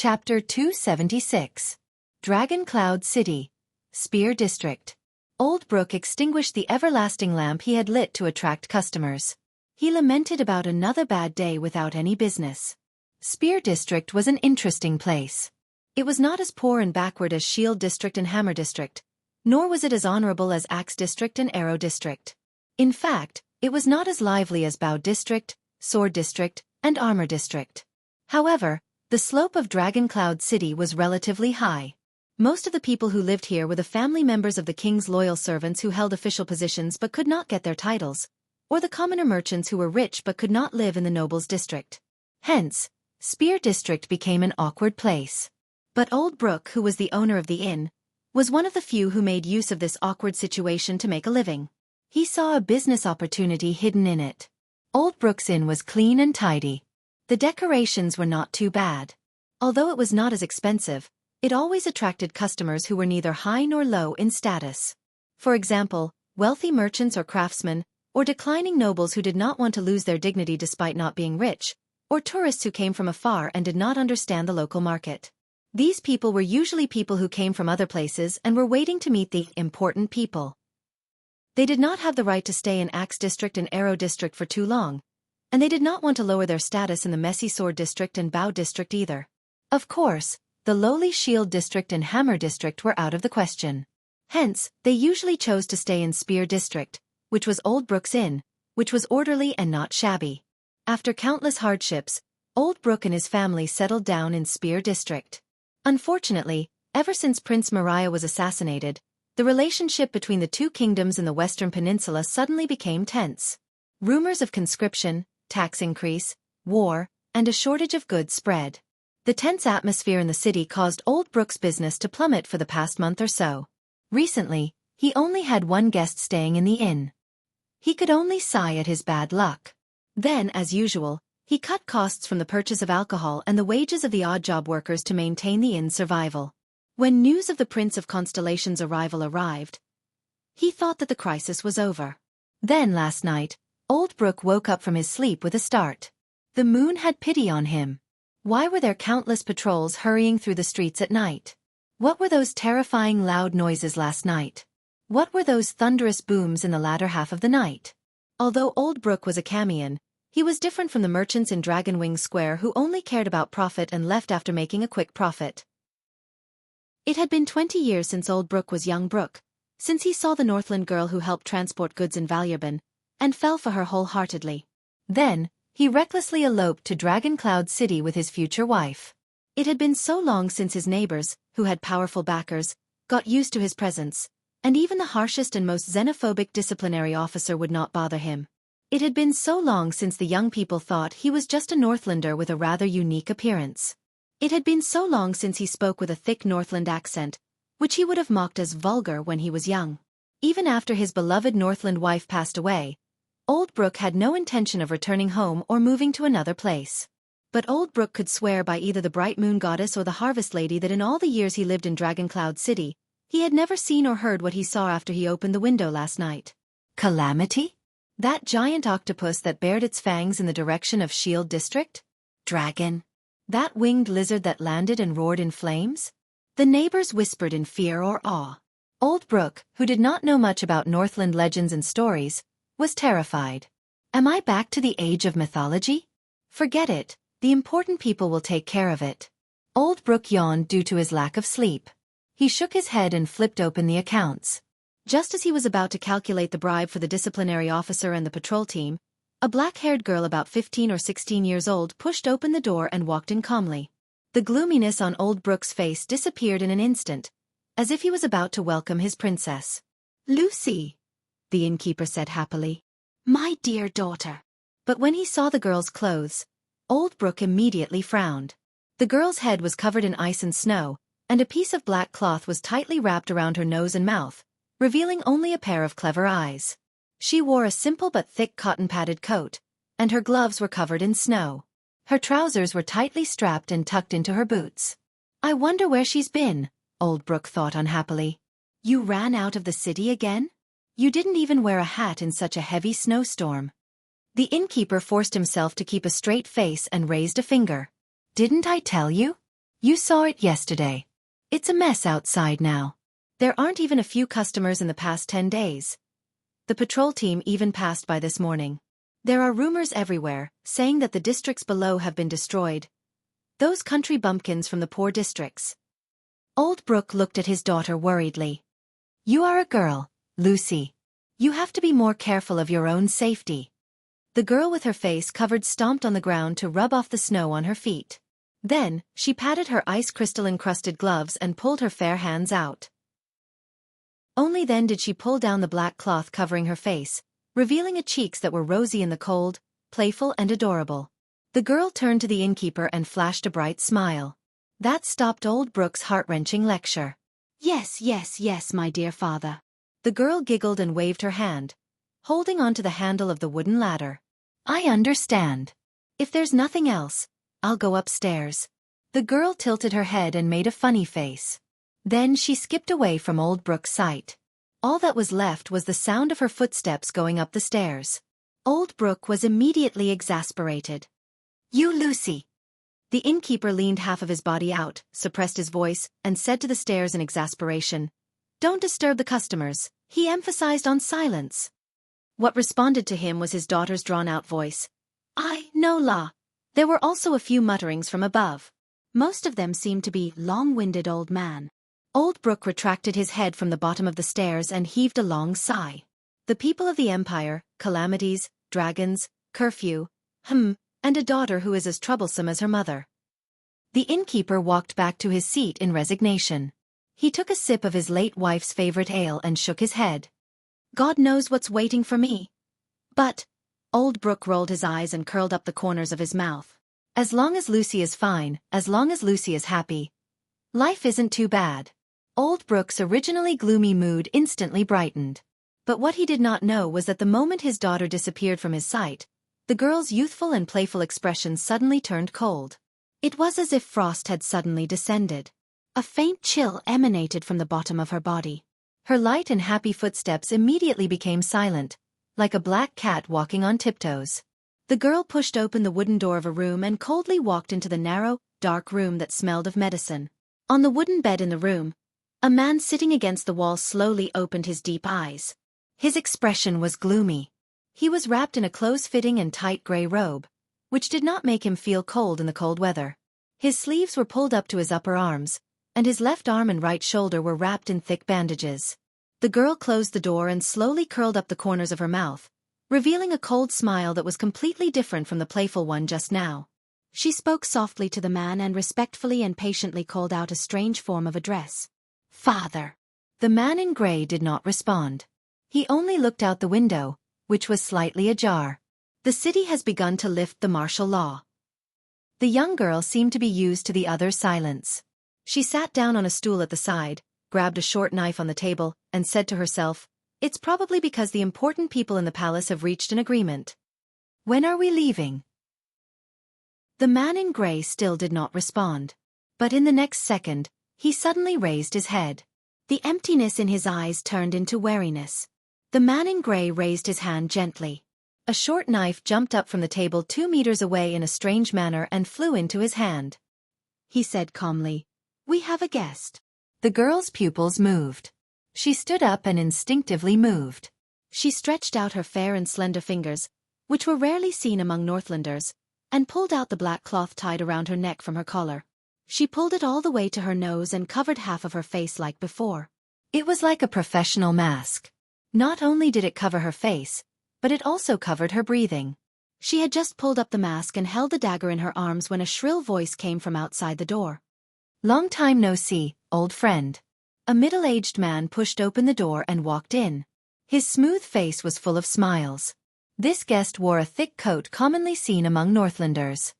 Chapter 276. Dragon Cloud City, Spear District. Old Brook extinguished the everlasting lamp he had lit to attract customers. He lamented about another bad day without any business. Spear District was an interesting place. It was not as poor and backward as Shield District and Hammer District, nor was it as honorable as Axe District and Arrow District. In fact, it was not as lively as Bow District, Sword District, and Armor District. However, the slope of Dragon Cloud City was relatively high. Most of the people who lived here were the family members of the king's loyal servants who held official positions but could not get their titles, or the commoner merchants who were rich but could not live in the nobles' district. Hence, Spear District became an awkward place. But Old Brook, who was the owner of the inn, was one of the few who made use of this awkward situation to make a living. He saw a business opportunity hidden in it. Old Brook's inn was clean and tidy. The decorations were not too bad. Although it was not as expensive, it always attracted customers who were neither high nor low in status. For example, wealthy merchants or craftsmen, or declining nobles who did not want to lose their dignity despite not being rich, or tourists who came from afar and did not understand the local market. These people were usually people who came from other places and were waiting to meet the important people. They did not have the right to stay in Axe District and Arrow District for too long, and they did not want to lower their status in the messy Sword District and Bow District either. Of course, the lowly Shield District and Hammer District were out of the question. Hence, they usually chose to stay in Spear District, which was Old Brook's inn, which was orderly and not shabby. After countless hardships, Old Brook and his family settled down in Spear District. Unfortunately, ever since Prince Mariah was assassinated, the relationship between the two kingdoms in the Western Peninsula suddenly became tense. Rumors of conscription, tax increase, war, and a shortage of goods spread. The tense atmosphere in the city caused Old Brook's business to plummet for the past month or so. Recently, he only had one guest staying in the inn. He could only sigh at his bad luck. Then, as usual, he cut costs from the purchase of alcohol and the wages of the odd job workers to maintain the inn's survival. When news of the Prince of Constellation's arrival arrived, he thought that the crisis was over. Then last night, Old Brook woke up from his sleep with a start. The moon had pity on him. Why were there countless patrols hurrying through the streets at night? What were those terrifying loud noises last night? What were those thunderous booms in the latter half of the night? Although Old Brook was a Camion, he was different from the merchants in Dragonwing Square who only cared about profit and left after making a quick profit. It had been 20 years since Old Brook was young Brook, since he saw the Northland girl who helped transport goods in Valuban, and fell for her wholeheartedly. Then, he recklessly eloped to Dragon Cloud City with his future wife. It had been so long since his neighbors, who had powerful backers, got used to his presence, and even the harshest and most xenophobic disciplinary officer would not bother him. It had been so long since the young people thought he was just a Northlander with a rather unique appearance. It had been so long since he spoke with a thick Northland accent, which he would have mocked as vulgar when he was young. Even after his beloved Northland wife passed away, Old Brook had no intention of returning home or moving to another place. But Old Brook could swear by either the Bright Moon Goddess or the Harvest Lady that in all the years he lived in Dragon Cloud City, he had never seen or heard what he saw after he opened the window last night. Calamity? That giant octopus that bared its fangs in the direction of Shield District? Dragon? That winged lizard that landed and roared in flames? The neighbors whispered in fear or awe. Old Brook, who did not know much about Northland legends and stories, was terrified. Am I back to the age of mythology? Forget it, the important people will take care of it. Old Brook yawned due to his lack of sleep. He shook his head and flipped open the accounts. Just as he was about to calculate the bribe for the disciplinary officer and the patrol team, a black-haired girl about 15 or 16 years old pushed open the door and walked in calmly. The gloominess on Old Brook's face disappeared in an instant, as if he was about to welcome his princess. "Lucy," the innkeeper said happily. "My dear daughter." But when he saw the girl's clothes, Old Brook immediately frowned. The girl's head was covered in ice and snow, and a piece of black cloth was tightly wrapped around her nose and mouth, revealing only a pair of clever eyes. She wore a simple but thick cotton-padded coat, and her gloves were covered in snow. Her trousers were tightly strapped and tucked into her boots. "I wonder where she's been," Old Brook thought unhappily. "You ran out of the city again? You didn't even wear a hat in such a heavy snowstorm." The innkeeper forced himself to keep a straight face and raised a finger. "Didn't I tell you? You saw it yesterday. It's a mess outside now. There aren't even a few customers in the past 10 days. The patrol team even passed by this morning. There are rumors everywhere, saying that the districts below have been destroyed. Those country bumpkins from the poor districts. Old Brooke looked at his daughter worriedly. You are a girl, Lucy. You have to be more careful of your own safety. The girl with her face covered stomped on the ground to rub off the snow on her feet. Then, she patted her ice crystal-encrusted gloves and pulled her fair hands out. Only then did she pull down the black cloth covering her face, revealing a cheeks that were rosy in the cold, playful and adorable. The girl turned to the innkeeper and flashed a bright smile. That stopped old Brooke's heart-wrenching lecture. Yes, yes, yes, my dear father. The girl giggled and waved her hand, holding onto the handle of the wooden ladder. I understand. If there's nothing else, I'll go upstairs. The girl tilted her head and made a funny face. Then she skipped away from old Brooke's sight. All that was left was the sound of her footsteps going up the stairs. Old Brooke was immediately exasperated. You Lucy! The innkeeper leaned half of his body out, suppressed his voice, and said to the stairs in exasperation, Don't disturb the customers. He emphasized on silence. What responded to him was his daughter's drawn-out voice. No la. There were also a few mutterings from above. Most of them seemed to be long-winded old man. Old Brooke retracted his head from the bottom of the stairs and heaved a long sigh. The people of the Empire, calamities, dragons, curfew, and a daughter who is as troublesome as her mother. The innkeeper walked back to his seat in resignation. He took a sip of his late wife's favorite ale and shook his head. God knows what's waiting for me. But, old Brooke rolled his eyes and curled up the corners of his mouth. As long as Lucy is fine, as long as Lucy is happy, life isn't too bad. Old Brooke's originally gloomy mood instantly brightened. But what he did not know was that the moment his daughter disappeared from his sight, the girl's youthful and playful expression suddenly turned cold. It was as if frost had suddenly descended. A faint chill emanated from the bottom of her body. Her light and happy footsteps immediately became silent, like a black cat walking on tiptoes. The girl pushed open the wooden door of a room and coldly walked into the narrow, dark room that smelled of medicine. On the wooden bed in the room, a man sitting against the wall slowly opened his deep eyes. His expression was gloomy. He was wrapped in a close-fitting and tight gray robe, which did not make him feel cold in the cold weather. His sleeves were pulled up to his upper arms, and his left arm and right shoulder were wrapped in thick bandages. The girl closed the door and slowly curled up the corners of her mouth, revealing a cold smile that was completely different from the playful one just now. She spoke softly to the man and respectfully and patiently called out a strange form of address. Father. The man in gray did not respond. He only looked out the window, which was slightly ajar. The city has begun to lift the martial law. The young girl seemed to be used to the other's silence. She sat down on a stool at the side, grabbed a short knife on the table, and said to herself, It's probably because the important people in the palace have reached an agreement. When are we leaving? The man in gray still did not respond. But in the next second, he suddenly raised his head. The emptiness in his eyes turned into wariness. The man in gray raised his hand gently. A short knife jumped up from the table 2 meters away in a strange manner and flew into his hand. He said calmly, We have a guest. The girl's pupils moved. She stood up and instinctively moved. She stretched out her fair and slender fingers, which were rarely seen among Northlanders, and pulled out the black cloth tied around her neck from her collar. She pulled it all the way to her nose and covered half of her face like before. It was like a professional mask. Not only did it cover her face, but it also covered her breathing. She had just pulled up the mask and held the dagger in her arms when a shrill voice came from outside the door. Long time no see, old friend. A middle-aged man pushed open the door and walked in. His smooth face was full of smiles. This guest wore a thick coat commonly seen among Northlanders.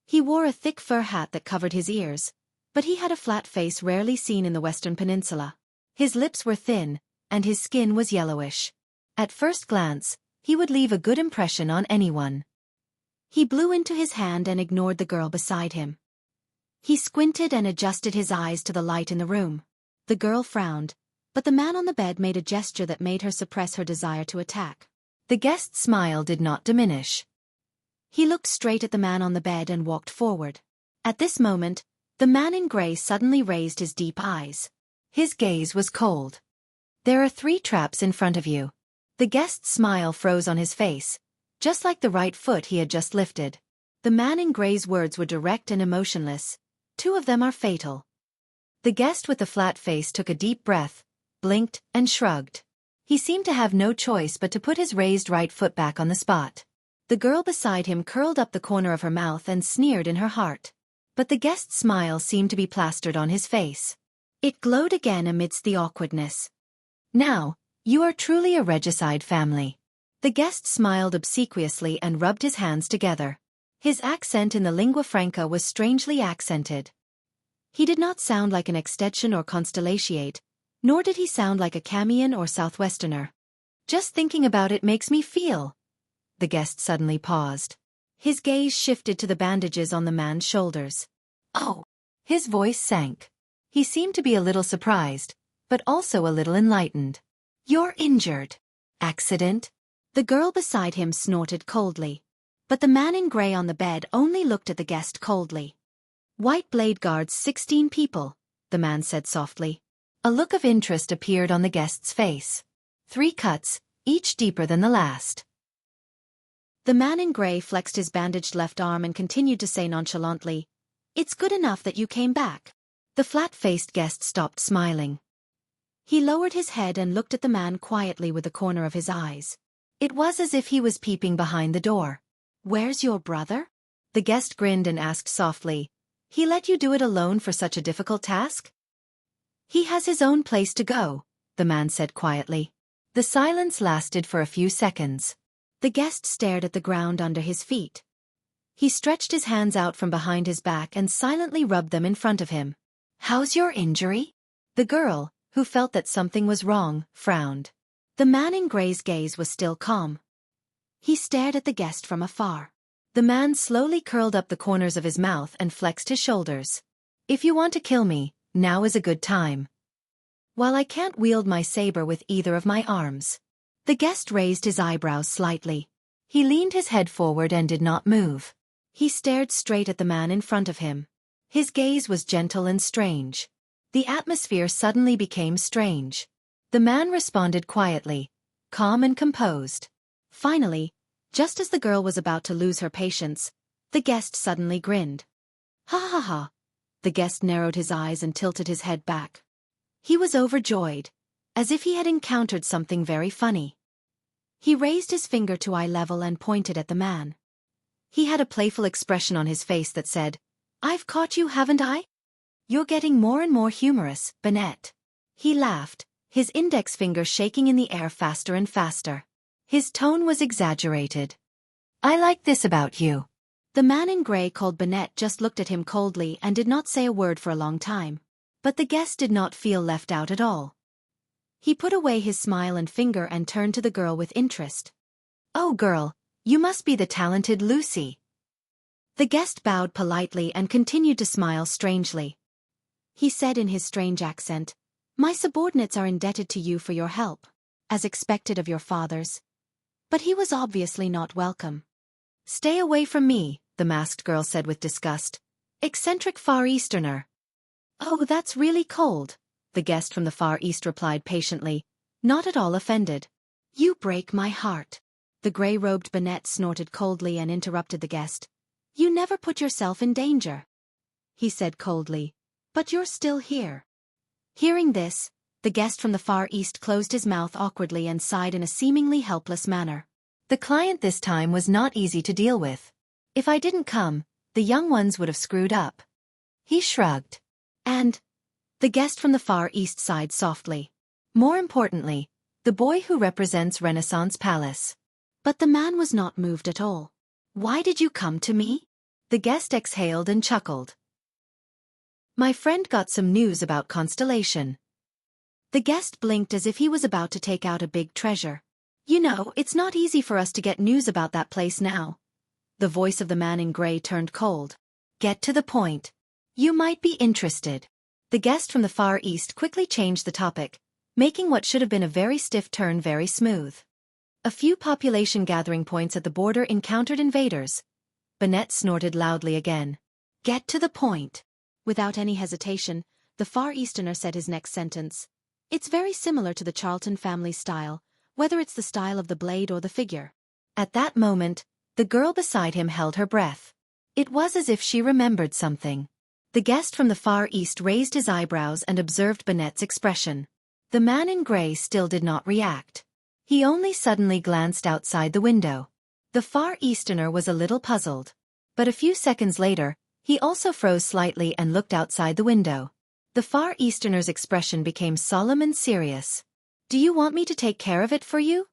He wore a thick fur hat that covered his ears, but he had a flat face rarely seen in the Western Peninsula. His lips were thin, and his skin was yellowish. At first glance, he would leave a good impression on anyone. He blew into his hand and ignored the girl beside him. He squinted and adjusted his eyes to the light in the room. The girl frowned, but the man on the bed made a gesture that made her suppress her desire to attack. The guest's smile did not diminish. He looked straight at the man on the bed and walked forward. At this moment, The man in gray suddenly raised his deep eyes. His gaze was cold. There are 3 traps in front of you. The guest's smile froze on his face, just like the right foot he had just lifted. The man in gray's words were direct and emotionless. 2 of them are fatal. The guest with the flat face took a deep breath, blinked, and shrugged. He seemed to have no choice but to put his raised right foot back on the spot. The girl beside him curled up the corner of her mouth and sneered in her heart. But the guest's smile seemed to be plastered on his face. It glowed again amidst the awkwardness. Now, you are truly a regicide family. The guest smiled obsequiously and rubbed his hands together. His accent in the lingua franca was strangely accented. He did not sound like an extension or constellatiate, nor did he sound like a Camian or Southwesterner. Just thinking about it makes me feel. The guest suddenly paused. His gaze shifted to the bandages on the man's shoulders. Oh! His voice sank. He seemed to be a little surprised, but also a little enlightened. You're injured. Accident? The girl beside him snorted coldly. But the man in gray on the bed only looked at the guest coldly. White blade guards 16 people, the man said softly. A look of interest appeared on the guest's face. 3 cuts, each deeper than the last. The man in gray flexed his bandaged left arm and continued to say nonchalantly, "It's good enough that you came back." The flat-faced guest stopped smiling. He lowered his head and looked at the man quietly with the corner of his eyes. It was as if he was peeping behind the door. "Where's your brother?" The guest grinned and asked softly, "He let you do it alone for such a difficult task?" "He has his own place to go," the man said quietly. The silence lasted for a few seconds. The guest stared at the ground under his feet. He stretched his hands out from behind his back and silently rubbed them in front of him. "How's your injury?" The girl, who felt that something was wrong, frowned. The man in gray's gaze was still calm. He stared at the guest from afar. The man slowly curled up the corners of his mouth and flexed his shoulders. "If you want to kill me, now is a good time. While I can't wield my saber with either of my arms." The guest raised his eyebrows slightly. He leaned his head forward and did not move. He stared straight at the man in front of him. His gaze was gentle and strange. The atmosphere suddenly became strange. The man responded quietly, calm and composed. Finally, just as the girl was about to lose her patience, the guest suddenly grinned. "Ha ha ha." The guest narrowed his eyes and tilted his head back. He was overjoyed, as if he had encountered something very funny. He raised his finger to eye level and pointed at the man. He had a playful expression on his face that said, "I've caught you, haven't I? You're getting more and more humorous, Bennett." He laughed, his index finger shaking in the air faster and faster. His tone was exaggerated. "I like this about you." The man in gray called Bennett just looked at him coldly and did not say a word for a long time. But the guest did not feel left out at all. He put away his smile and finger and turned to the girl with interest. "Oh girl, you must be the talented Lucy." The guest bowed politely and continued to smile strangely. He said in his strange accent, "My subordinates are indebted to you for your help, as expected of your fathers." But he was obviously not welcome. "Stay away from me," the masked girl said with disgust. "Eccentric Far Easterner." "Oh, that's really cold," the guest from the Far East replied patiently, not at all offended. "You break my heart." The gray-robed Bennett snorted coldly and interrupted the guest. "You never put yourself in danger," he said coldly, "but you're still here." Hearing this, the guest from the Far East closed his mouth awkwardly and sighed in a seemingly helpless manner. The client this time was not easy to deal with. "If I didn't come, the young ones would have screwed up." He shrugged. "And?" The guest from the Far East sighed softly. "More importantly, the boy who represents Renaissance Palace." But the man was not moved at all. "Why did you come to me?" The guest exhaled and chuckled. "My friend got some news about Constellation." The guest blinked as if he was about to take out a big treasure. "You know, it's not easy for us to get news about that place now." The voice of the man in gray turned cold. "Get to the point. You might be interested." The guest from the Far East quickly changed the topic, making what should have been a very stiff turn very smooth. A few population gathering points at the border encountered invaders. Bennett snorted loudly again. "Get to the point." Without any hesitation, the Far Easterner said his next sentence. It's very similar to the Charlton family style, whether it's the style of the blade or the figure. At that moment, the girl beside him held her breath. It was as if she remembered something. The guest from the Far East raised his eyebrows and observed Bennet's expression. The man in grey still did not react. He only suddenly glanced outside the window. The Far Easterner was a little puzzled. But a few seconds later, he also froze slightly and looked outside the window. The Far Easterner's expression became solemn and serious. "Do you want me to take care of it for you?"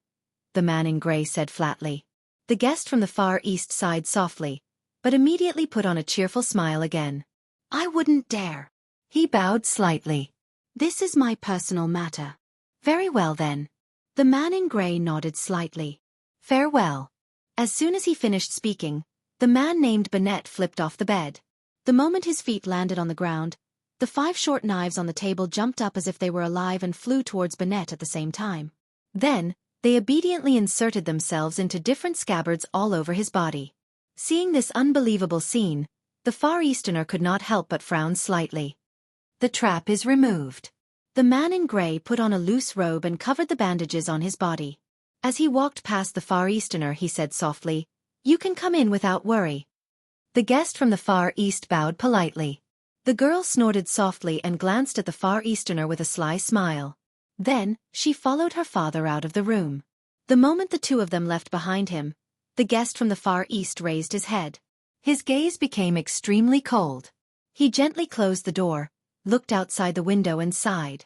the man in grey said flatly. The guest from the Far East sighed softly, but immediately put on a cheerful smile again. "I wouldn't dare." He bowed slightly. "This is my personal matter." "Very well then." The man in grey nodded slightly. "Farewell." As soon as he finished speaking, the man named Bennet flipped off the bed. The moment his feet landed on the ground, the 5 short knives on the table jumped up as if they were alive and flew towards Bennet at the same time. Then, they obediently inserted themselves into different scabbards all over his body. Seeing this unbelievable scene, the Far Easterner could not help but frown slightly. "The trap is removed." The man in grey put on a loose robe and covered the bandages on his body. As he walked past the Far Easterner, he said softly, "You can come in without worry." The guest from the Far East bowed politely. The girl snorted softly and glanced at the Far Easterner with a sly smile. Then, she followed her father out of the room. The moment the two of them left behind him, the guest from the Far East raised his head. His gaze became extremely cold. He gently closed the door, looked outside the window and sighed.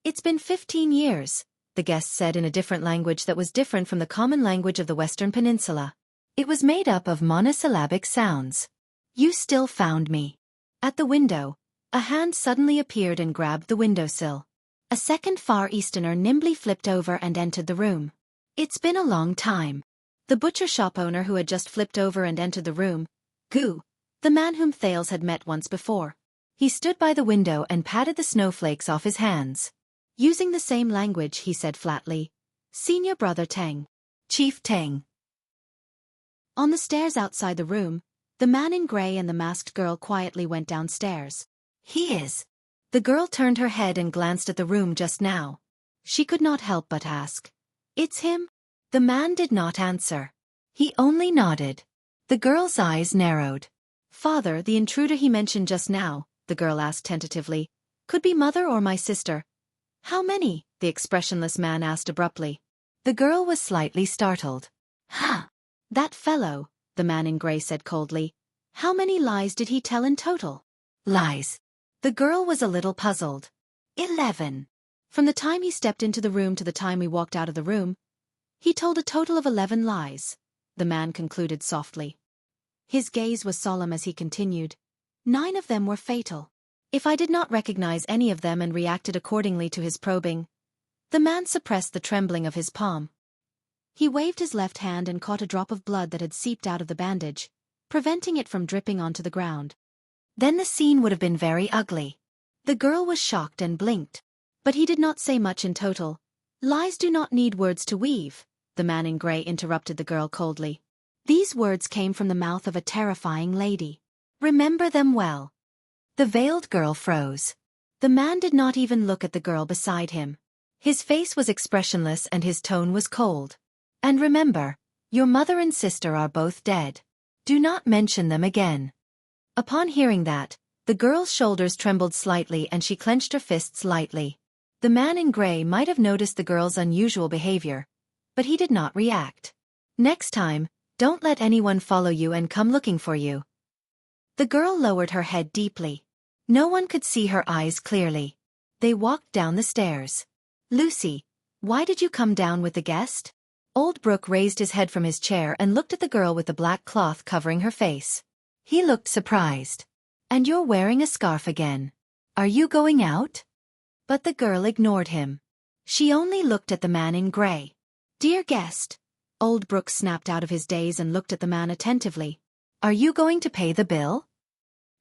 "It's been 15 years, the guest said in a different language that was different from the common language of the Western Peninsula. It was made up of monosyllabic sounds. "You still found me." At the window, a hand suddenly appeared and grabbed the windowsill. A second Far Easterner nimbly flipped over and entered the room. "It's been a long time." The butcher shop owner who had just flipped over and entered the room, Gu, the man whom Thales had met once before. He stood by the window and patted the snowflakes off his hands. Using the same language, he said flatly, "Senior Brother Teng." "Chief Teng." On the stairs outside the room, the man in grey and the masked girl quietly went downstairs. "He is." The girl turned her head and glanced at the room just now. She could not help but ask, "It's him?" The man did not answer. He only nodded. The girl's eyes narrowed. "Father, the intruder he mentioned just now," the girl asked tentatively, "could be mother or my sister." "How many?" the expressionless man asked abruptly. The girl was slightly startled. "Huh! That fellow," the man in grey said coldly. "How many lies did he tell in total?" "Lies?" The girl was a little puzzled. 11. From the time he stepped into the room to the time we walked out of the room, he told a total of 11 lies, the man concluded softly. His gaze was solemn as he continued. 9 of them were fatal. If I did not recognize any of them and reacted accordingly to his probing, the man suppressed the trembling of his palm. He waved his left hand and caught a drop of blood that had seeped out of the bandage, preventing it from dripping onto the ground. Then the scene would have been very ugly. The girl was shocked and blinked. But he did not say much in total. "Lies do not need words to weave," the man in grey interrupted the girl coldly. "These words came from the mouth of a terrifying lady. Remember them well." The veiled girl froze. The man did not even look at the girl beside him. His face was expressionless and his tone was cold. "And remember, your mother and sister are both dead. Do not mention them again." Upon hearing that, the girl's shoulders trembled slightly and she clenched her fists lightly. The man in grey might have noticed the girl's unusual behavior, but he did not react. "Next time, don't let anyone follow you and come looking for you." The girl lowered her head deeply. No one could see her eyes clearly. They walked down the stairs. "Lucy, why did you come down with the guest?" Old Brooke raised his head from his chair and looked at the girl with the black cloth covering her face. He looked surprised. "And you're wearing a scarf again. Are you going out?" But the girl ignored him. She only looked at the man in grey. "Dear guest," Old Brooke snapped out of his daze and looked at the man attentively. "Are you going to pay the bill?"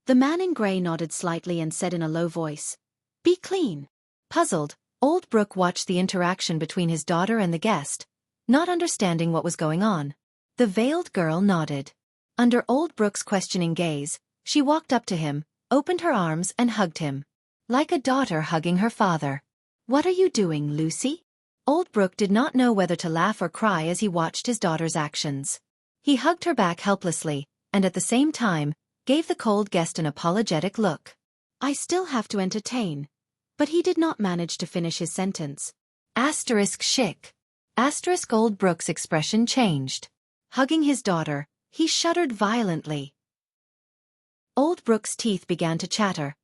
The man in grey nodded slightly and said in a low voice, "Be clean." Puzzled, Old Brooke watched the interaction between his daughter and the guest, not understanding what was going on. The veiled girl nodded. Under Old Brooke's questioning gaze, she walked up to him, opened her arms and hugged him. Like a daughter hugging her father. "What are you doing, Lucy?" Old Brooke did not know whether to laugh or cry as he watched his daughter's actions. He hugged her back helplessly, and at the same time, gave the cold guest an apologetic look. "I still have to entertain." But he did not manage to finish his sentence. Schick. Old Brooke's expression changed. Hugging his daughter, he shuddered violently. Old Brooke's teeth began to chatter.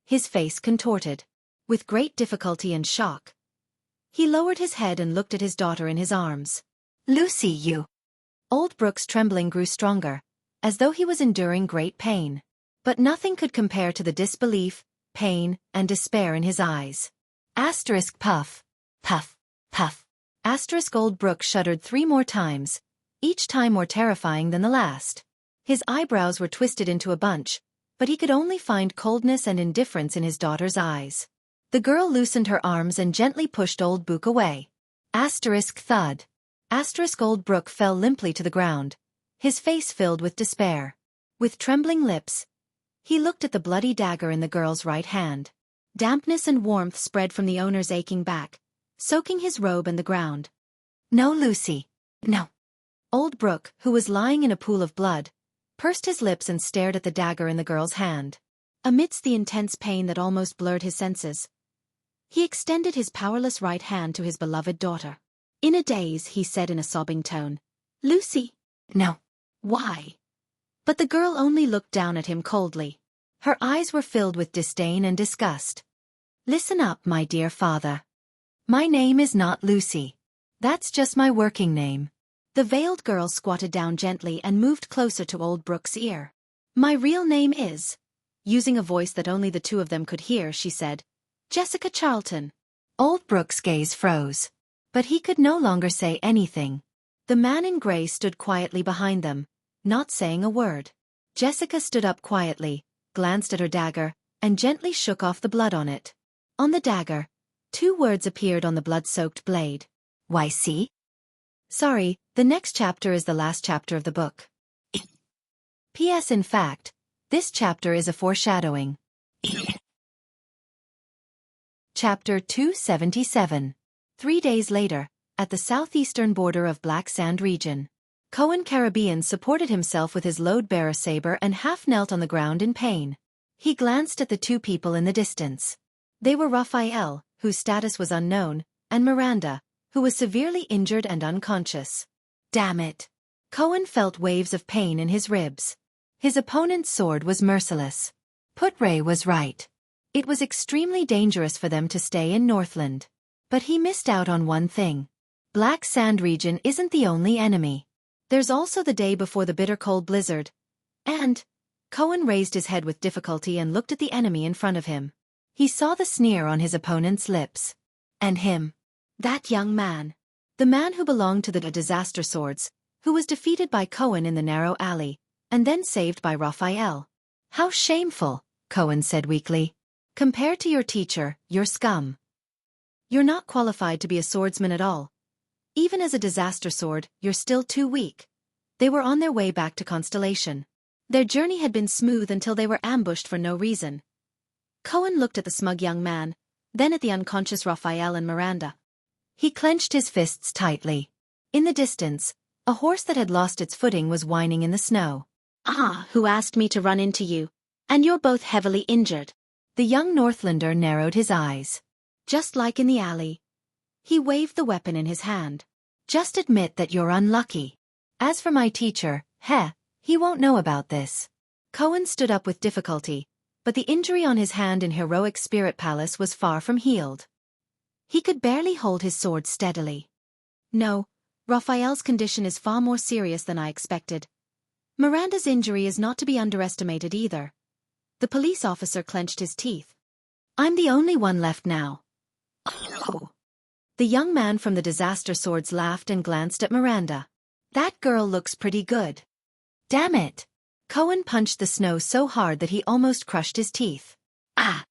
His face contorted. With great difficulty and shock, he lowered his head and looked at his daughter in his arms. "Lucy, you." Old Brooke's trembling grew stronger, as though he was enduring great pain. But nothing could compare to the disbelief, pain, and despair in his eyes. Puff. Puff. Puff. Old Brooke shuddered 3 more times, each time more terrifying than the last. His eyebrows were twisted into a bunch, but he could only find coldness and indifference in his daughter's eyes. The girl loosened her arms and gently pushed Old Brooke away. Thud. Old Brooke fell limply to the ground, his face filled with despair. With trembling lips, he looked at the bloody dagger in the girl's right hand. Dampness and warmth spread from the owner's aching back, soaking his robe and the ground. "No, Lucy. No." Old Brooke, who was lying in a pool of blood, pursed his lips and stared at the dagger in the girl's hand. Amidst the intense pain that almost blurred his senses, he extended his powerless right hand to his beloved daughter. In a daze, he said in a sobbing tone, "Lucy." "No." "Why?" But the girl only looked down at him coldly. Her eyes were filled with disdain and disgust. "Listen up, my dear father. My name is not Lucy. That's just my working name." The veiled girl squatted down gently and moved closer to Old Brooke's ear. "My real name is," using a voice that only the two of them could hear, she said, "Jessica Charlton." Old Brooke's gaze froze. But he could no longer say anything. The man in gray stood quietly behind them, not saying a word. Jessica stood up quietly, glanced at her dagger, and gently shook off the blood on it. On the dagger, 2 words appeared on the blood-soaked blade. "YC?" "Sorry, the next chapter is the last chapter of the book." P.S. In fact, this chapter is a foreshadowing. Chapter 277. 3 days later, at the southeastern border of Black Sand region, Cohen Caribbean supported himself with his load-bearer saber and half knelt on the ground in pain. He glanced at the 2 people in the distance. They were Raphael, whose status was unknown, and Miranda, who was severely injured and unconscious. Damn it! Cohen felt waves of pain in his ribs. His opponent's sword was merciless. Ray was right. It was extremely dangerous for them to stay in Northland. But he missed out on one thing. Black Sand region isn't the only enemy. There's also the day before the bitter cold blizzard. And Cohen raised his head with difficulty and looked at the enemy in front of him. He saw the sneer on his opponent's lips. And him. That young man. The man who belonged to the Disaster Swords, who was defeated by Cohen in the narrow alley, and then saved by Raphael. "How shameful," Cohen said weakly. "Compared to your teacher, you're scum. You're not qualified to be a swordsman at all. Even as a disaster sword, you're still too weak." They were on their way back to Constellation. Their journey had been smooth until they were ambushed for no reason. Cohen looked at the smug young man, then at the unconscious Raphael and Miranda. He clenched his fists tightly. In the distance, a horse that had lost its footing was whining in the snow. Who asked me to run into you? And you're both heavily injured." The young Northlander narrowed his eyes. "Just like in the alley." He waved the weapon in his hand. "Just admit that you're unlucky. As for my teacher, he won't know about this." Cohen stood up with difficulty, but the injury on his hand in Heroic Spirit Palace was far from healed. He could barely hold his sword steadily. "No, Raphael's condition is far more serious than I expected. Miranda's injury is not to be underestimated either." The police officer clenched his teeth. "I'm the only one left now." "Oh." The young man from the Disaster Swords laughed and glanced at Miranda. "That girl looks pretty good." "Damn it!" Cohen punched the snow so hard that he almost crushed his teeth. "Ah!"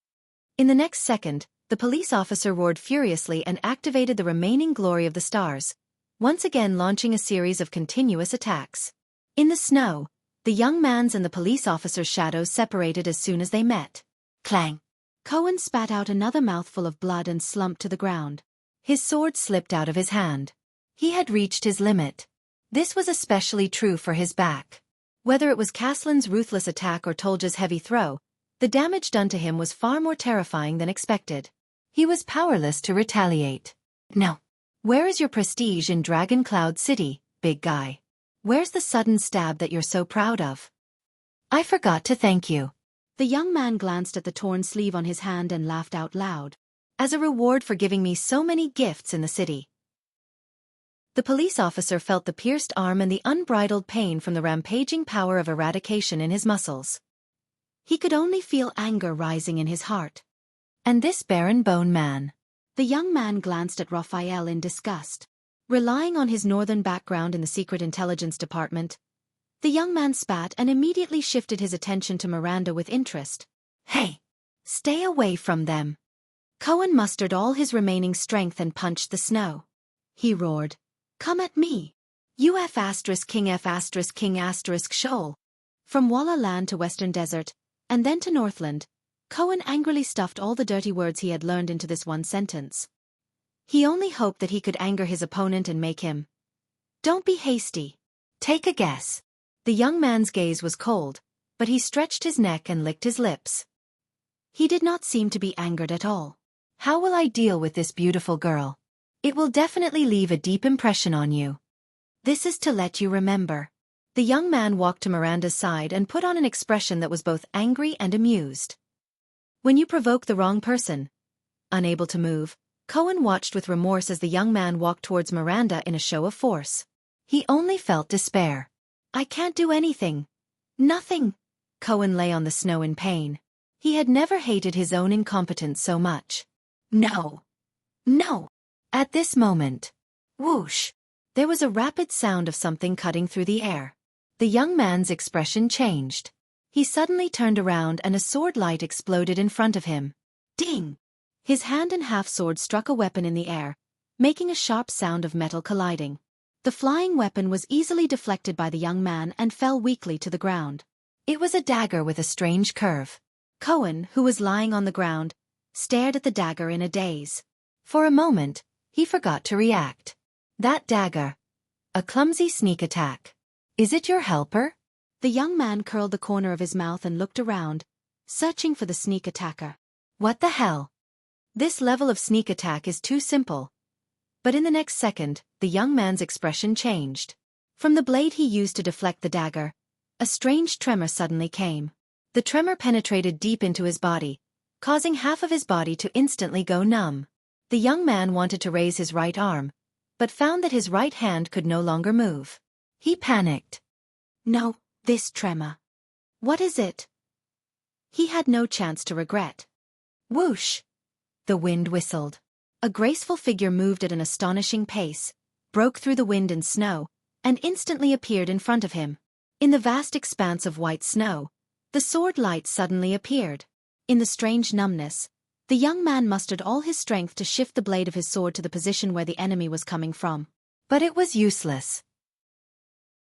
In the next second, the police officer roared furiously and activated the remaining glory of the stars, once again launching a series of continuous attacks. In the snow, The young man's and the police officer's shadows separated as soon as they met. Clang. Cohen spat out another mouthful of blood and slumped to the ground. His sword slipped out of his hand. He had reached his limit. This was especially true for his back. Whether it was Caslin's ruthless attack or Tolja's heavy throw, the damage done to him was far more terrifying than expected. He was powerless to retaliate. No. Where is your prestige in Dragon Cloud City, big guy? Where's the sudden stab that you're so proud of? I forgot to thank you. The young man glanced at the torn sleeve on his hand and laughed out loud. As a reward for giving me so many gifts in the city. The police officer felt the pierced arm and the unbridled pain from the rampaging power of eradication in his muscles. He could only feel anger rising in his heart. And this barren bone man. The young man glanced at Raphael in disgust. Relying on his northern background in the Secret Intelligence Department, the young man spat and immediately shifted his attention to Miranda with interest. Hey. Stay away from them. Cohen mustered all his remaining strength and punched the snow. He roared. Come at me. You F***King F***King Shoal. From Walla Land to Western Desert, and then to Northland, Cohen angrily stuffed all the dirty words he had learned into this one sentence. He only hoped that he could anger his opponent and make him. Don't be hasty. Take a guess. The young man's gaze was cold, but he stretched his neck and licked his lips. He did not seem to be angered at all. How will I deal with this beautiful girl? It will definitely leave a deep impression on you. This is to let you remember. The young man walked to Miranda's side and put on an expression that was both angry and amused. When you provoke the wrong person. Unable to move, Cohen watched with remorse as the young man walked towards Miranda in a show of force. He only felt despair. I can't do anything. Nothing. Cohen lay on the snow in pain. He had never hated his own incompetence so much. No. No. At this moment, Whoosh. There was a rapid sound of something cutting through the air. The young man's expression changed. He suddenly turned around and a sword light exploded in front of him. Ding. His hand and half-sword struck a weapon in the air, making a sharp sound of metal colliding. The flying weapon was easily deflected by the young man and fell weakly to the ground. It was a dagger with a strange curve. Cohen, who was lying on the ground, stared at the dagger in a daze. For a moment, he forgot to react. That dagger. A clumsy sneak attack. Is it your helper? The young man curled the corner of his mouth and looked around, searching for the sneak attacker. What the hell? This level of sneak attack is too simple. But in the next second, the young man's expression changed. From the blade he used to deflect the dagger, a strange tremor suddenly came. The tremor penetrated deep into his body, causing half of his body to instantly go numb. The young man wanted to raise his right arm, but found that his right hand could no longer move. He panicked. No, this tremor. What is it? He had no chance to regret. Whoosh! The wind whistled. A graceful figure moved at an astonishing pace, broke through the wind and snow, and instantly appeared in front of him. In the vast expanse of white snow, the sword light suddenly appeared. In the strange numbness, the young man mustered all his strength to shift the blade of his sword to the position where the enemy was coming from. But it was useless.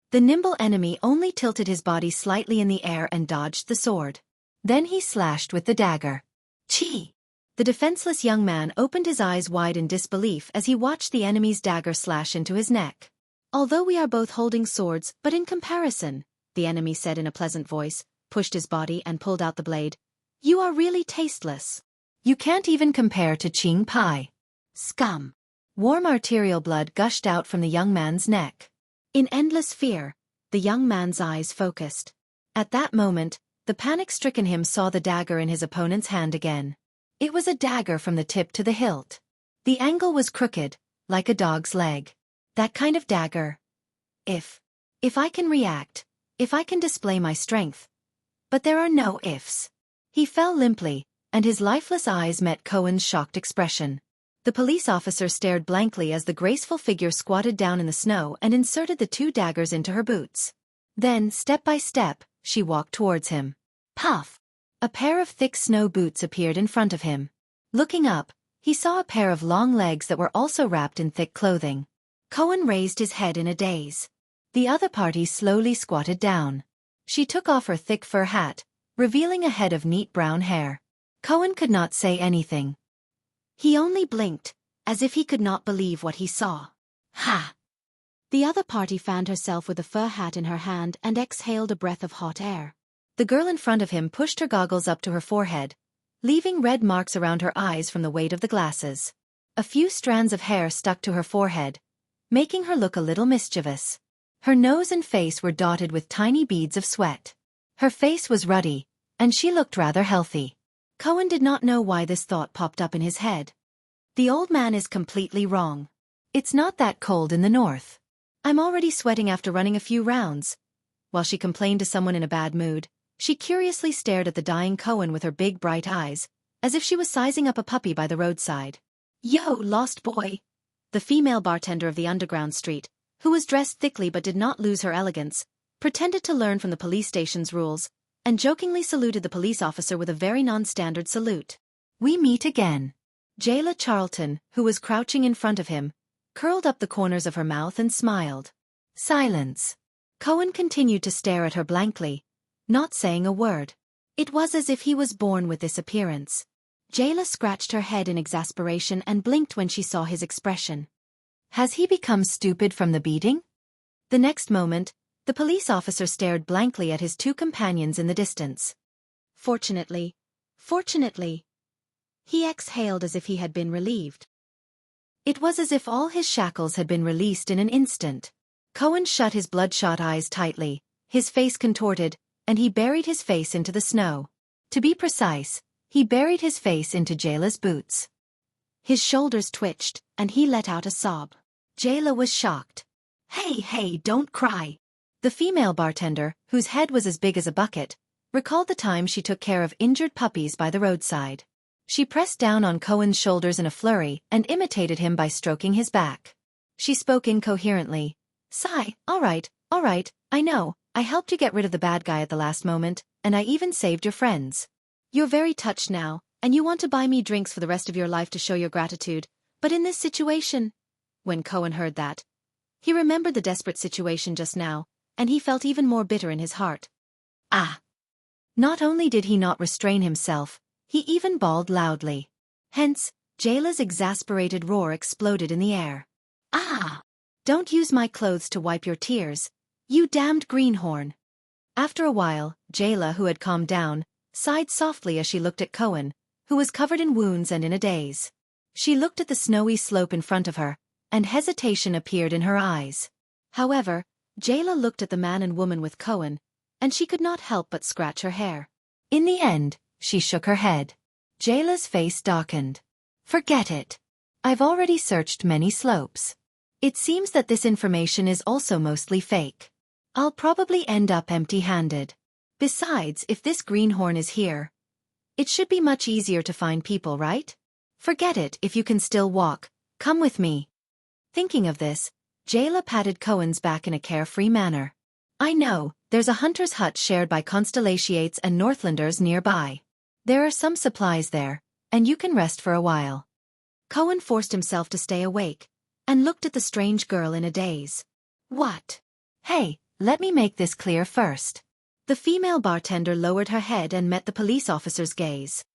The nimble enemy only tilted his body slightly in the air and dodged the sword. Then he slashed with the dagger. Chee! The defenseless young man opened his eyes wide in disbelief as he watched the enemy's dagger slash into his neck. Although we are both holding swords, but in comparison, the enemy said in a pleasant voice, pushed his body and pulled out the blade. You are really tasteless. You can't even compare to Ching Pai. Scum. Warm arterial blood gushed out from the young man's neck. In endless fear, the young man's eyes focused. At that moment, the panic-stricken him saw the dagger in his opponent's hand again. It was a dagger from the tip to the hilt. The angle was crooked, like a dog's leg. That kind of dagger. If I can react, if I can display my strength. But there are no ifs. He fell limply, and his lifeless eyes met Cohen's shocked expression. The police officer stared blankly as the graceful figure squatted down in the snow and inserted the two daggers into her boots. Then, step by step, she walked towards him. Puff! A pair of thick snow boots appeared in front of him. Looking up, he saw a pair of long legs that were also wrapped in thick clothing. Cohen raised his head in a daze. The other party slowly squatted down. She took off her thick fur hat, revealing a head of neat brown hair. Cohen could not say anything. He only blinked, as if he could not believe what he saw. Ha! The other party fanned herself with a fur hat in her hand and exhaled a breath of hot air. The girl in front of him pushed her goggles up to her forehead, leaving red marks around her eyes from the weight of the glasses. A few strands of hair stuck to her forehead, making her look a little mischievous. Her nose and face were dotted with tiny beads of sweat. Her face was ruddy, and she looked rather healthy. Cohen did not know why this thought popped up in his head. The old man is completely wrong. It's not that cold in the north. I'm already sweating after running a few rounds. While she complained to someone in a bad mood, she curiously stared at the dying Cohen with her big bright eyes, as if she was sizing up a puppy by the roadside. Yo, lost boy. The female bartender of the underground street, who was dressed thickly but did not lose her elegance, pretended to learn from the police station's rules, and jokingly saluted the police officer with a very non-standard salute. We meet again. Jayla Charlton, who was crouching in front of him, curled up the corners of her mouth and smiled. Silence. Cohen continued to stare at her blankly, not saying a word. It was as if he was born with this appearance. Jayla scratched her head in exasperation and blinked when she saw his expression. Has he become stupid from the beating? The next moment, the police officer stared blankly at his two companions in the distance. Fortunately, he exhaled as if he had been relieved. It was as if all his shackles had been released in an instant. Cohen shut his bloodshot eyes tightly, his face contorted, and he buried his face into the snow. To be precise, he buried his face into Jayla's boots. His shoulders twitched, and he let out a sob. Jayla was shocked. Hey, don't cry. The female bartender, whose head was as big as a bucket, recalled the time she took care of injured puppies by the roadside. She pressed down on Cohen's shoulders in a flurry and imitated him by stroking his back. She spoke incoherently. Sigh, all right, I know, I helped you get rid of the bad guy at the last moment, and I even saved your friends. You're very touched now, and you want to buy me drinks for the rest of your life to show your gratitude, but in this situation... When Cohen heard that, he remembered the desperate situation just now, and he felt even more bitter in his heart. Ah! Not only did he not restrain himself, he even bawled loudly. Hence, Jayla's exasperated roar exploded in the air. Ah! Don't use my clothes to wipe your tears, you damned greenhorn. After a while, Jayla, who had calmed down, sighed softly as she looked at Cohen, who was covered in wounds and in a daze. She looked at the snowy slope in front of her, and hesitation appeared in her eyes. However, Jayla looked at the man and woman with Cohen, and she could not help but scratch her hair. In the end, she shook her head. Jayla's face darkened. Forget it. I've already searched many slopes. It seems that this information is also mostly fake. I'll probably end up empty-handed. Besides, if this greenhorn is here, it should be much easier to find people, right? Forget it if you can still walk. Come with me. Thinking of this, Jayla patted Cohen's back in a carefree manner. I know, there's a hunter's hut shared by Constellations and Northlanders nearby. There are some supplies there, and you can rest for a while. Cohen forced himself to stay awake, and looked at the strange girl in a daze. What? Hey, let me make this clear first. The female bartender lowered her head and met the police officer's gaze.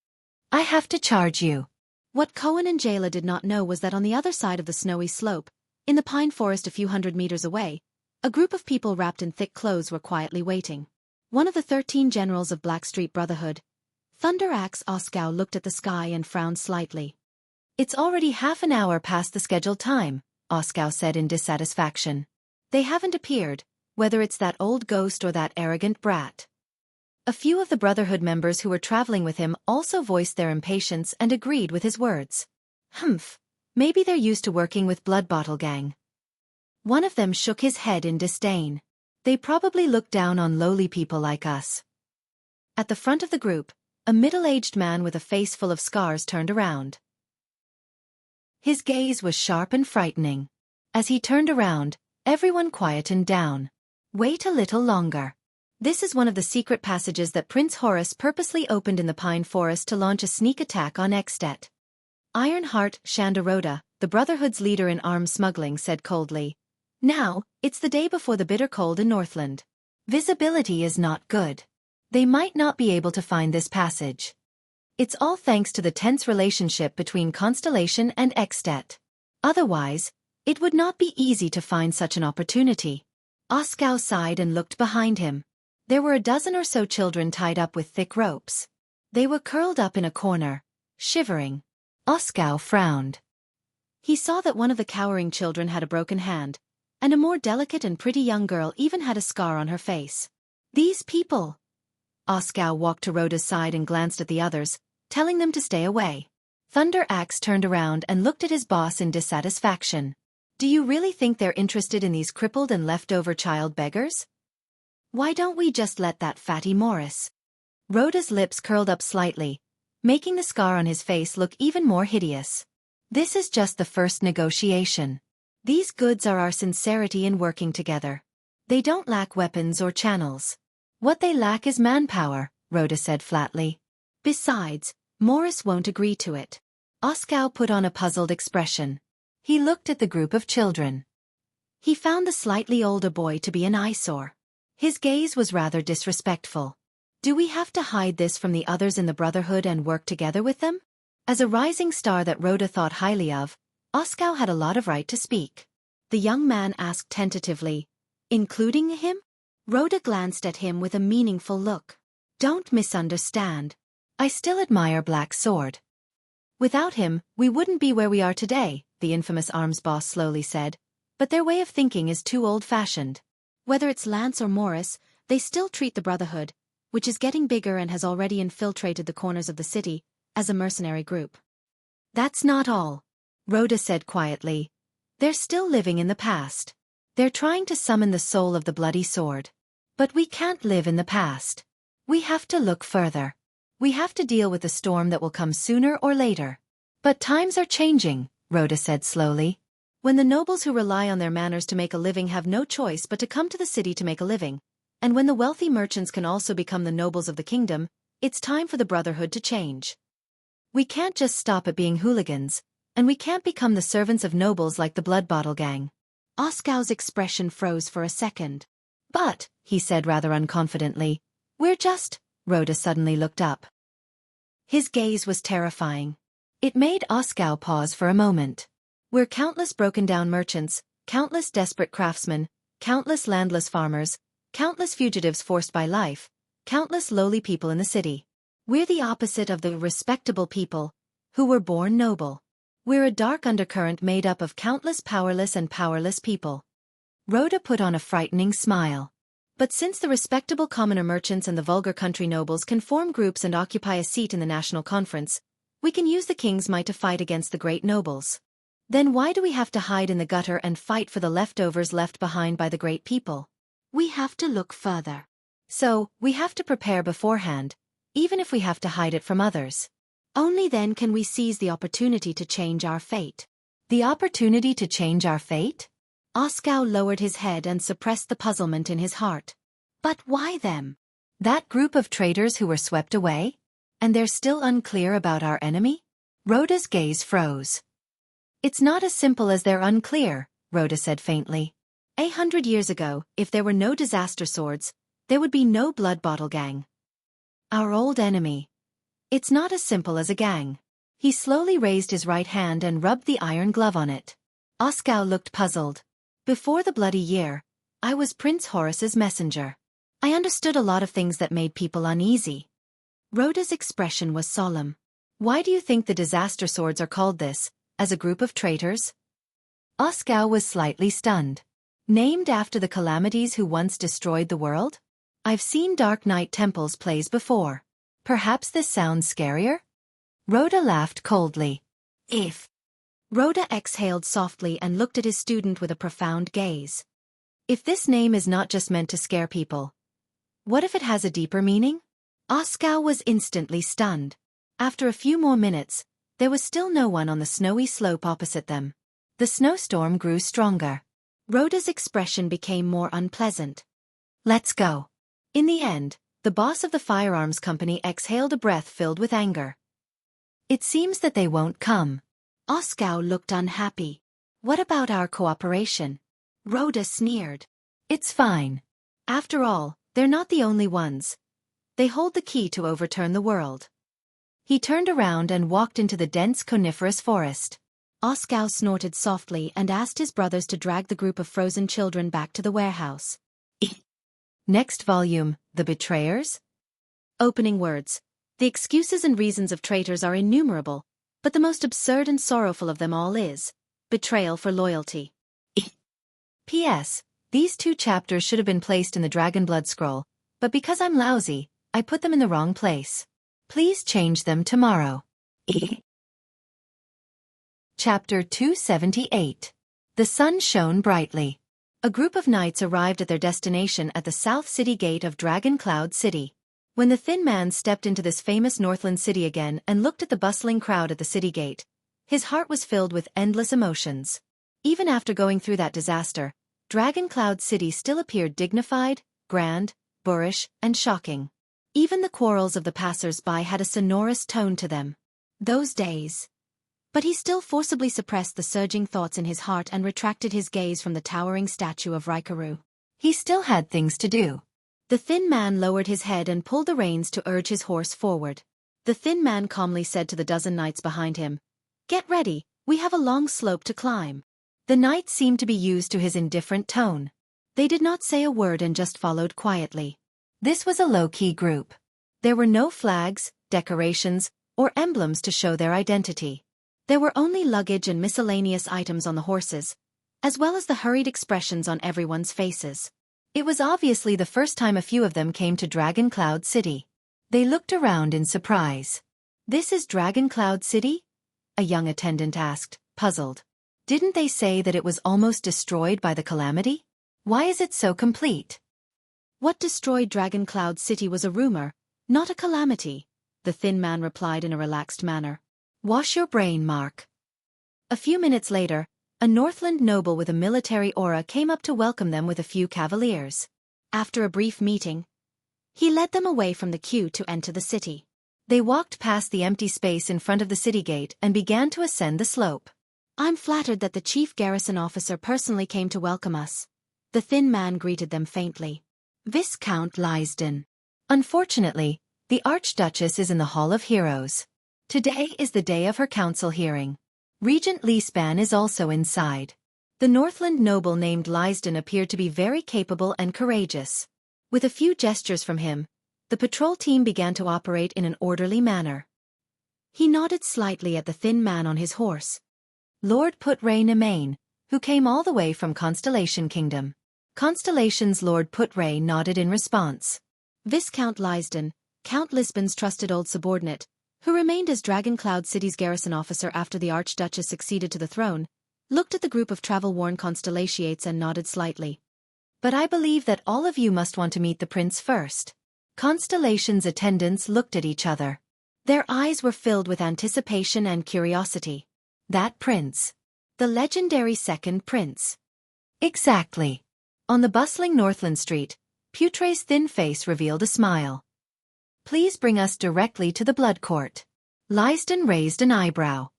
I have to charge you. What Cohen and Jayla did not know was that on the other side of the snowy slope, in the pine forest a few hundred meters away, a group of people wrapped in thick clothes were quietly waiting. One of the 13 generals of Blackstreet Brotherhood, Thunder Axe Oskow, looked at the sky and frowned slightly. It's already half an hour past the scheduled time, Oskow said in dissatisfaction. They haven't appeared, whether it's that old ghost or that arrogant brat. A few of the Brotherhood members who were traveling with him also voiced their impatience and agreed with his words. Humph, maybe they're used to working with Blood Bottle Gang. One of them shook his head in disdain. They probably look down on lowly people like us. At the front of the group, a middle-aged man with a face full of scars turned around. His gaze was sharp and frightening. As he turned around, everyone quietened down. Wait a little longer. This is one of the secret passages that Prince Horus purposely opened in the pine forest to launch a sneak attack on Extet. Ironheart Shandaroda, the Brotherhood's leader in arms smuggling, said coldly. Now, it's the day before the bitter cold in Northland. Visibility is not good. They might not be able to find this passage. It's all thanks to the tense relationship between Constellation and Extet. Otherwise, it would not be easy to find such an opportunity. Oskau sighed and looked behind him. There were a dozen or so children tied up with thick ropes. They were curled up in a corner, shivering. Oskau frowned. He saw that one of the cowering children had a broken hand, and a more delicate and pretty young girl even had a scar on her face. These people! Oskau walked to Rhoda's side and glanced at the others, telling them to stay away. Thunder Axe turned around and looked at his boss in dissatisfaction. Do you really think they're interested in these crippled and leftover child beggars? Why don't we just let that fatty Morris? Rhoda's lips curled up slightly, making the scar on his face look even more hideous. This is just the first negotiation. These goods are our sincerity in working together. They don't lack weapons or channels. What they lack is manpower, Rhoda said flatly. Besides, Morris won't agree to it. Oskau put on a puzzled expression. He looked at the group of children. He found the slightly older boy to be an eyesore. His gaze was rather disrespectful. Do we have to hide this from the others in the Brotherhood and work together with them? As a rising star that Rhoda thought highly of, Oskau had a lot of right to speak. The young man asked tentatively, including him? Rhoda glanced at him with a meaningful look. Don't misunderstand. I still admire Black Sword. Without him, we wouldn't be where we are today, the infamous arms boss slowly said, but their way of thinking is too old-fashioned. Whether it's Lance or Morris, they still treat the Brotherhood, which is getting bigger and has already infiltrated the corners of the city, as a mercenary group. That's not all, Rhoda said quietly. They're still living in the past. They're trying to summon the soul of the bloody sword. But we can't live in the past. We have to look further. We have to deal with the storm that will come sooner or later. But times are changing, Rhoda said slowly. When the nobles who rely on their manors to make a living have no choice but to come to the city to make a living, and when the wealthy merchants can also become the nobles of the kingdom, it's time for the Brotherhood to change. We can't just stop at being hooligans, and we can't become the servants of nobles like the Blood Bottle Gang. Oskau's expression froze for a second. But, he said rather unconfidently, we're just... Rhoda suddenly looked up. His gaze was terrifying. It made Oskau pause for a moment. We're countless broken-down merchants, countless desperate craftsmen, countless landless farmers, countless fugitives forced by life, countless lowly people in the city. We're the opposite of the respectable people, who were born noble. We're a dark undercurrent made up of countless powerless and powerless people. Rhoda put on a frightening smile. But since the respectable commoner merchants and the vulgar country nobles can form groups and occupy a seat in the national conference, we can use the king's might to fight against the great nobles. Then why do we have to hide in the gutter and fight for the leftovers left behind by the great people? We have to look further. So, we have to prepare beforehand, even if we have to hide it from others. Only then can we seize the opportunity to change our fate. The opportunity to change our fate? Oskau lowered his head and suppressed the puzzlement in his heart. But why them? That group of traitors who were swept away? And they're still unclear about our enemy? Rhoda's gaze froze. It's not as simple as they're unclear, Rhoda said faintly. 100 years ago, if there were no disaster swords, there would be no Blood Bottle Gang. Our old enemy. It's not as simple as a gang. He slowly raised his right hand and rubbed the iron glove on it. Oskau looked puzzled. Before the bloody year, I was Prince Horace's messenger. I understood a lot of things that made people uneasy. Rhoda's expression was solemn. Why do you think the disaster swords are called this, as a group of traitors? Oskau was slightly stunned. Named after the calamities who once destroyed the world? I've seen Dark Knight Temples plays before. Perhaps this sounds scarier? Rhoda laughed coldly. If. Rhoda exhaled softly and looked at his student with a profound gaze. If this name is not just meant to scare people, what if it has a deeper meaning? Oskau was instantly stunned. After a few more minutes, there was still no one on the snowy slope opposite them. The snowstorm grew stronger. Rhoda's expression became more unpleasant. Let's go. In the end, the boss of the firearms company exhaled a breath filled with anger. It seems that they won't come. Oskau looked unhappy. What about our cooperation? Rhoda sneered. It's fine. After all, they're not the only ones. They hold the key to overturn the world. He turned around and walked into the dense coniferous forest. Oskar snorted softly and asked his brothers to drag the group of frozen children back to the warehouse. Next volume, The Betrayers? Opening words. The excuses and reasons of traitors are innumerable, but the most absurd and sorrowful of them all is betrayal for loyalty. P.S. These 2 chapters should have been placed in the Dragon Blood Scroll, but because I'm lousy, I put them in the wrong place. Please change them tomorrow. Chapter 278. The sun shone brightly. A group of knights arrived at their destination at the South City Gate of Dragon Cloud City. When the thin man stepped into this famous Northland city again and looked at the bustling crowd at the city gate, his heart was filled with endless emotions. Even after going through that disaster, Dragon Cloud City still appeared dignified, grand, boorish, and shocking. Even the quarrels of the passers-by had a sonorous tone to them. Those days. But he still forcibly suppressed the surging thoughts in his heart and retracted his gaze from the towering statue of Raikaru. He still had things to do. The thin man lowered his head and pulled the reins to urge his horse forward. The thin man calmly said to the dozen knights behind him, "Get ready, we have a long slope to climb." The knights seemed to be used to his indifferent tone. They did not say a word and just followed quietly. This was a low-key group. There were no flags, decorations, or emblems to show their identity. There were only luggage and miscellaneous items on the horses, as well as the hurried expressions on everyone's faces. It was obviously the first time a few of them came to Dragon Cloud City. They looked around in surprise. "This is Dragon Cloud City?" a young attendant asked, puzzled. "Didn't they say that it was almost destroyed by the calamity? Why is it so complete?" What destroyed Dragon Cloud City was a rumor, not a calamity, the thin man replied in a relaxed manner. "Wash your brain, Mark." A few minutes later, a Northland noble with a military aura came up to welcome them with a few cavaliers. After a brief meeting, he led them away from the queue to enter the city. They walked past the empty space in front of the city gate and began to ascend the slope. "I'm flattered that the chief garrison officer personally came to welcome us," the thin man greeted them faintly. "Viscount Lysden. Unfortunately, the Archduchess is in the Hall of Heroes. Today is the day of her council hearing. Regent Lysban is also inside." The Northland noble named Lysden appeared to be very capable and courageous. With a few gestures from him, the patrol team began to operate in an orderly manner. He nodded slightly at the thin man on his horse. "Lord Putray Nemain, who came all the way from Constellation Kingdom." Constellation's Lord Putray nodded in response. Viscount Lysden, Count Lisbon's trusted old subordinate, who remained as Dragon Cloud City's garrison officer after the Archduchess succeeded to the throne, looked at the group of travel-worn Constellations and nodded slightly. "But I believe that all of you must want to meet the prince first." Constellation's attendants looked at each other. Their eyes were filled with anticipation and curiosity. That prince. The legendary second prince. Exactly. On the bustling Northland Street, Putray's thin face revealed a smile. "Please bring us directly to the Blood Court." Lysden raised an eyebrow.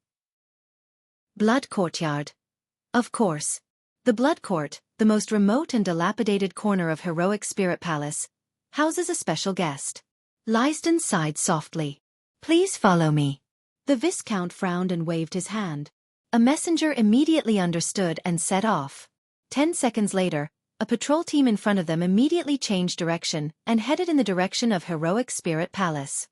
Blood Courtyard. Of course. The Blood Court, the most remote and dilapidated corner of Heroic Spirit Palace, houses a special guest. Lysden sighed softly. "Please follow me." The Viscount frowned and waved his hand. A messenger immediately understood and set off. 10 seconds later, a patrol team in front of them immediately changed direction and headed in the direction of Heroic Spirit Palace.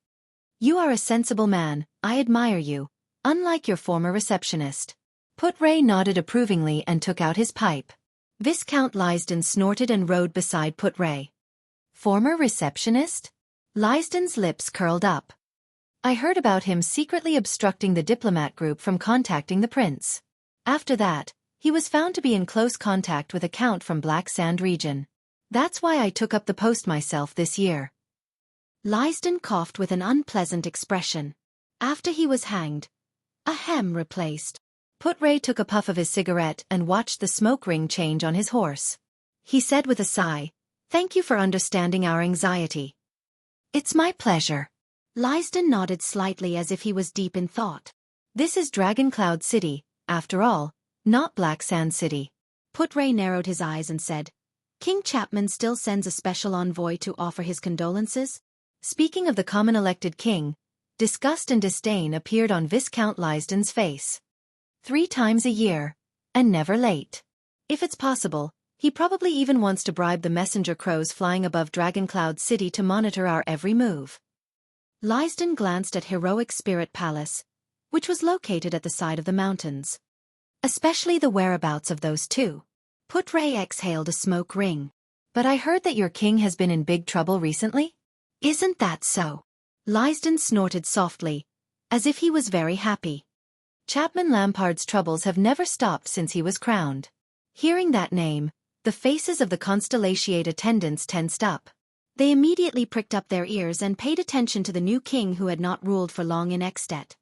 "You are a sensible man, I admire you, unlike your former receptionist." Putray nodded approvingly and took out his pipe. Viscount Lysden snorted and rode beside Putray. "Former receptionist?" Lysden's lips curled up. "I heard about him secretly obstructing the diplomat group from contacting the prince. After that, he was found to be in close contact with a count from Black Sand region. That's why I took up the post myself this year." Lysden coughed with an unpleasant expression. After he was hanged, a hem replaced. Putray took a puff of his cigarette and watched the smoke ring change on his horse. He said with a sigh, "Thank you for understanding our anxiety." "It's my pleasure." Lysden nodded slightly as if he was deep in thought. "This is Dragon Cloud City, after all, not Black Sand City." Putray narrowed his eyes and said, King Chapman still sends a special envoy to offer his condolences? Speaking of the common elected king, disgust and disdain appeared on Viscount Lysden's face. 3 times a year, and never late. If it's possible, he probably even wants to bribe the messenger crows flying above Dragoncloud City to monitor our every move. Lysden glanced at Heroic Spirit Palace, which was located at the side of the mountains. Especially the whereabouts of those two. Put-Ray exhaled a smoke ring. But I heard that your king has been in big trouble recently? Isn't that so? Lysden snorted softly, as if he was very happy. Chapman Lampard's troubles have never stopped since he was crowned. Hearing that name, the faces of the Constellatiate attendants tensed up. They immediately pricked up their ears and paid attention to the new king who had not ruled for long in Extet.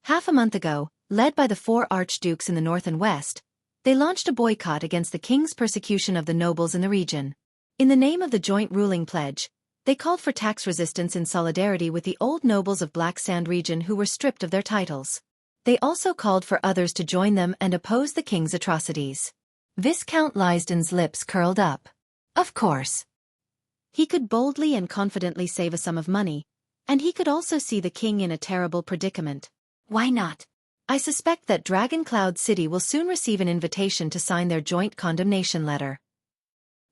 Half a month ago, led by the 4 archdukes in the north and west, they launched a boycott against the king's persecution of the nobles in the region. In the name of the joint ruling pledge, they called for tax resistance in solidarity with the old nobles of Black Sand region who were stripped of their titles. They also called for others to join them and oppose the king's atrocities. Viscount Lysden's lips curled up. Of course. He could boldly and confidently save a sum of money, and he could also see the king in a terrible predicament. Why not? I suspect that Dragoncloud City will soon receive an invitation to sign their joint condemnation letter.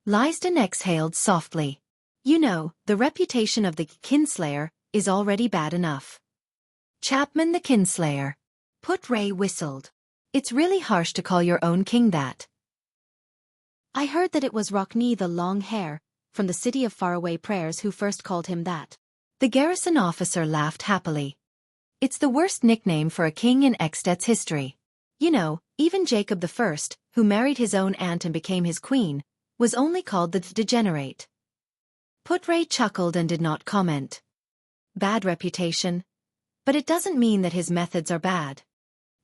Lysden exhaled softly. You know, the reputation of the Kinslayer is already bad enough. Chapman the Kinslayer. Put-Ray whistled. It's really harsh to call your own king that. I heard that it was Rockney the Long Hair, from the City of Faraway Prayers who first called him that. The garrison officer laughed happily. It's the worst nickname for a king in Extet's history. You know, even Jacob I, who married his own aunt and became his queen, was only called the Degenerate. Put-Ray chuckled and did not comment. Bad reputation. But it doesn't mean that his methods are bad.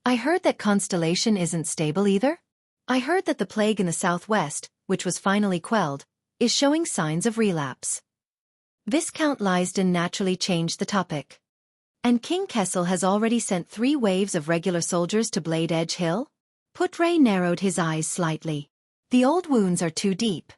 I heard that Constellation isn't stable either. I heard that the plague in the southwest, which was finally quelled, is showing signs of relapse. Viscount Lysden naturally changed the topic. And King Kessel has already sent 3 waves of regular soldiers to Blade Edge Hill? Put-Ray narrowed his eyes slightly. The old wounds are too deep.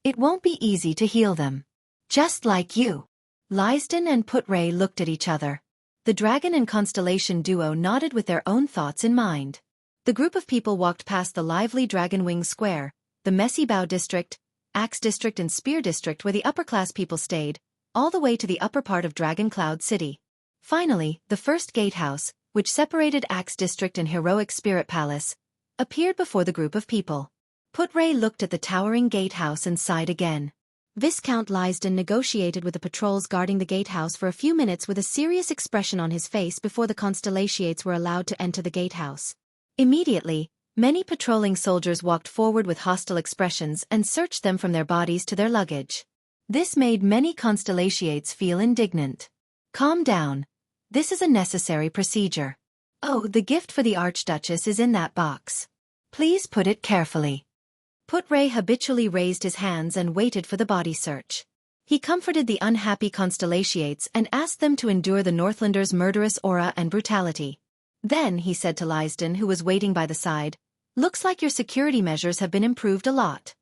It won't be easy to heal them. Just like you. Lysden and Put-Ray looked at each other. The Dragon and Constellation duo nodded with their own thoughts in mind. The group of people walked past the lively Dragon Wing Square, the messy Bow District, Axe District and Spear District where the upper-class people stayed, all the way to the upper part of Dragoncloud City. Finally, the first gatehouse, which separated Axe District and Heroic Spirit Palace, appeared before the group of people. Put-Ray looked at the towering gatehouse and sighed again. Viscount Lysden negotiated with the patrols guarding the gatehouse for a few minutes with a serious expression on his face before the Constellatiates were allowed to enter the gatehouse. Immediately, many patrolling soldiers walked forward with hostile expressions and searched them from their bodies to their luggage. This made many Constellatiates feel indignant. Calm down. This is a necessary procedure. Oh, the gift for the Archduchess is in that box. Please put it carefully. Put-Ray habitually raised his hands and waited for the body search. He comforted the unhappy Constellatiates and asked them to endure the Northlanders' murderous aura and brutality. Then he said to Lysden, who was waiting by the side, "Looks like your security measures have been improved a lot."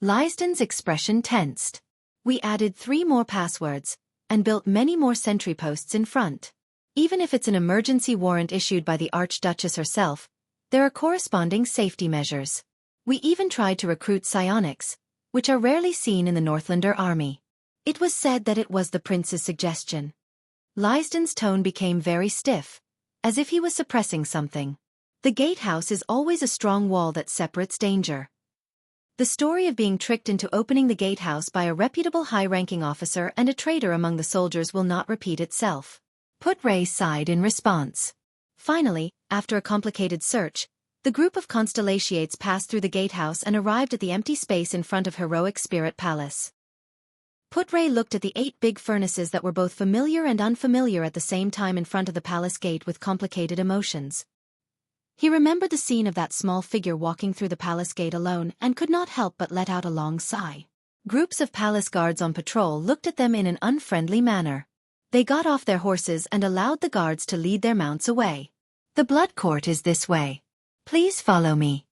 Lysden's expression tensed. We added 3 more passwords, and built many more sentry posts in front. Even if it's an emergency warrant issued by the Archduchess herself, there are corresponding safety measures. We even tried to recruit psionics, which are rarely seen in the Northlander army. It was said that it was the prince's suggestion. Lysden's tone became very stiff, as if he was suppressing something. The gatehouse is always a strong wall that separates danger. The story of being tricked into opening the gatehouse by a reputable high-ranking officer and a traitor among the soldiers will not repeat itself. Put-Ray sighed in response. Finally, after a complicated search, the group of Constellatiates passed through the gatehouse and arrived at the empty space in front of Heroic Spirit Palace. Put-Ray looked at the 8 big furnaces that were both familiar and unfamiliar at the same time in front of the palace gate with complicated emotions. He remembered the scene of that small figure walking through the palace gate alone and could not help but let out a long sigh. Groups of palace guards on patrol looked at them in an unfriendly manner. They got off their horses and allowed the guards to lead their mounts away. "The blood court is this way. Please follow me."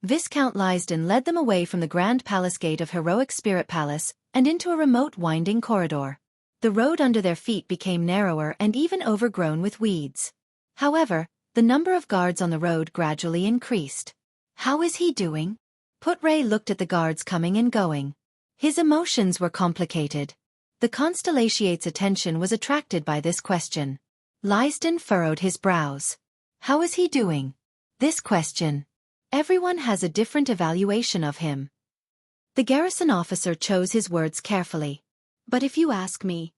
Viscount Lysden led them away from the grand palace gate of Heroic Spirit Palace and into a remote winding corridor. The road under their feet became narrower and even overgrown with weeds. However, the number of guards on the road gradually increased. How is he doing? Put-Ray looked at the guards coming and going. His emotions were complicated. The Constellation's attention was attracted by this question. Lysden furrowed his brows. How is he doing? This question. Everyone has a different evaluation of him. The garrison officer chose his words carefully. But if you ask me,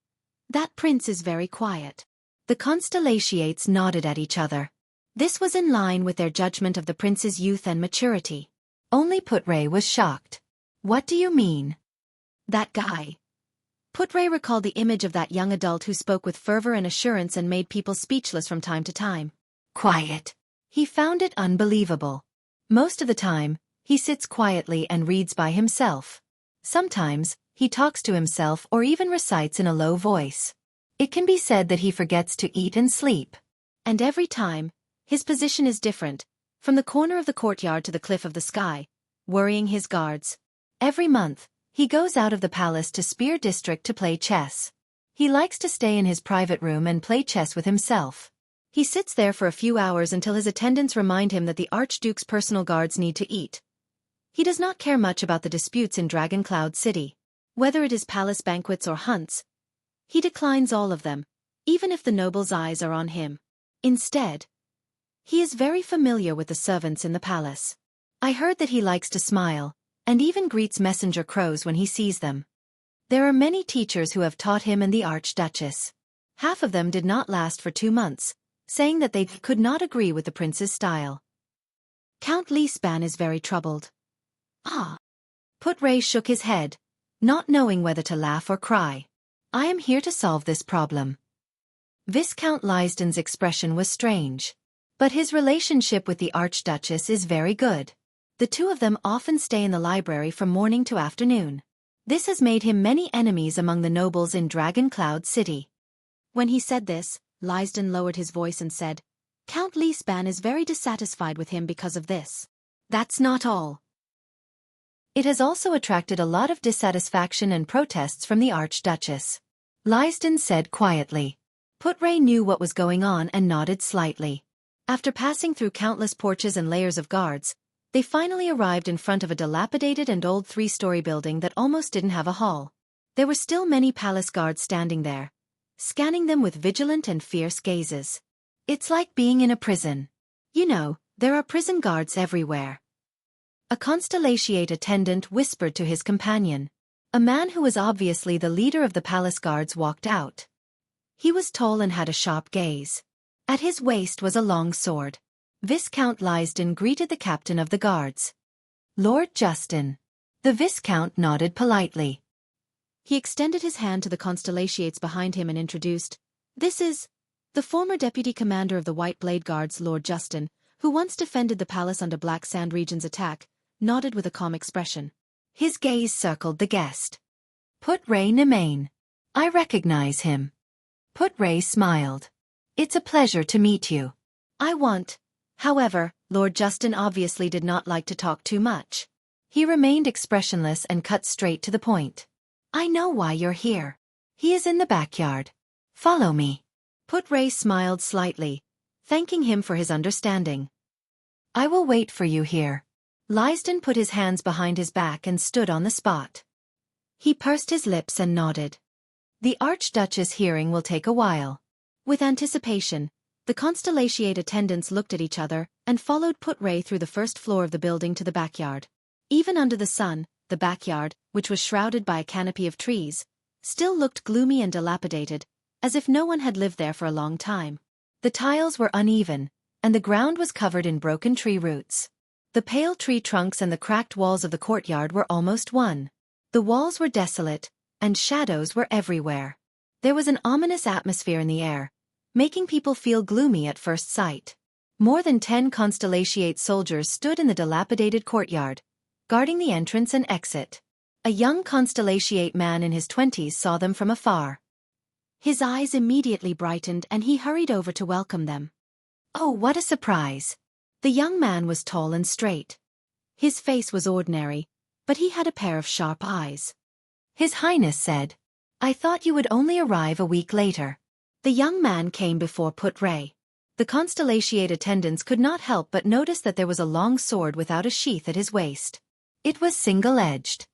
that prince is very quiet. The Constellation's nodded at each other. This was in line with their judgment of the prince's youth and maturity. Only Put-Ray was shocked. What do you mean? That guy. Put-Ray recalled the image of that young adult who spoke with fervor and assurance and made people speechless from time to time. Quiet. He found it unbelievable. Most of the time, he sits quietly and reads by himself. Sometimes, he talks to himself or even recites in a low voice. It can be said that he forgets to eat and sleep. And every time, his position is different, from the corner of the courtyard to the cliff of the sky, worrying his guards. Every month, he goes out of the palace to Spear District to play chess. He likes to stay in his private room and play chess with himself. He sits there for a few hours until his attendants remind him that the Archduke's personal guards need to eat. He does not care much about the disputes in Dragon Cloud City. Whether it is palace banquets or hunts, he declines all of them, even if the nobles' eyes are on him. Instead, he is very familiar with the servants in the palace. I heard that he likes to smile, and even greets messenger crows when he sees them. There are many teachers who have taught him and the Archduchess. Half of them did not last for 2 months, saying that they could not agree with the prince's style. Count Lysden is very troubled. Ah. Put-Ray shook his head, not knowing whether to laugh or cry. I am here to solve this problem. Viscount Lysden's expression was strange. But his relationship with the Archduchess is very good. The two of them often stay in the library from morning to afternoon. This has made him many enemies among the nobles in Dragon Cloud City. When he said this, Lysden lowered his voice and said, Count Lysden is very dissatisfied with him because of this. That's not all. It has also attracted a lot of dissatisfaction and protests from the Archduchess. Lysden said quietly. Put-Ray knew what was going on and nodded slightly. After passing through countless porches and layers of guards, they finally arrived in front of a dilapidated and old 3-story building that almost didn't have a hall. There were still many palace guards standing there, scanning them with vigilant and fierce gazes. It's like being in a prison. You know, there are prison guards everywhere. A Constellation attendant whispered to his companion. A man who was obviously the leader of the palace guards walked out. He was tall and had a sharp gaze. At his waist was a long sword. Viscount Lysden greeted the captain of the guards. Lord Justin. The Viscount nodded politely. He extended his hand to the Constellations behind him and introduced, This is the former deputy commander of the White Blade Guards, Lord Justin, who once defended the palace under Black Sand Region's attack, nodded with a calm expression. His gaze circled the guest. Put-Ray Nemain. I recognize him. Put-Ray smiled. It's a pleasure to meet you. However, Lord Justin obviously did not like to talk too much. He remained expressionless and cut straight to the point. I know why you're here. He is in the backyard. Follow me. Put-Ray smiled slightly, thanking him for his understanding. I will wait for you here. Lysden put his hands behind his back and stood on the spot. He pursed his lips and nodded. The Archduchess' hearing will take a while. With anticipation, the Constellation attendants looked at each other and followed Put-Ray through the first floor of the building to the backyard. Even under the sun, the backyard, which was shrouded by a canopy of trees, still looked gloomy and dilapidated, as if no one had lived there for a long time. The tiles were uneven, and the ground was covered in broken tree roots. The pale tree trunks and the cracked walls of the courtyard were almost one. The walls were desolate, and shadows were everywhere. There was an ominous atmosphere in the air, making people feel gloomy at first sight. More than 10 Constellation soldiers stood in the dilapidated courtyard, guarding the entrance and exit. A young Constellation man in his 20s saw them from afar. His eyes immediately brightened and he hurried over to welcome them. Oh, what a surprise! The young man was tall and straight. His face was ordinary, but he had a pair of sharp eyes. His Highness said, "I thought you would only arrive a week later." The young man came before Put-Ray. The Constellation attendants could not help but notice that there was a long sword without a sheath at his waist. It was single-edged.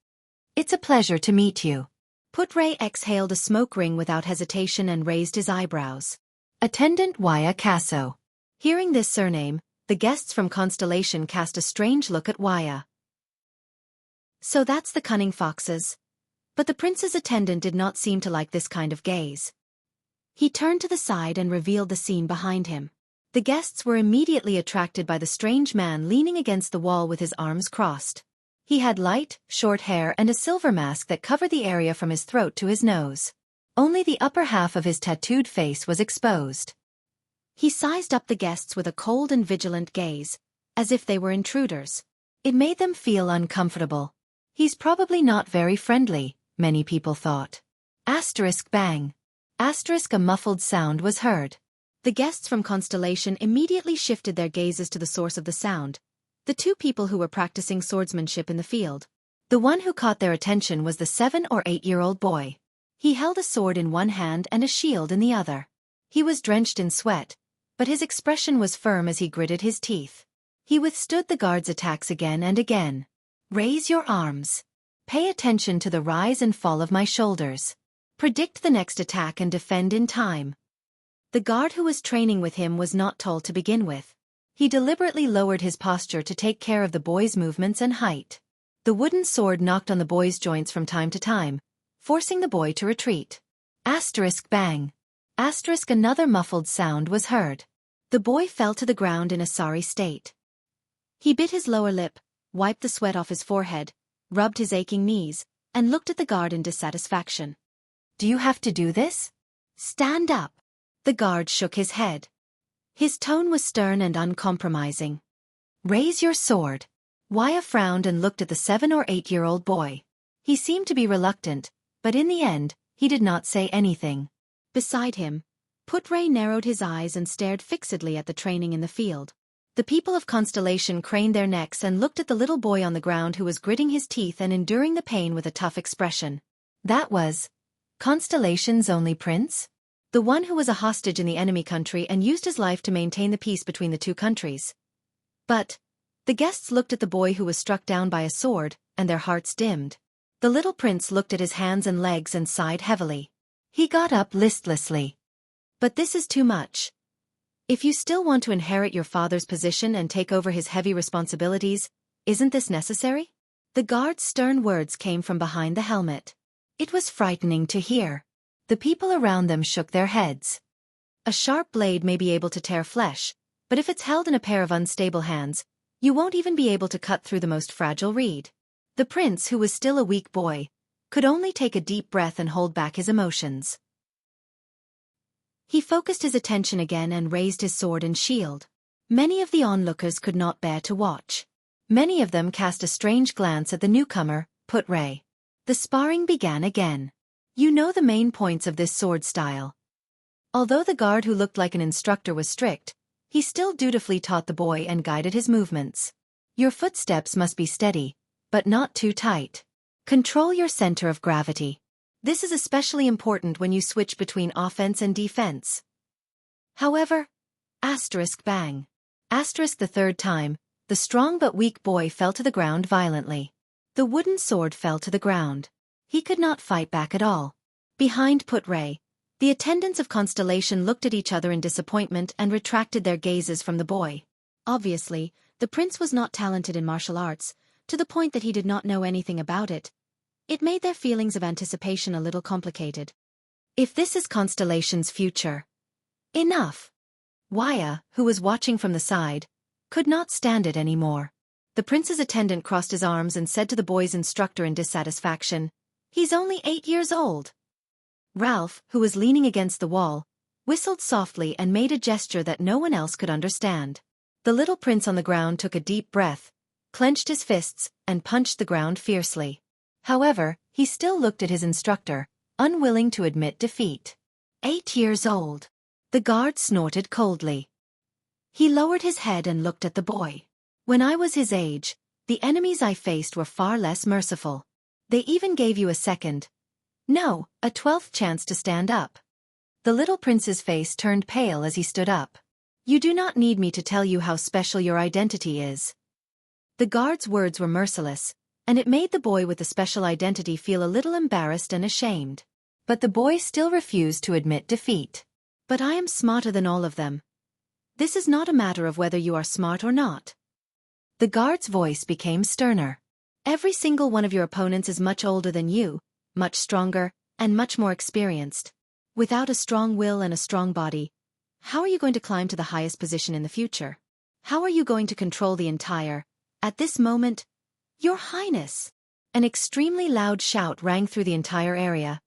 "It's a pleasure to meet you." Put-Ray exhaled a smoke ring without hesitation and raised his eyebrows. Attendant Wuxia Casso. Hearing this surname, the guests from Constellation cast a strange look at Wuxia. So that's the cunning foxes. But the prince's attendant did not seem to like this kind of gaze. He turned to the side and revealed the scene behind him. The guests were immediately attracted by the strange man leaning against the wall with his arms crossed. He had light, short hair and a silver mask that covered the area from his throat to his nose. Only the upper half of his tattooed face was exposed. He sized up the guests with a cold and vigilant gaze, as if they were intruders. It made them feel uncomfortable. He's probably not very friendly, many people thought. Bang. A muffled sound was heard. The guests from Constellation immediately shifted their gazes to the source of the sound, the two people who were practicing swordsmanship in the field. The one who caught their attention was the 7 or 8-year-old boy. He held a sword in one hand and a shield in the other. He was drenched in sweat, but his expression was firm as he gritted his teeth. He withstood the guards' attacks again and again. "Raise your arms. Pay attention to the rise and fall of my shoulders. Predict the next attack and defend in time." The guard who was training with him was not tall to begin with. He deliberately lowered his posture to take care of the boy's movements and height. The wooden sword knocked on the boy's joints from time to time, forcing the boy to retreat. Bang. Another muffled sound was heard. The boy fell to the ground in a sorry state. He bit his lower lip, wiped the sweat off his forehead, rubbed his aching knees, and looked at the guard in dissatisfaction. "Do you have to do this? Stand up." The guard shook his head. His tone was stern and uncompromising. "Raise your sword." Wuxia frowned and looked at the 7 or 8-year-old boy. He seemed to be reluctant, but in the end, he did not say anything. Beside him, Put-Ray narrowed his eyes and stared fixedly at the training in the field. The people of Constellation craned their necks and looked at the little boy on the ground who was gritting his teeth and enduring the pain with a tough expression. That was Constellation's only prince? The one who was a hostage in the enemy country and used his life to maintain the peace between the two countries. But the guests looked at the boy who was struck down by a sword, and their hearts dimmed. The little prince looked at his hands and legs and sighed heavily. He got up listlessly. "But this is too much. If you still want to inherit your father's position and take over his heavy responsibilities, isn't this necessary?" The guard's stern words came from behind the helmet. It was frightening to hear. The people around them shook their heads. A sharp blade may be able to tear flesh, but if it's held in a pair of unstable hands, you won't even be able to cut through the most fragile reed. The prince, who was still a weak boy, could only take a deep breath and hold back his emotions. He focused his attention again and raised his sword and shield. Many of the onlookers could not bear to watch. Many of them cast a strange glance at the newcomer, Put-Ray. The sparring began again. "You know the main points of this sword style." Although the guard who looked like an instructor was strict, he still dutifully taught the boy and guided his movements. "Your footsteps must be steady, but not too tight. Control your center of gravity. This is especially important when you switch between offense and defense." However, bang. The third time, the strong but weak boy fell to the ground violently. The wooden sword fell to the ground. He could not fight back at all. Behind Put-Ray, the attendants of Constellation looked at each other in disappointment and retracted their gazes from the boy. Obviously, the prince was not talented in martial arts, to the point that he did not know anything about it. It made their feelings of anticipation a little complicated. If this is Constellation's future, enough. Wuxia, who was watching from the side, could not stand it anymore. The prince's attendant crossed his arms and said to the boy's instructor in dissatisfaction, "He's only 8 years old." Ralph, who was leaning against the wall, whistled softly and made a gesture that no one else could understand. The little prince on the ground took a deep breath, clenched his fists, and punched the ground fiercely. However, he still looked at his instructor, unwilling to admit defeat. 8 years old. The guard snorted coldly. He lowered his head and looked at the boy. "When I was his age, The enemies I faced were far less merciful. They even gave you a second, no, a 12th chance to stand up. The little prince's face turned pale as he stood up. You do not need me to tell you how special your identity is. The guard's words were merciless, and it made the boy with the special identity feel a little embarrassed and ashamed. But the boy still refused to admit defeat. But I am smarter than all of them. This is not a matter of whether you are smart or not. The guard's voice became sterner. Every single one of your opponents is much older than you, much stronger, and much more experienced. Without a strong will and a strong body, how are you going to climb to the highest position in the future? How are you going to control the entire, at this moment, Your Highness? An extremely loud shout rang through the entire area,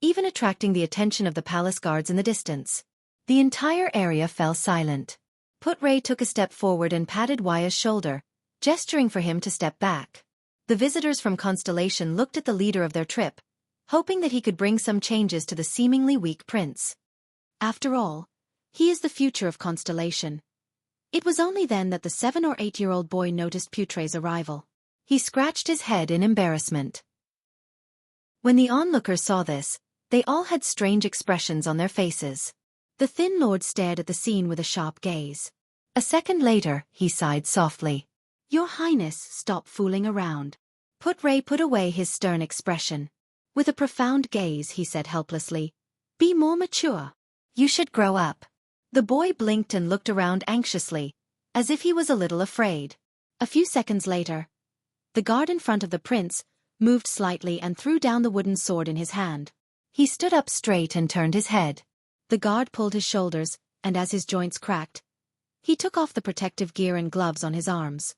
even attracting the attention of the palace guards in the distance. The entire area fell silent. Putray took a step forward and patted Waya's shoulder, gesturing for him to step back. The visitors from Constellation looked at the leader of their trip, hoping that he could bring some changes to the seemingly weak prince. After all, he is the future of Constellation. It was only then that the 7 or 8-year-old boy noticed Putray's arrival. He scratched his head in embarrassment. When the onlookers saw this, they all had strange expressions on their faces. The thin lord stared at the scene with a sharp gaze. A second later, he sighed softly. Your Highness, stop fooling around. Putray put away his stern expression. With a profound gaze, he said helplessly, be more mature. You should grow up. The boy blinked and looked around anxiously, as if he was a little afraid. A few seconds later, the guard in front of the prince moved slightly and threw down the wooden sword in his hand. He stood up straight and turned his head. The guard pulled his shoulders, and as his joints cracked, he took off the protective gear and gloves on his arms.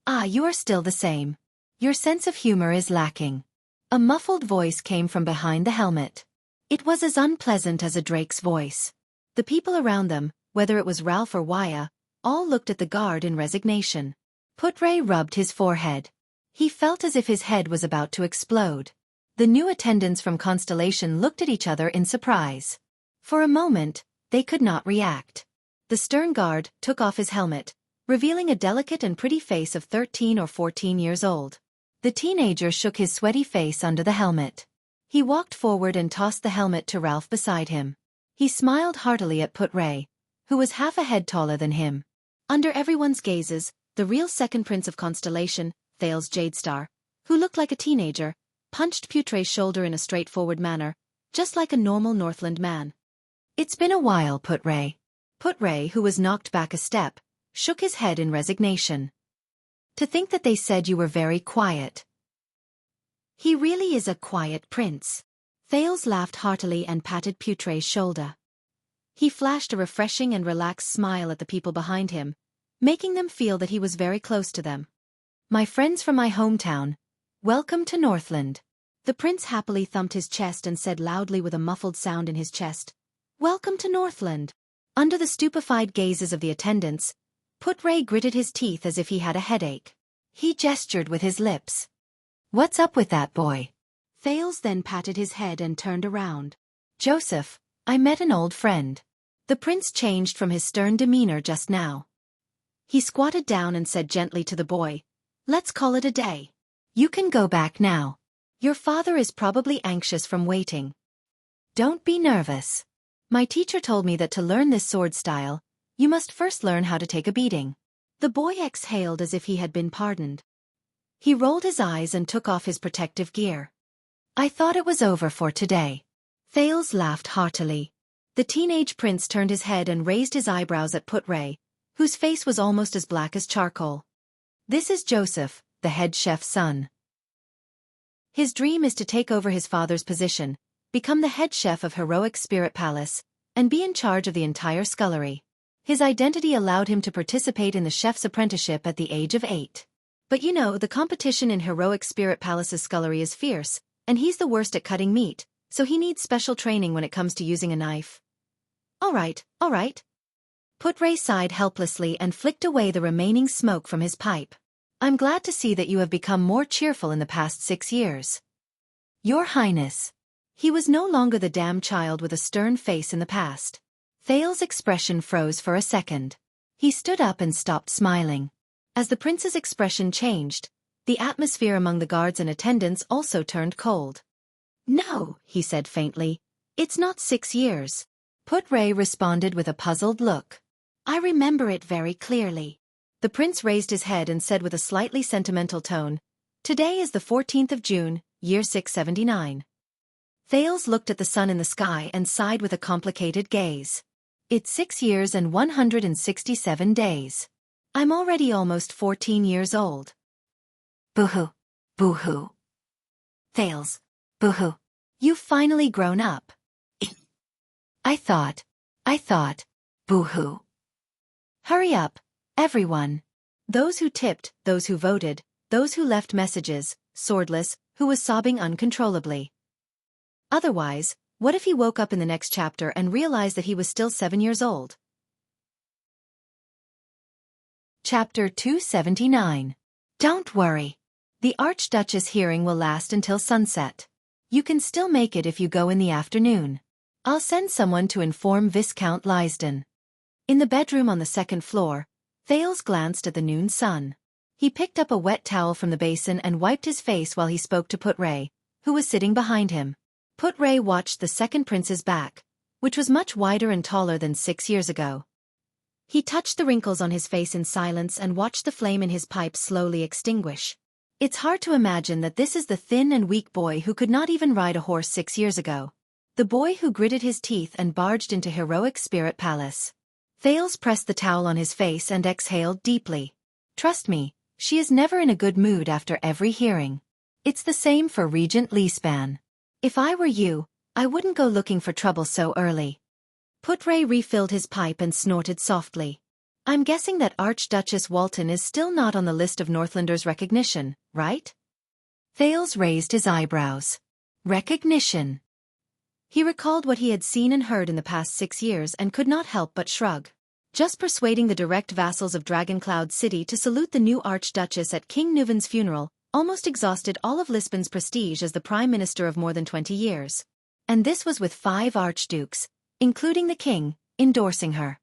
Ah, you are still the same. Your sense of humor is lacking. A muffled voice came from behind the helmet. It was as unpleasant as a drake's voice. The people around them, whether it was Ralph or Waya, all looked at the guard in resignation. Putray rubbed his forehead. He felt as if his head was about to explode. The new attendants from Constellation looked at each other in surprise. For a moment, they could not react. The stern guard took off his helmet, revealing a delicate and pretty face of 13 or 14 years old. The teenager shook his sweaty face under the helmet. He walked forward and tossed the helmet to Ralph beside him. He smiled heartily at Putray, who was half a head taller than him. Under everyone's gazes, the real second prince of Constellation, Thales Jadestar, who looked like a teenager, punched Putray's shoulder in a straightforward manner, just like a normal Northland man. It's been a while, Putray. Putray, who was knocked back a step, shook his head in resignation. To think that they said you were very quiet. He really is a quiet prince. Thales laughed heartily and patted Putray's shoulder. He flashed a refreshing and relaxed smile at the people behind him, making them feel that he was very close to them. My friends from my hometown, welcome to Northland. The prince happily thumped his chest and said loudly with a muffled sound in his chest, Welcome to Northland. Under the stupefied gazes of the attendants, Putray gritted his teeth as if he had a headache. He gestured with his lips. What's up with that boy? Thales then patted his head and turned around. Joseph, I met an old friend. The prince changed from his stern demeanor just now. He squatted down and said gently to the boy, Let's call it a day. You can go back now. Your father is probably anxious from waiting. Don't be nervous. My teacher told me that to learn this sword style, you must first learn how to take a beating. The boy exhaled as if he had been pardoned. He rolled his eyes and took off his protective gear. I thought it was over for today. Thales laughed heartily. The teenage prince turned his head and raised his eyebrows at Putray, whose face was almost as black as charcoal. This is Joseph, the head chef's son. His dream is to take over his father's position, become the head chef of Heroic Spirit Palace, and be in charge of the entire scullery. His identity allowed him to participate in the chef's apprenticeship at the age of 8. But you know, the competition in Heroic Spirit Palace's scullery is fierce, and he's the worst at cutting meat, so he needs special training when it comes to using a knife. All right. Putray sighed helplessly and flicked away the remaining smoke from his pipe. I'm glad to see that you have become more cheerful in the past 6 years. Your Highness. He was no longer the damn child with a stern face in the past. Thales' expression froze for a second. He stood up and stopped smiling. As the prince's expression changed, the atmosphere among the guards and attendants also turned cold. No, he said faintly. It's not 6 years. Put-Ray responded with a puzzled look. I remember it very clearly. The prince raised his head and said with a slightly sentimental tone, Today is the 14th of June, year 679. Thales looked at the sun in the sky and sighed with a complicated gaze. It's 6 years and 167 days. I'm already almost 14 years old. Boo-hoo. Boo-hoo. Thales. Boo-hoo. You've finally grown up. I thought. Boo-hoo. Hurry up, everyone. Those who tipped, those who voted, those who left messages, Swordless, who was sobbing uncontrollably. Otherwise, what if he woke up in the next chapter and realized that he was still 7 years old? Chapter 279. Don't worry. The Archduchess hearing will last until sunset. You can still make it if you go in the afternoon. I'll send someone to inform Viscount Lysden. In the bedroom on the second floor, Thales glanced at the noon sun. He picked up a wet towel from the basin and wiped his face while he spoke to Put-Ray, who was sitting behind him. Put-Ray watched the second prince's back, which was much wider and taller than 6 years ago. He touched the wrinkles on his face in silence and watched the flame in his pipe slowly extinguish. It's hard to imagine that this is the thin and weak boy who could not even ride a horse 6 years ago. The boy who gritted his teeth and barged into heroic Spirit Palace. Thales pressed the towel on his face and exhaled deeply. Trust me, she is never in a good mood after every hearing. It's the same for Regent Leespan. If I were you, I wouldn't go looking for trouble so early. Put-Ray refilled his pipe and snorted softly. I'm guessing that Archduchess Walton is still not on the list of Northlanders' recognition, right? Thales raised his eyebrows. Recognition. He recalled what he had seen and heard in the past 6 years and could not help but shrug. Just persuading the direct vassals of Dragoncloud City to salute the new Archduchess at King Nuvan's funeral almost exhausted all of Lisbon's prestige as the Prime Minister of more than 20 years. And this was with 5 archdukes, including the king, endorsing her.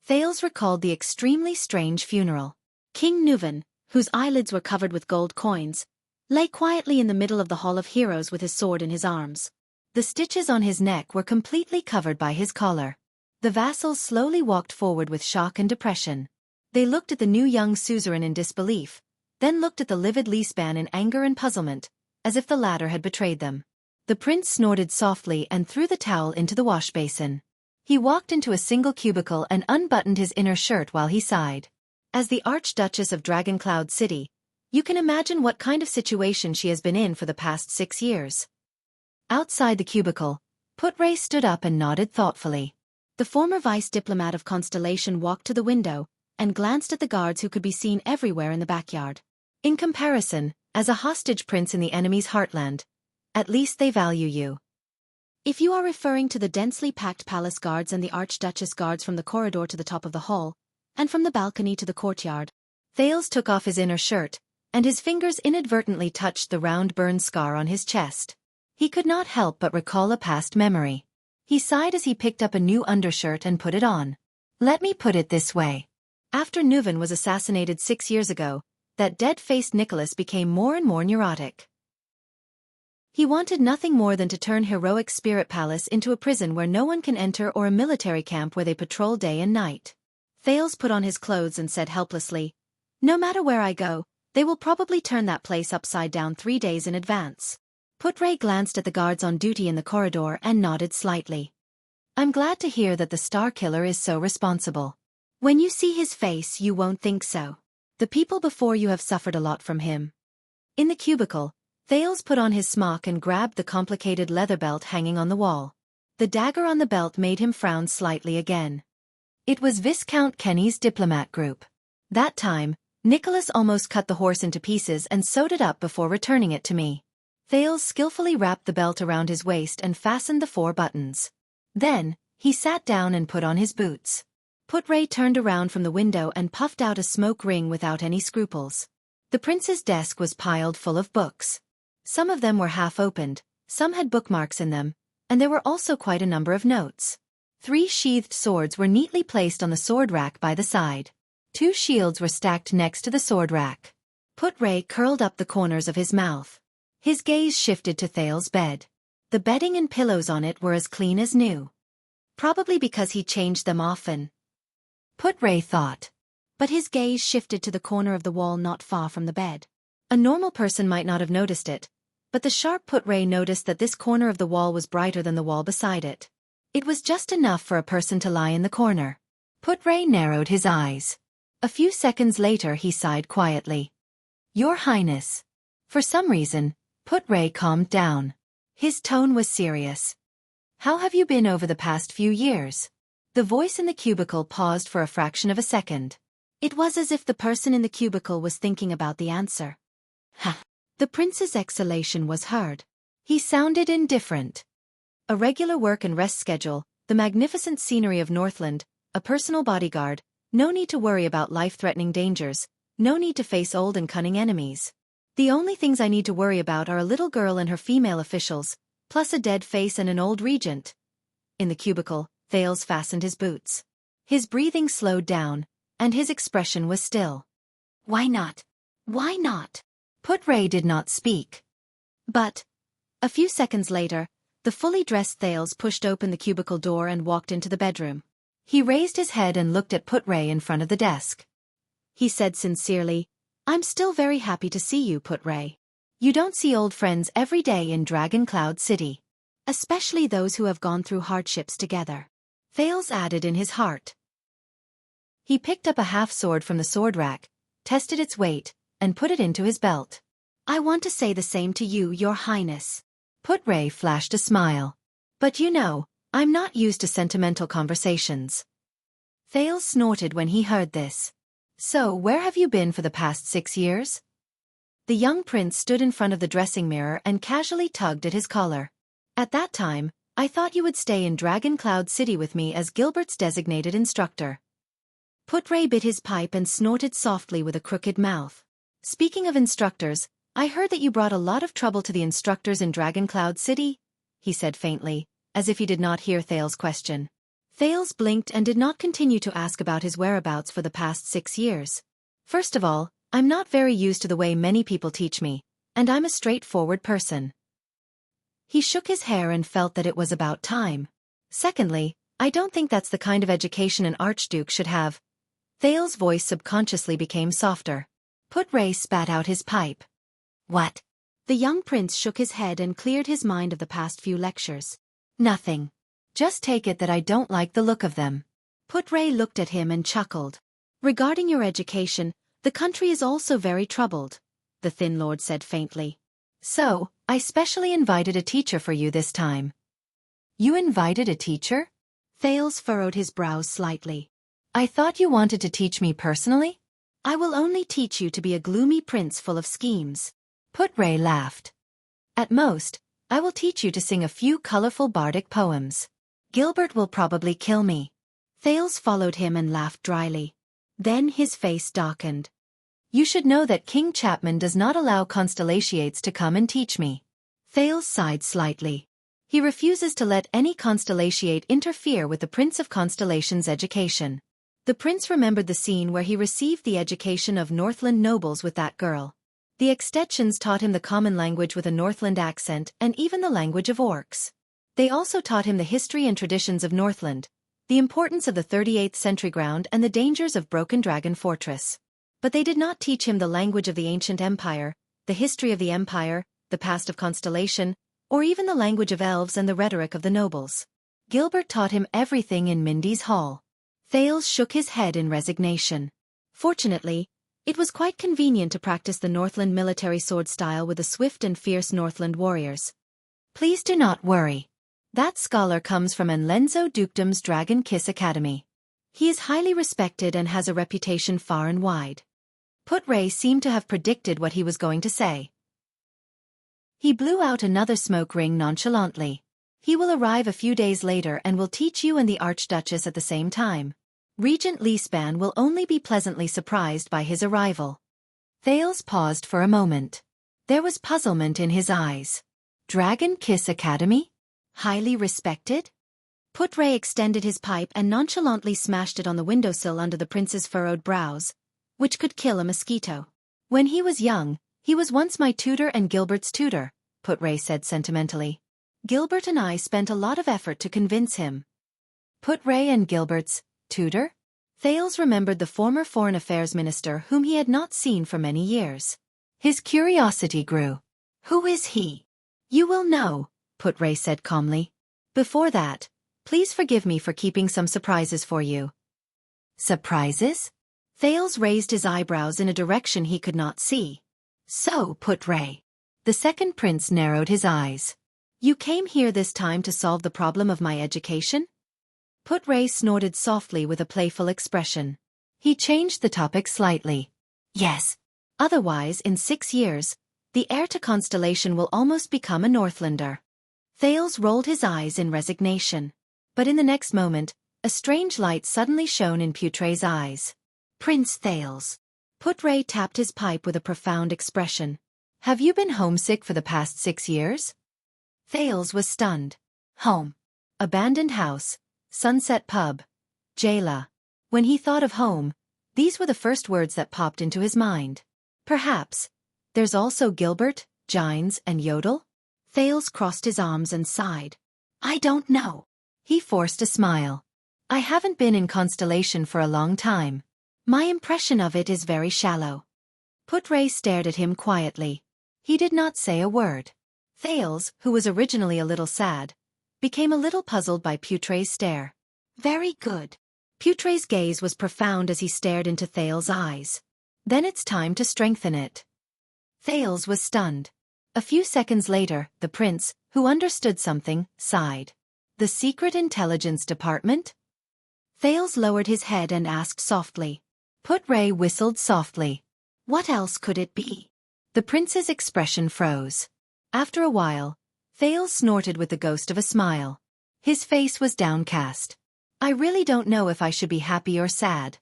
Thales recalled the extremely strange funeral. King Nuvan, whose eyelids were covered with gold coins, lay quietly in the middle of the Hall of Heroes with his sword in his arms. The stitches on his neck were completely covered by his collar. The vassals slowly walked forward with shock and depression. They looked at the new young suzerain in disbelief, then looked at the livid Leespan in anger and puzzlement, as if the latter had betrayed them. The prince snorted softly and threw the towel into the wash basin. He walked into a single cubicle and unbuttoned his inner shirt while he sighed. As the Archduchess of Dragoncloud City, you can imagine what kind of situation she has been in for the past 6 years. Outside the cubicle, Put-Ray stood up and nodded thoughtfully. The former vice diplomat of Constellation walked to the window and glanced at the guards who could be seen everywhere in the backyard. In comparison, as a hostage prince in the enemy's heartland, at least they value you. If you are referring to the densely packed palace guards and the Archduchess guards from the corridor to the top of the hall, and from the balcony to the courtyard. Thales took off his inner shirt, and his fingers inadvertently touched the round burn scar on his chest. He could not help but recall a past memory. He sighed as he picked up a new undershirt and put it on. Let me put it this way. After Nuvan was assassinated 6 years ago, that dead-faced Nicholas became more and more neurotic. He wanted nothing more than to turn heroic Spirit Palace into a prison where no one can enter or a military camp where they patrol day and night. Thales put on his clothes and said helplessly, No matter where I go, they will probably turn that place upside down 3 days in advance. Put-Ray glanced at the guards on duty in the corridor and nodded slightly. I'm glad to hear that the Star Killer is so responsible. When you see his face you won't think so. The people before you have suffered a lot from him. In the cubicle, Thales put on his smock and grabbed the complicated leather belt hanging on the wall. The dagger on the belt made him frown slightly again. It was Viscount Kenny's diplomat group. That time, Nicholas almost cut the horse into pieces and sewed it up before returning it to me. Thales skillfully wrapped the belt around his waist and fastened the 4 buttons. Then, he sat down and put on his boots. Put-Ray turned around from the window and puffed out a smoke ring without any scruples. The prince's desk was piled full of books. Some of them were half-opened, some had bookmarks in them, and there were also quite a number of notes. 3 sheathed swords were neatly placed on the sword rack by the side. 2 shields were stacked next to the sword rack. Put-Ray curled up the corners of his mouth. His gaze shifted to Thales's bed. The bedding and pillows on it were as clean as new. Probably because he changed them often. Put-Ray thought. But his gaze shifted to the corner of the wall not far from the bed. A normal person might not have noticed it, but the sharp Put-Ray noticed that this corner of the wall was brighter than the wall beside it. It was just enough for a person to lie in the corner. Put-Ray narrowed his eyes. A few seconds later he sighed quietly. Your Highness. For some reason, Put-Ray calmed down. His tone was serious. How have you been over the past few years? The voice in the cubicle paused for a fraction of a second. It was as if the person in the cubicle was thinking about the answer. Ha! The prince's exhalation was heard. He sounded indifferent. A regular work and rest schedule, the magnificent scenery of Northland, a personal bodyguard, no need to worry about life-threatening dangers, no need to face old and cunning enemies. The only things I need to worry about are a little girl and her female officials, plus a dead face and an old regent. In the cubicle, Thales fastened his boots. His breathing slowed down, and his expression was still. Why not? Why not? Put-Ray did not speak. But, a few seconds later, the fully dressed Thales pushed open the cubicle door and walked into the bedroom. He raised his head and looked at Put-Ray in front of the desk. He said sincerely, I'm still very happy to see you, Put-Ray. You don't see old friends every day in Dragon Cloud City. Especially those who have gone through hardships together. Thales added in his heart. He picked up a half-sword from the sword rack, tested its weight, and put it into his belt. I want to say the same to you, Your Highness. Put-Ray flashed a smile. But you know, I'm not used to sentimental conversations. Thales snorted when he heard this. So where have you been for the past 6 years? The young prince stood in front of the dressing mirror and casually tugged at his collar. At that time, I thought you would stay in Dragon Cloud City with me as Gilbert's designated instructor. Put-Ray bit his pipe and snorted softly with a crooked mouth. Speaking of instructors, I heard that you brought a lot of trouble to the instructors in Dragon Cloud City, he said faintly, as if he did not hear Thales' question. Thales blinked and did not continue to ask about his whereabouts for the past 6 years. First of all, I'm not very used to the way many people teach me, and I'm a straightforward person. He shook his hair and felt that it was about time. Secondly, I don't think that's the kind of education an archduke should have. Thales' voice subconsciously became softer. Put-Ray spat out his pipe. What? The young prince shook his head and cleared his mind of the past few lectures. Nothing. Just take it that I don't like the look of them. Put-Ray looked at him and chuckled. Regarding your education, the country is also very troubled, the thin lord said faintly. So, I specially invited a teacher for you this time. You invited a teacher? Thales furrowed his brows slightly. I thought you wanted to teach me personally? I will only teach you to be a gloomy prince full of schemes. Put-Ray laughed. At most, I will teach you to sing a few colorful bardic poems. Gilbert will probably kill me. Thales followed him and laughed dryly. Then his face darkened. You should know that King Chapman does not allow constellations to come and teach me. Thales sighed slightly. He refuses to let any constellation interfere with the Prince of Constellation's education. The prince remembered the scene where he received the education of Northland nobles with that girl. The Extensions taught him the common language with a Northland accent and even the language of orcs. They also taught him the history and traditions of Northland, the importance of the 38th Sentry Ground and the dangers of Broken Dragon Fortress. But they did not teach him the language of the ancient empire, the history of the empire, the past of Constellation, or even the language of elves and the rhetoric of the nobles. Gilbert taught him everything in Mindy's Hall. Thales shook his head in resignation. Fortunately, it was quite convenient to practice the Northland military sword style with the swift and fierce Northland warriors. Please do not worry. That scholar comes from Enlenzo Dukedom's Dragon Kiss Academy. He is highly respected and has a reputation far and wide. Put-Ray seemed to have predicted what he was going to say. He blew out another smoke ring nonchalantly. He will arrive a few days later and will teach you and the Archduchess at the same time. Regent Leespan will only be pleasantly surprised by his arrival. Thales paused for a moment. There was puzzlement in his eyes. Dragon Kiss Academy? Highly respected? Put-Ray extended his pipe and nonchalantly smashed it on the windowsill under the prince's furrowed brows, which could kill a mosquito. When he was young, he was once my tutor and Gilbert's tutor, Put-Ray said sentimentally. Gilbert and I spent a lot of effort to convince him. Put-Ray and Gilbert's tutor? Thales remembered the former foreign affairs minister whom he had not seen for many years. His curiosity grew. Who is he? You will know, Put-Ray said calmly. Before that, please forgive me for keeping some surprises for you. Surprises? Thales raised his eyebrows in a direction he could not see. So, Put-Ray. The second prince narrowed his eyes. You came here this time to solve the problem of my education? Put-Ray snorted softly with a playful expression. He changed the topic slightly. Yes. Otherwise, in 6 years, the heir to Constellation will almost become a Northlander. Thales rolled his eyes in resignation. But in the next moment, a strange light suddenly shone in Put-Ray's eyes. Prince Thales. Put-Ray tapped his pipe with a profound expression. Have you been homesick for the past 6 years? Thales was stunned. Home. Abandoned house. Sunset pub. Jailer. When he thought of home, these were the first words that popped into his mind. Perhaps, there's also Gilbert, Gines, and Yodel? Thales crossed his arms and sighed. I don't know. He forced a smile. I haven't been in Constellation for a long time. My impression of it is very shallow. Put-Ray stared at him quietly. He did not say a word. Thales, who was originally a little sad, became a little puzzled by Put-Ray's stare. Very good. Put-Ray's gaze was profound as he stared into Thales' eyes. Then it's time to strengthen it. Thales was stunned. A few seconds later, the prince, who understood something, sighed. The Secret Intelligence Department? Thales lowered his head and asked softly. Put-Ray whistled softly. What else could it be? The prince's expression froze. After a while, Thales snorted with the ghost of a smile. His face was downcast. I really don't know if I should be happy or sad.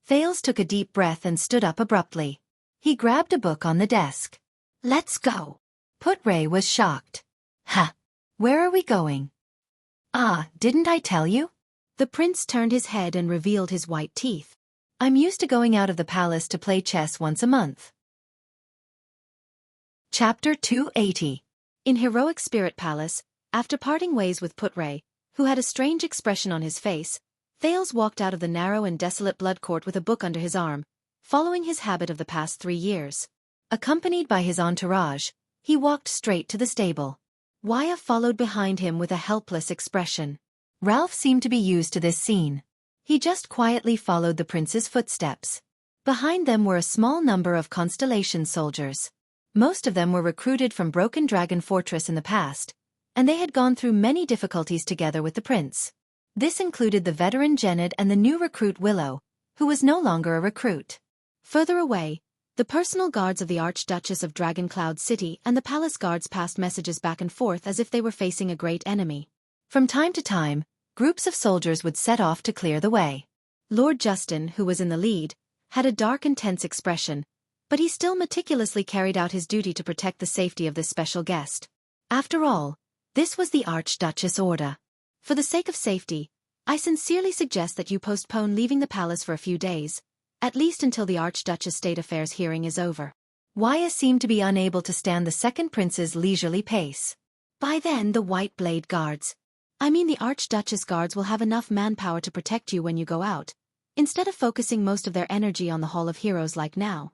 Thales took a deep breath and stood up abruptly. He grabbed a book on the desk. Let's go. Put-Ray was shocked. Huh. Where are we going? Ah, didn't I tell you? The prince turned his head and revealed his white teeth. I'm used to going out of the palace to play chess once a month. Chapter 280. In Heroic Spirit Palace, after parting ways with Put-Ray, who had a strange expression on his face, Thales walked out of the narrow and desolate blood court with a book under his arm, following his habit of the past 3 years. Accompanied by his entourage, he walked straight to the stable. Waya followed behind him with a helpless expression. Ralph seemed to be used to this scene. He just quietly followed the prince's footsteps. Behind them were a small number of Constellation soldiers. Most of them were recruited from Broken Dragon Fortress in the past, and they had gone through many difficulties together with the prince. This included the veteran Genid and the new recruit Willow, who was no longer a recruit. Further away, the personal guards of the Archduchess of Dragoncloud City and the palace guards passed messages back and forth as if they were facing a great enemy. From time to time, groups of soldiers would set off to clear the way. Lord Justin, who was in the lead, had a dark and tense expression, but he still meticulously carried out his duty to protect the safety of this special guest. After all, this was the Archduchess' order. For the sake of safety, I sincerely suggest that you postpone leaving the palace for a few days, at least until the Archduchess' State Affairs hearing is over. Waya seemed to be unable to stand the second prince's leisurely pace. By then the White Blade Guards. I mean the Archduchess Guards will have enough manpower to protect you when you go out, instead of focusing most of their energy on the Hall of Heroes like now.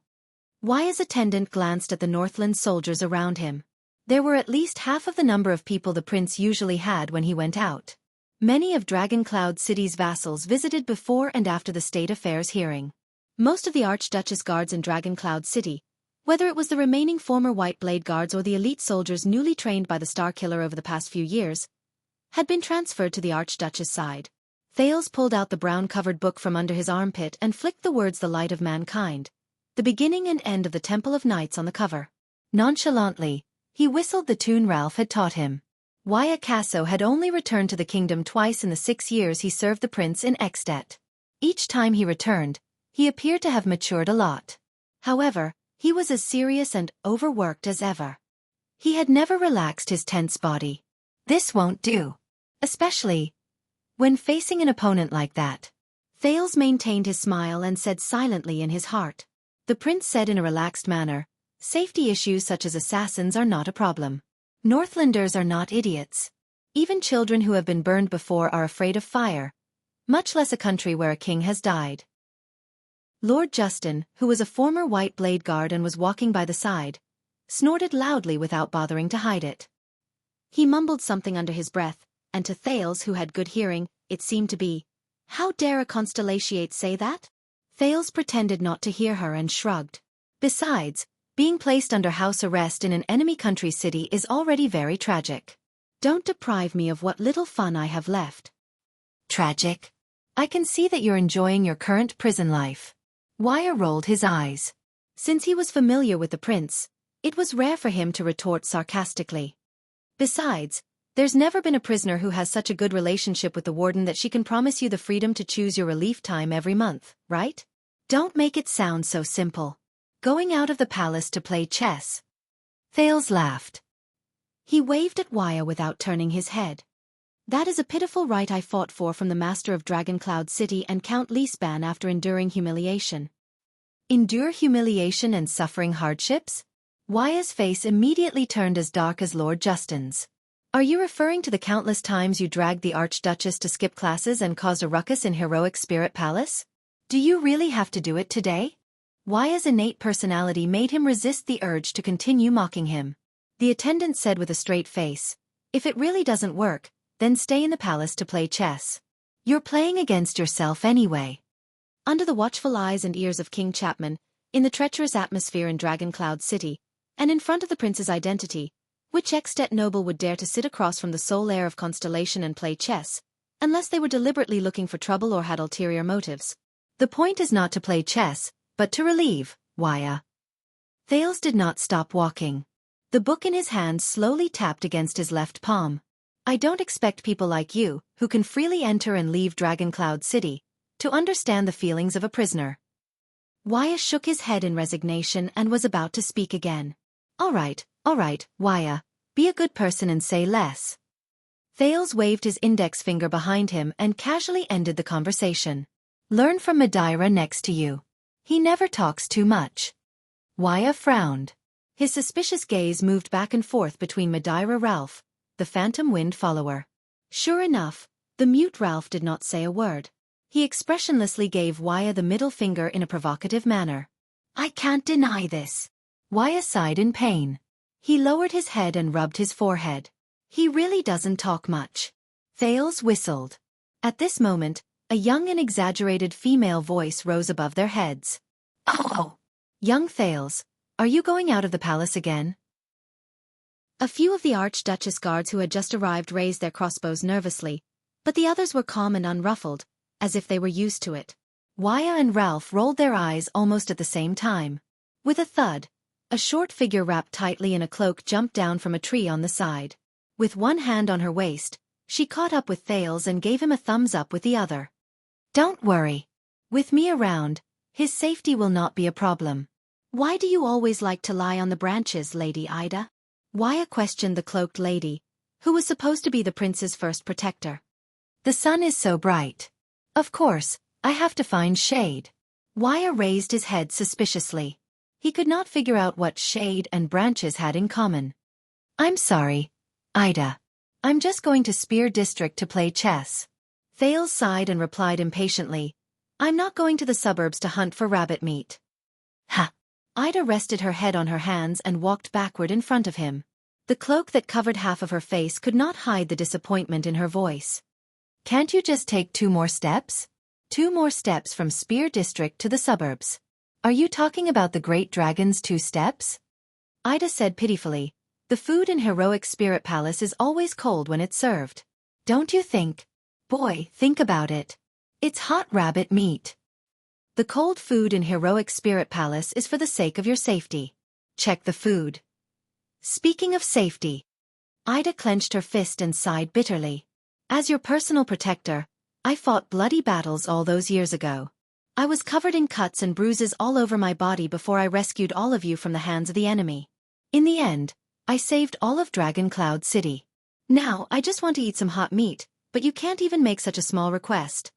Waya's attendant glanced at the Northland soldiers around him. There were at least half of the number of people the prince usually had when he went out. Many of Dragoncloud City's vassals visited before and after the State Affairs hearing. Most of the Archduchess Guards in Dragoncloud City, whether it was the remaining former White Blade Guards or the elite soldiers newly trained by the Star Killer over the past few years, had been transferred to the Archduchess' side. Thales pulled out the brown-covered book from under his armpit and flicked the words "The Light of Mankind," the beginning and end of the Temple of Knights on the cover. Nonchalantly, he whistled the tune Ralph had taught him. Waya Casso had only returned to the kingdom twice in the 6 years he served the prince in Extet. Each time he returned, he appeared to have matured a lot. However, he was as serious and overworked as ever. He had never relaxed his tense body. This won't do. Especially, when facing an opponent like that. Thales maintained his smile and said silently in his heart. The prince said in a relaxed manner, "Safety issues such as assassins are not a problem. Northlanders are not idiots. Even children who have been burned before are afraid of fire, much less a country where a king has died." Lord Justin, who was a former White Blade Guard and was walking by the side, snorted loudly without bothering to hide it. He mumbled something under his breath, and to Thales, who had good hearing, it seemed to be, "How dare a constellatiate say that?" Thales pretended not to hear her and shrugged. Besides, being placed under house arrest in an enemy country city is already very tragic. Don't deprive me of what little fun I have left. Tragic? I can see that you're enjoying your current prison life. Wuxia rolled his eyes. Since he was familiar with the prince, it was rare for him to retort sarcastically. Besides, there's never been a prisoner who has such a good relationship with the warden that she can promise you the freedom to choose your relief time every month, right? Don't make it sound so simple. Going out of the palace to play chess. Thales laughed. He waved at Wuxia without turning his head. That is a pitiful right I fought for from the master of Dragoncloud City and Count Lisban after enduring humiliation. Endure humiliation and suffering hardships? Wuxia's face immediately turned as dark as Lord Justin's. Are you referring to the countless times you dragged the Archduchess to skip classes and caused a ruckus in Heroic Spirit Palace? Do you really have to do it today? Wuxia's innate personality made him resist the urge to continue mocking him. The attendant said with a straight face, "If it really doesn't work, then stay in the palace to play chess. You're playing against yourself anyway." Under the watchful eyes and ears of King Chapman, in the treacherous atmosphere in Dragoncloud City, and in front of the prince's identity, which ex-state noble would dare to sit across from the sole heir of Constellation and play chess, unless they were deliberately looking for trouble or had ulterior motives? The point is not to play chess, but to relieve, Wuxia. Thales did not stop walking. The book in his hand slowly tapped against his left palm. I don't expect people like you, who can freely enter and leave Dragoncloud City, to understand the feelings of a prisoner. Wuxia shook his head in resignation and was about to speak again. All right, Wuxia, be a good person and say less. Thales waved his index finger behind him and casually ended the conversation. Learn from Madeira next to you. He never talks too much. Wuxia frowned. His suspicious gaze moved back and forth between Madeira Ralph, the phantom wind follower. Sure enough, the mute Ralph did not say a word. He expressionlessly gave Wuxia the middle finger in a provocative manner. I can't deny this. Wuxia sighed in pain. He lowered his head and rubbed his forehead. He really doesn't talk much. Thales whistled. At this moment, a young and exaggerated female voice rose above their heads. Oh. Young Thales, are you going out of the palace again? A few of the Archduchess guards who had just arrived raised their crossbows nervously, but the others were calm and unruffled, as if they were used to it. Wuxia and Ralph rolled their eyes almost at the same time. With a thud, a short figure wrapped tightly in a cloak jumped down from a tree on the side. With one hand on her waist, she caught up with Thales and gave him a thumbs up with the other. Don't worry. With me around, his safety will not be a problem. Why do you always like to lie on the branches, Lady Ida? Wuxia questioned the cloaked lady, who was supposed to be the prince's first protector. The sun is so bright. Of course, I have to find shade. Wuxia raised his head suspiciously. He could not figure out what shade and branches had in common. I'm sorry, Ida. I'm just going to Spear District to play chess. Thales sighed and replied impatiently, I'm not going to the suburbs to hunt for rabbit meat. Ha! Ida rested her head on her hands and walked backward in front of him. The cloak that covered half of her face could not hide the disappointment in her voice. Can't you just take 2 more steps? 2 more steps from Spear District to the suburbs. Are you talking about the Great Dragon's 2 steps? Ida said pitifully, the food in Heroic Spirit Palace is always cold when it's served. Don't you think? Boy, think about it. It's hot rabbit meat. The cold food in Heroic Spirit Palace is for the sake of your safety. Check the food. Speaking of safety. Ida clenched her fist and sighed bitterly. As your personal protector, I fought bloody battles all those years ago. I was covered in cuts and bruises all over my body before I rescued all of you from the hands of the enemy. In the end, I saved all of Dragoncloud City. Now I just want to eat some hot meat, but you can't even make such a small request.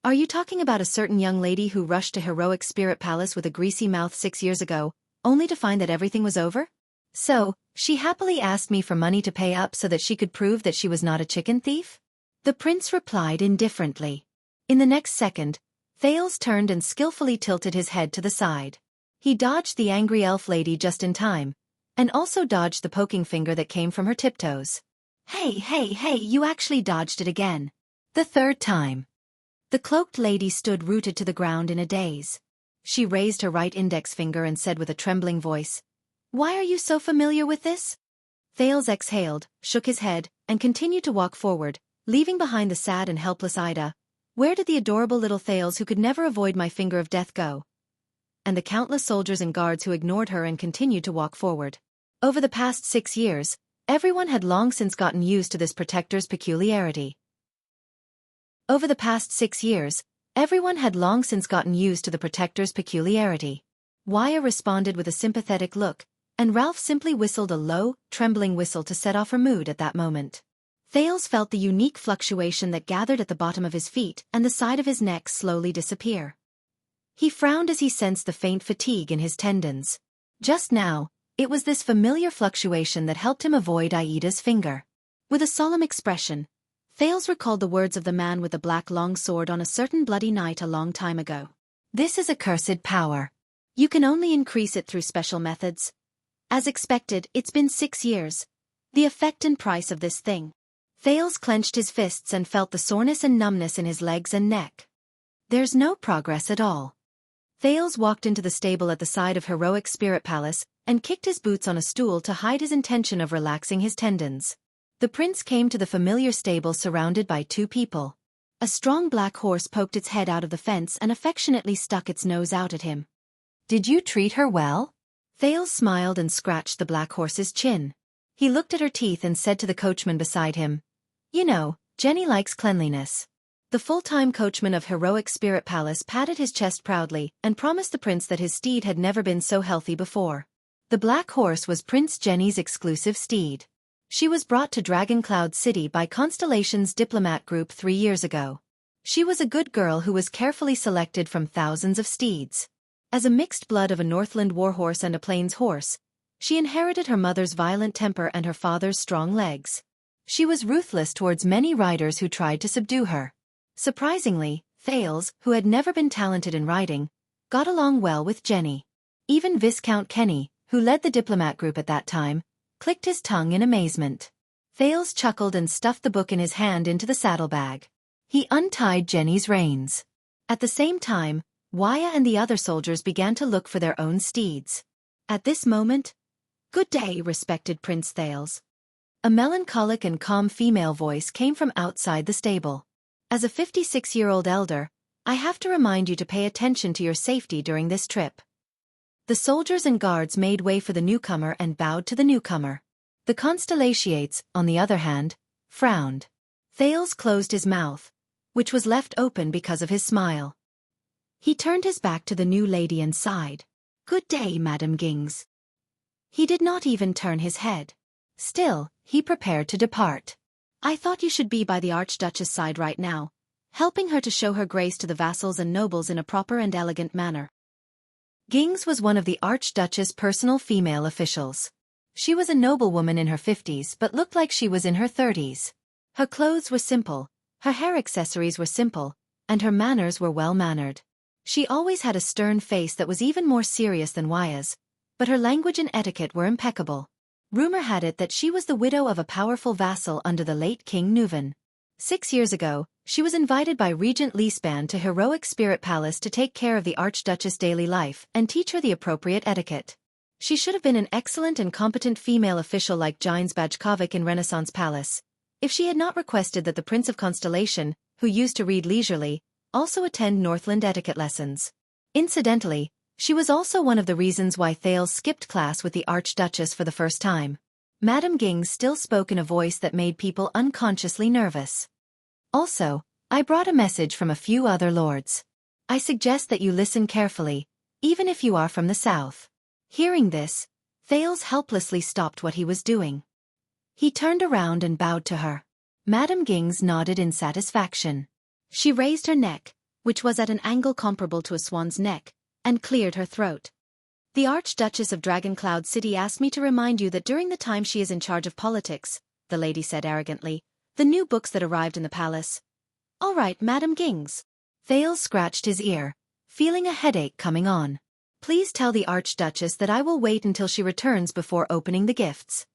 Are you talking about a certain young lady who rushed to Heroic Spirit Palace with a greasy mouth 6 years ago, only to find that everything was over? So, she happily asked me for money to pay up so that she could prove that she was not a chicken thief? The prince replied indifferently. In the next second, Thales turned and skillfully tilted his head to the side. He dodged the angry elf lady just in time, and also dodged the poking finger that came from her tiptoes. Hey, you actually dodged it again. The third time. The cloaked lady stood rooted to the ground in a daze. She raised her right index finger and said with a trembling voice, "Why are you so familiar with this?" Thales exhaled, shook his head, and continued to walk forward, leaving behind the sad and helpless Ida. Where did the adorable little Thales who could never avoid my finger of death go? And the countless soldiers and guards who ignored her and continued to walk forward. Over the past 6 years, everyone had long since gotten used to this protector's peculiarity. Over the past 6 years, everyone had long since gotten used to the protector's peculiarity. Waya responded with a sympathetic look, and Ralph simply whistled a low, trembling whistle to set off her mood at that moment. Thales felt the unique fluctuation that gathered at the bottom of his feet and the side of his neck slowly disappear. He frowned as he sensed the faint fatigue in his tendons. Just now, it was this familiar fluctuation that helped him avoid Aida's finger. With a solemn expression, Thales recalled the words of the man with the black long sword on a certain bloody night a long time ago. "This is a cursed power. You can only increase it through special methods. As expected, it's been 6 years. The effect and price of this thing." Thales clenched his fists and felt the soreness and numbness in his legs and neck. There's no progress at all. Thales walked into the stable at the side of Heroic Spirit Palace and kicked his boots on a stool to hide his intention of relaxing his tendons. The prince came to the familiar stable surrounded by 2 people. A strong black horse poked its head out of the fence and affectionately stuck its nose out at him. "Did you treat her well?" Thales smiled and scratched the black horse's chin. He looked at her teeth and said to the coachman beside him, "You know, Jenny likes cleanliness." The full-time coachman of Heroic Spirit Palace patted his chest proudly and promised the prince that his steed had never been so healthy before. The black horse was Prince Jenny's exclusive steed. She was brought to Dragon Cloud City by Constellation's diplomat group 3 years ago. She was a good girl who was carefully selected from thousands of steeds. As a mixed blood of a Northland warhorse and a Plains horse, she inherited her mother's violent temper and her father's strong legs. She was ruthless towards many riders who tried to subdue her. Surprisingly, Thales, who had never been talented in riding, got along well with Jenny. Even Viscount Kenny, who led the diplomat group at that time, clicked his tongue in amazement. Thales chuckled and stuffed the book in his hand into the saddlebag. He untied Jenny's reins. At the same time, Waya and the other soldiers began to look for their own steeds. At this moment, "Good day, respected Prince Thales." A melancholic and calm female voice came from outside the stable. "As a 56-year-old elder, I have to remind you to pay attention to your safety during this trip." The soldiers and guards made way for the newcomer and bowed to the newcomer. The Constellations, on the other hand, frowned. Thales closed his mouth, which was left open because of his smile. He turned his back to the new lady and sighed. "Good day, Madam Gings." He did not even turn his head. Still, he prepared to depart. "I thought you should be by the Archduchess' side right now, helping her to show her grace to the vassals and nobles in a proper and elegant manner." Gings was one of the Archduchess' personal female officials. She was a noblewoman in her 50s but looked like she was in her 30s. Her clothes were simple, her hair accessories were simple, and her manners were well-mannered. She always had a stern face that was even more serious than Waya's, but her language and etiquette were impeccable. Rumor had it that she was the widow of a powerful vassal under the late King Nuvan. 6 years ago, she was invited by Regent Leespan to Heroic Spirit Palace to take care of the Archduchess' daily life and teach her the appropriate etiquette. She should have been an excellent and competent female official like Gines Bajkovic in Renaissance Palace, if she had not requested that the Prince of Constellation, who used to read leisurely, also attend Northland etiquette lessons. Incidentally, she was also one of the reasons why Thales skipped class with the Archduchess for the first time. Madame Gings still spoke in a voice that made people unconsciously nervous. "Also, I brought a message from a few other lords. I suggest that you listen carefully, even if you are from the south." Hearing this, Thales helplessly stopped what he was doing. He turned around and bowed to her. Madame Gings nodded in satisfaction. She raised her neck, which was at an angle comparable to a swan's neck, and cleared her throat. The Archduchess of Dragoncloud City asked me to remind you that during the time she is in charge of politics, the lady said arrogantly, the new books that arrived in the palace. All right, Madame Gings. Thales scratched his ear, feeling a headache coming on. Please tell the Archduchess that I will wait until she returns before opening the gifts.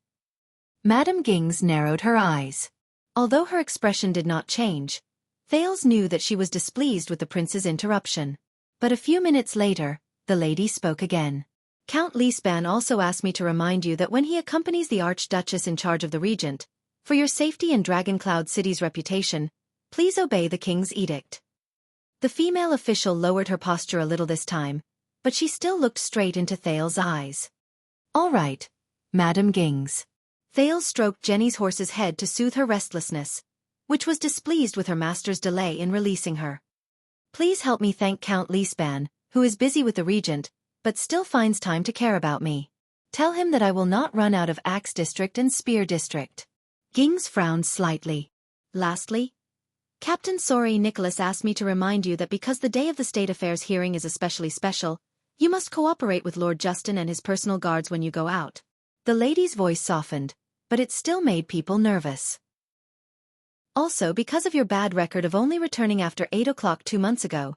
Madame Gings narrowed her eyes. Although her expression did not change, Thales knew that she was displeased with the prince's interruption. But a few minutes later, the lady spoke again. Count Lisban also asked me to remind you that when he accompanies the Archduchess in charge of the regent, for your safety and Dragoncloud City's reputation, please obey the king's edict. The female official lowered her posture a little this time, but she still looked straight into Thales' eyes. All right, Madame Gings. Thales stroked Jenny's horse's head to soothe her restlessness, which was displeased with her master's delay in releasing her. Please help me thank Count Lisban, who is busy with the regent, but still finds time to care about me. Tell him that I will not run out of Axe District and Spear District. Gings frowned slightly. Lastly, Captain Sorry Nicholas asked me to remind you that because the day of the State Affairs hearing is especially special, you must cooperate with Lord Justin and his personal guards when you go out. The lady's voice softened, but it still made people nervous. Also because of your bad record of only returning after 8 o'clock 2 months ago.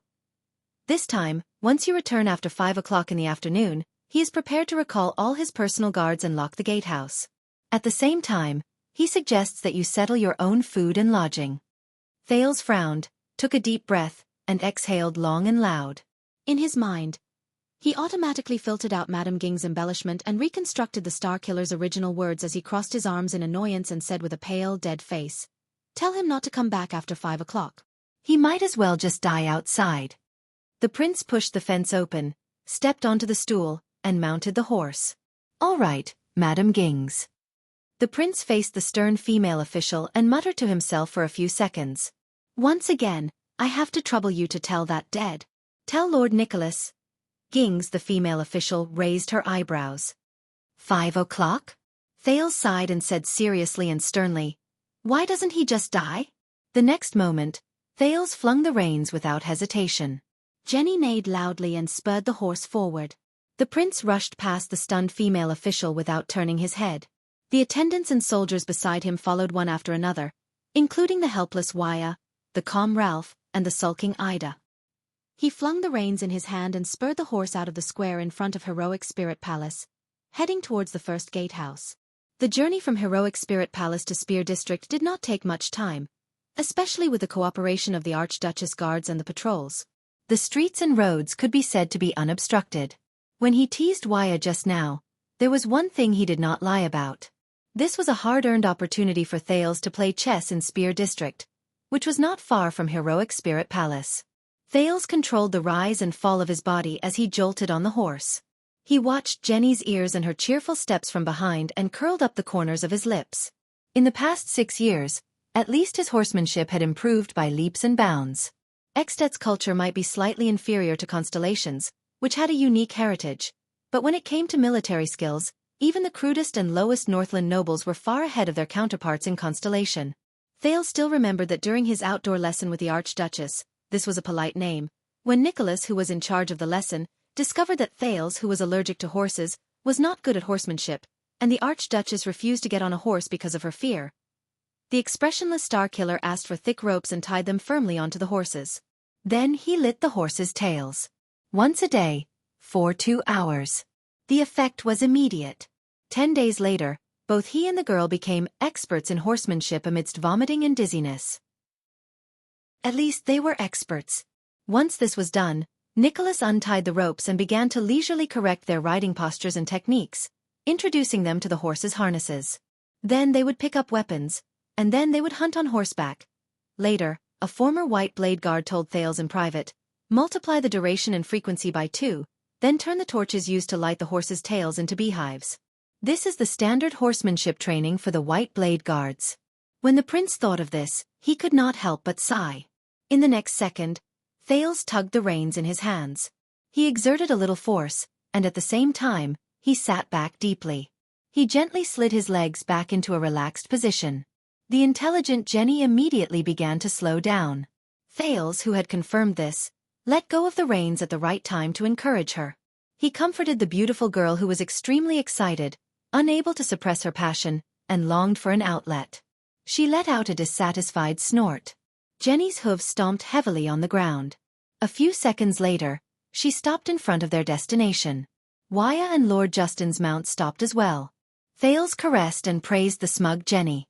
This time, once you return after 5 o'clock in the afternoon, he is prepared to recall all his personal guards and lock the gatehouse. At the same time, he suggests that you settle your own food and lodging. Thales frowned, took a deep breath, and exhaled long and loud. In his mind, he automatically filtered out Madame Ging's embellishment and reconstructed the Star Killer's original words as he crossed his arms in annoyance and said with a pale, dead face, "Tell him not to come back after 5 o'clock. He might as well just die outside." The prince pushed the fence open, stepped onto the stool, and mounted the horse. All right, Madame Gings. The prince faced the stern female official and muttered to himself for a few seconds. Once again, I have to trouble you to tell that dead. Tell Lord Nicholas. Gings, the female official, raised her eyebrows. 5 o'clock? Thales sighed and said seriously and sternly, why doesn't he just die? The next moment, Thales flung the reins without hesitation. Jenny neighed loudly and spurred the horse forward. The prince rushed past the stunned female official without turning his head. The attendants and soldiers beside him followed one after another, including the helpless Wuxia, the calm Ralph, and the sulking Ida. He flung the reins in his hand and spurred the horse out of the square in front of Heroic Spirit Palace, heading towards the first gatehouse. The journey from Heroic Spirit Palace to Spear District did not take much time, especially with the cooperation of the Archduchess guards and the patrols. The streets and roads could be said to be unobstructed. When he teased Wuxia just now, there was one thing he did not lie about. This was a hard-earned opportunity for Thales to play chess in Spear District, which was not far from Heroic Spirit Palace. Thales controlled the rise and fall of his body as he jolted on the horse. He watched Jenny's ears and her cheerful steps from behind and curled up the corners of his lips. In the past 6 years, at least his horsemanship had improved by leaps and bounds. Eksted's culture might be slightly inferior to Constellation's, which had a unique heritage, but when it came to military skills, even the crudest and lowest Northland nobles were far ahead of their counterparts in Constellation. Thales still remembered that during his outdoor lesson with the Archduchess, this was a polite name, when Nicholas, who was in charge of the lesson, discovered that Thales, who was allergic to horses, was not good at horsemanship, and the Archduchess refused to get on a horse because of her fear. The expressionless Star Killer asked for thick ropes and tied them firmly onto the horses. Then he lit the horses' tails. Once a day, for 2 hours. The effect was immediate. 10 days later, both he and the girl became experts in horsemanship amidst vomiting and dizziness. At least they were experts. Once this was done, Nicholas untied the ropes and began to leisurely correct their riding postures and techniques, introducing them to the horses' harnesses. Then they would pick up weapons, and then they would hunt on horseback. Later, a former White Blade guard told Thales in private, multiply the duration and frequency by 2, then turn the torches used to light the horses' tails into beehives. This is the standard horsemanship training for the White Blade guards. When the prince thought of this, he could not help but sigh. In the next second, Thales tugged the reins in his hands. He exerted a little force, and at the same time, he sat back deeply. He gently slid his legs back into a relaxed position. The intelligent Jenny immediately began to slow down. Thales, who had confirmed this, let go of the reins at the right time to encourage her. He comforted the beautiful girl who was extremely excited, unable to suppress her passion, and longed for an outlet. She let out a dissatisfied snort. Jenny's hooves stomped heavily on the ground. A few seconds later, she stopped in front of their destination. Waya and Lord Justin's mount stopped as well. Thales caressed and praised the smug Jenny.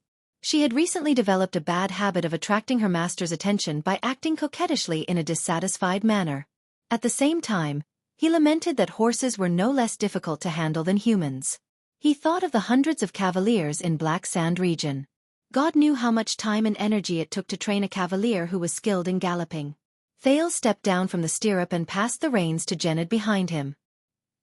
She had recently developed a bad habit of attracting her master's attention by acting coquettishly in a dissatisfied manner. At the same time, he lamented that horses were no less difficult to handle than humans. He thought of the hundreds of cavaliers in Black Sand region. God knew how much time and energy it took to train a cavalier who was skilled in galloping. Thales stepped down from the stirrup and passed the reins to Jennyd behind him.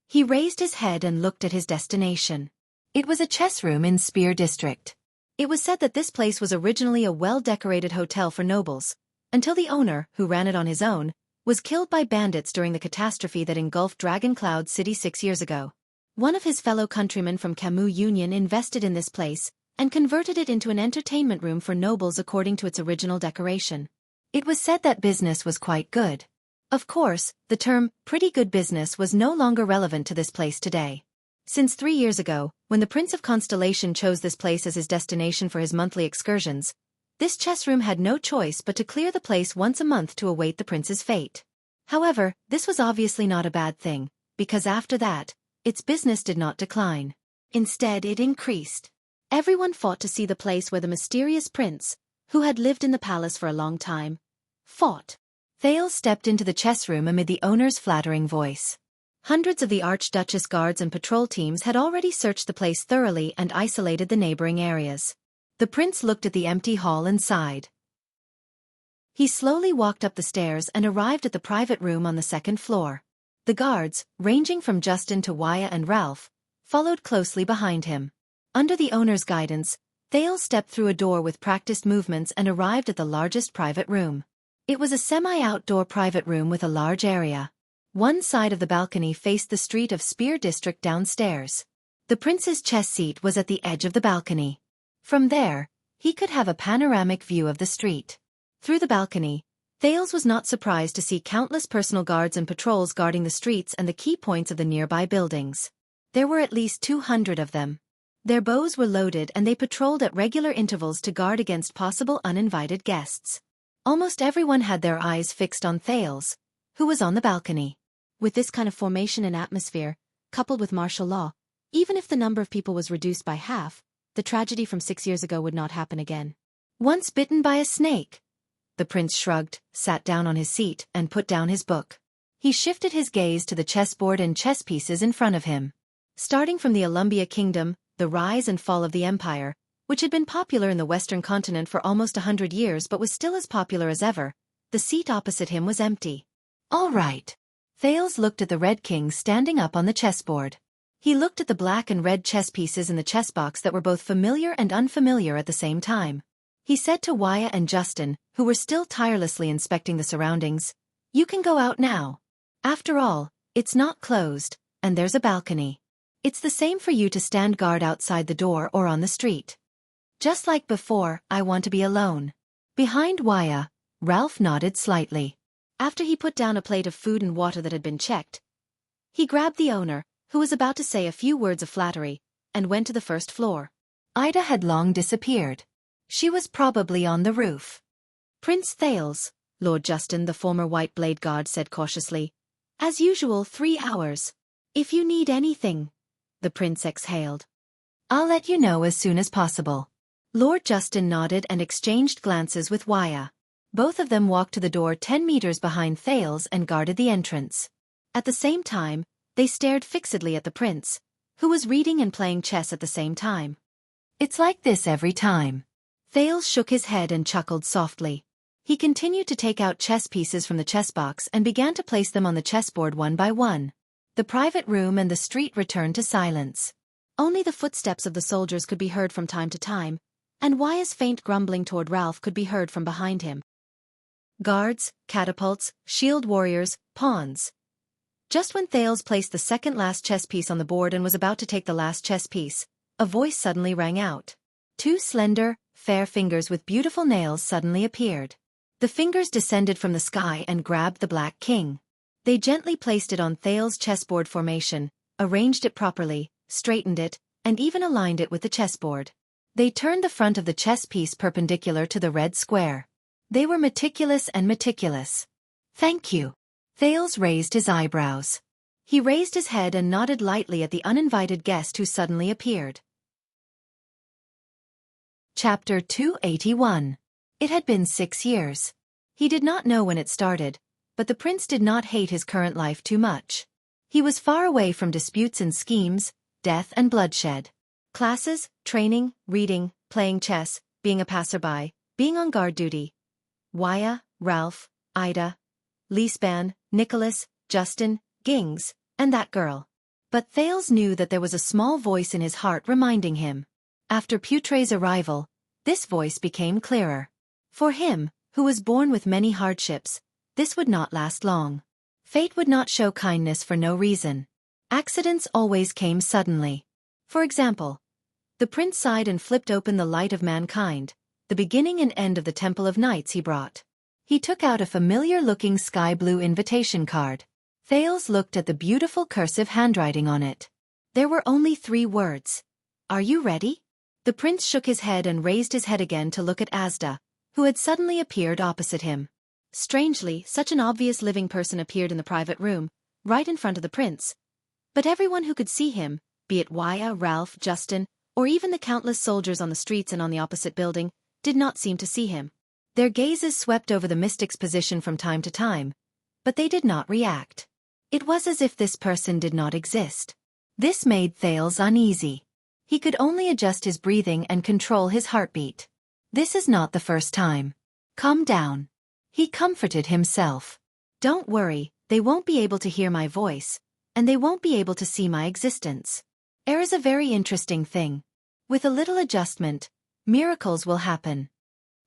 He raised his head and looked at his destination. It was a chess room in Spear District. It was said that this place was originally a well-decorated hotel for nobles, until the owner, who ran it on his own, was killed by bandits during the catastrophe that engulfed Dragon Cloud City 6 years ago. One of his fellow countrymen from Camus Union invested in this place and converted it into an entertainment room for nobles according to its original decoration. It was said that business was quite good. Of course, the term, pretty good business was no longer relevant to this place today. Since 3 years ago, when the Prince of Constellation chose this place as his destination for his monthly excursions, this chess room had no choice but to clear the place once a month to await the prince's fate. However, this was obviously not a bad thing, because after that, its business did not decline. Instead, it increased. Everyone fought to see the place where the mysterious prince, who had lived in the palace for a long time, fought. Thales stepped into the chess room amid the owner's flattering voice. Hundreds of the Archduchess guards and patrol teams had already searched the place thoroughly and isolated the neighboring areas. The prince looked at the empty hall and sighed. He slowly walked up the stairs and arrived at the private room on the second floor. The guards, ranging from Justin to Waya and Ralph, followed closely behind him. Under the owner's guidance, Thales stepped through a door with practiced movements and arrived at the largest private room. It was a semi-outdoor private room with a large area. One side of the balcony faced the street of Spear District downstairs. The prince's chess seat was at the edge of the balcony. From there, he could have a panoramic view of the street. Through the balcony, Thales was not surprised to see countless personal guards and patrols guarding the streets and the key points of the nearby buildings. There were at least 200 of them. Their bows were loaded and they patrolled at regular intervals to guard against possible uninvited guests. Almost everyone had their eyes fixed on Thales, who was on the balcony. With this kind of formation and atmosphere, coupled with martial law, even if the number of people was reduced by half, the tragedy from 6 years ago would not happen again. Once bitten by a snake. The prince shrugged, sat down on his seat, and put down his book. He shifted his gaze to the chessboard and chess pieces in front of him. Starting from the Alumbia Kingdom, the rise and fall of the empire, which had been popular in the Western continent for almost 100 years but was still as popular as ever, the seat opposite him was empty. All right. Thales looked at the Red King standing up on the chessboard. He looked at the black and red chess pieces in the chess box that were both familiar and unfamiliar at the same time. He said to Waya and Justin, who were still tirelessly inspecting the surroundings, "You can go out now. After all, it's not closed, and there's a balcony. It's the same for you to stand guard outside the door or on the street. Just like before, I want to be alone." Behind Waya, Ralph nodded slightly. After he put down a plate of food and water that had been checked, he grabbed the owner, who was about to say a few words of flattery, and went to the first floor. Ida had long disappeared. She was probably on the roof. "Prince Thales," Lord Justin, the former White Blade Guard, said cautiously. "As usual, 3 hours. If you need anything." The prince exhaled. "I'll let you know as soon as possible." Lord Justin nodded and exchanged glances with Waya. Both of them walked to the door 10 meters behind Thales and guarded the entrance. At the same time, they stared fixedly at the prince, who was reading and playing chess at the same time. "It's like this every time." Thales shook his head and chuckled softly. He continued to take out chess pieces from the chess box and began to place them on the chessboard one by one. The private room and the street returned to silence. Only the footsteps of the soldiers could be heard from time to time, and Waya's faint grumbling toward Ralph could be heard from behind him. Guards, catapults, shield warriors, pawns. Just when Thales placed the second last chess piece on the board and was about to take the last chess piece, a voice suddenly rang out. Two slender, fair fingers with beautiful nails suddenly appeared. The fingers descended from the sky and grabbed the Black King. They gently placed it on Thales's chessboard formation, arranged it properly, straightened it, and even aligned it with the chessboard. They turned the front of the chess piece perpendicular to the red square. They were meticulous and meticulous. "Thank you." Thales raised his eyebrows. He raised his head and nodded lightly at the uninvited guest who suddenly appeared. Chapter 281. It had been 6 years. He did not know when it started, but the prince did not hate his current life too much. He was far away from disputes and schemes, death and bloodshed. Classes, training, reading, playing chess, being a passerby, being on guard duty. Wuxia, Ralph, Ida, Liesban, Nicholas, Justin, Gings, and that girl. But Thales knew that there was a small voice in his heart reminding him. After Putre's arrival, this voice became clearer. For him, who was born with many hardships, this would not last long. Fate would not show kindness for no reason. Accidents always came suddenly. For example, the prince sighed and flipped open the light of mankind, the beginning and end of the Temple of Knights he brought. He took out a familiar-looking sky-blue invitation card. Thales looked at the beautiful cursive handwriting on it. There were only 3 words. "Are you ready?" The prince shook his head and raised his head again to look at Asda, who had suddenly appeared opposite him. Strangely, such an obvious living person appeared in the private room, right in front of the prince. But everyone who could see him, be it Wuxia, Ralph, Justin, or even the countless soldiers on the streets and on the opposite building, did not seem to see him. Their gazes swept over the mystic's position from time to time, but they did not react. It was as if this person did not exist. This made Thales uneasy. He could only adjust his breathing and control his heartbeat. This is not the first time. Calm down. He comforted himself. Don't worry, they won't be able to hear my voice, and they won't be able to see my existence. Air is a very interesting thing. With a little adjustment, miracles will happen.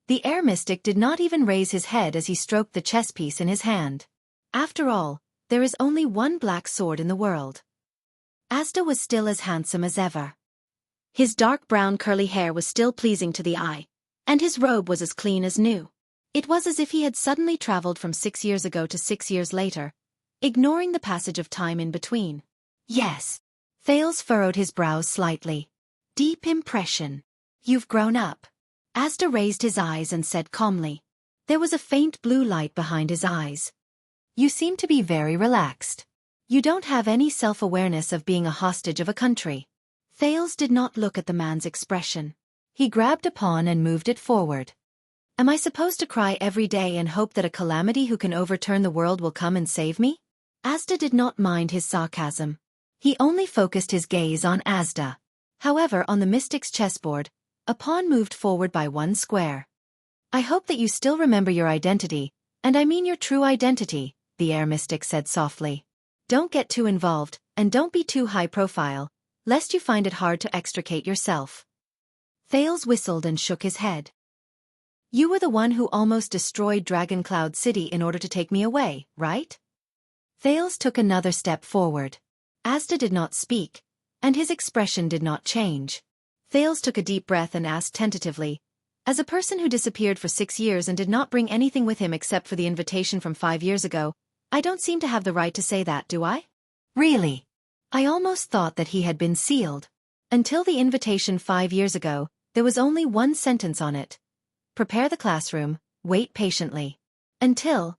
The air mystic did not even raise his head as he stroked the chess piece in his hand. After all, there is only one black sword in the world. Asda was still as handsome as ever. His dark brown curly hair was still pleasing to the eye, and his robe was as clean as new. It was as if he had suddenly traveled from 6 years ago to 6 years later, ignoring the passage of time in between. Yes. Thales furrowed his brows slightly. Deep impression. You've grown up. Asda raised his eyes and said calmly. There was a faint blue light behind his eyes. You seem to be very relaxed. You don't have any self-awareness of being a hostage of a country. Thales did not look at the man's expression. He grabbed a pawn and moved it forward. Am I supposed to cry every day and hope that a calamity who can overturn the world will come and save me? Asda did not mind his sarcasm. He only focused his gaze on Asda. However, on the mystic's chessboard, a pawn moved forward by 1 square. I hope that you still remember your identity, and I mean your true identity, the air mystic said softly. Don't get too involved, and don't be too high profile, lest you find it hard to extricate yourself. Thales whistled and shook his head. You were the one who almost destroyed Dragon Cloud City in order to take me away, right? Thales took another step forward. Asda did not speak, and his expression did not change. Thales took a deep breath and asked tentatively, as a person who disappeared for 6 years and did not bring anything with him except for the invitation from 5 years ago, I don't seem to have the right to say that, do I? Really? I almost thought that he had been sealed. Until the invitation 5 years ago, there was only 1 sentence on it. Prepare the classroom, wait patiently. Until...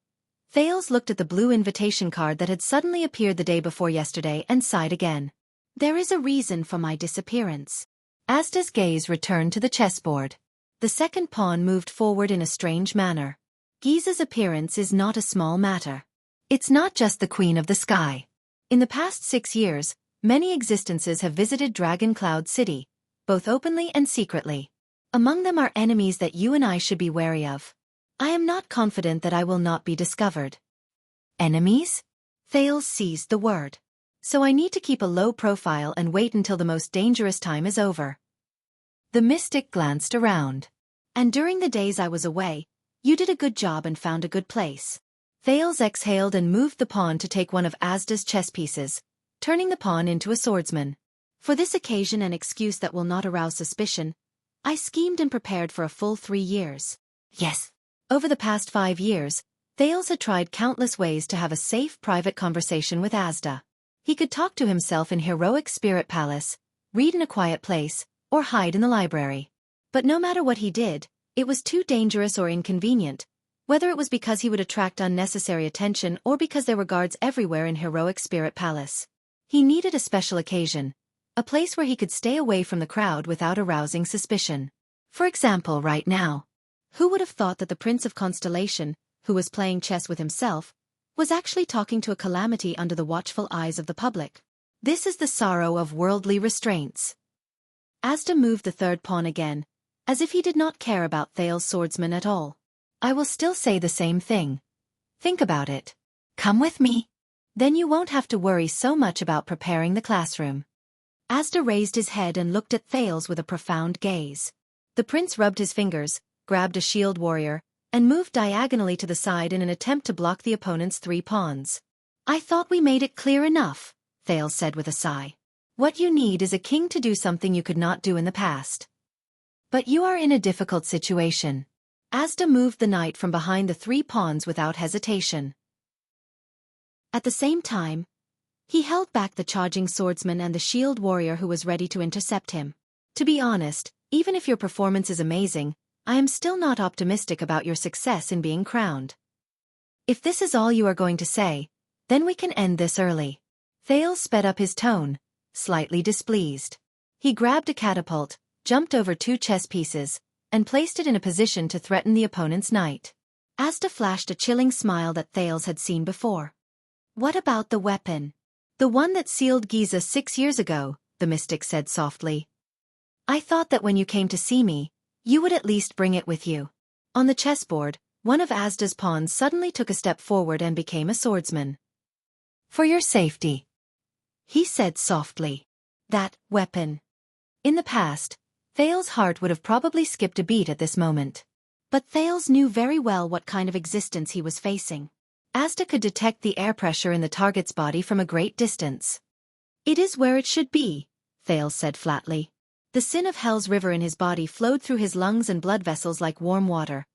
Thales looked at the blue invitation card that had suddenly appeared the day before yesterday and sighed again. There is a reason for my disappearance. Asda's gaze returned to the chessboard. The second pawn moved forward in a strange manner. Giza's appearance is not a small matter. It's not just the Queen of the Sky. In the past 6 years, many existences have visited Dragon Cloud City, both openly and secretly. Among them are enemies that you and I should be wary of. I am not confident that I will not be discovered. Enemies? Thales seized the word. So I need to keep a low profile and wait until the most dangerous time is over. The mystic glanced around. And during the days I was away, you did a good job and found a good place. Thales exhaled and moved the pawn to take one of Asda's chess pieces, turning the pawn into a swordsman. For this occasion, an excuse that will not arouse suspicion, I schemed and prepared for a full 3 years. Yes. Over the past 5 years, Thales had tried countless ways to have a safe private conversation with Asda. He could talk to himself in heroic spirit palace, read in a quiet place, or hide in the library. But no matter what he did, it was too dangerous or inconvenient, whether it was because he would attract unnecessary attention or because there were guards everywhere in heroic spirit palace. He needed a special occasion, a place where he could stay away from the crowd without arousing suspicion. For example, right now. Who would have thought that the Prince of Constellation, who was playing chess with himself, was actually talking to a calamity under the watchful eyes of the public? This is the sorrow of worldly restraints. Asda moved the third pawn again, as if he did not care about Thales' swordsman at all. I will still say the same thing. Think about it. Come with me. Then you won't have to worry so much about preparing the classroom. Asda raised his head and looked at Thales with a profound gaze. The prince rubbed his fingers, grabbed a shield warrior, and moved diagonally to the side in an attempt to block the opponent's 3 pawns. I thought we made it clear enough, Thales said with a sigh. What you need is a king to do something you could not do in the past. But you are in a difficult situation. Asda moved the knight from behind the 3 pawns without hesitation. At the same time, he held back the charging swordsman and the shield warrior who was ready to intercept him. To be honest, even if your performance is amazing, I am still not optimistic about your success in being crowned. If this is all you are going to say, then we can end this early. Thales sped up his tone, slightly displeased. He grabbed a catapult, jumped over 2 chess pieces, and placed it in a position to threaten the opponent's knight. Asda flashed a chilling smile that Thales had seen before. What about the weapon? The one that sealed Giza 6 years ago, the mystic said softly. I thought that when you came to see me, you would at least bring it with you. On the chessboard, one of Asda's pawns suddenly took a step forward and became a swordsman. For your safety, he said softly. That weapon. In the past, Thales' heart would have probably skipped a beat at this moment. But Thales knew very well what kind of existence he was facing. Asda could detect the air pressure in the target's body from a great distance. It is where it should be, Thales said flatly. The sin of hell's river in his body flowed through his lungs and blood vessels like warm water,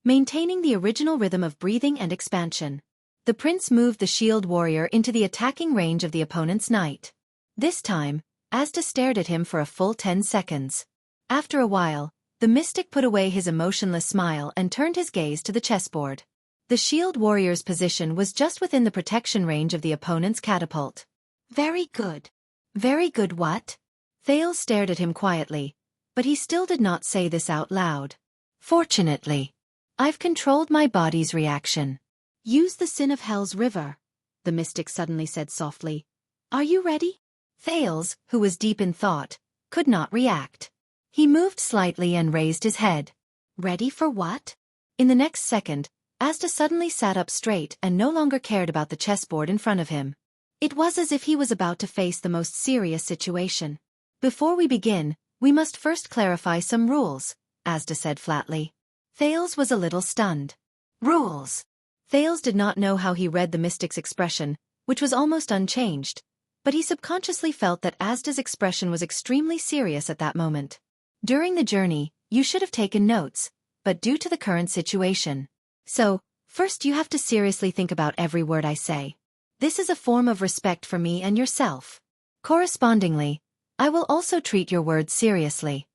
maintaining the original rhythm of breathing and expansion. The prince moved the shield warrior into the attacking range of the opponent's knight. This time, Asda stared at him for a full 10 seconds. After a while, the mystic put away his emotionless smile and turned his gaze to the chessboard. The shield warrior's position was just within the protection range of the opponent's catapult. Very good. Very good what? Thales stared at him quietly, but he still did not say this out loud. Fortunately, I've controlled my body's reaction. Use the sin of hell's river, the mystic suddenly said softly. Are you ready? Thales, who was deep in thought, could not react. He moved slightly and raised his head. Ready for what? In the next second, Asda suddenly sat up straight and no longer cared about the chessboard in front of him. It was as if he was about to face the most serious situation. Before we begin, we must first clarify some rules, Asda said flatly. Thales was a little stunned. Rules. Thales did not know how he read the mystic's expression, which was almost unchanged, but he subconsciously felt that Asda's expression was extremely serious at that moment. During the journey, you should have taken notes, but due to the current situation. So, first you have to seriously think about every word I say. This is a form of respect for me and yourself. Correspondingly, I will also treat your words seriously.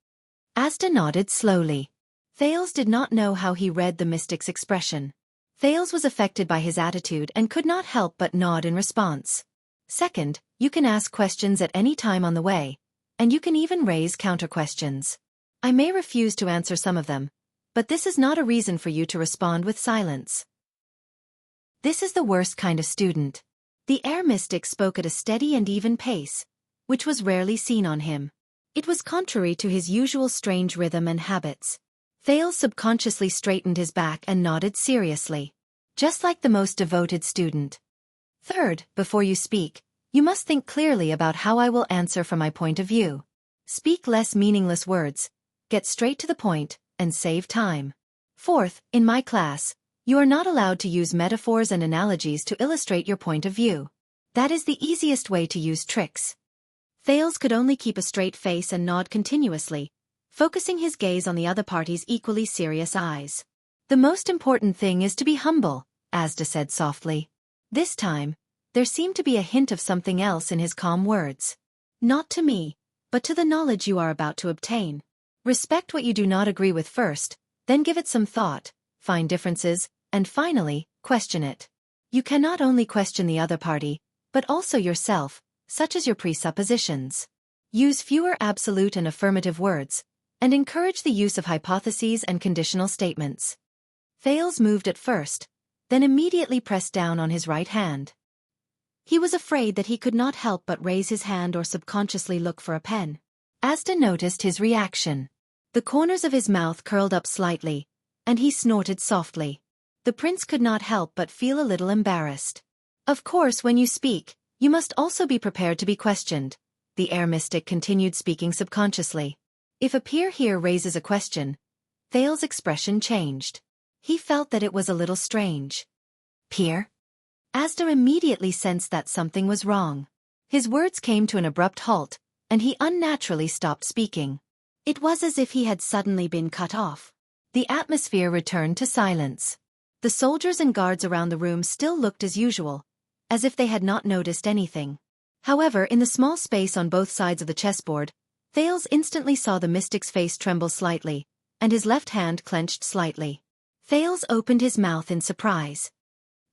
Asda nodded slowly. Thales did not know how he read the mystic's expression. Thales was affected by his attitude and could not help but nod in response. Second, you can ask questions at any time on the way, and you can even raise counter-questions. I may refuse to answer some of them, but this is not a reason for you to respond with silence. This is the worst kind of student. The air mystic spoke at a steady and even pace, which was rarely seen on him. It was contrary to his usual strange rhythm and habits. Thales subconsciously straightened his back and nodded seriously. Just like the most devoted student. Third, before you speak, you must think clearly about how I will answer from my point of view. Speak less meaningless words, get straight to the point, and save time. Fourth, in my class, you are not allowed to use metaphors and analogies to illustrate your point of view. That is the easiest way to use tricks. Thales could only keep a straight face and nod continuously, focusing his gaze on the other party's equally serious eyes. The most important thing is to be humble, Asda said softly. This time, there seemed to be a hint of something else in his calm words. Not to me, but to the knowledge you are about to obtain. Respect what you do not agree with first, then give it some thought, find differences, and finally, question it. You can not only question the other party, but also yourself, such as your presuppositions. Use fewer absolute and affirmative words, and encourage the use of hypotheses and conditional statements. Thales moved at first, then immediately pressed down on his right hand. He was afraid that he could not help but raise his hand or subconsciously look for a pen. Asda noticed his reaction. The corners of his mouth curled up slightly, and he snorted softly. The prince could not help but feel a little embarrassed. Of course, when you speak, you must also be prepared to be questioned, the air mystic continued speaking subconsciously. If a peer here raises a question, Thales' expression changed. He felt that it was a little strange. Peer? Asda immediately sensed that something was wrong. His words came to an abrupt halt, and he unnaturally stopped speaking. It was as if he had suddenly been cut off. The atmosphere returned to silence. The soldiers and guards around the room still looked as usual, as if they had not noticed anything. However, in the small space on both sides of the chessboard, Thales instantly saw the mystic's face tremble slightly, and his left hand clenched slightly. Thales opened his mouth in surprise.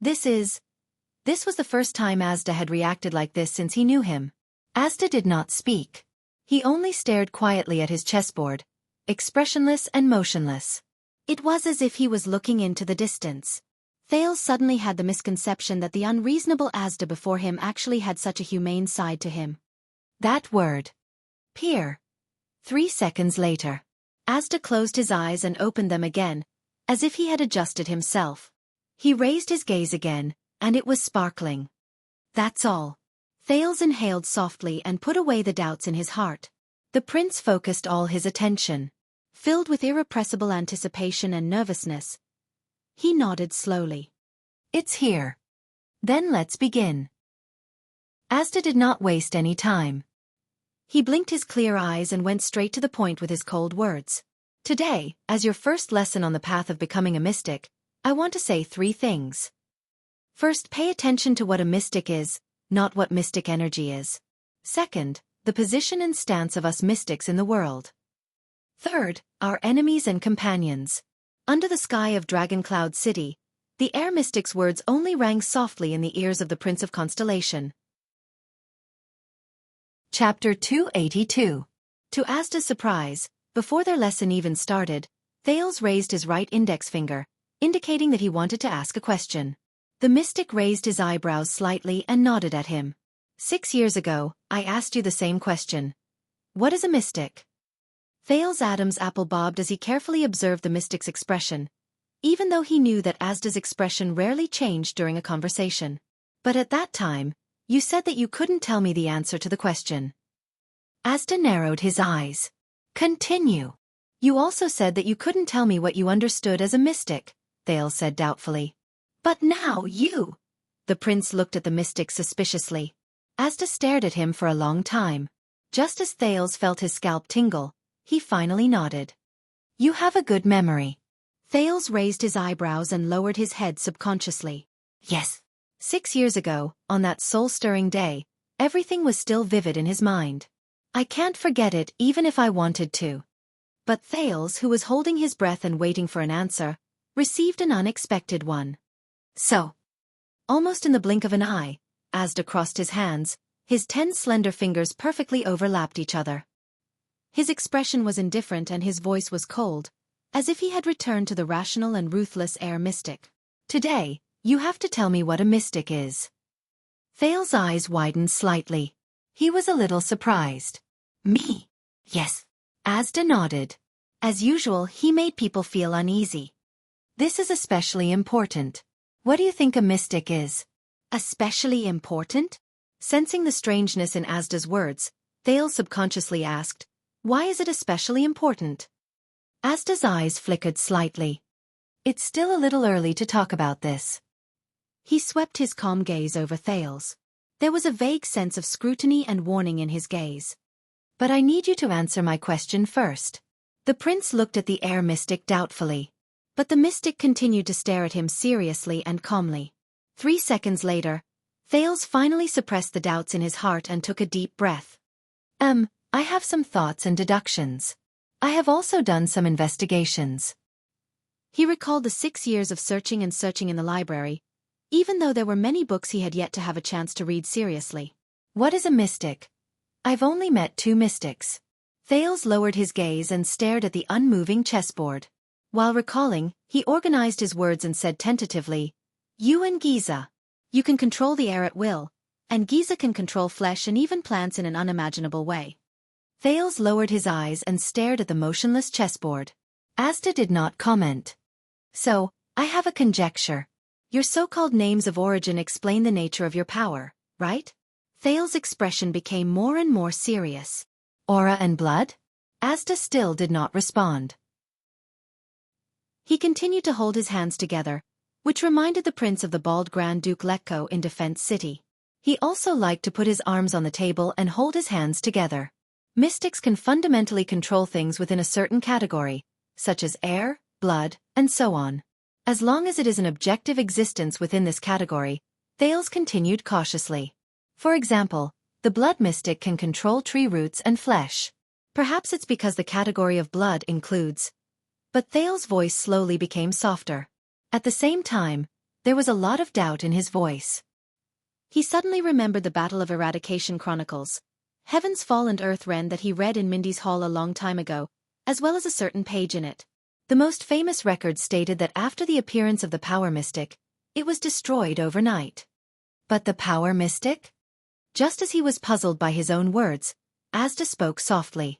This was the first time Asda had reacted like this since he knew him. Asda did not speak. He only stared quietly at his chessboard, expressionless and motionless. It was as if he was looking into the distance. Thales suddenly had the misconception that the unreasonable Asda before him actually had such a humane side to him. That word. Peer. 3 seconds later. Asda closed his eyes and opened them again, as if he had adjusted himself. He raised his gaze again, and it was sparkling. That's all. Thales inhaled softly and put away the doubts in his heart. The prince focused all his attention. Filled with irrepressible anticipation and nervousness, he nodded slowly. It's here. Then let's begin. Asda did not waste any time. He blinked his clear eyes and went straight to the point with his cold words. Today, as your first lesson on the path of becoming a mystic, I want to say 3 things. First, pay attention to what a mystic is, not what mystic energy is. Second, the position and stance of us mystics in the world. Third, our enemies and companions. Under the sky of Dragon Cloud City, the air mystic's words only rang softly in the ears of the Prince of Constellation. Chapter 282. To Asda's surprise, before their lesson even started, Thales raised his right index finger, indicating that he wanted to ask a question. The mystic raised his eyebrows slightly and nodded at him. 6 years ago, I asked you the same question. What is a mystic? Thales' Adam's apple bobbed as he carefully observed the mystic's expression, even though he knew that Asda's expression rarely changed during a conversation. But at that time, you said that you couldn't tell me the answer to the question. Asda narrowed his eyes. Continue. You also said that you couldn't tell me what you understood as a mystic, Thales said doubtfully. But now you... The prince looked at the mystic suspiciously. Asda stared at him for a long time. Just as Thales felt his scalp tingle, he finally nodded. You have a good memory. Thales raised his eyebrows and lowered his head subconsciously. Yes. 6 years ago, on that soul-stirring day, everything was still vivid in his mind. I can't forget it even if I wanted to. But Thales, who was holding his breath and waiting for an answer, received an unexpected one. So. Almost in the blink of an eye, Asda crossed his hands, his 10 slender fingers perfectly overlapped each other. His expression was indifferent and his voice was cold, as if he had returned to the rational and ruthless air mystic. Today, you have to tell me what a mystic is. Thales' eyes widened slightly. He was a little surprised. Me? Yes. Asda nodded. As usual, he made people feel uneasy. This is especially important. What do you think a mystic is? Especially important? Sensing the strangeness in Asda's words, Thales subconsciously asked, why is it especially important? Asda's eyes flickered slightly. It's still a little early to talk about this. He swept his calm gaze over Thales. There was a vague sense of scrutiny and warning in his gaze. But I need you to answer my question first. The prince looked at the air mystic doubtfully. But the mystic continued to stare at him seriously and calmly. 3 seconds later, Thales finally suppressed the doubts in his heart and took a deep breath. I have some thoughts and deductions. I have also done some investigations. He recalled the 6 years of searching in the library, even though there were many books he had yet to have a chance to read seriously. What is a mystic? I've only met 2 mystics. Thales lowered his gaze and stared at the unmoving chessboard. While recalling, he organized his words and said tentatively, "You and Giza. You can control the air at will, and Giza can control flesh and even plants in an unimaginable way." Thales lowered his eyes and stared at the motionless chessboard. Asta did not comment. So, I have a conjecture. Your so-called names of origin explain the nature of your power, right? Thales' expression became more and more serious. Aura and blood? Asta still did not respond. He continued to hold his hands together, which reminded the prince of the bald Grand Duke Lecco in Defense City. He also liked to put his arms on the table and hold his hands together. Mystics can fundamentally control things within a certain category, such as air, blood, and so on. As long as it is an objective existence within this category, Thales continued cautiously. For example, the blood mystic can control tree roots and flesh. Perhaps it's because the category of blood includes. But Thales' voice slowly became softer. At the same time, there was a lot of doubt in his voice. He suddenly remembered the Battle of Eradication Chronicles, Heaven's Fall and Earth Rend that he read in Mindy's Hall a long time ago, as well as a certain page in it. The most famous record stated that after the appearance of the power mystic, it was destroyed overnight. But the power mystic? Just as he was puzzled by his own words, Asda spoke softly.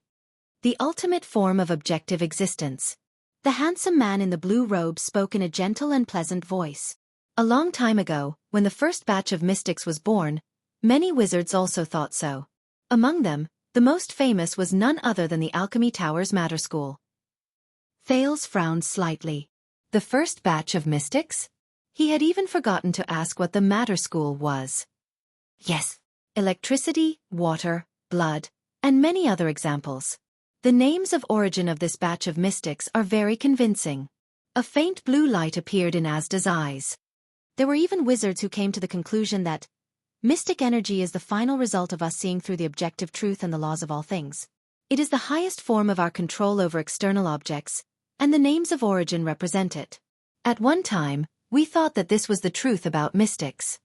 The ultimate form of objective existence. The handsome man in the blue robe spoke in a gentle and pleasant voice. A long time ago, when the first batch of mystics was born, many wizards also thought so. Among them, the most famous was none other than the Alchemy Tower's Matter School. Thales frowned slightly. The first batch of mystics? He had even forgotten to ask what the Matter School was. Yes. Electricity, water, blood, and many other examples. The names of origin of this batch of mystics are very convincing. A faint blue light appeared in Asda's eyes. There were even wizards who came to the conclusion that mystic energy is the final result of us seeing through the objective truth and the laws of all things. It is the highest form of our control over external objects, and the names of origin represent it. At one time, we thought that this was the truth about mystics.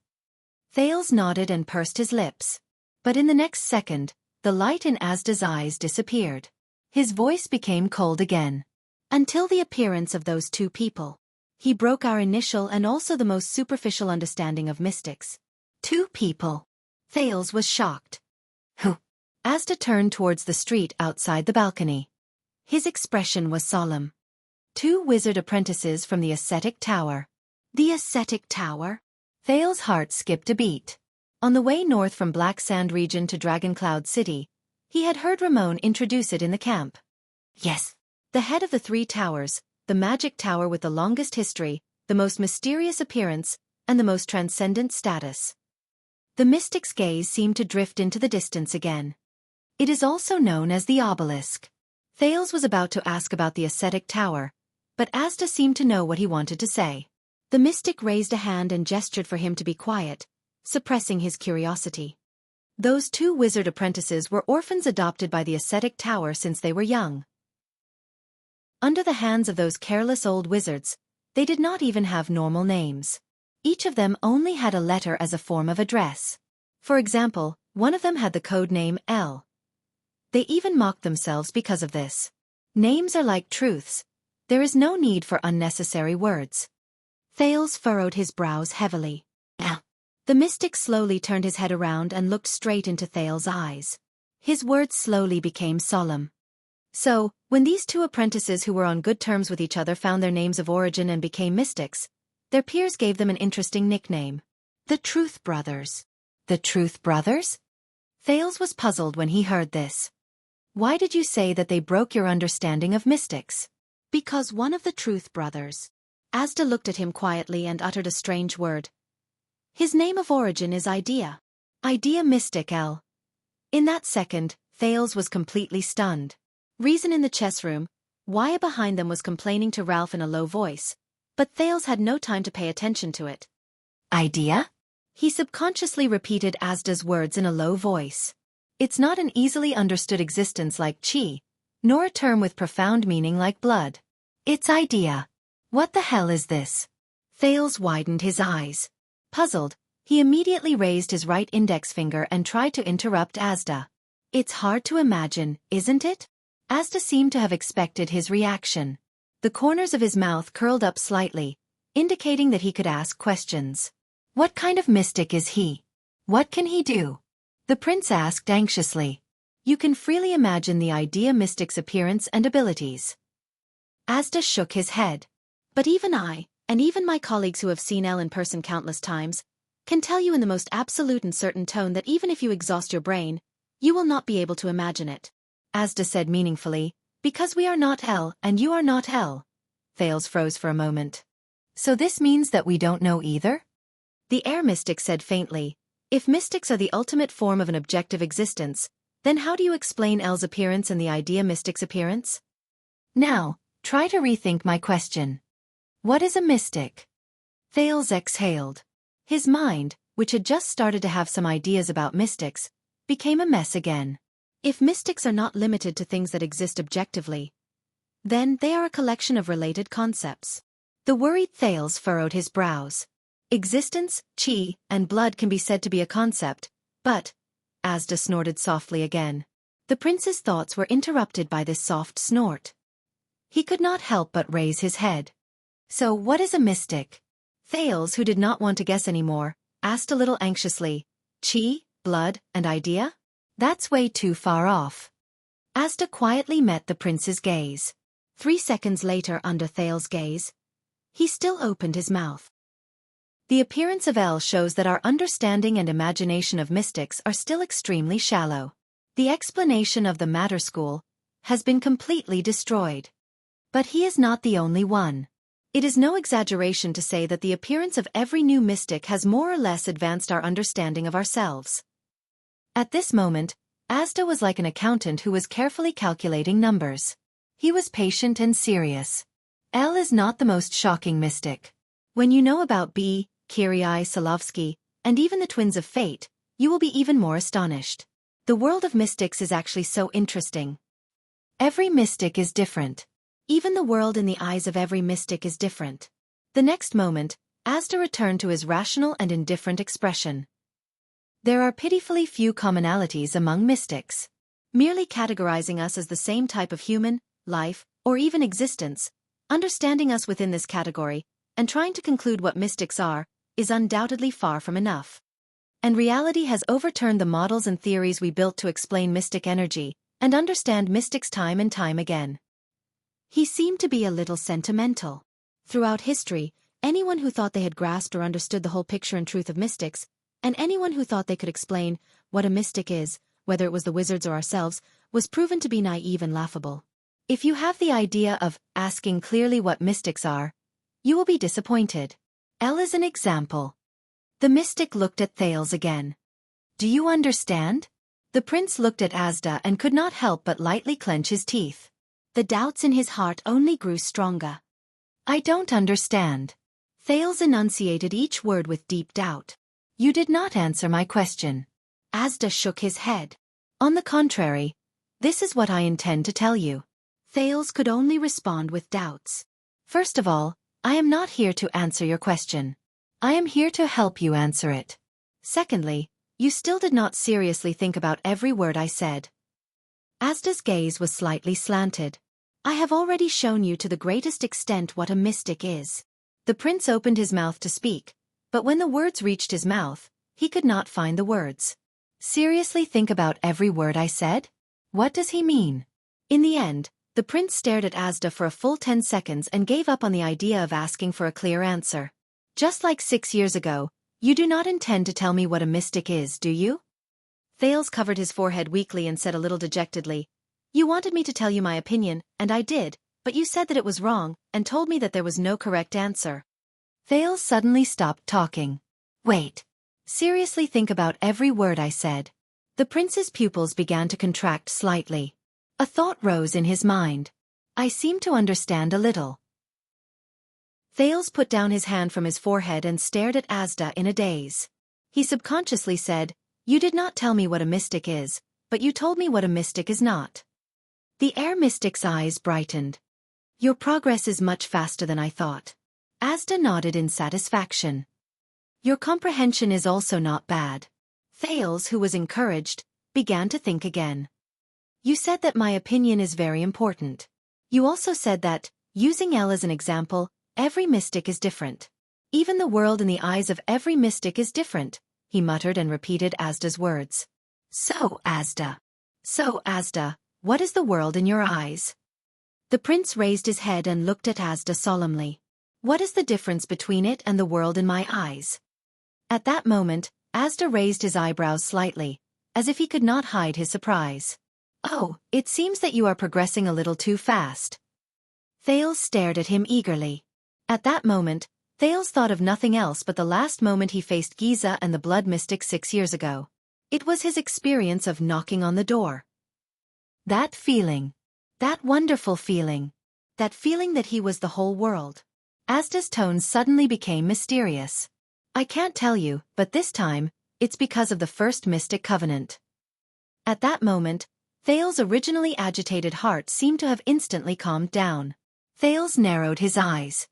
Thales nodded and pursed his lips. But in the next second, the light in Asda's eyes disappeared. His voice became cold again. Until the appearance of those 2 people. He broke our initial and also the most superficial understanding of mystics. 2 people. Thales was shocked. Who? Asda turned towards the street outside the balcony. His expression was solemn. 2 wizard apprentices from the Ascetic Tower. The Ascetic Tower? Thales' heart skipped a beat. On the way north from Black Sand region to Dragon Cloud City, he had heard Ramon introduce it in the camp. Yes. The head of the 3 towers, the magic tower with the longest history, the most mysterious appearance, and the most transcendent status. The mystic's gaze seemed to drift into the distance again. It is also known as the obelisk. Thales was about to ask about the Ascetic Tower, but Asda seemed to know what he wanted to say. The mystic raised a hand and gestured for him to be quiet, suppressing his curiosity. Those 2 wizard apprentices were orphans adopted by the Ascetic Tower since they were young. Under the hands of those careless old wizards, they did not even have normal names. Each of them only had a letter as a form of address. For example, one of them had the code name L. They even mocked themselves because of this. Names are like truths. There is no need for unnecessary words. Thales furrowed his brows heavily. L. The mystic slowly turned his head around and looked straight into Thales' eyes. His words slowly became solemn. So, when these 2 apprentices who were on good terms with each other found their names of origin and became mystics, their peers gave them an interesting nickname. The Truth Brothers. The Truth Brothers? Thales was puzzled when he heard this. Why did you say that they broke your understanding of mystics? Because one of the Truth Brothers. Asda looked at him quietly and uttered a strange word. His name of origin is Idea. Idea Mystic L. In that second, Thales was completely stunned. Reason in the chess room, Wuxia behind them was complaining to Ralph in a low voice, but Thales had no time to pay attention to it. Idea? He subconsciously repeated Asda's words in a low voice. It's not an easily understood existence like qi, nor a term with profound meaning like blood. It's idea. What the hell is this? Thales widened his eyes. Puzzled, he immediately raised his right index finger and tried to interrupt Asda. It's hard to imagine, isn't it? Asda seemed to have expected his reaction. The corners of his mouth curled up slightly, indicating that he could ask questions. What kind of mystic is he? What can he do? The prince asked anxiously. You can freely imagine the idea mystic's appearance and abilities. Asda shook his head. But even I, and even my colleagues who have seen Elle in person countless times, can tell you in the most absolute and certain tone that even if you exhaust your brain, you will not be able to imagine it. Asda said meaningfully, because we are not Elle and you are not Elle. Thales froze for a moment. So this means that we don't know either? The air mystic said faintly, if mystics are the ultimate form of an objective existence, then how do you explain Elle's appearance and the idea mystic's appearance? Now, try to rethink my question. What is a mystic? Thales exhaled. His mind, which had just started to have some ideas about mystics, became a mess again. If mystics are not limited to things that exist objectively, then they are a collection of related concepts. The worried Thales furrowed his brows. Existence, qi, and blood can be said to be a concept, but, Asda snorted softly again. The prince's thoughts were interrupted by this soft snort. He could not help but raise his head. So what is a mystic? Thales, who did not want to guess anymore, asked a little anxiously. Qi, blood, and idea? That's way too far off. Asda quietly met the prince's gaze. 3 seconds later, under Thales' gaze, he still opened his mouth. The appearance of Elle shows that our understanding and imagination of mystics are still extremely shallow. The explanation of the matter school has been completely destroyed. But he is not the only one. It is no exaggeration to say that the appearance of every new mystic has more or less advanced our understanding of ourselves. At this moment, Asda was like an accountant who was carefully calculating numbers. He was patient and serious. Elle is not the most shocking mystic. When you know about B, Kyrie Solovsky, and even the twins of fate, you will be even more astonished. The world of mystics is actually so interesting. Every mystic is different. Even the world in the eyes of every mystic is different. The next moment, Asda returned to his rational and indifferent expression. There are pitifully few commonalities among mystics. Merely categorizing us as the same type of human, life, or even existence, understanding us within this category, and trying to conclude what mystics are, is undoubtedly far from enough. And reality has overturned the models and theories we built to explain mystic energy, and understand mystics time and time again. He seemed to be a little sentimental. Throughout history, anyone who thought they had grasped or understood the whole picture and truth of mystics, and anyone who thought they could explain what a mystic is, whether it was the wizards or ourselves, was proven to be naive and laughable. If you have the idea of asking clearly what mystics are, you will be disappointed. Elle is an example. The mystic looked at Thales again. Do you understand? The prince looked at Asda and could not help but lightly clench his teeth. The doubts in his heart only grew stronger. I don't understand. Thales enunciated each word with deep doubt. You did not answer my question. Asda shook his head. On the contrary, this is what I intend to tell you. Thales could only respond with doubts. First of all, I am not here to answer your question. I am here to help you answer it. Secondly, you still did not seriously think about every word I said. Asda's gaze was slightly slanted. I have already shown you to the greatest extent what a mystic is. The prince opened his mouth to speak, but when the words reached his mouth, he could not find the words. Seriously think about every word I said? What does he mean? In the end, the prince stared at Asda for a full 10 seconds and gave up on the idea of asking for a clear answer. Just like 6 years ago, you do not intend to tell me what a mystic is, do you? Thales covered his forehead weakly and said a little dejectedly, You wanted me to tell you my opinion, and I did, but you said that it was wrong, and told me that there was no correct answer. Thales suddenly stopped talking. Wait. Seriously think about every word I said. The prince's pupils began to contract slightly. A thought rose in his mind. I seem to understand a little. Thales put down his hand from his forehead and stared at Asda in a daze. He subconsciously said, "You did not tell me what a mystic is, but you told me what a mystic is not." The air mystic's eyes brightened. "Your progress is much faster than I thought." Asda nodded in satisfaction. "Your comprehension is also not bad." Thales, who was encouraged, began to think again. "You said that my opinion is very important. You also said that, using L as an example, every mystic is different. Even the world in the eyes of every mystic is different," he muttered and repeated Asda's words. So Asda, what is the world in your eyes?" The prince raised his head and looked at Asda solemnly. "What is the difference between it and the world in my eyes?" At that moment, Asda raised his eyebrows slightly, as if he could not hide his surprise. "Oh, it seems that you are progressing a little too fast." Thales stared at him eagerly. At that moment, Thales thought of nothing else but the last moment he faced Giza and the blood mystic 6 years ago. It was his experience of knocking on the door. That feeling. That wonderful feeling. That feeling that he was the whole world. Asda's tones suddenly became mysterious. "I can't tell you, but this time, it's because of the first mystic covenant." At that moment, Thales' originally agitated heart seemed to have instantly calmed down. Thales narrowed his eyes.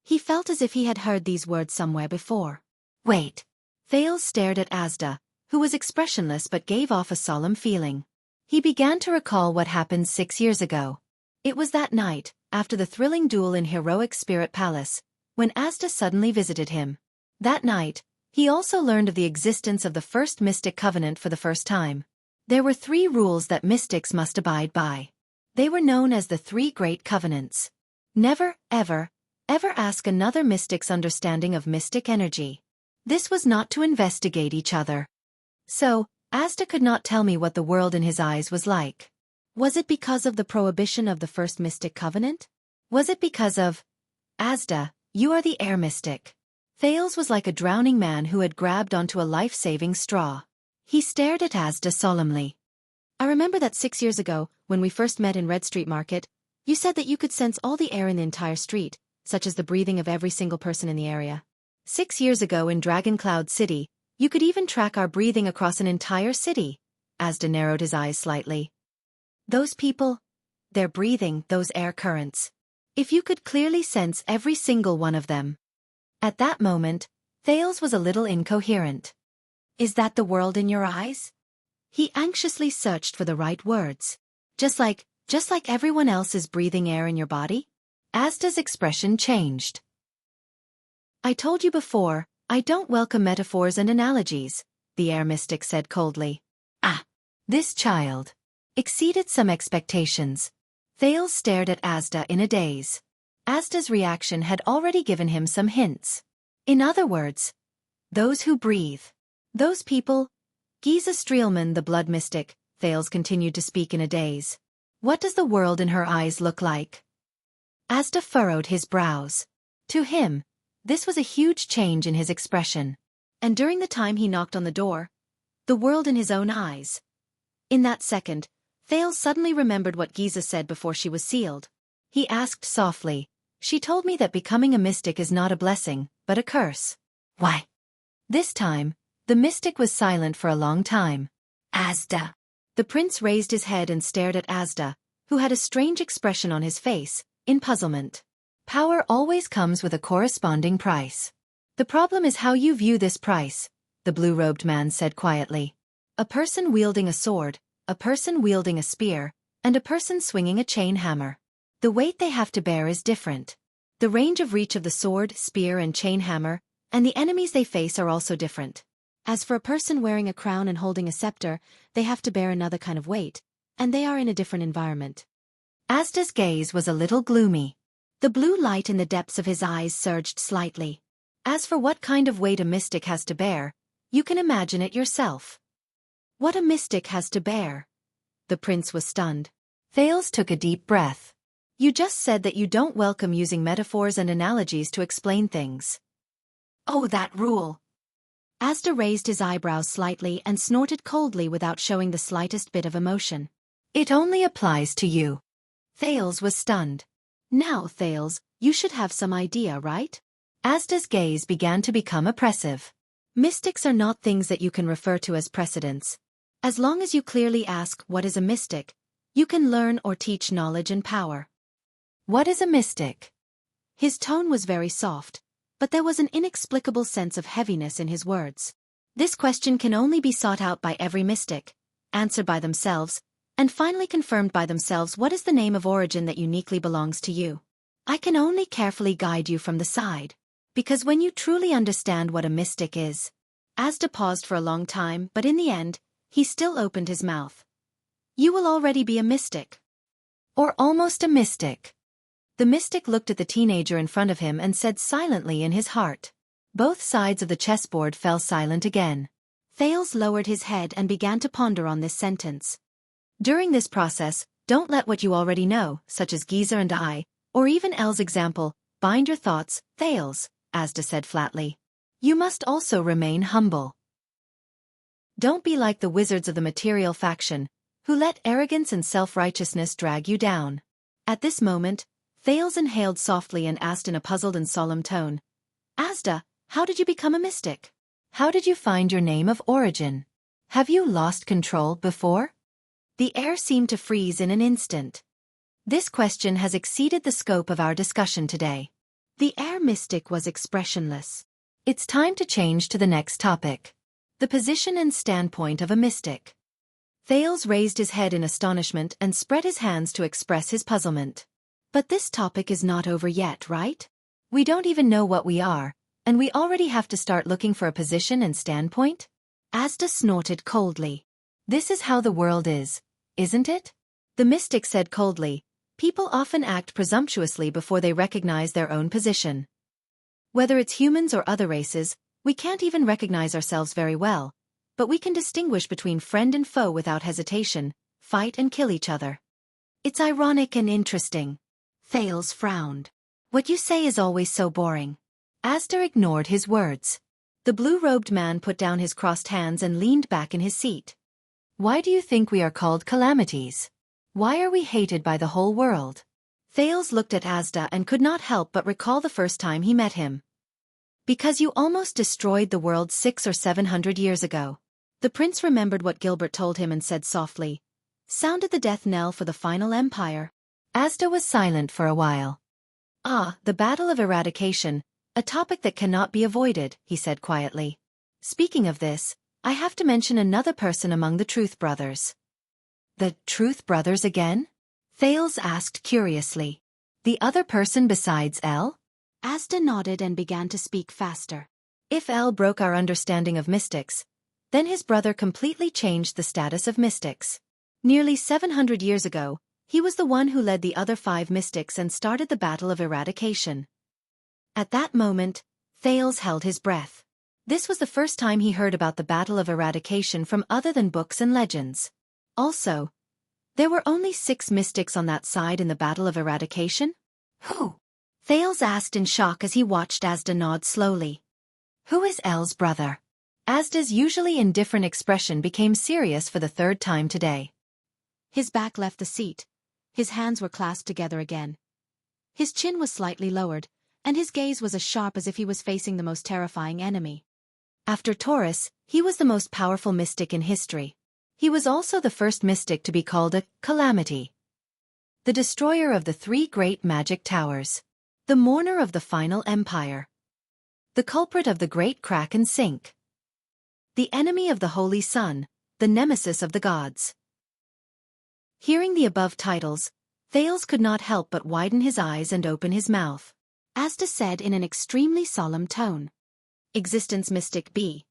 He felt as if he had heard these words somewhere before. "Wait." Thales stared at Asda, who was expressionless but gave off a solemn feeling. He began to recall what happened 6 years ago. It was that night, after the thrilling duel in Heroic Spirit Palace, when Asda suddenly visited him. That night, he also learned of the existence of the first mystic covenant for the first time. There were 3 rules that mystics must abide by. They were known as the 3 Great Covenants. Never, ever ask another mystic's understanding of mystic energy. This was not to investigate each other. So, Asda could not tell me what the world in his eyes was like. Was it because of the prohibition of the first mystic covenant? Was it because of... Asda, you are the air mystic. Thales was like a drowning man who had grabbed onto a life-saving straw. He stared at Asda solemnly. "I remember that 6 years ago, when we first met in Red Street Market, you said that you could sense all the air in the entire street, such as the breathing of every single person in the area. 6 years ago in Dragon Cloud City, you could even track our breathing across an entire city." Asda narrowed his eyes slightly. "Those people, their breathing, those air currents. If you could clearly sense every single one of them." At that moment, Thales was a little incoherent. "Is that the world in your eyes?" He anxiously searched for the right words. Just like everyone else is breathing air in your body?" Asda's expression changed. "I told you before, I don't welcome metaphors and analogies," the air mystic said coldly. "Ah, this child exceeded some expectations." Thales stared at Asda in a daze. Asda's reaction had already given him some hints. In other words, those who breathe. Those people. Giza Streelman, the blood mystic, Thales continued to speak in a daze. "What does the world in her eyes look like?" Asda furrowed his brows. To him, this was a huge change in his expression. And during the time he knocked on the door, the world in his own eyes. In that second, Thales suddenly remembered what Giza said before she was sealed. He asked softly, "She told me that becoming a mystic is not a blessing, but a curse. Why?" This time, the mystic was silent for a long time. "Asda." The prince raised his head and stared at Asda, who had a strange expression on his face, in puzzlement. "Power always comes with a corresponding price. The problem is how you view this price," the blue-robed man said quietly. "A person wielding a sword, a person wielding a spear, and a person swinging a chain hammer. The weight they have to bear is different. The range of reach of the sword, spear, and chain hammer, and the enemies they face are also different. As for a person wearing a crown and holding a scepter, they have to bear another kind of weight, and they are in a different environment." Asda's gaze was a little gloomy. The blue light in the depths of his eyes surged slightly. "As for what kind of weight a mystic has to bear, you can imagine it yourself." "What a mystic has to bear?" The prince was stunned. Thales took a deep breath. "You just said that you don't welcome using metaphors and analogies to explain things." "Oh, that rule." Asda raised his eyebrows slightly and snorted coldly without showing the slightest bit of emotion. "It only applies to you." Thales was stunned. Now, Thales, you should have some idea, right? Asda's gaze began to become oppressive. Mystics are not things that you can refer to as precedents. As long as you clearly ask what is a mystic, you can learn or teach knowledge and power. What is a mystic? His tone was very soft, but there was an inexplicable sense of heaviness in his words. This question can only be sought out by every mystic, answered by themselves, and finally confirmed by themselves. What is the name of origin that uniquely belongs to you? I can only carefully guide you from the side. Because when you truly understand what a mystic is. Asda paused for a long time, but in the end, he still opened his mouth. You will already be a mystic. Or almost a mystic. The mystic looked at the teenager in front of him and said silently in his heart. Both sides of the chessboard fell silent again. Thales lowered his head and began to ponder on this sentence. During this process, don't let what you already know, such as Giza and I, or even El's example, bind your thoughts, Thales, Asda said flatly. You must also remain humble. Don't be like the wizards of the material faction, who let arrogance and self-righteousness drag you down. At this moment, Thales inhaled softly and asked in a puzzled and solemn tone, Asda, how did you become a mystic? How did you find your name of origin? Have you lost control before? The air seemed to freeze in an instant. This question has exceeded the scope of our discussion today. The air mystic was expressionless. It's time to change to the next topic. The position and standpoint of a mystic. Thales raised his head in astonishment and spread his hands to express his puzzlement. But this topic is not over yet, right? We don't even know what we are, and we already have to start looking for a position and standpoint? Asda snorted coldly. This is how the world is, isn't it? The mystic said coldly. People often act presumptuously before they recognize their own position. Whether it's humans or other races, we can't even recognize ourselves very well, but we can distinguish between friend and foe without hesitation, fight and kill each other. It's ironic and interesting. Thales frowned. What you say is always so boring. Asda ignored his words. The blue-robed man put down his crossed hands and leaned back in his seat. Why do you think we are called calamities? Why are we hated by the whole world? Thales looked at Asda and could not help but recall the first time he met him. Because you almost destroyed the world 600 or 700 years ago. The prince remembered what Gilbert told him and said softly. Sounded the death knell for the final empire. Asda was silent for a while. Ah, the battle of eradication, a topic that cannot be avoided, he said quietly. Speaking of this, I have to mention another person among the Truth Brothers. The Truth Brothers again? Thales asked curiously. The other person besides El? Asda nodded and began to speak faster. If El broke our understanding of mystics, then his brother completely changed the status of mystics. Nearly 700 years ago, he was the one who led the other 5 mystics and started the battle of eradication. At that moment, Thales held his breath. This was the first time he heard about the battle of eradication from other than books and legends. Also, there were only 6 mystics on that side in the battle of eradication? Who? Thales asked in shock as he watched Asda nod slowly. Who is El's brother? Asda's usually indifferent expression became serious for the third time today. His back left the seat. His hands were clasped together again. His chin was slightly lowered, and his gaze was as sharp as if he was facing the most terrifying enemy. After Taurus, he was the most powerful mystic in history. He was also the first mystic to be called a calamity. The destroyer of the 3 great magic towers. The mourner of the final empire. The culprit of the great crack and sink. The enemy of the holy sun, the nemesis of the gods. Hearing the above titles, Thales could not help but widen his eyes and open his mouth. Asda said in an extremely solemn tone. Existence Mystic B.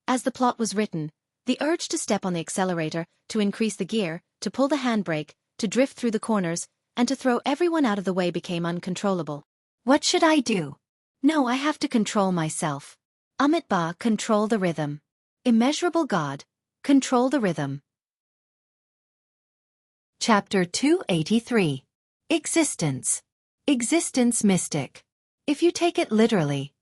As the plot was written, the urge to step on the accelerator, to increase the gear, to pull the handbrake, to drift through the corners, and to throw everyone out of the way became uncontrollable. What should I do? No, I have to control myself. Amit Ba, control the rhythm. Immeasurable God, control the rhythm. Chapter 283. Existence. Existence Mystic. If you take it literally.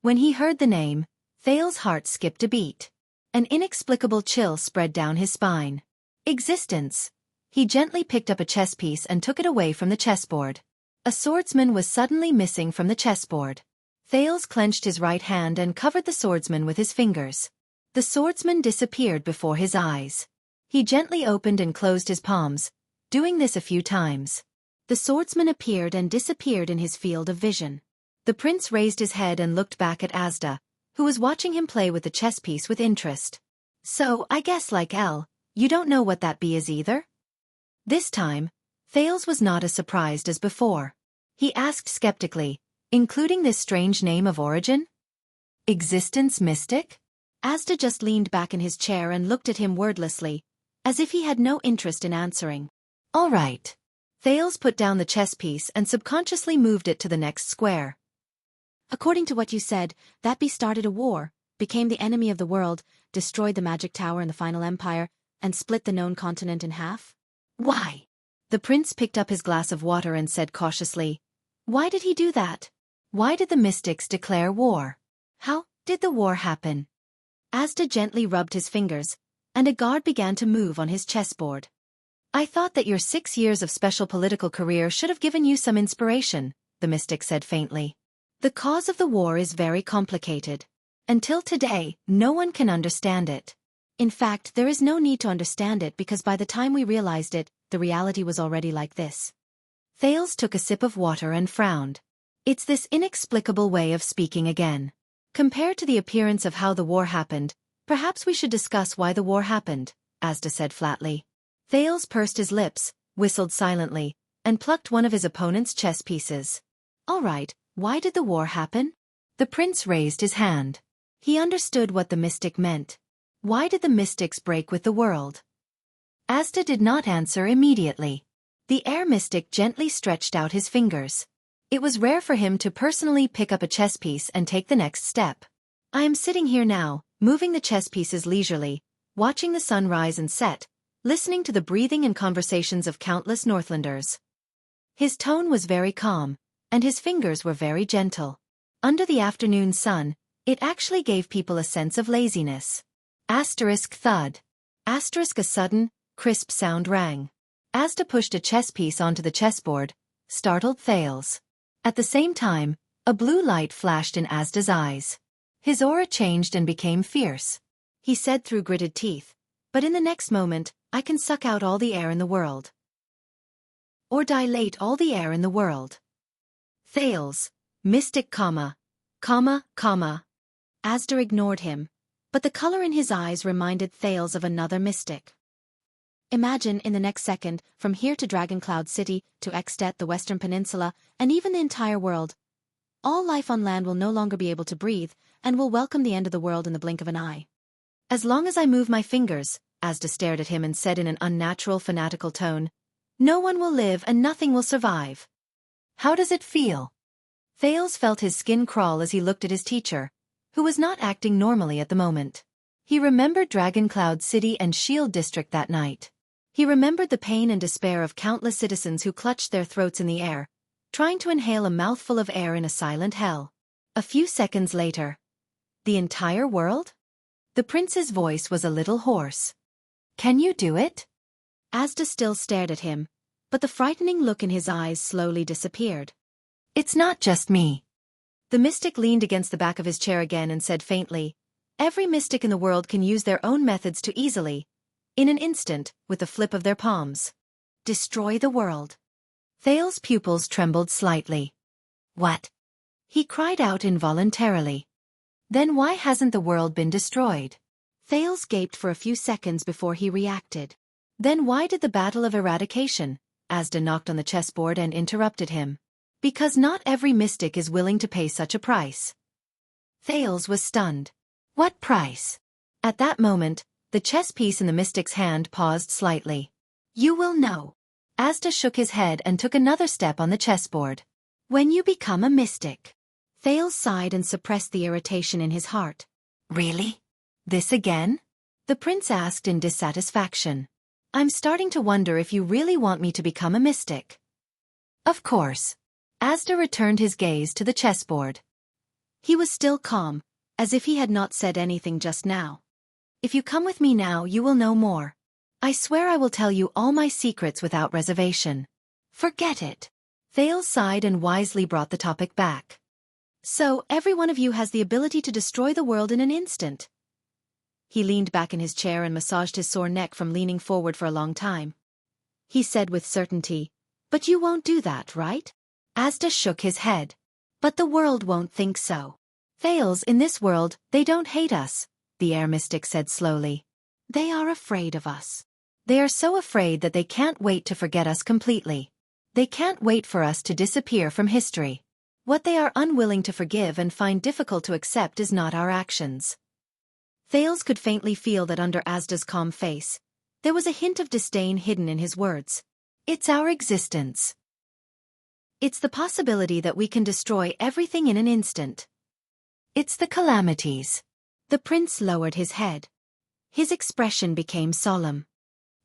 When he heard the name, Thales' heart skipped a beat. An inexplicable chill spread down his spine. Existence. He gently picked up a chess piece and took it away from the chessboard. A swordsman was suddenly missing from the chessboard. Thales clenched his right hand and covered the swordsman with his fingers. The swordsman disappeared before his eyes. He gently opened and closed his palms, doing this a few times. The swordsman appeared and disappeared in his field of vision. The prince raised his head and looked back at Asda, who was watching him play with the chess piece with interest. So, I guess like L, you don't know what that B is either? This time, Thales was not as surprised as before. He asked skeptically, including this strange name of origin? Existence mystic? Asda just leaned back in his chair and looked at him wordlessly, as if he had no interest in answering. All right. Thales put down the chess piece and subconsciously moved it to the next square. According to what you said, that bee started a war, became the enemy of the world, destroyed the magic tower and the final empire, and split the known continent in half? Why? The prince picked up his glass of water and said cautiously, why did he do that? Why did the mystics declare war? How did the war happen? Asda gently rubbed his fingers, and a guard began to move on his chessboard. I thought that your 6 years of special political career should have given you some inspiration, the mystic said faintly. The cause of the war is very complicated. Until today, no one can understand it. In fact, there is no need to understand it because by the time we realized it, the reality was already like this. Thales took a sip of water and frowned. It's this inexplicable way of speaking again. Compared to the appearance of how the war happened, perhaps we should discuss why the war happened, Asda said flatly. Thales pursed his lips, whistled silently, and plucked one of his opponent's chess pieces. All right, why did the war happen? The prince raised his hand. He understood what the mystic meant. Why did the mystics break with the world? Asda did not answer immediately. The air mystic gently stretched out his fingers. It was rare for him to personally pick up a chess piece and take the next step. I am sitting here now, moving the chess pieces leisurely, watching the sun rise and set, listening to the breathing and conversations of countless Northlanders. His tone was very calm, and his fingers were very gentle. Under the afternoon sun, it actually gave people a sense of laziness. Asterisk thud. Asterisk a sudden, crisp sound rang. Asda pushed a chess piece onto the chessboard, startled Thales. At the same time, a blue light flashed in Asda's eyes. His aura changed and became fierce. He said through gritted teeth, but in the next moment, I can suck out all the air in the world. Or dilate all the air in the world. Thales, mystic comma. Asda ignored him, but the color in his eyes reminded Thales of another mystic. Imagine in the next second, from here to Dragon Cloud City, to Extet, the Western Peninsula, and even the entire world. All life on land will no longer be able to breathe, and will welcome the end of the world in the blink of an eye. As long as I move my fingers, Asda stared at him and said in an unnatural, fanatical tone, no one will live and nothing will survive. How does it feel? Thales felt his skin crawl as he looked at his teacher, who was not acting normally at the moment. He remembered Dragon Cloud City and Shield District that night. He remembered the pain and despair of countless citizens who clutched their throats in the air, trying to inhale a mouthful of air in a silent hell. A few seconds later. The entire world? The prince's voice was a little hoarse. Can you do it? Asda still stared at him, but the frightening look in his eyes slowly disappeared. It's not just me. The mystic leaned against the back of his chair again and said faintly, every mystic in the world can use their own methods to easily, in an instant, with the flip of their palms, destroy the world. Thales' pupils trembled slightly. What? He cried out involuntarily. Then why hasn't the world been destroyed? Thales gaped for a few seconds before he reacted. Then why did the battle of eradication? Asda knocked on the chessboard and interrupted him. Because not every mystic is willing to pay such a price. Thales was stunned. What price? At that moment, the chess piece in the mystic's hand paused slightly. You will know. Asda shook his head and took another step on the chessboard. When you become a mystic. Thales sighed and suppressed the irritation in his heart. Really? This again? The prince asked in dissatisfaction. I'm starting to wonder if you really want me to become a mystic. Of course. Asda returned his gaze to the chessboard. He was still calm, as if he had not said anything just now. If you come with me now, you will know more. I swear I will tell you all my secrets without reservation. Forget it. Thales sighed and wisely brought the topic back. So, every one of you has the ability to destroy the world in an instant. He leaned back in his chair and massaged his sore neck from leaning forward for a long time. He said with certainty, "But you won't do that, right?" Asda shook his head. "But the world won't think so." "Thales, in this world, they don't hate us," the air mystic said slowly. "They are afraid of us. They are so afraid that they can't wait to forget us completely. They can't wait for us to disappear from history. What they are unwilling to forgive and find difficult to accept is not our actions." Thales could faintly feel that under Asda's calm face, there was a hint of disdain hidden in his words. "It's our existence. It's the possibility that we can destroy everything in an instant. It's the calamities." The prince lowered his head. His expression became solemn.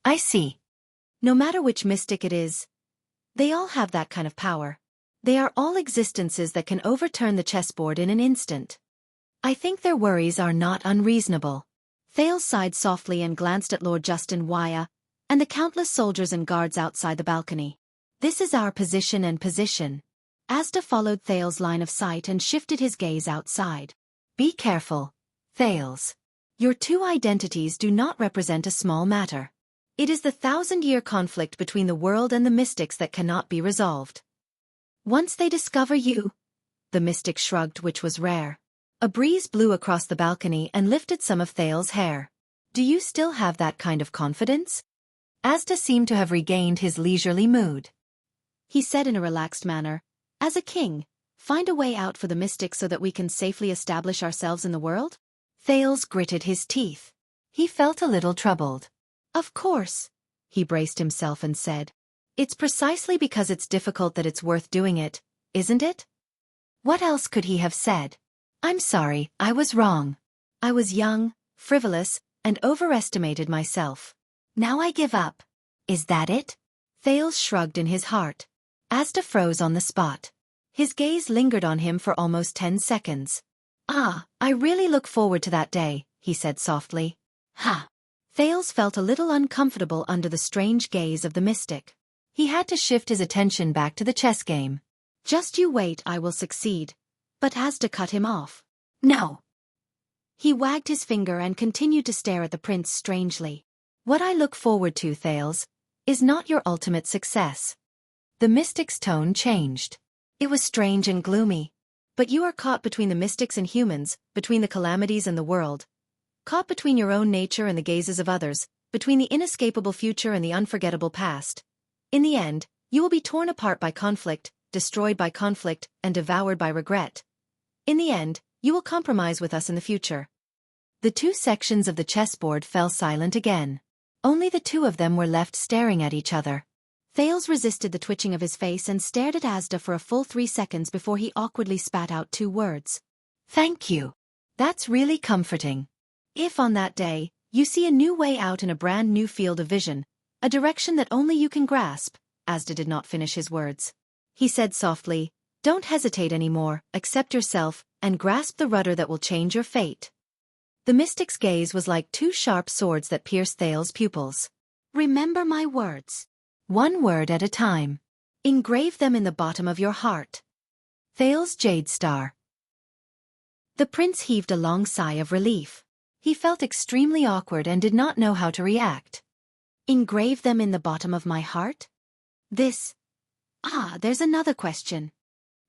"I see. No matter which mystic it is, they all have that kind of power. They are all existences that can overturn the chessboard in an instant." "I think their worries are not unreasonable." Thales sighed softly and glanced at Lord Justin Wuxia and the countless soldiers and guards outside the balcony. "This is our position and position." Asda followed Thales' line of sight and shifted his gaze outside. "Be careful, Thales. Your two identities do not represent a small matter. It is the 1,000-year conflict between the world and the mystics that cannot be resolved. Once they discover you..." The mystic shrugged, which was rare. A breeze blew across the balcony and lifted some of Thales' hair. "Do you still have that kind of confidence?" Asda seemed to have regained his leisurely mood. He said in a relaxed manner, "As a king, find a way out for the mystics so that we can safely establish ourselves in the world?" Thales gritted his teeth. He felt a little troubled. "Of course." He braced himself and said, "It's precisely because it's difficult that it's worth doing it, isn't it?" What else could he have said? "I'm sorry, I was wrong. I was young, frivolous, and overestimated myself. Now I give up. Is that it?" Thales shrugged in his heart. Asda froze on the spot. His gaze lingered on him for almost 10 seconds. "Ah, I really look forward to that day," he said softly. "Ha!" Thales felt a little uncomfortable under the strange gaze of the mystic. He had to shift his attention back to the chess game. "Just you wait, I will succeed." But Asda cut him off. "No." He wagged his finger and continued to stare at the prince strangely. "What I look forward to, Thales, is not your ultimate success." The mystic's tone changed. It was strange and gloomy. "But you are caught between the mystics and humans, between the calamities and the world. Caught between your own nature and the gazes of others, between the inescapable future and the unforgettable past. In the end, you will be torn apart by conflict, destroyed by conflict, and devoured by regret. In the end, you will compromise with us in the future." The two sections of the chessboard fell silent again. Only the two of them were left staring at each other. Thales resisted the twitching of his face and stared at Asda for a full 3 seconds before he awkwardly spat out 2 words. "Thank you. That's really comforting." "If on that day, you see a new way out in a brand new field of vision, a direction that only you can grasp," Asda did not finish his words. He said softly, "Don't hesitate anymore, accept yourself, and grasp the rudder that will change your fate." The mystic's gaze was like 2 sharp swords that pierced Thales' pupils. "Remember my words. One word at a time. Engrave them in the bottom of your heart." Thales' Jade Star. The prince heaved a long sigh of relief. He felt extremely awkward and did not know how to react. "Engrave them in the bottom of my heart?" There's another question."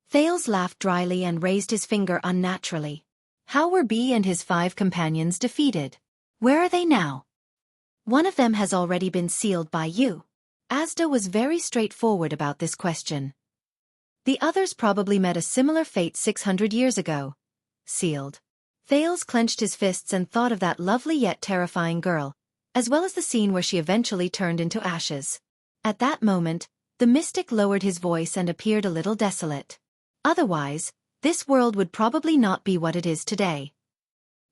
Thales laughed dryly and raised his finger unnaturally. "How were B and his 5 companions defeated? Where are they now?" "One of them has already been sealed by you." Asda was very straightforward about this question. "The others probably met a similar fate 600 years ago." Sealed. Thales clenched his fists and thought of that lovely yet terrifying girl, as well as the scene where she eventually turned into ashes. At that moment, the mystic lowered his voice and appeared a little desolate. "Otherwise, this world would probably not be what it is today."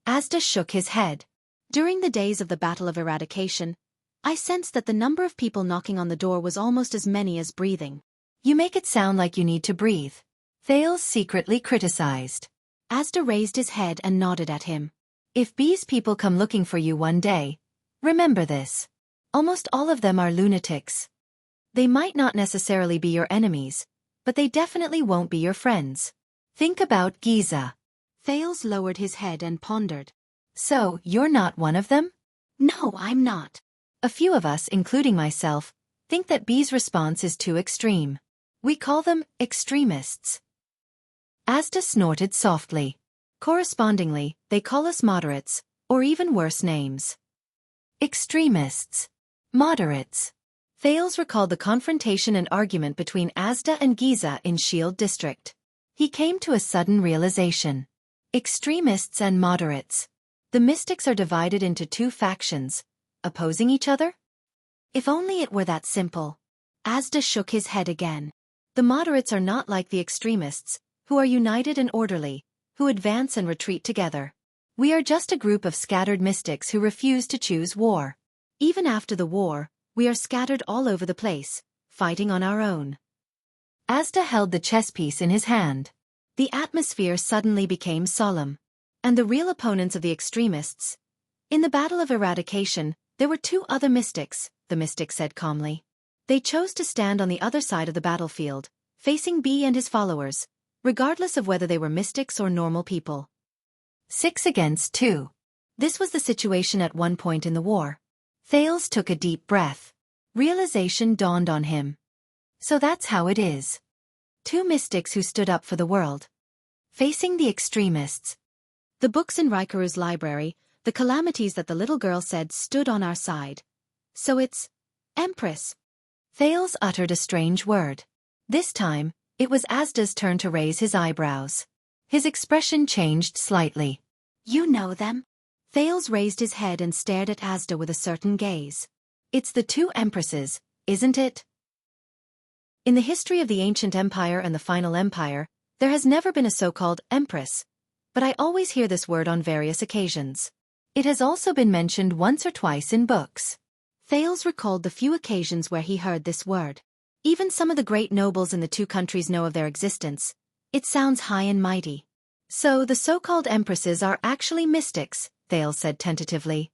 Asda shook his head. "During the days of the Battle of Eradication, I sensed that the number of people knocking on the door was almost as many as breathing." "You make it sound like you need to breathe," Thales secretly criticized. Asda raised his head and nodded at him. "If B's people come looking for you one day, remember this. Almost all of them are lunatics. They might not necessarily be your enemies, but they definitely won't be your friends. Think about Giza. Thales lowered his head and pondered. So, you're not one of them? No, I'm not. A few of us, including myself, think that B's response is too extreme. We call them extremists. Asta snorted softly. Correspondingly, they call us moderates, or even worse names. Extremists. Moderates. Thales recalled the confrontation and argument between Asda and Giza in Shield District. He came to a sudden realization. Extremists and moderates. The mystics are divided into two factions, opposing each other? If only it were that simple. Asda shook his head again. The moderates are not like the extremists, who are united and orderly, who advance and retreat together. We are just a group of scattered mystics who refuse to choose war. Even after the war, we are scattered all over the place, fighting on our own. Asda held the chess piece in his hand. The atmosphere suddenly became solemn. And the real opponents of the extremists? In the battle of eradication, there were two other mystics, the mystic said calmly. They chose to stand on the other side of the battlefield, facing B and his followers, regardless of whether they were mystics or normal people. 6 against 2. This was the situation at one point in the war. Thales took a deep breath. Realization dawned on him. So that's how it is. Two mystics who stood up for the world. Facing the extremists. The books in Raikaru's library, the calamities that the little girl said stood on our side. So it's Empress. Thales uttered a strange word. This time, it was Asda's turn to raise his eyebrows. His expression changed slightly. You know them? Thales raised his head and stared at Asda with a certain gaze. It's the two empresses, isn't it? In the history of the ancient empire and the final empire, there has never been a so-called empress. But I always hear this word on various occasions. It has also been mentioned once or twice in books. Thales recalled the few occasions where he heard this word. Even some of the great nobles in the two countries know of their existence. It sounds high and mighty. So the so-called empresses are actually mystics, Thales said tentatively.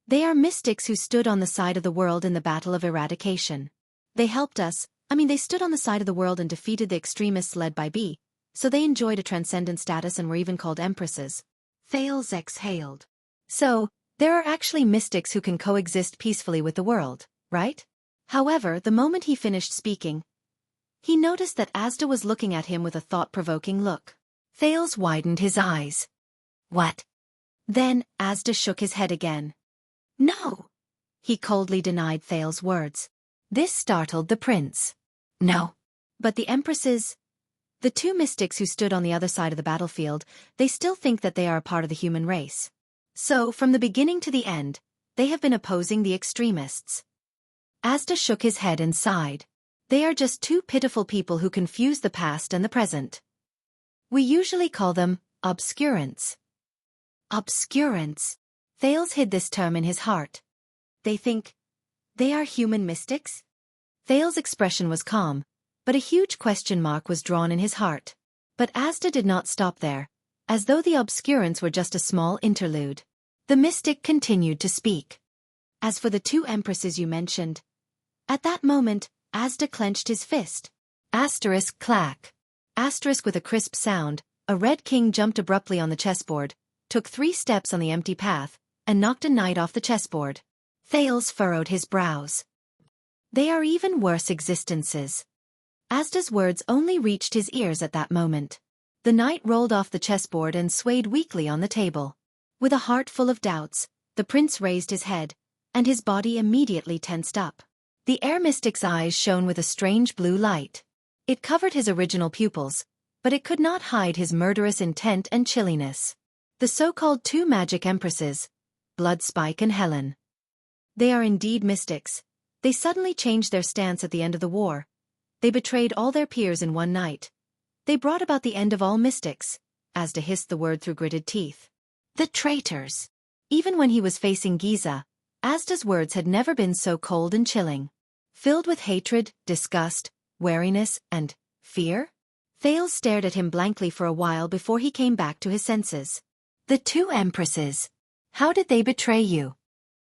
They are mystics who stood on the side of the world in the battle of eradication. They helped us, they stood on the side of the world and defeated the extremists led by B, so they enjoyed a transcendent status and were even called empresses. Thales exhaled. So, there are actually mystics who can coexist peacefully with the world, right? However, the moment he finished speaking, he noticed that Asda was looking at him with a thought-provoking look. Thales widened his eyes. What? Then, Asda shook his head again. No. He coldly denied Thales' words. This startled the prince. No. But the empresses, the two mystics who stood on the other side of the battlefield, they still think that they are a part of the human race. So, from the beginning to the end, they have been opposing the extremists. Asda shook his head and sighed. They are just two pitiful people who confuse the past and the present. We usually call them obscurants. Obscurants. Thales hid this term in his heart. They think they are human mystics? Thales' expression was calm, but a huge question mark was drawn in his heart. But Asda did not stop there, as though the obscurants were just a small interlude. The mystic continued to speak. As for the two empresses you mentioned, at that moment, Asda clenched his fist. Asterisk clack. Asterisk with a crisp sound, a red king jumped abruptly on the chessboard, took 3 steps on the empty path, and knocked a knight off the chessboard. Thales furrowed his brows. They are even worse existences. Asda's words only reached his ears at that moment. The knight rolled off the chessboard and swayed weakly on the table. With a heart full of doubts, the prince raised his head, and his body immediately tensed up. The air mystic's eyes shone with a strange blue light. It covered his original pupils, but it could not hide his murderous intent and chilliness. The so-called two magic empresses, Bloodspike and Helen. They are indeed mystics. They suddenly changed their stance at the end of the war. They betrayed all their peers in one night. They brought about the end of all mystics, Asda hissed the word through gritted teeth. The traitors. Even when he was facing Giza, Asda's words had never been so cold and chilling. Filled with hatred, disgust, wariness, and fear? Thales stared at him blankly for a while before he came back to his senses. The two empresses. How did they betray you?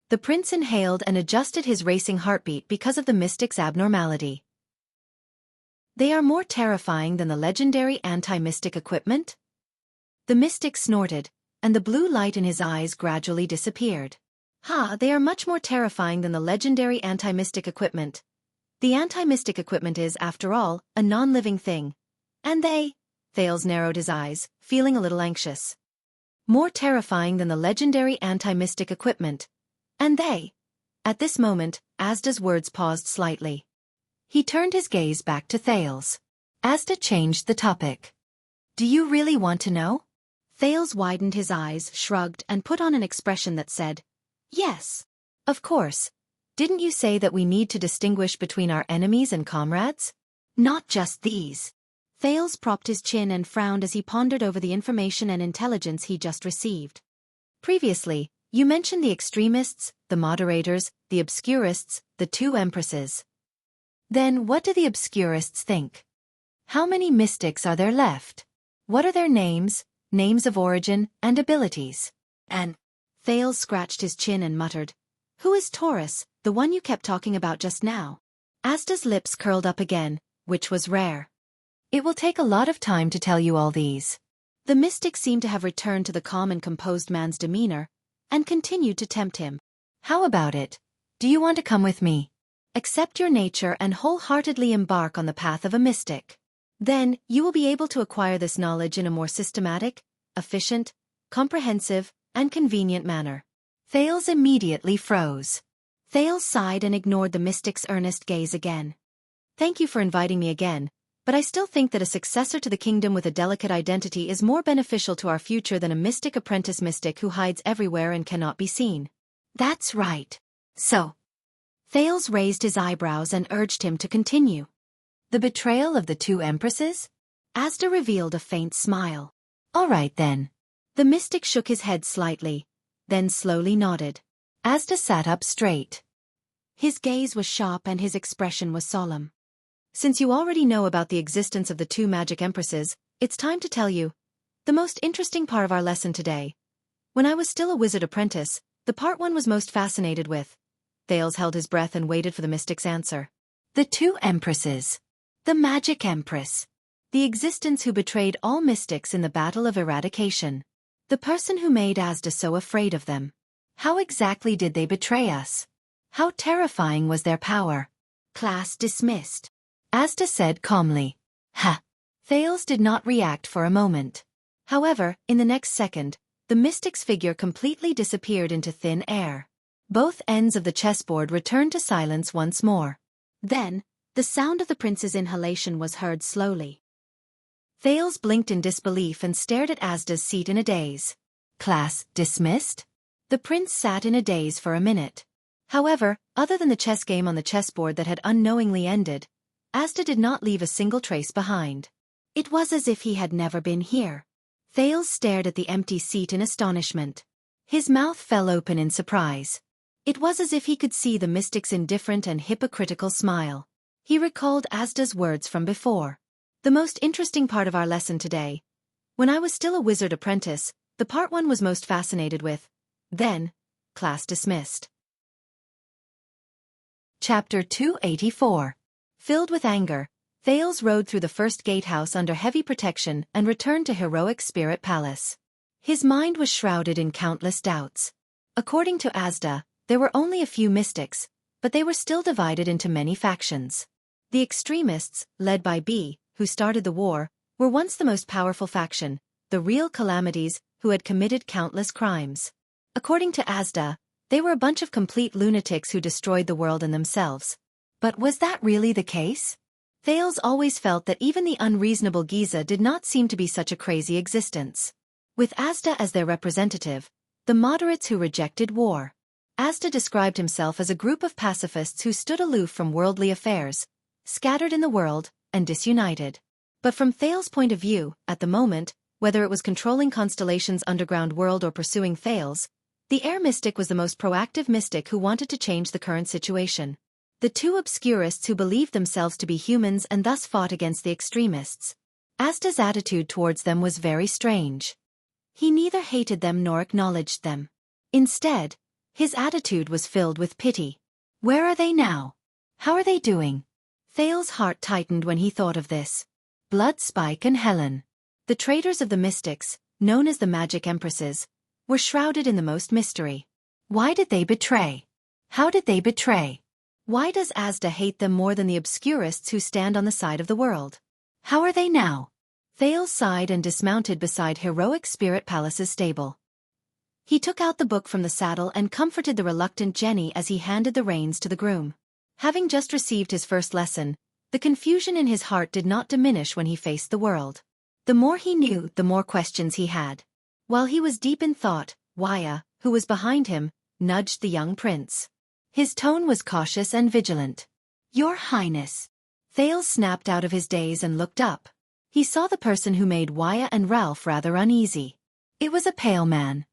The prince inhaled and adjusted his racing heartbeat because of the mystic's abnormality. They are more terrifying than the legendary anti-mystic equipment? The mystic snorted, and the blue light in his eyes gradually disappeared. They are much more terrifying than the legendary anti-mystic equipment. The anti-mystic equipment is, after all, a non-living thing. And Thales narrowed his eyes, feeling a little anxious. More terrifying than the legendary anti-mystic equipment. And At this moment, Asda's words paused slightly. He turned his gaze back to Thales. Asda changed the topic. Do you really want to know? Thales widened his eyes, shrugged, and put on an expression that said, yes. Of course. Didn't you say that we need to distinguish between our enemies and comrades? Not just these. Thales propped his chin and frowned as he pondered over the information and intelligence he just received. Previously, you mentioned the extremists, the moderators, the obscurists, the two empresses. Then what do the obscurists think? How many mystics are there left? What are their names of origin, and abilities? And Thales scratched his chin and muttered, who is Taurus, the one you kept talking about just now? Asda's lips curled up again, which was rare. It will take a lot of time to tell you all these. The mystic seemed to have returned to the calm and composed man's demeanor, and continued to tempt him. How about it? Do you want to come with me? Accept your nature and wholeheartedly embark on the path of a mystic. Then, you will be able to acquire this knowledge in a more systematic, efficient, comprehensive, and convenient manner. Thales immediately froze. Thales sighed and ignored the mystic's earnest gaze again. Thank you for inviting me again, but I still think that a successor to the kingdom with a delicate identity is more beneficial to our future than a mystic apprentice mystic who hides everywhere and cannot be seen. That's right. So, Thales raised his eyebrows and urged him to continue. The betrayal of the two empresses? Asda revealed a faint smile. All right then. The mystic shook his head slightly, then slowly nodded. Asda sat up straight. His gaze was sharp and his expression was solemn. Since you already know about the existence of the two magic empresses, it's time to tell you the most interesting part of our lesson today. When I was still a wizard apprentice, the part one was most fascinated with. Thales held his breath and waited for the mystic's answer. The two empresses. The magic empress. The existence who betrayed all mystics in the battle of eradication. The person who made Asda so afraid of them. How exactly did they betray us? How terrifying was their power? Class dismissed. Asda said calmly. Ha! Thales did not react for a moment. However, in the next second, the mystic's figure completely disappeared into thin air. Both ends of the chessboard returned to silence once more. Then, the sound of the prince's inhalation was heard slowly. Thales blinked in disbelief and stared at Asda's seat in a daze. Class dismissed? The prince sat in a daze for a minute. However, other than the chess game on the chessboard that had unknowingly ended, Asda did not leave a single trace behind. It was as if he had never been here. Thales stared at the empty seat in astonishment. His mouth fell open in surprise. It was as if he could see the mystic's indifferent and hypocritical smile. He recalled Asda's words from before. The most interesting part of our lesson today. When I was still a wizard apprentice, the part one was most fascinated with. Then, class dismissed. Chapter 284. Filled with anger, Thales rode through the first gatehouse under heavy protection and returned to Heroic Spirit Palace. His mind was shrouded in countless doubts. According to Asda, there were only a few mystics, but they were still divided into many factions. The extremists, led by B, who started the war, were once the most powerful faction, the real calamities, who had committed countless crimes. According to Asda, they were a bunch of complete lunatics who destroyed the world and themselves. But was that really the case? Thales always felt that even the unreasonable Giza did not seem to be such a crazy existence. With Asda as their representative, the moderates who rejected war. Asda described himself as a group of pacifists who stood aloof from worldly affairs, scattered in the world, and disunited. But from Thales' point of view, at the moment, whether it was controlling Constellation's underground world or pursuing Thales, the air mystic was the most proactive mystic who wanted to change the current situation. The two obscurists who believed themselves to be humans and thus fought against the extremists. Asda's attitude towards them was very strange. He neither hated them nor acknowledged them. Instead, His attitude was filled with pity. Where are they now? How are they doing? Thales's heart tightened when he thought of this. Blood Spike and Helen, the traitors of the mystics, known as the Magic Empresses, were shrouded in the most mystery. Why did they betray? How did they betray? Why does Asda hate them more than the obscurists who stand on the side of the world? How are they now? Thales sighed and dismounted beside Heroic Spirit Palace's stable. He took out the book from the saddle and comforted the reluctant Jenny as he handed the reins to the groom. Having just received his first lesson, the confusion in his heart did not diminish when he faced the world. The more he knew, the more questions he had. While he was deep in thought, Wuxia, who was behind him, nudged the young prince. His tone was cautious and vigilant. "Your Highness." Thales snapped out of his daze and looked up. He saw the person who made Wuxia and Ralph rather uneasy. It was a pale man.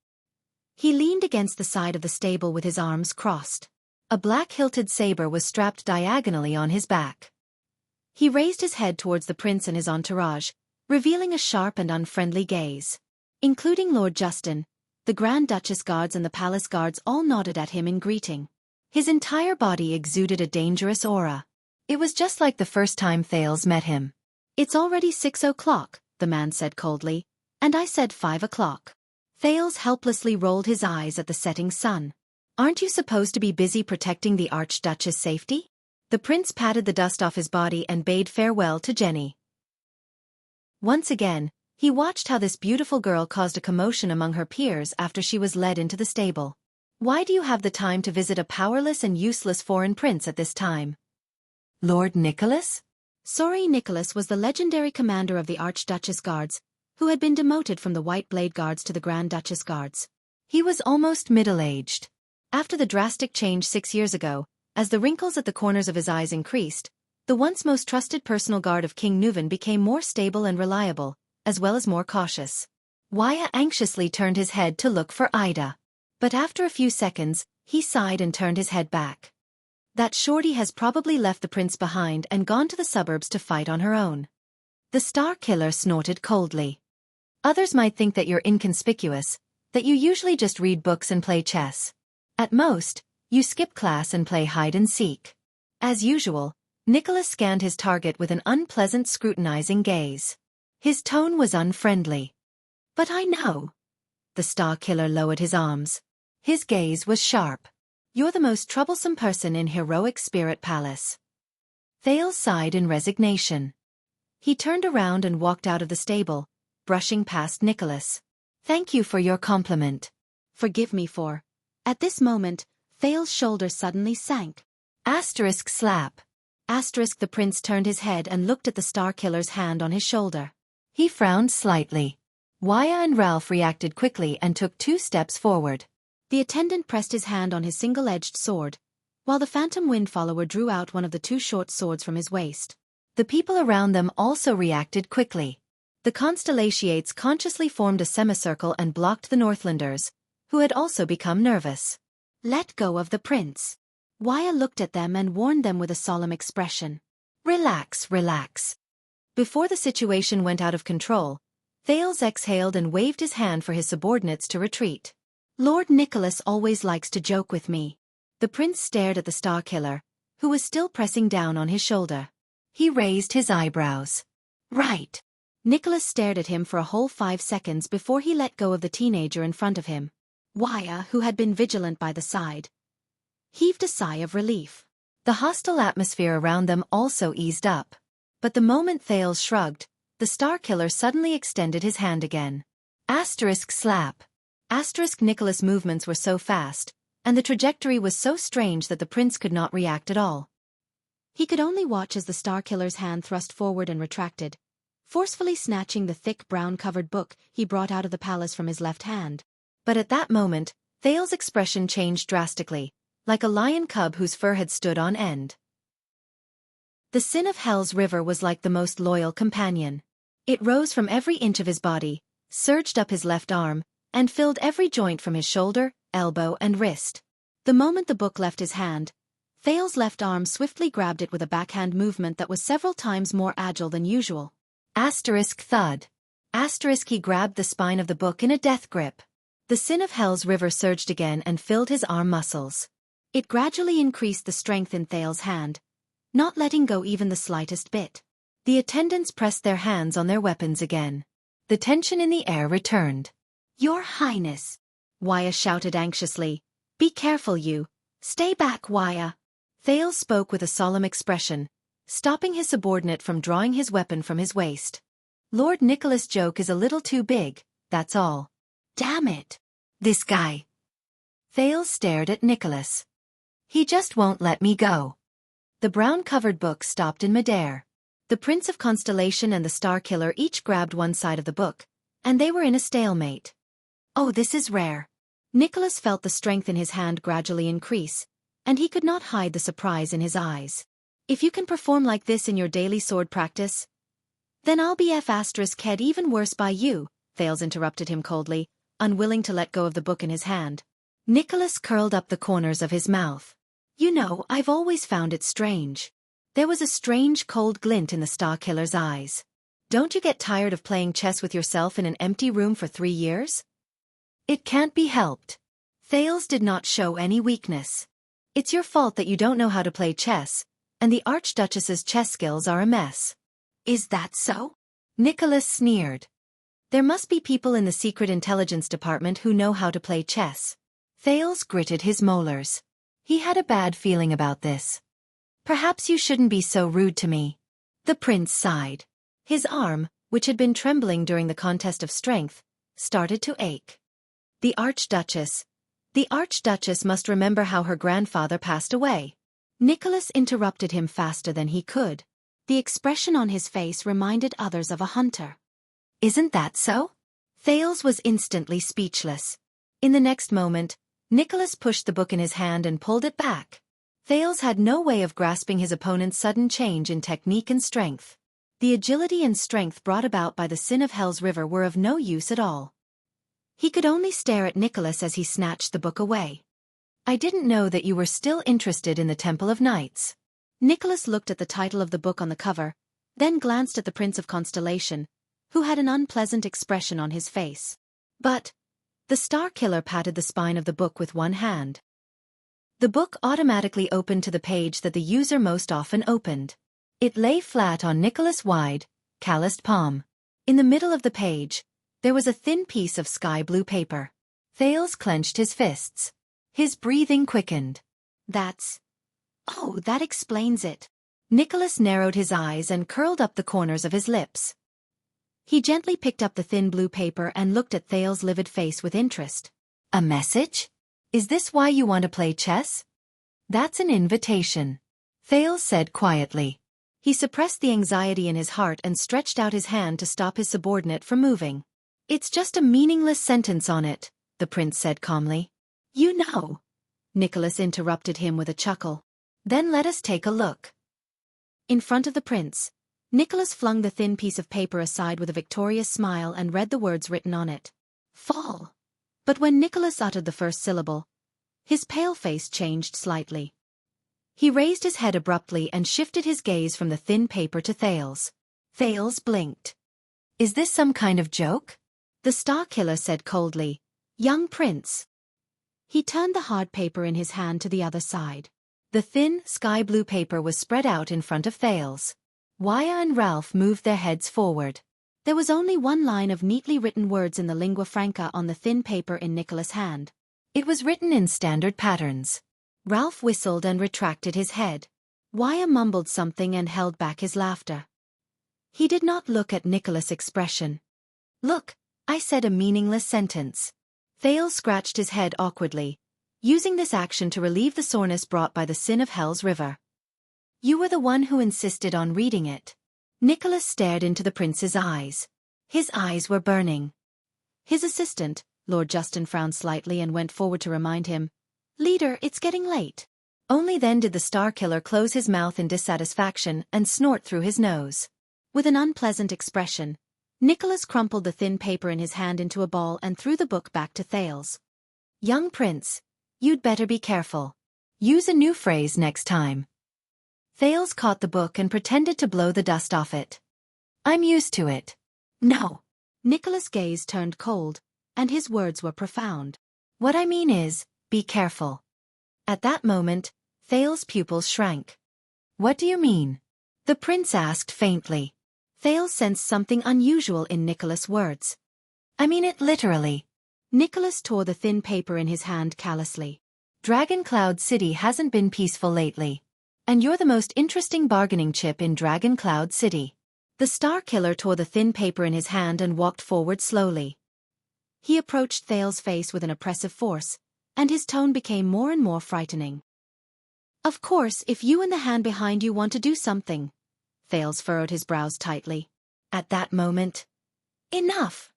He leaned against the side of the stable with his arms crossed. A black-hilted saber was strapped diagonally on his back. He raised his head towards the prince and his entourage, revealing a sharp and unfriendly gaze. Including Lord Justin, the Grand Duchess guards and the palace guards all nodded at him in greeting. His entire body exuded a dangerous aura. It was just like the first time Thales met him. "It's already 6 o'clock, the man said coldly, "and I said 5 o'clock. Thales helplessly rolled his eyes at the setting sun. "Aren't you supposed to be busy protecting the Archduchess' safety?" The prince patted the dust off his body and bade farewell to Jenny. Once again, he watched how this beautiful girl caused a commotion among her peers after she was led into the stable. "Why do you have the time to visit a powerless and useless foreign prince at this time?" "Lord Nicholas?" Sorry, Nicholas was the legendary commander of the Archduchess Guards, who had been demoted from the White Blade Guards to the Grand Duchess Guards. He was almost middle-aged. After the drastic change 6 years ago, as the wrinkles at the corners of his eyes increased, the once most trusted personal guard of King Nuvan became more stable and reliable, as well as more cautious. Wuxia anxiously turned his head to look for Ida. But after a few seconds, he sighed and turned his head back. That shorty has probably left the prince behind and gone to the suburbs to fight on her own. The Star Killer snorted coldly. "Others might think that you're inconspicuous, that you usually just read books and play chess. At most, you skip class and play hide-and-seek." As usual, Nicholas scanned his target with an unpleasant scrutinizing gaze. His tone was unfriendly. "But I know." The Star Killer lowered his arms. His gaze was sharp. "You're the most troublesome person in Heroic Spirit Palace." Thales sighed in resignation. He turned around and walked out of the stable, brushing past Nicholas. "Thank you for your compliment." "Forgive me for..." At this moment, Thales' shoulders suddenly sank. Asterisk slap. Asterisk. The prince turned his head and looked at the Star Killer's hand on his shoulder. He frowned slightly. Wuxia and Ralph reacted quickly and took 2 steps forward. The attendant pressed his hand on his single-edged sword, while the Phantom Wind Follower drew out one of the 2 short swords from his waist. The people around them also reacted quickly. The Constellations consciously formed a semicircle and blocked the Northlanders, who had also become nervous. "Let go of the prince." Wuxia looked at them and warned them with a solemn expression. "Relax, relax." Before the situation went out of control, Thales exhaled and waved his hand for his subordinates to retreat. "Lord Nicholas always likes to joke with me." The prince stared at the Star Killer, who was still pressing down on his shoulder. He raised his eyebrows. "Right." Nicholas stared at him for a whole 5 seconds before he let go of the teenager in front of him. Wuxia, who had been vigilant by the side, heaved a sigh of relief. The hostile atmosphere around them also eased up. But the moment Thales shrugged, the Star Killer suddenly extended his hand again. Asterisk slap. Asterisk. Nicholas' movements were so fast, and the trajectory was so strange that the prince could not react at all. He could only watch as the Star Killer's hand thrust forward and retracted, forcefully snatching the thick brown-covered book he brought out of the palace from his left hand. But at that moment, Thales' expression changed drastically, like a lion cub whose fur had stood on end. The Sin of Hell's river was like the most loyal companion. It rose from every inch of his body, surged up his left arm, and filled every joint from his shoulder, elbow, and wrist. The moment the book left his hand, Thales' left arm swiftly grabbed it with a backhand movement that was several times more agile than usual. Asterisk thud. Asterisk. He grabbed the spine of the book in a death grip. The sin of Hell's river surged again and filled his arm muscles. It gradually increased the strength in Thale's hand, not letting go even the slightest bit. The attendants pressed their hands on their weapons again. The tension in the air returned. Your Highness, Wuxia shouted anxiously. Be careful you. Stay back, Wuxia. Thales spoke with a solemn expression, stopping his subordinate from drawing his weapon from his waist. Lord Nicholas' joke is a little too big, that's all. Damn it. This guy. Thales stared at Nicholas. He just won't let me go. The brown-covered book stopped in midair. The Prince of Constellation and the Star Killer each grabbed one side of the book, and they were in a stalemate. Oh, this is rare. Nicholas felt the strength in his hand gradually increase, and he could not hide the surprise in his eyes. If you can perform like this in your daily sword practice, then I'll be F***head even worse by you, Thales interrupted him coldly, unwilling to let go of the book in his hand. Nicholas curled up the corners of his mouth. You know, I've always found it strange. There was a strange cold glint in the Star Killer's eyes. Don't you get tired of playing chess with yourself in an empty room for 3 years? It can't be helped. Thales did not show any weakness. It's your fault that you don't know how to play chess, and the Archduchess's chess skills are a mess. Is that so? Nicholas sneered. There must be people in the Secret Intelligence Department who know how to play chess. Thales gritted his molars. He had a bad feeling about this. Perhaps you shouldn't be so rude to me. The prince sighed. His arm, which had been trembling during the contest of strength, started to ache. The Archduchess must remember how her grandfather passed away. Nicholas interrupted him faster than he could. The expression on his face reminded others of a hunter. Isn't that so? Thales was instantly speechless. In the next moment, Nicholas pushed the book in his hand and pulled it back. Thales had no way of grasping his opponent's sudden change in technique and strength. The agility and strength brought about by the sin of Hell's river were of no use at all. He could only stare at Nicholas as he snatched the book away. I didn't know that you were still interested in the Temple of Knights. Nicholas looked at the title of the book on the cover, then glanced at the Prince of Constellation, who had an unpleasant expression on his face. But the Star Killer patted the spine of the book with one hand. The book automatically opened to the page that the user most often opened. It lay flat on Nicholas' wide, calloused palm. In the middle of the page, there was a thin piece of sky blue paper. Thales clenched his fists. His breathing quickened. Oh, that explains it. Nicholas narrowed his eyes and curled up the corners of his lips. He gently picked up the thin blue paper and looked at Thales' livid face with interest. A message? Is this why you want to play chess? That's an invitation, Thales said quietly. He suppressed the anxiety in his heart and stretched out his hand to stop his subordinate from moving. It's just a meaningless sentence on it, the prince said calmly. You know, Nicholas interrupted him with a chuckle. Then let us take a look. In front of the prince, Nicholas flung the thin piece of paper aside with a victorious smile and read the words written on it. Fall. But when Nicholas uttered the first syllable, his pale face changed slightly. He raised his head abruptly and shifted his gaze from the thin paper to Thales. Thales blinked. Is this some kind of joke? The Star Killer said coldly. Young prince. He turned the hard paper in his hand to the other side. The thin, sky blue paper was spread out in front of Thales. Wuxia and Ralph moved their heads forward. There was only one line of neatly written words in the lingua franca on the thin paper in Nicholas' hand. It was written in standard patterns. Ralph whistled and retracted his head. Wuxia mumbled something and held back his laughter. He did not look at Nicholas' expression. Look, I said a meaningless sentence. Thales scratched his head awkwardly, using this action to relieve the soreness brought by the sin of Hell's river. You were the one who insisted on reading it. Nicholas stared into the prince's eyes. His eyes were burning. His assistant, Lord Justin, frowned slightly and went forward to remind him, Leader, it's getting late. Only then did the Star Killer close his mouth in dissatisfaction and snort through his nose. With an unpleasant expression, Nicholas crumpled the thin paper in his hand into a ball and threw the book back to Thales. Young prince, you'd better be careful. Use a new phrase next time. Thales caught the book and pretended to blow the dust off it. I'm used to it. No. Nicholas' gaze turned cold, and his words were profound. What I mean is, be careful. At that moment, Thales's pupils shrank. What do you mean? The prince asked faintly. Thales sensed something unusual in Nicholas' words. I mean it literally. Nicholas tore the thin paper in his hand callously. Dragon Cloud City hasn't been peaceful lately. And you're the most interesting bargaining chip in Dragon Cloud City. The Star Killer tore the thin paper in his hand and walked forward slowly. He approached Thales' face with an oppressive force, and his tone became more and more frightening. Of course, if you and the hand behind you want to do something. Thales furrowed his brows tightly. At that moment, enough!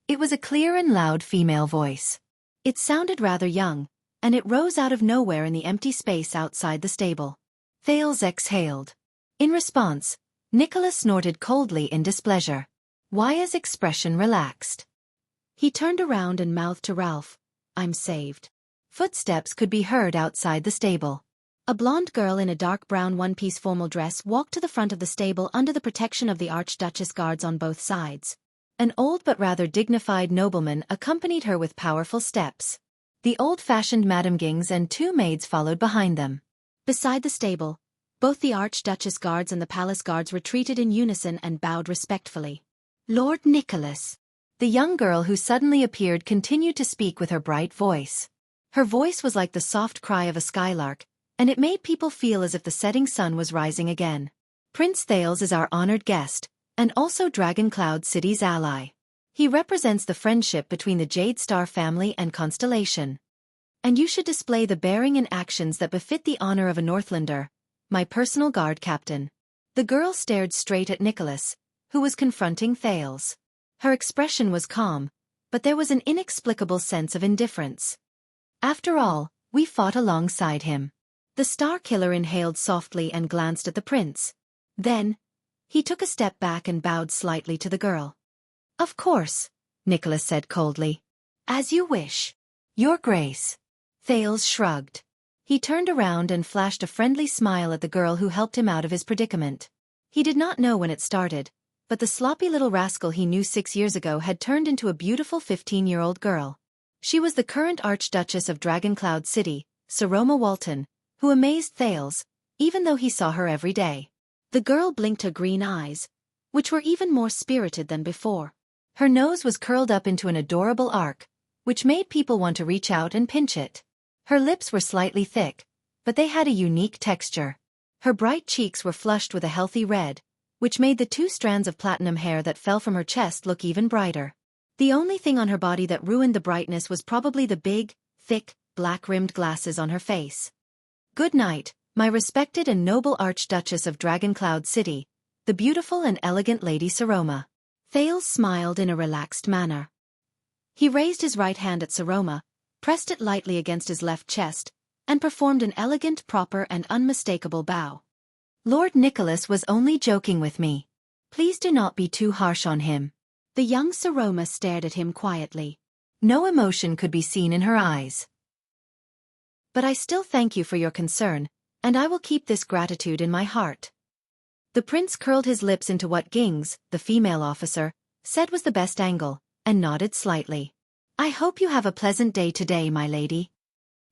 It was a clear and loud female voice. It sounded rather young, and it rose out of nowhere in the empty space outside the stable. Thales exhaled. In response, Nicholas snorted coldly in displeasure. Waya's expression relaxed. He turned around and mouthed to Ralph, I'm saved. Footsteps could be heard outside the stable. A blonde girl in a dark brown one-piece formal dress walked to the front of the stable under the protection of the Archduchess guards on both sides. An old but rather dignified nobleman accompanied her with powerful steps. The old-fashioned Madame Gings and two maids followed behind them. Beside the stable, both the Archduchess guards and the palace guards retreated in unison and bowed respectfully. Lord Nicholas. The young girl who suddenly appeared continued to speak with her bright voice. Her voice was like the soft cry of a skylark, and it made people feel as if the setting sun was rising again. Prince Thales is our honored guest, and also Dragon Cloud City's ally. He represents the friendship between the Jade Star family and Constellation. And you should display the bearing and actions that befit the honor of a Northlander, my personal guard captain. The girl stared straight at Nicholas, who was confronting Thales. Her expression was calm, but there was an inexplicable sense of indifference. After all, we fought alongside him. The Star Killer inhaled softly and glanced at the prince. Then, he took a step back and bowed slightly to the girl. Of course, Nicholas said coldly. As you wish. Your Grace. Thales shrugged. He turned around and flashed a friendly smile at the girl who helped him out of his predicament. He did not know when it started, but the sloppy little rascal he knew 6 years ago had turned into a beautiful 15-year-old girl. She was the current Archduchess of Dragon Cloud City, Saroma Walton, who amazed Thales, even though he saw her every day. The girl blinked her green eyes, which were even more spirited than before. Her nose was curled up into an adorable arc, which made people want to reach out and pinch it. Her lips were slightly thick, but they had a unique texture. Her bright cheeks were flushed with a healthy red, which made the 2 strands of platinum hair that fell from her chest look even brighter. The only thing on her body that ruined the brightness was probably the big, thick, black-rimmed glasses on her face. Good night, my respected and noble Archduchess of Dragon Cloud City, the beautiful and elegant Lady Saroma. Thales smiled in a relaxed manner. He raised his right hand at Saroma, pressed it lightly against his left chest, and performed an elegant, proper and unmistakable bow. Lord Nicholas was only joking with me. Please do not be too harsh on him. The young Saroma stared at him quietly. No emotion could be seen in her eyes. But I still thank you for your concern, and I will keep this gratitude in my heart. The prince curled his lips into what Gings, the female officer, said was the best angle, and nodded slightly. I hope you have a pleasant day today, my lady.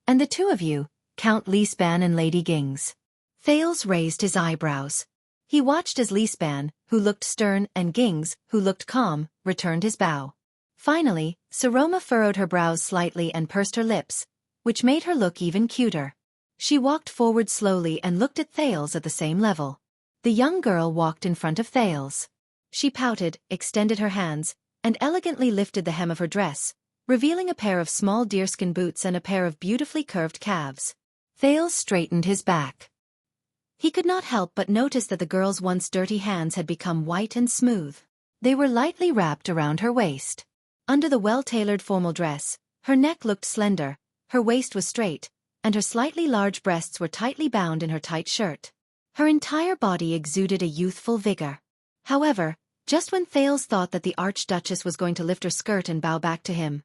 And the two of you, Count Liespan and Lady Gings. Thales raised his eyebrows. He watched as Liespan, who looked stern, and Gings, who looked calm, returned his bow. Finally, Saroma furrowed her brows slightly and pursed her lips, which made her look even cuter. She walked forward slowly and looked at Thales at the same level. The young girl walked in front of Thales. She pouted, extended her hands, and elegantly lifted the hem of her dress, revealing a pair of small deerskin boots and a pair of beautifully curved calves. Thales straightened his back. He could not help but notice that the girl's once dirty hands had become white and smooth. They were lightly wrapped around her waist. Under the well-tailored formal dress, her neck looked slender, her waist was straight, and her slightly large breasts were tightly bound in her tight shirt. Her entire body exuded a youthful vigor. However, just when Thales thought that the Archduchess was going to lift her skirt and bow back to him,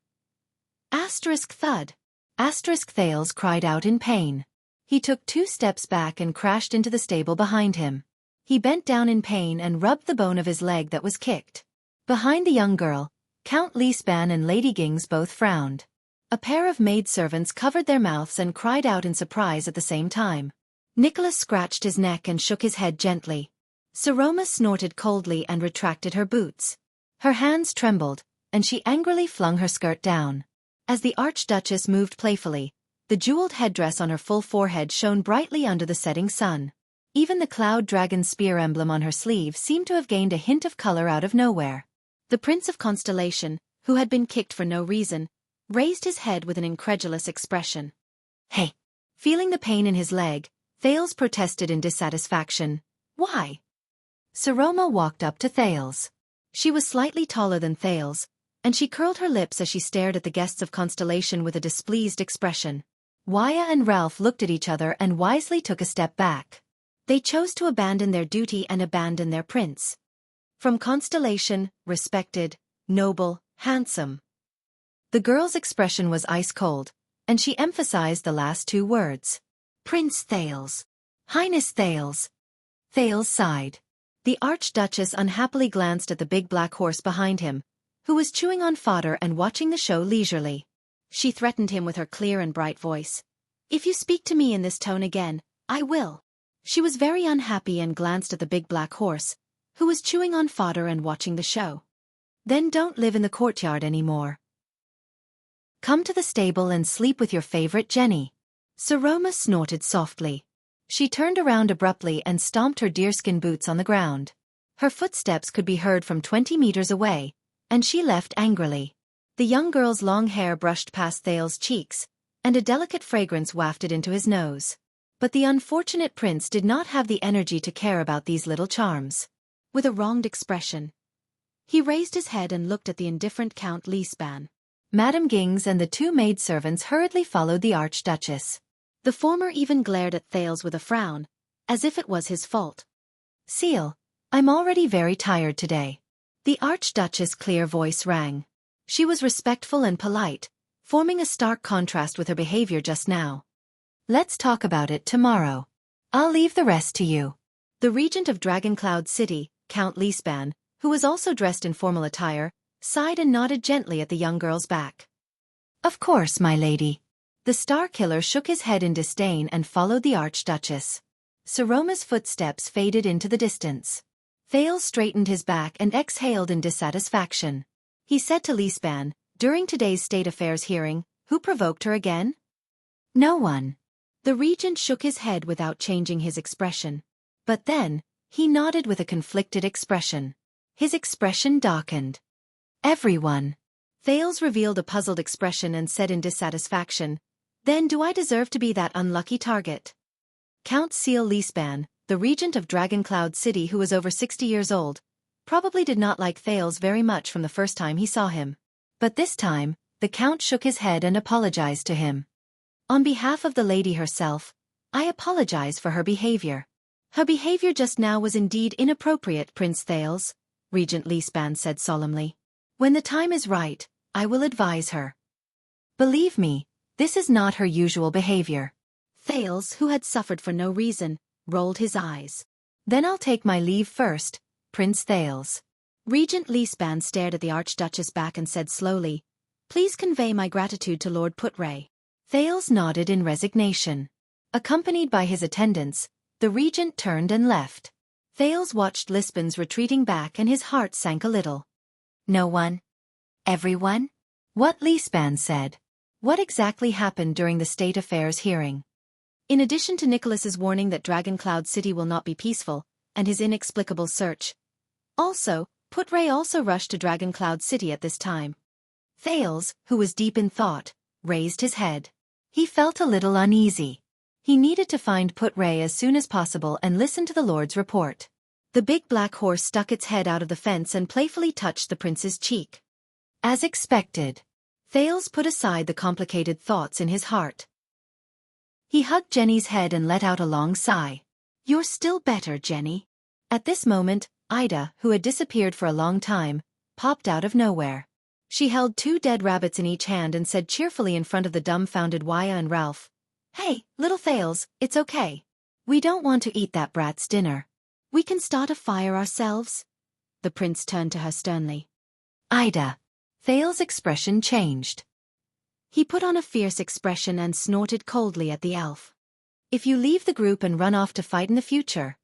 thud. Thales cried out in pain. He took 2 steps back and crashed into the stable behind him. He bent down in pain and rubbed the bone of his leg that was kicked. Behind the young girl, Count Lisban and Lady Gings both frowned. A pair of maidservants covered their mouths and cried out in surprise at the same time. Nicholas scratched his neck and shook his head gently. Saroma snorted coldly and retracted her boots. Her hands trembled, and she angrily flung her skirt down. As the Archduchess moved playfully, the jeweled headdress on her full forehead shone brightly under the setting sun. Even the cloud dragon spear emblem on her sleeve seemed to have gained a hint of color out of nowhere. The Prince of Constellation, who had been kicked for no reason, raised his head with an incredulous expression. "Hey!" Feeling the pain in his leg, Thales protested in dissatisfaction. "Why?" Saroma walked up to Thales. She was slightly taller than Thales, and she curled her lips as she stared at the guests of Constellation with a displeased expression. Waya and Ralph looked at each other and wisely took a step back. They chose to abandon their duty and abandon their prince. From Constellation, respected, noble, handsome. The girl's expression was ice-cold, and she emphasized the last two words. "Prince Thales. Highness Thales." Thales sighed. The Archduchess unhappily glanced at the big black horse behind him, who was chewing on fodder and watching the show leisurely. She threatened him with her clear and bright voice. "If you speak to me in this tone again, I will." She was very unhappy and glanced at the big black horse, who was chewing on fodder and watching the show. "Then don't live in the courtyard anymore. Come to the stable and sleep with your favorite Jenny." Saroma snorted softly. She turned around abruptly and stomped her deerskin boots on the ground. Her footsteps could be heard from 20 meters away, and she left angrily. The young girl's long hair brushed past Thales' cheeks, and a delicate fragrance wafted into his nose. But the unfortunate prince did not have the energy to care about these little charms. With a wronged expression, he raised his head and looked at the indifferent Count Lisban. Madame Gings and the two maidservants hurriedly followed the Archduchess. The former even glared at Thales with a frown, as if it was his fault. "Seal, I'm already very tired today." The Archduchess' clear voice rang. She was respectful and polite, forming a stark contrast with her behavior just now. "Let's talk about it tomorrow. I'll leave the rest to you." The regent of Dragoncloud City, Count Lisban, who was also dressed in formal attire, sighed and nodded gently at the young girl's back. "Of course, my lady." The Star Killer shook his head in disdain and followed the Archduchess. Saroma's footsteps faded into the distance. Thales straightened his back and exhaled in dissatisfaction. He said to Lisban, during today's State Affairs hearing, "Who provoked her again?" "No one." The regent shook his head without changing his expression. But then, he nodded with a conflicted expression. His expression darkened. "Everyone." Thales revealed a puzzled expression and said in dissatisfaction, "Then do I deserve to be that unlucky target?" Count Seal Lisban, the regent of Dragoncloud City who was over 60 years old, probably did not like Thales very much from the first time he saw him. But this time, the count shook his head and apologized to him. "On behalf of the lady herself, I apologize for her behavior." "Her behavior just now was indeed inappropriate, Prince Thales," Regent Lisban said solemnly. "When the time is right, I will advise her." "Believe me, this is not her usual behavior." Thales, who had suffered for no reason, rolled his eyes. "Then I'll take my leave first, Prince Thales." Regent Lisban stared at the Archduchess back and said slowly, "Please convey my gratitude to Lord Putray." Thales nodded in resignation. Accompanied by his attendants, the regent turned and left. Thales watched Lisban's retreating back and his heart sank a little. "No one? Everyone?" What Lisban said. What exactly happened during the State Affairs hearing? In addition to Nicholas's warning that Dragoncloud City will not be peaceful, and his inexplicable search. Also, Putray also rushed to Dragoncloud City at this time. Thales, who was deep in thought, raised his head. He felt a little uneasy. He needed to find Putray as soon as possible and listen to the Lord's report. The big black horse stuck its head out of the fence and playfully touched the prince's cheek. As expected, Thales put aside the complicated thoughts in his heart. He hugged Jenny's head and let out a long sigh. "You're still better, Jenny." At this moment, Ida, who had disappeared for a long time, popped out of nowhere. She held 2 dead rabbits in each hand and said cheerfully in front of the dumbfounded Waya and Ralph, "Hey, little Thales, it's okay. We don't want to eat that brat's dinner. We can start a fire ourselves." The prince turned to her sternly. "Ida." Thales's expression changed. He put on a fierce expression and snorted coldly at the elf. If you leave the group and run off to fight in the future,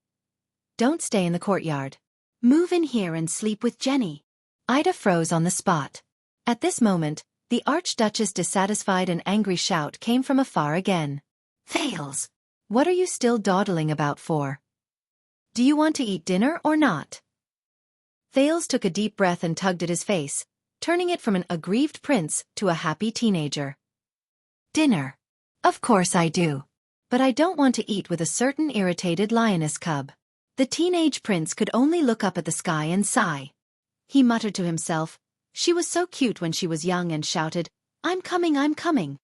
don't stay in the courtyard. Move in here and sleep with Jenny. Ida froze on the spot. At this moment, the Archduchess' dissatisfied and angry shout came from afar again. Thales! What are you still dawdling about for? Do you want to eat dinner or not? Thales took a deep breath and tugged at his face, turning it from an aggrieved prince to a happy teenager. Dinner. Of course I do. But I don't want to eat with a certain irritated lioness cub. The teenage prince could only look up at the sky and sigh. He muttered to himself, she was so cute when she was young, and shouted, I'm coming, I'm coming.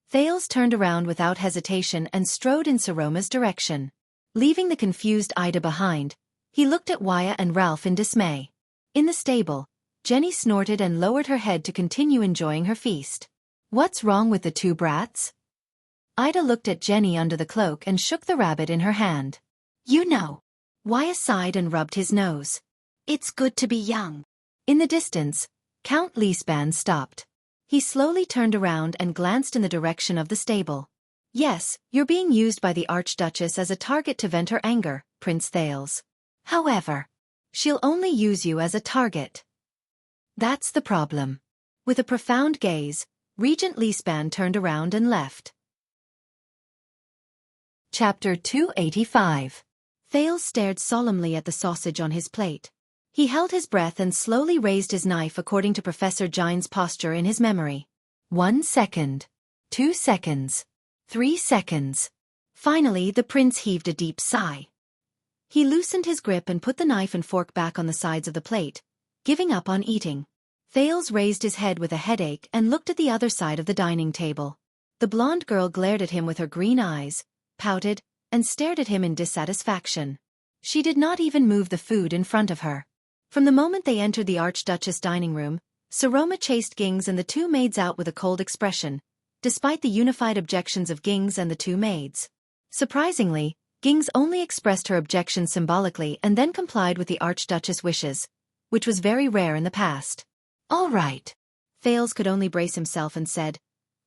Thales turned around without hesitation and strode in Saroma's direction. Leaving the confused Ida behind, he looked at Waya and Ralph in dismay. In the stable, Jenny snorted and lowered her head to continue enjoying her feast. What's wrong with the two brats? Ida looked at Jenny under the cloak and shook the rabbit in her hand. You know. Waya sighed and rubbed his nose. It's good to be young. In the distance, Count Xiaofan stopped. He slowly turned around and glanced in the direction of the stable. Yes, you're being used by the Archduchess as a target to vent her anger, Prince Thales. However, she'll only use you as a target. That's the problem. With a profound gaze, Regent Xiaofan turned around and left. Chapter 285. Thales stared solemnly at the sausage on his plate. He held his breath and slowly raised his knife according to Professor Gine's posture in his memory. 1 second. 2 seconds. 3 seconds. Finally, the prince heaved a deep sigh. He loosened his grip and put the knife and fork back on the sides of the plate, giving up on eating. Thales raised his head with a headache and looked at the other side of the dining table. The blonde girl glared at him with her green eyes, pouted, and stared at him in dissatisfaction. She did not even move the food in front of her. From the moment they entered the Archduchess' dining room, Saroma chased Gings and the two maids out with a cold expression, despite the unified objections of Gings and the two maids. Surprisingly, Gings only expressed her objections symbolically and then complied with the Archduchess' wishes, which was very rare in the past. All right. Thales could only brace himself and said,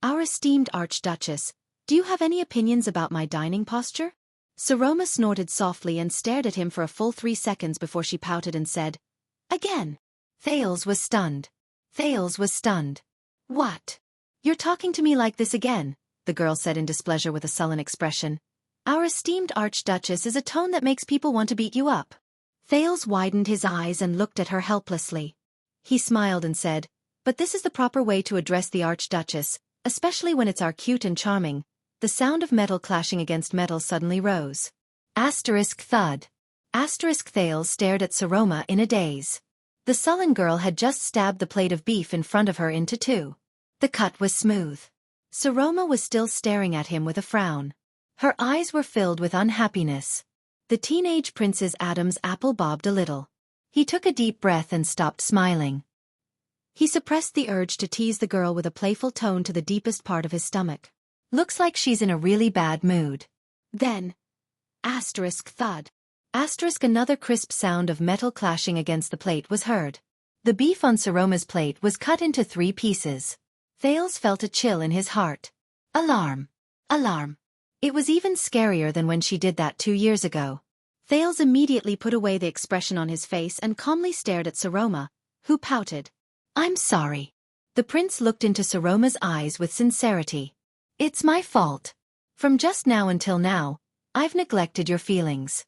Our esteemed Archduchess, do you have any opinions about my dining posture? Saroma snorted softly and stared at him for a full 3 seconds before she pouted and said, Again. Thales was stunned. Thales was stunned. What? You're talking to me like this again, the girl said in displeasure with a sullen expression. Our esteemed Archduchess is a tone that makes people want to beat you up. Thales widened his eyes and looked at her helplessly. He smiled and said, But this is the proper way to address the Archduchess, especially when it's our cute and charming. The sound of metal clashing against metal suddenly rose. Thud. Thales stared at Saroma in a daze. The sullen girl had just stabbed the plate of beef in front of her into two. The cut was smooth. Saroma was still staring at him with a frown. Her eyes were filled with unhappiness. The teenage prince's Adam's apple bobbed a little. He took a deep breath and stopped smiling. He suppressed the urge to tease the girl with a playful tone to the deepest part of his stomach. Looks like she's in a really bad mood. Then, thud. Another crisp sound of metal clashing against the plate was heard. The beef on Saroma's plate was cut into 3 pieces. Thales felt a chill in his heart. Alarm. Alarm. It was even scarier than when she did that 2 years ago. Thales immediately put away the expression on his face and calmly stared at Saroma, who pouted. I'm sorry. The prince looked into Saroma's eyes with sincerity. It's my fault. From just now until now, I've neglected your feelings.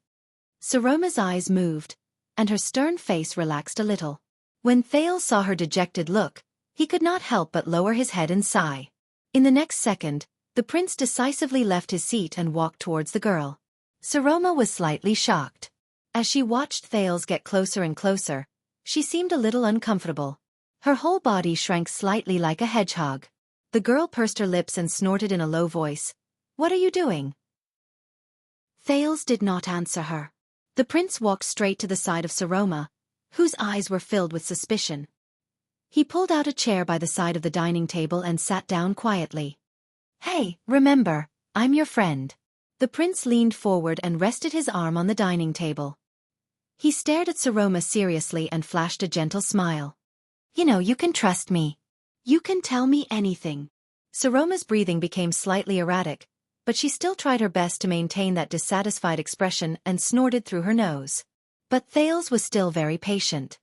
Saroma's eyes moved, and her stern face relaxed a little. When Thales saw her dejected look, he could not help but lower his head and sigh. In the next second, the prince decisively left his seat and walked towards the girl. Saroma was slightly shocked. As she watched Thales get closer and closer, she seemed a little uncomfortable. Her whole body shrank slightly like a hedgehog. The girl pursed her lips and snorted in a low voice. What are you doing? Thales did not answer her. The prince walked straight to the side of Saroma, whose eyes were filled with suspicion. He pulled out a chair by the side of the dining table and sat down quietly. Hey, remember, I'm your friend. The prince leaned forward and rested his arm on the dining table. He stared at Saroma seriously and flashed a gentle smile. You know you can trust me. You can tell me anything. Saroma's breathing became slightly erratic, but she still tried her best to maintain that dissatisfied expression and snorted through her nose. But Thales was still very patient.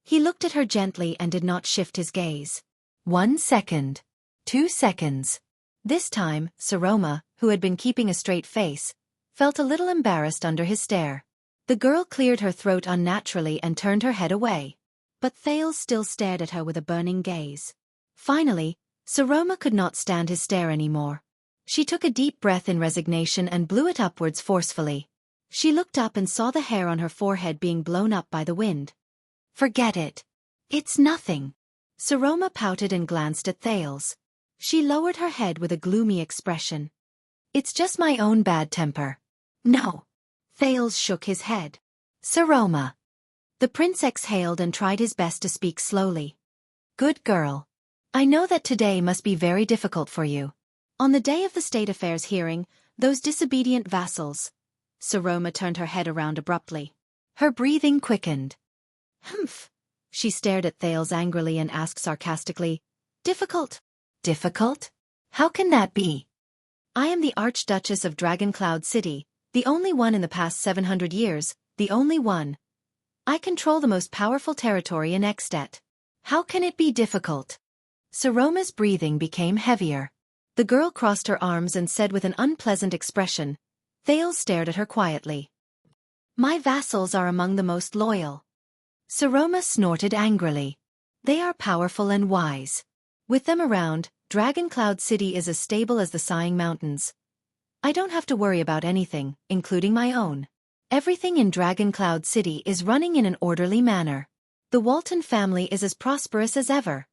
He looked at her gently and did not shift his gaze. 1 second. 2 seconds. This time, Saroma, who had been keeping a straight face, felt a little embarrassed under his stare. The girl cleared her throat unnaturally and turned her head away. But Thales still stared at her with a burning gaze. Finally, Saroma could not stand his stare anymore. She took a deep breath in resignation and blew it upwards forcefully. She looked up and saw the hair on her forehead being blown up by the wind. Forget it. It's nothing. Saroma pouted and glanced at Thales. She lowered her head with a gloomy expression. It's just my own bad temper. No. Thales shook his head. Saroma. The prince exhaled and tried his best to speak slowly. Good girl. I know that today must be very difficult for you. On the day of the state affairs hearing, those disobedient vassals. Saroma turned her head around abruptly. Her breathing quickened. Humph. She stared at Thales angrily and asked sarcastically, Difficult? Difficult? How can that be? I am the Archduchess of Dragoncloud City, the only one in the past 700 years, the only one. I control the most powerful territory in Extet. How can it be difficult? Saroma's breathing became heavier. The girl crossed her arms and said with an unpleasant expression. Thales stared at her quietly. My vassals are among the most loyal. Saroma snorted angrily. They are powerful and wise. With them around, Dragoncloud City is as stable as the Sighing Mountains. I don't have to worry about anything, including my own. Everything in Dragoncloud City is running in an orderly manner. The Walton family is as prosperous as ever.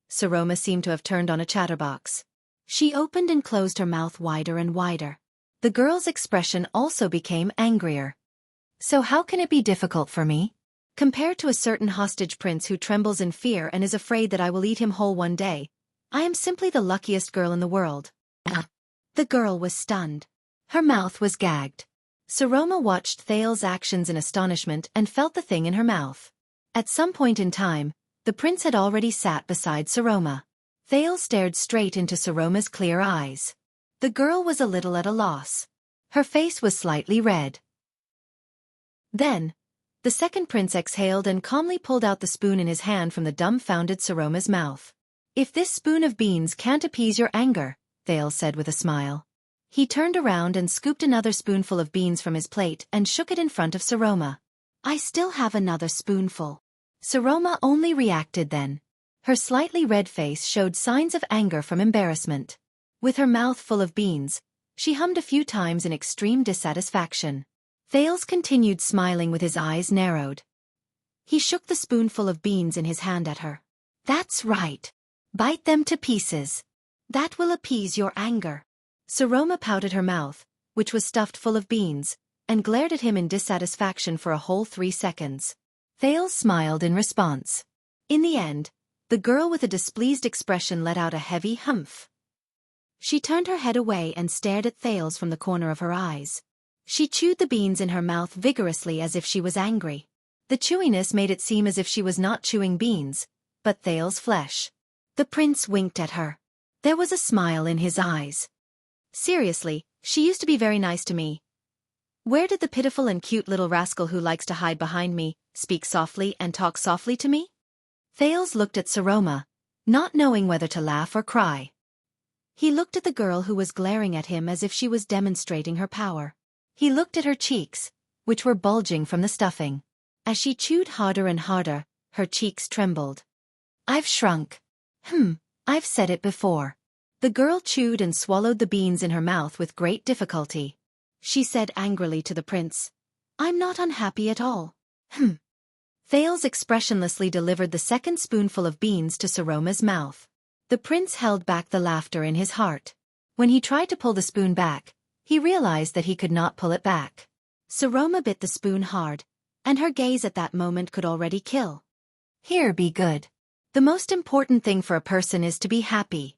Saroma seemed to have turned on a chatterbox. She opened and closed her mouth wider and wider. The girl's expression also became angrier. So how can it be difficult for me? Compared to a certain hostage prince who trembles in fear and is afraid that I will eat him whole one day, I am simply the luckiest girl in the world. The girl was stunned. Her mouth was gagged. Saroma watched Thales' actions in astonishment and felt the thing in her mouth. At some point in time, the prince had already sat beside Saroma. Thales stared straight into Saroma's clear eyes. The girl was a little at a loss. Her face was slightly red. Then, the second prince exhaled and calmly pulled out the spoon in his hand from the dumbfounded Saroma's mouth. If this spoon of beans can't appease your anger, Thales said with a smile. He turned around and scooped another spoonful of beans from his plate and shook it in front of Saroma. I still have another spoonful. Saroma only reacted then. Her slightly red face showed signs of anger from embarrassment. With her mouth full of beans, she hummed a few times in extreme dissatisfaction. Thales continued smiling with his eyes narrowed. He shook the spoonful of beans in his hand at her. That's right. Bite them to pieces. That will appease your anger. Saroma pouted her mouth, which was stuffed full of beans, and glared at him in dissatisfaction for a whole 3 seconds. Thales smiled in response. In the end, the girl with a displeased expression let out a heavy humph. She turned her head away and stared at Thales from the corner of her eyes. She chewed the beans in her mouth vigorously as if she was angry. The chewiness made it seem as if she was not chewing beans, but Thales' flesh. The prince winked at her. There was a smile in his eyes. Seriously, she used to be very nice to me. Where did the pitiful and cute little rascal who likes to hide behind me, speak softly and talk softly to me? Thales looked at Saroma, not knowing whether to laugh or cry. He looked at the girl who was glaring at him as if she was demonstrating her power. He looked at her cheeks, which were bulging from the stuffing. As she chewed harder and harder, her cheeks trembled. I've shrunk. I've said it before. The girl chewed and swallowed the beans in her mouth with great difficulty. She said angrily to the prince, I'm not unhappy at all. Thales expressionlessly delivered the second spoonful of beans to Saroma's mouth. The prince held back the laughter in his heart. When he tried to pull the spoon back, he realized that he could not pull it back. Saroma bit the spoon hard, and her gaze at that moment could already kill. Here, be good. The most important thing for a person is to be happy.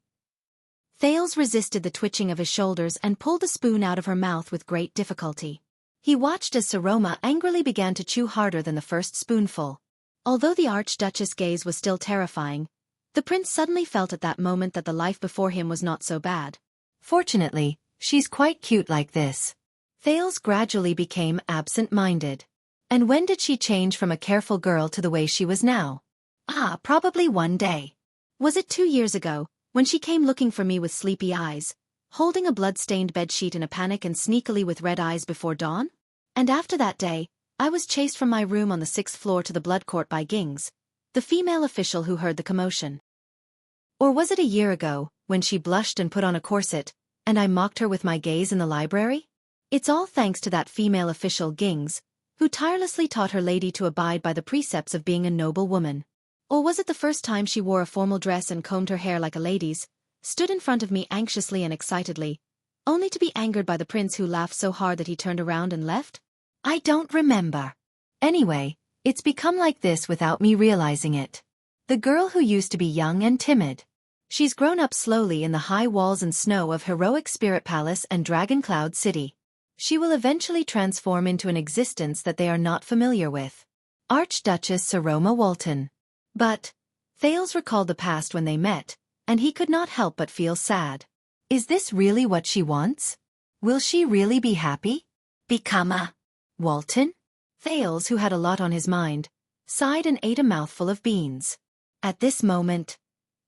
Thales resisted the twitching of his shoulders and pulled the spoon out of her mouth with great difficulty. He watched as Saroma angrily began to chew harder than the first spoonful. Although the Archduchess' gaze was still terrifying, the prince suddenly felt at that moment that the life before him was not so bad. Fortunately, she's quite cute like this. Thales gradually became absent-minded. And when did she change from a careful girl to the way she was now? Probably one day. Was it 2 years ago, when she came looking for me with sleepy eyes, holding a blood-stained bedsheet in a panic and sneakily with red eyes before dawn? And after that day, I was chased from my room on the 6th floor to the blood court by Gings, the female official who heard the commotion. Or was it a year ago, when she blushed and put on a corset, and I mocked her with my gaze in the library? It's all thanks to that female official Gings, who tirelessly taught her lady to abide by the precepts of being a noble woman. Or was it the first time she wore a formal dress and combed her hair like a lady's, stood in front of me anxiously and excitedly, only to be angered by the prince who laughed so hard that he turned around and left? I don't remember. Anyway, it's become like this without me realizing it. The girl who used to be young and timid. She's grown up slowly in the high walls and snow of heroic Spirit Palace and Dragon Cloud City. She will eventually transform into an existence that they are not familiar with. Archduchess Saroma Walton. But Thales recalled the past when they met, and he could not help but feel sad. Is this really what she wants? Will she really be happy? Become a Walton? Thales, who had a lot on his mind, sighed and ate a mouthful of beans. At this moment,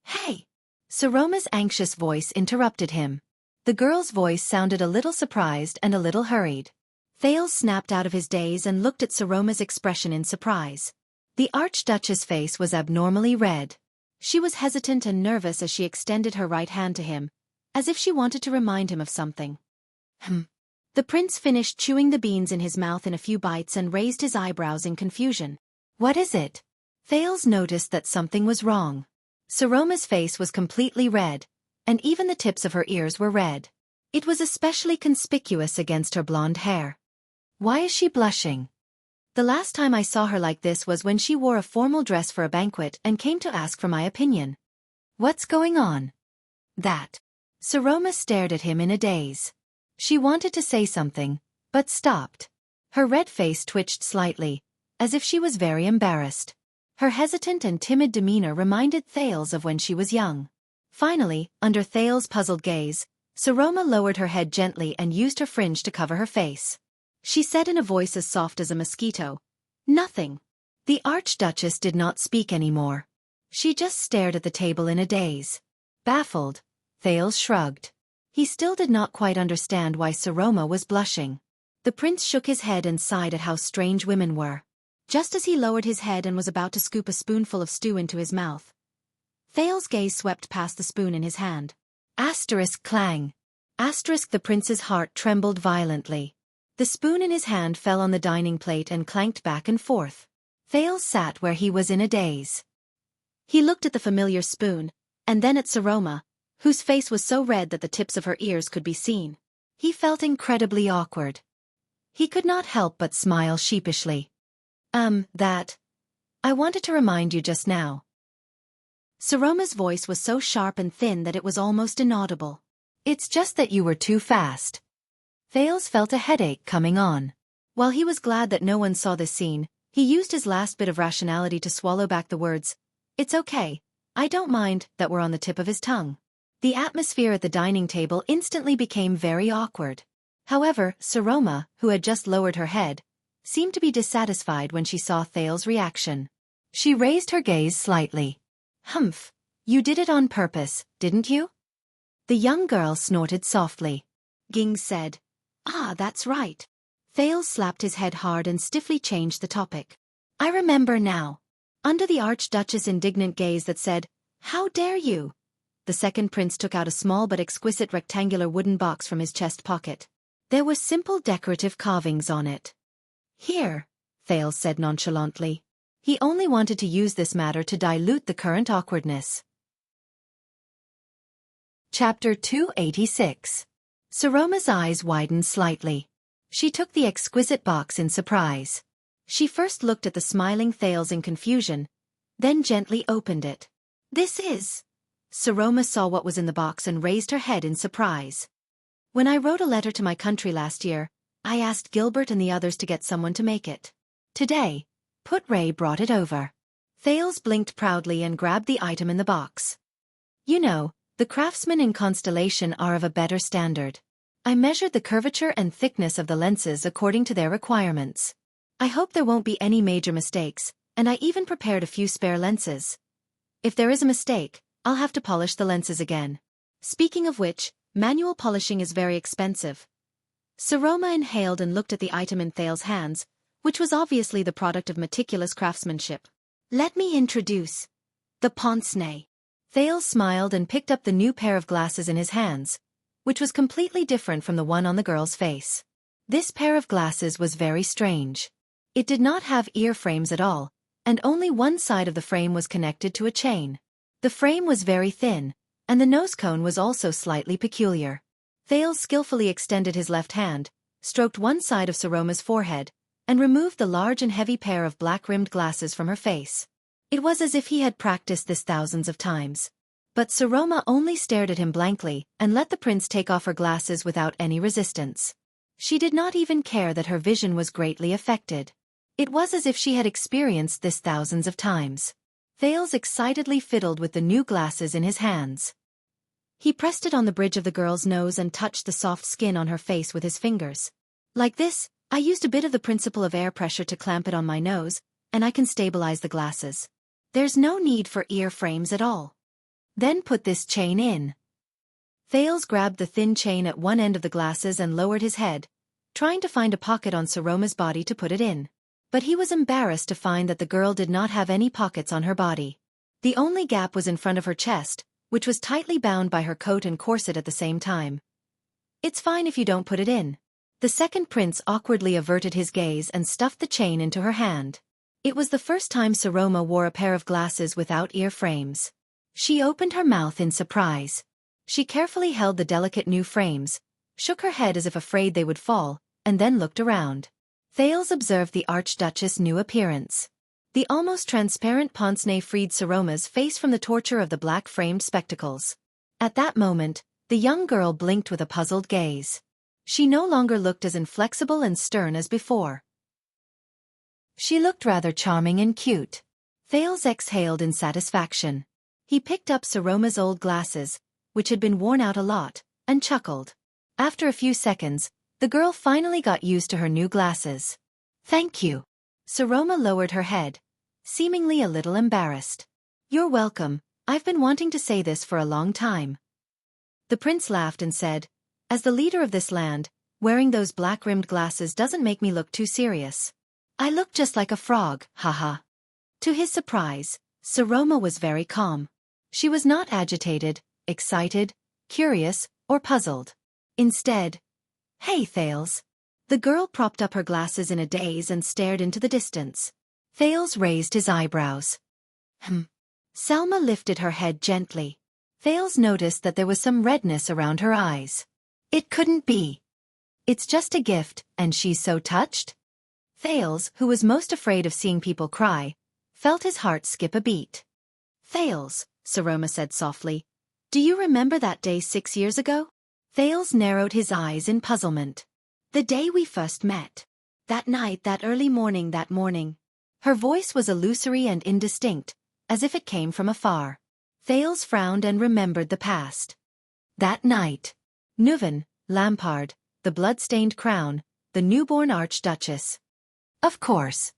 Hey! Saroma's anxious voice interrupted him. The girl's voice sounded a little surprised and a little hurried. Thales snapped out of his daze and looked at Saroma's expression in surprise. The Archduchess' face was abnormally red. She was hesitant and nervous as she extended her right hand to him, as if she wanted to remind him of something. The prince finished chewing the beans in his mouth in a few bites and raised his eyebrows in confusion. What is it? Thales noticed that something was wrong. Saroma's face was completely red, and even the tips of her ears were red. It was especially conspicuous against her blonde hair. Why is she blushing? The last time I saw her like this was when she wore a formal dress for a banquet and came to ask for my opinion. What's going on? That. Saroma stared at him in a daze. She wanted to say something, but stopped. Her red face twitched slightly, as if she was very embarrassed. Her hesitant and timid demeanor reminded Thales of when she was young. Finally, under Thales' puzzled gaze, Saroma lowered her head gently and used her fringe to cover her face. She said in a voice as soft as a mosquito, "Nothing." The Archduchess did not speak anymore. She just stared at the table in a daze. Baffled, Thales shrugged. He still did not quite understand why Saroma was blushing. The prince shook his head and sighed at how strange women were. Just as he lowered his head and was about to scoop a spoonful of stew into his mouth, Thales' gaze swept past the spoon in his hand. Asterisk clang. Asterisk the prince's heart trembled violently. The spoon in his hand fell on the dining plate and clanked back and forth. Thales sat where he was in a daze. He looked at the familiar spoon, and then at Saroma, whose face was so red that the tips of her ears could be seen. He felt incredibly awkward. He could not help but smile sheepishly. That. I wanted to remind you just now. Saroma's voice was so sharp and thin that it was almost inaudible. It's just that you were too fast. Thales felt a headache coming on. While he was glad that no one saw this scene, he used his last bit of rationality to swallow back the words, "It's okay, I don't mind," that were on the tip of his tongue. The atmosphere at the dining table instantly became very awkward. However, Saroma, who had just lowered her head, seemed to be dissatisfied when she saw Thales' reaction. She raised her gaze slightly. "Humph, you did it on purpose, didn't you?" The young girl snorted softly. Gings said, "That's right." Thales slapped his head hard and stiffly changed the topic. I remember now. Under the Archduchess' indignant gaze that said, "How dare you?" the second prince took out a small but exquisite rectangular wooden box from his chest pocket. There were simple decorative carvings on it. "Here," Thales said nonchalantly. He only wanted to use this matter to dilute the current awkwardness. Chapter 286. Saroma's eyes widened slightly. She took the exquisite box in surprise. She first looked at the smiling Thales in confusion, then gently opened it. "This is..." Saroma saw what was in the box and raised her head in surprise. "When I wrote a letter to my country last year, I asked Gilbert and the others to get someone to make it. Today, Put Ray brought it over." Thales blinked proudly and grabbed the item in the box. You know, the craftsmen in Constellation are of a better standard. I measured the curvature and thickness of the lenses according to their requirements. I hope there won't be any major mistakes, and I even prepared a few spare lenses. If there is a mistake, I'll have to polish the lenses again. Speaking of which, manual polishing is very expensive. Saroma inhaled and looked at the item in Thales' hands, which was obviously the product of meticulous craftsmanship. Let me introduce the pince-nez. Thales smiled and picked up the new pair of glasses in his hands, which was completely different from the one on the girl's face. This pair of glasses was very strange. It did not have ear frames at all, and only one side of the frame was connected to a chain. The frame was very thin, and the nose cone was also slightly peculiar. Thales skillfully extended his left hand, stroked one side of Saroma's forehead, and removed the large and heavy pair of black-rimmed glasses from her face. It was as if he had practiced this thousands of times. But Saroma only stared at him blankly and let the prince take off her glasses without any resistance. She did not even care that her vision was greatly affected. It was as if she had experienced this thousands of times. Thales excitedly fiddled with the new glasses in his hands. He pressed it on the bridge of the girl's nose and touched the soft skin on her face with his fingers. Like this, I used a bit of the principle of air pressure to clamp it on my nose, and I can stabilize the glasses. There's no need for ear frames at all. Then put this chain in. Thales grabbed the thin chain at one end of the glasses and lowered his head, trying to find a pocket on Saroma's body to put it in. But he was embarrassed to find that the girl did not have any pockets on her body. The only gap was in front of her chest, which was tightly bound by her coat and corset at the same time. It's fine if you don't put it in. The second prince awkwardly averted his gaze and stuffed the chain into her hand. It was the first time Saroma wore a pair of glasses without ear frames. She opened her mouth in surprise. She carefully held the delicate new frames, shook her head as if afraid they would fall, and then looked around. Thales observed the Archduchess' new appearance. The almost transparent pince-nez freed Saroma's face from the torture of the black-framed spectacles. At that moment, the young girl blinked with a puzzled gaze. She no longer looked as inflexible and stern as before. She looked rather charming and cute. Thales exhaled in satisfaction. He picked up Saroma's old glasses, which had been worn out a lot, and chuckled. After a few seconds, the girl finally got used to her new glasses. Thank you. Saroma lowered her head, seemingly a little embarrassed. You're welcome, I've been wanting to say this for a long time. The prince laughed and said, as the leader of this land, wearing those black-rimmed glasses doesn't make me look too serious. I look just like a frog, haha. To his surprise, Saroma was very calm. She was not agitated, excited, curious, or puzzled. Instead, hey Thales. The girl propped up her glasses in a daze and stared into the distance. Thales raised his eyebrows. Selma lifted her head gently. Thales noticed that there was some redness around her eyes. It couldn't be. It's just a gift, and she's so touched? Thales, who was most afraid of seeing people cry, felt his heart skip a beat. Thales, Saroma said softly, do you remember that day 6 years ago? Thales narrowed his eyes in puzzlement. The day we first met. That night, that early morning, that morning. Her voice was illusory and indistinct, as if it came from afar. Thales frowned and remembered the past. That night. Neuven, Lampard, the blood-stained crown, the newborn Archduchess. Of course.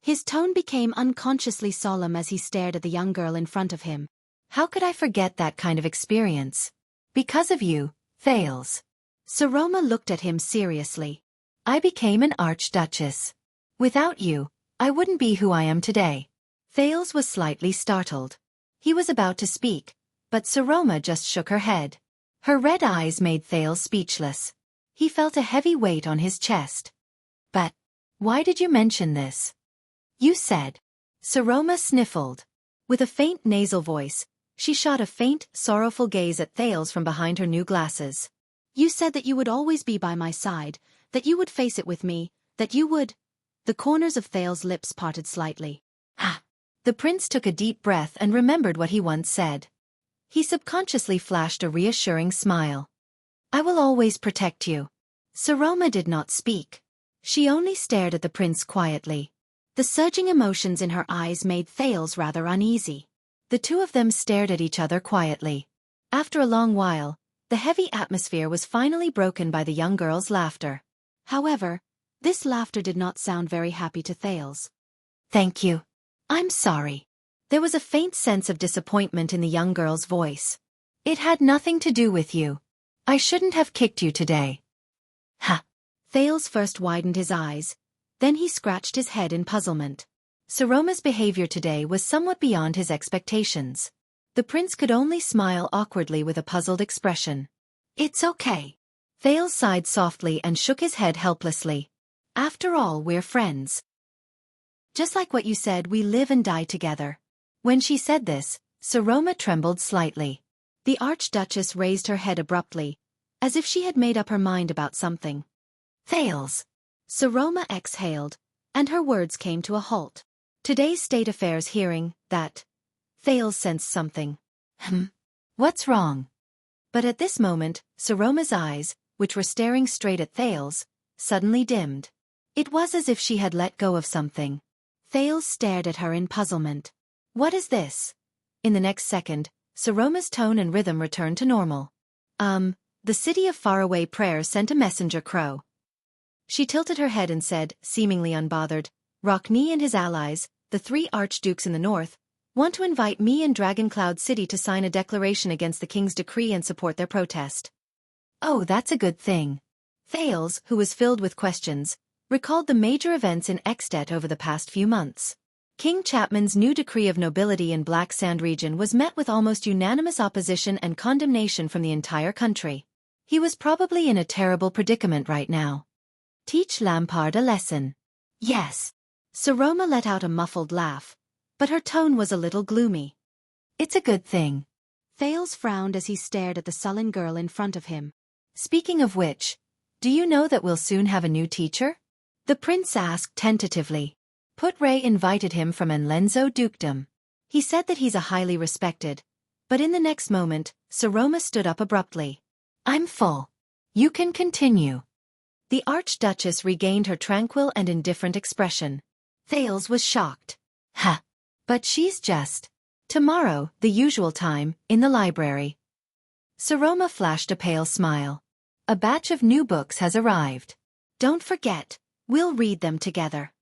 His tone became unconsciously solemn as he stared at the young girl in front of him. How could I forget that kind of experience? Because of you, Thales. Saroma looked at him seriously. I became an Archduchess. Without you, I wouldn't be who I am today. Thales was slightly startled. He was about to speak, but Saroma just shook her head. Her red eyes made Thales speechless. He felt a heavy weight on his chest. But, why did you mention this? You said. Saroma sniffled. With a faint nasal voice, she shot a faint, sorrowful gaze at Thales from behind her new glasses. You said that you would always be by my side, that you would face it with me, that you would... The corners of Thales' lips parted slightly. Ah! The prince took a deep breath and remembered what he once said. He subconsciously flashed a reassuring smile. I will always protect you. Saroma did not speak. She only stared at the prince quietly. The surging emotions in her eyes made Thales rather uneasy. The two of them stared at each other quietly. After a long while, the heavy atmosphere was finally broken by the young girl's laughter. However, this laughter did not sound very happy to Thales. "Thank you. I'm sorry." There was a faint sense of disappointment in the young girl's voice. "It had nothing to do with you. I shouldn't have kicked you today." "Ha!" Thales first widened his eyes, then he scratched his head in puzzlement. Saroma's behavior today was somewhat beyond his expectations. The prince could only smile awkwardly with a puzzled expression. "It's okay." Thales sighed softly and shook his head helplessly. "After all, we're friends. Just like what you said, we live and die together." When she said this, Saroma trembled slightly. The Archduchess raised her head abruptly, as if she had made up her mind about something. "Thales." Saroma exhaled, and her words came to a halt. Today's State Affairs hearing, that. Thales sensed something. What's wrong? But at this moment, Saroma's eyes, which were staring straight at Thales, suddenly dimmed. It was as if she had let go of something. Thales stared at her in puzzlement. "What is this?" In the next second, Saroma's tone and rhythm returned to normal. The city of faraway prayer sent a messenger crow." She tilted her head and said, seemingly unbothered, "Rockne and his allies, the 3 archdukes in the north, want to invite me and Dragon Cloud City to sign a declaration against the king's decree and support their protest." "Oh, that's a good thing." Thales, who was filled with questions, recalled the major events in Extet over the past few months. King Chapman's new decree of nobility in Black Sand region was met with almost unanimous opposition and condemnation from the entire country. He was probably in a terrible predicament right now. Teach Lampard a lesson. "Yes." Saroma let out a muffled laugh, but her tone was a little gloomy. "It's a good thing." Thales frowned as he stared at the sullen girl in front of him. "Speaking of which, do you know that we'll soon have a new teacher?" The prince asked tentatively. Put-Ray invited him from Enlenzo dukedom. He said that he's a highly respected, but in the next moment, Saroma stood up abruptly. "I'm full. You can continue." The Archduchess regained her tranquil and indifferent expression. Thales was shocked. "Ha! But she's just. Tomorrow, the usual time, in the library." Saroma flashed a pale smile. "A batch of new books has arrived. Don't forget, we'll read them together."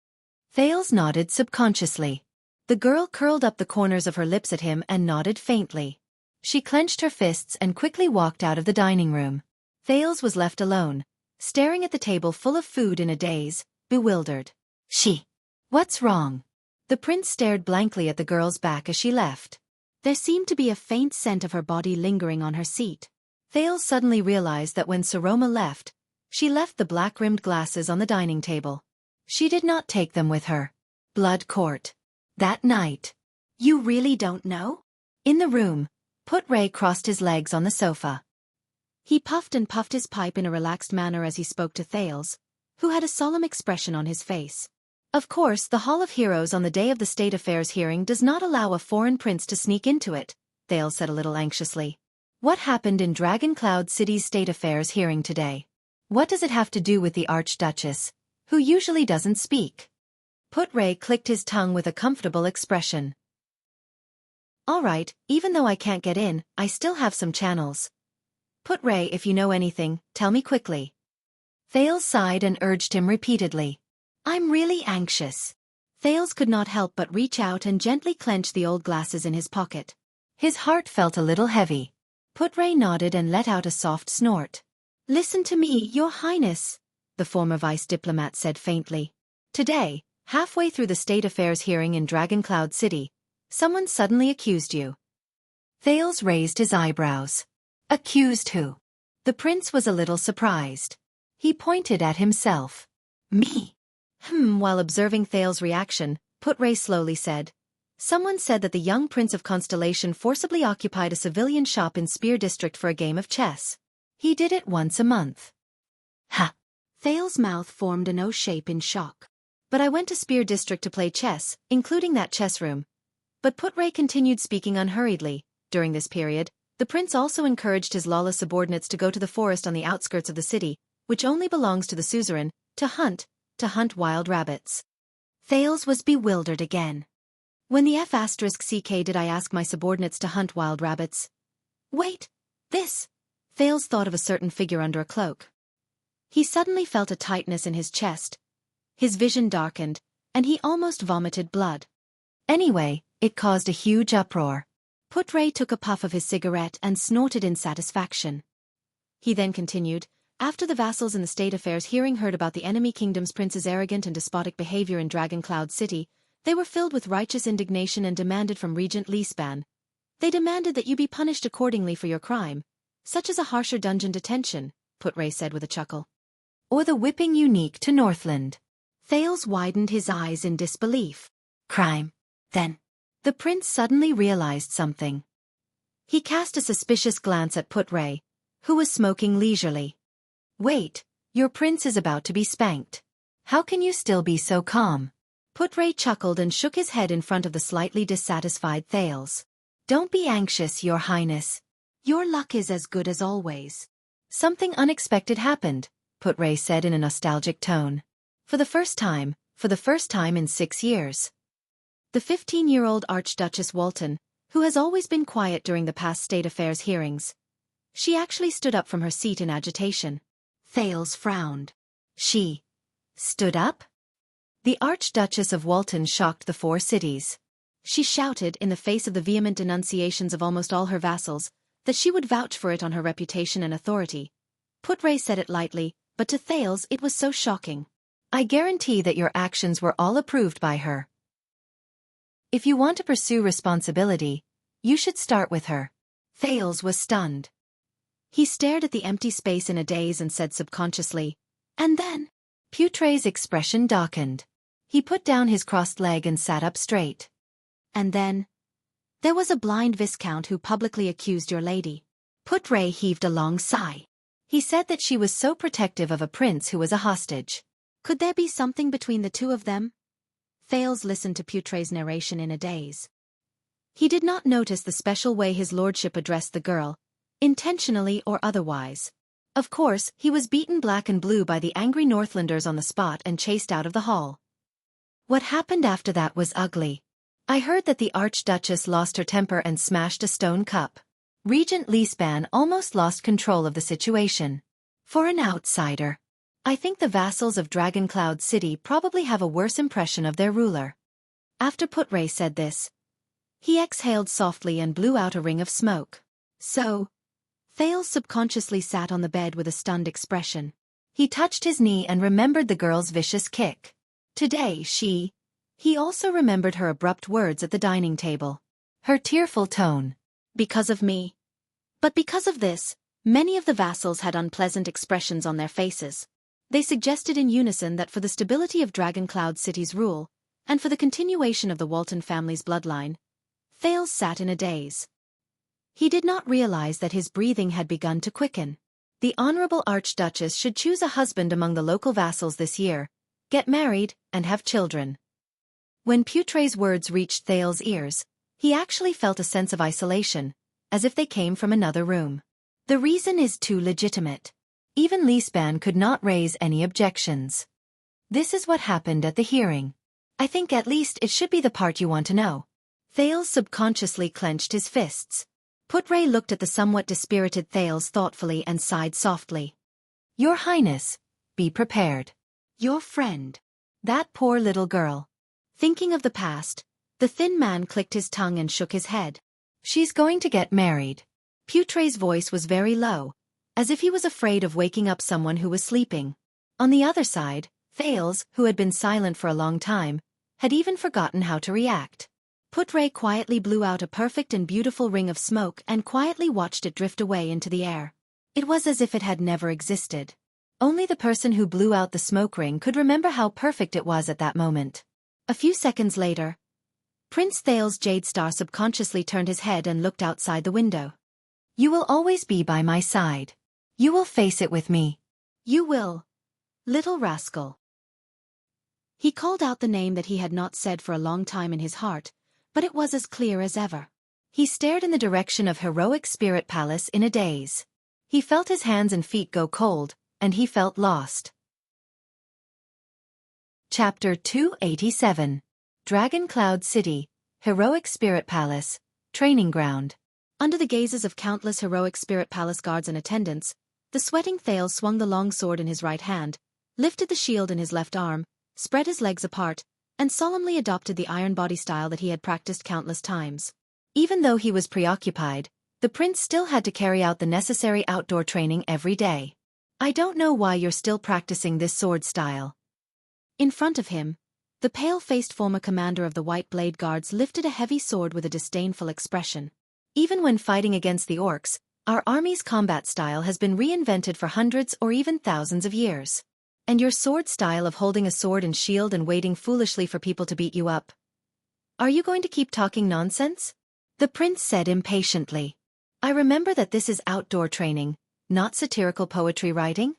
Thales nodded subconsciously. The girl curled up the corners of her lips at him and nodded faintly. She clenched her fists and quickly walked out of the dining room. Thales was left alone, staring at the table full of food in a daze, bewildered. What's wrong?" The prince stared blankly at the girl's back as she left. There seemed to be a faint scent of her body lingering on her seat. Thales suddenly realized that when Saroma left, she left the black-rimmed glasses on the dining table. She did not take them with her. Blood Court. That night. "You really don't know?" In the room, Put-Ray crossed his legs on the sofa. He puffed and puffed his pipe in a relaxed manner as he spoke to Thales, who had a solemn expression on his face. "Of course, the Hall of Heroes on the day of the State Affairs hearing does not allow a foreign prince to sneak into it," Thales said a little anxiously. "What happened in Dragon Cloud City's State Affairs hearing today? What does it have to do with the Archduchess, who usually doesn't speak?" Put-Ray clicked his tongue with a comfortable expression. "All right, even though I can't get in, I still have some channels. Put-Ray, if you know anything, tell me quickly." Thales sighed and urged him repeatedly. "I'm really anxious." Thales could not help but reach out and gently clench the old glasses in his pocket. His heart felt a little heavy. Put-Ray nodded and let out a soft snort. "Listen to me, Your Highness," the former vice diplomat said faintly. "Today, halfway through the State Affairs hearing in Dragon Cloud City, someone suddenly accused you." Thales raised his eyebrows. "Accused who?" The prince was a little surprised. He pointed at himself. "Me?" While observing Thales' reaction, Put-Ray slowly said, "Someone said that the young Prince of Constellation forcibly occupied a civilian shop in Spear District for a game of chess. He did it once a month." "Ha!" Thales' mouth formed an O shape in shock. "But I went to Spear District to play chess, including that chess room." But Put-Ray continued speaking unhurriedly. During this period, the prince also encouraged his lawless subordinates to go to the forest on the outskirts of the city, which only belongs to the suzerain, to hunt wild rabbits. Thales was bewildered again. When the F*ck did I ask my subordinates to hunt wild rabbits? Wait, this. Thales thought of a certain figure under a cloak. He suddenly felt a tightness in his chest. His vision darkened, and he almost vomited blood. Anyway, it caused a huge uproar. Putray took a puff of his cigarette and snorted in satisfaction. He then continued, after the vassals in the state affairs hearing heard about the enemy kingdom's prince's arrogant and despotic behavior in Dragon Cloud City, they were filled with righteous indignation and demanded from Regent Lisban. They demanded that you be punished accordingly for your crime, such as a harsher dungeon detention, Putray said with a chuckle. Or the whipping unique to Northland. Thales widened his eyes in disbelief. Crime, then. The prince suddenly realized something. He cast a suspicious glance at Putray, who was smoking leisurely. Wait, your prince is about to be spanked. How can you still be so calm? Putray chuckled and shook his head in front of the slightly dissatisfied Thales. Don't be anxious, Your Highness. Your luck is as good as always. Something unexpected happened, Putray said in a nostalgic tone. For the first time in 6 years. The 15-year-old Archduchess Walton, who has always been quiet during the past state affairs hearings. She actually stood up from her seat in agitation. Thales frowned. She stood up? The Archduchess of Walton shocked the 4 cities. She shouted, in the face of the vehement denunciations of almost all her vassals, that she would vouch for it on her reputation and authority. Putray said it lightly, but to Thales it was so shocking. I guarantee that your actions were all approved by her. If you want to pursue responsibility, you should start with her. Thales was stunned. He stared at the empty space in a daze and said subconsciously, and then? Putray's expression darkened. He put down his crossed leg and sat up straight. And then? There was a blind viscount who publicly accused your lady. Putray heaved a long sigh. He said that she was so protective of a prince who was a hostage. Could there be something between the two of them? Thales listened to Putray's narration in a daze. He did not notice the special way his lordship addressed the girl, intentionally or otherwise. Of course, he was beaten black and blue by the angry Northlanders on the spot and chased out of the hall. What happened after that was ugly. I heard that the Archduchess lost her temper and smashed a stone cup. Regent Lisban almost lost control of the situation. For an outsider, I think the vassals of Dragon Cloud City probably have a worse impression of their ruler. After Putray said this, he exhaled softly and blew out a ring of smoke. So, Thales subconsciously sat on the bed with a stunned expression. He touched his knee and remembered the girl's vicious kick. Today he also remembered her abrupt words at the dining table. Her tearful tone. Because of me. But because of this, many of the vassals had unpleasant expressions on their faces. They suggested in unison that for the stability of Dragon Cloud City's rule, and for the continuation of the Walton family's bloodline, Thales sat in a daze. He did not realize that his breathing had begun to quicken. The Honorable Archduchess should choose a husband among the local vassals this year, get married, and have children. When Putray's words reached Thales' ears, he actually felt a sense of isolation, as if they came from another room. The reason is too legitimate. Even Lisban could not raise any objections. This is what happened at the hearing. I think at least it should be the part you want to know. Thales subconsciously clenched his fists. Putray looked at the somewhat dispirited Thales thoughtfully and sighed softly. Your Highness, be prepared. Your friend. That poor little girl. Thinking of the past, the thin man clicked his tongue and shook his head. She's going to get married. Putray's voice was very low, as if he was afraid of waking up someone who was sleeping. On the other side, Thales, who had been silent for a long time, had even forgotten how to react. Putray quietly blew out a perfect and beautiful ring of smoke and quietly watched it drift away into the air. It was as if it had never existed. Only the person who blew out the smoke ring could remember how perfect it was at that moment. A few seconds later, Prince Thales Jadestar subconsciously turned his head and looked outside the window. You will always be by my side. You will face it with me. You will. Little rascal. He called out the name that he had not said for a long time in his heart, but it was as clear as ever. He stared in the direction of Heroic Spirit Palace in a daze. He felt his hands and feet go cold, and he felt lost. Chapter 287. Dragon Cloud City, Heroic Spirit Palace, Training Ground. Under the gazes of countless heroic Spirit Palace guards and attendants, the sweating Thales swung the long sword in his right hand, lifted the shield in his left arm, spread his legs apart, and solemnly adopted the iron body style that he had practiced countless times. Even though he was preoccupied, the prince still had to carry out the necessary outdoor training every day. I don't know why you're still practicing this sword style. In front of him, the pale-faced former commander of the White Blade Guards lifted a heavy sword with a disdainful expression. Even when fighting against the orcs, our army's combat style has been reinvented for hundreds or even thousands of years. And your sword style of holding a sword and shield and waiting foolishly for people to beat you up. Are you going to keep talking nonsense? The prince said impatiently. I remember that this is outdoor training, not satirical poetry writing.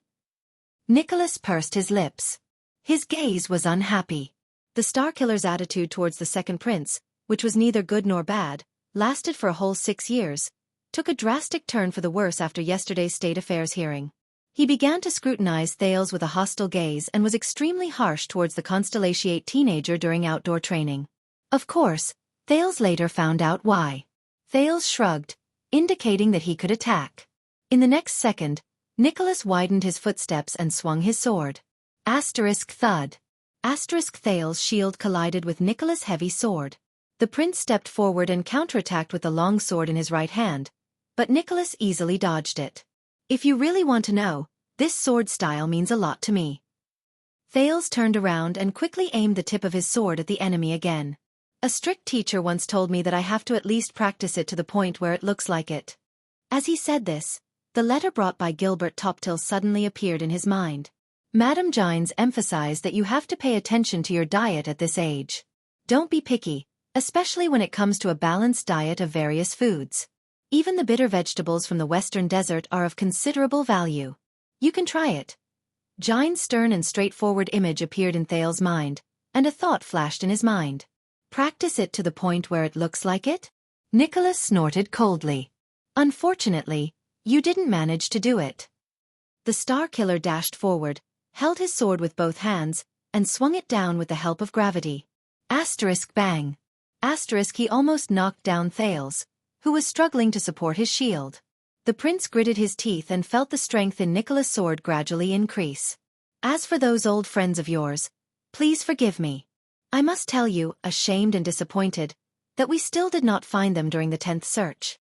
Nicholas pursed his lips. His gaze was unhappy. The Starkiller's attitude towards the second prince, which was neither good nor bad, lasted for a whole 6 years, took a drastic turn for the worse after yesterday's state affairs hearing. He began to scrutinize Thales with a hostile gaze and was extremely harsh towards the Constellatiate teenager during outdoor training. Of course, Thales later found out why. Thales shrugged, indicating that he could attack. In the next second, Nicholas widened his footsteps and swung his sword. Asterisk thud. Asterisk Thales' shield collided with Nicholas' heavy sword. The prince stepped forward and counterattacked with the long sword in his right hand, but Nicholas easily dodged it. If you really want to know, this sword style means a lot to me. Thales turned around and quickly aimed the tip of his sword at the enemy again. A strict teacher once told me that I have to at least practice it to the point where it looks like it. As he said this, the letter brought by Gilbert Toptil suddenly appeared in his mind. Madame Gines emphasized that you have to pay attention to your diet at this age. Don't be picky, especially when it comes to a balanced diet of various foods. Even the bitter vegetables from the western desert are of considerable value. You can try it. Gines' stern and straightforward image appeared in Thales' mind, and a thought flashed in his mind. Practice it to the point where it looks like it? Nicholas snorted coldly. Unfortunately, you didn't manage to do it. The Starkiller dashed forward, held his sword with both hands, and swung it down with the help of gravity. Asterisk bang. Asterisk he almost knocked down Thales, who was struggling to support his shield. The prince gritted his teeth and felt the strength in Nicholas' sword gradually increase. As for those old friends of yours, please forgive me. I must tell you, ashamed and disappointed, that we still did not find them during the 10th search.